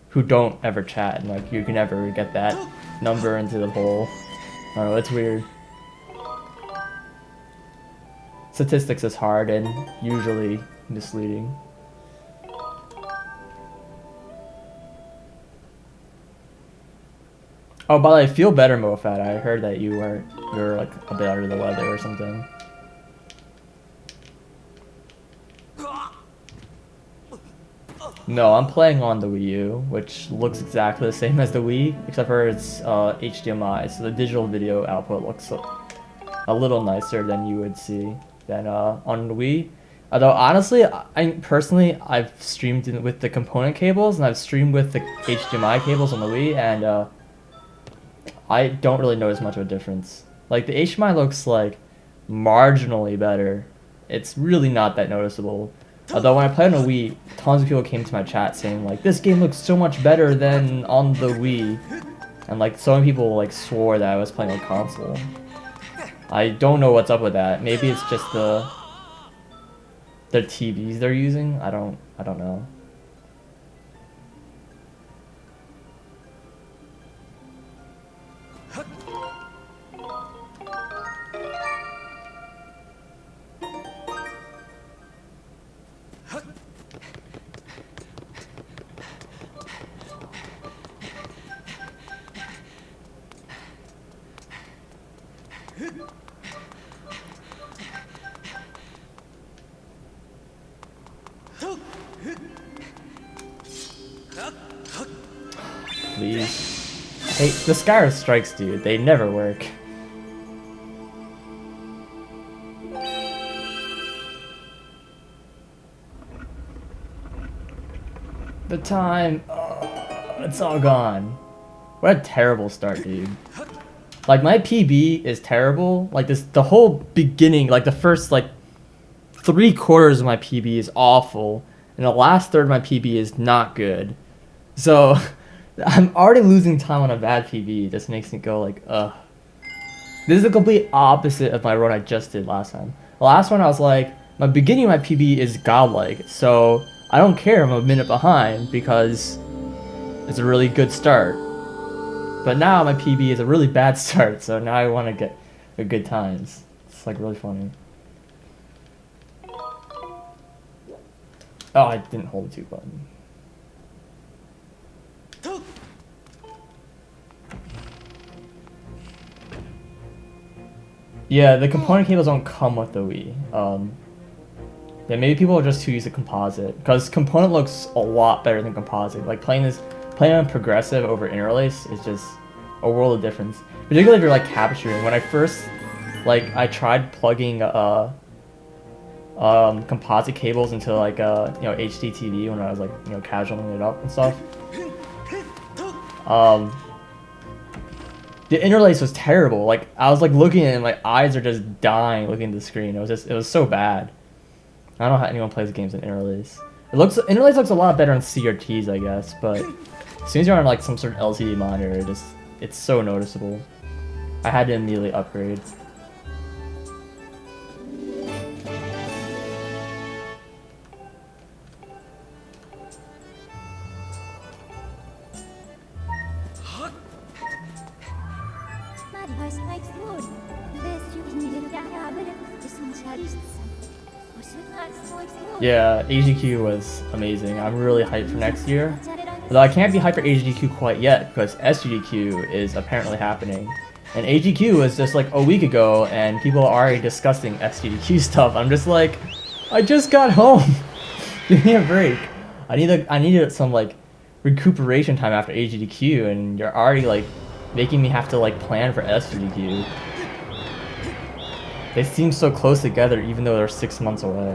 who don't ever chat, and like you can never get that number into the poll. I don't know, it's weird. Statistics is hard and usually misleading. Oh, but I feel better, MoFat. I heard that you're like a bit under the weather or something. No, I'm playing on the Wii U, which looks exactly the same as the Wii, except for it's HDMI, so the digital video output looks a little nicer than you would see than on the Wii. Although honestly, I've streamed with the component cables, and I've streamed with the HDMI cables on the Wii, and I don't really notice much of a difference. Like, the HDMI looks like marginally better. It's really not that noticeable. Although when I played on the Wii, tons of people came to my chat saying like, this game looks so much better than on the Wii. And like, so many people like swore that I was playing on console. I don't know what's up with that. Maybe it's just the TVs they're using. I don't know. Please. Hey, the Skyward strikes, dude. They never work. The time. Oh, it's all gone. What a terrible start, dude. Like, my PB is terrible. Like, the whole beginning, like, the first, like, 3/4 of my PB is awful. And the last third of my PB is not good. So, I'm already losing time on a bad PB. It just makes me go, like, ugh. This is the complete opposite of my run I just did last time. The last one, I was like, my beginning of my PB is godlike. So, I don't care if I'm a minute behind because it's a really good start. But now my PB is a really bad start, so now I want to get the good times. It's like really funny. Oh, I didn't hold the 2 button. Yeah, the component cables don't come with the Wii. Yeah, maybe people are just too used to composite, because component looks a lot better than composite. Like playing on progressive over interlace is just a world of difference. Particularly if you're like capturing. When I first, I tried plugging composite cables into like HD TV when I was casualing it up and stuff. The interlace was terrible. Like I was looking at it and my eyes are just dying looking at the screen. It was so bad. I don't know how anyone plays games in interlace. Interlace looks a lot better on CRTs, I guess, but as soon as you're on some sort of LCD monitor, it's so noticeable. I had to immediately upgrade. Yeah, AGQ was amazing. I'm really hyped for next year. Although I can't be hyped for AGDQ quite yet because SGDQ is apparently happening. And AGQ was just like a week ago and people are already discussing SGDQ stuff. I'm just like, I just got home. Give me a break. I needed some recuperation time after AGDQ and you're already making me have to plan for SGDQ. They seem so close together even though they're 6 months away.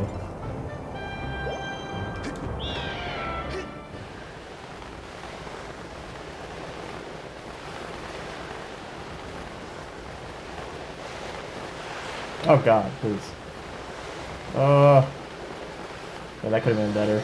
Oh god, please. Yeah, that could have been better.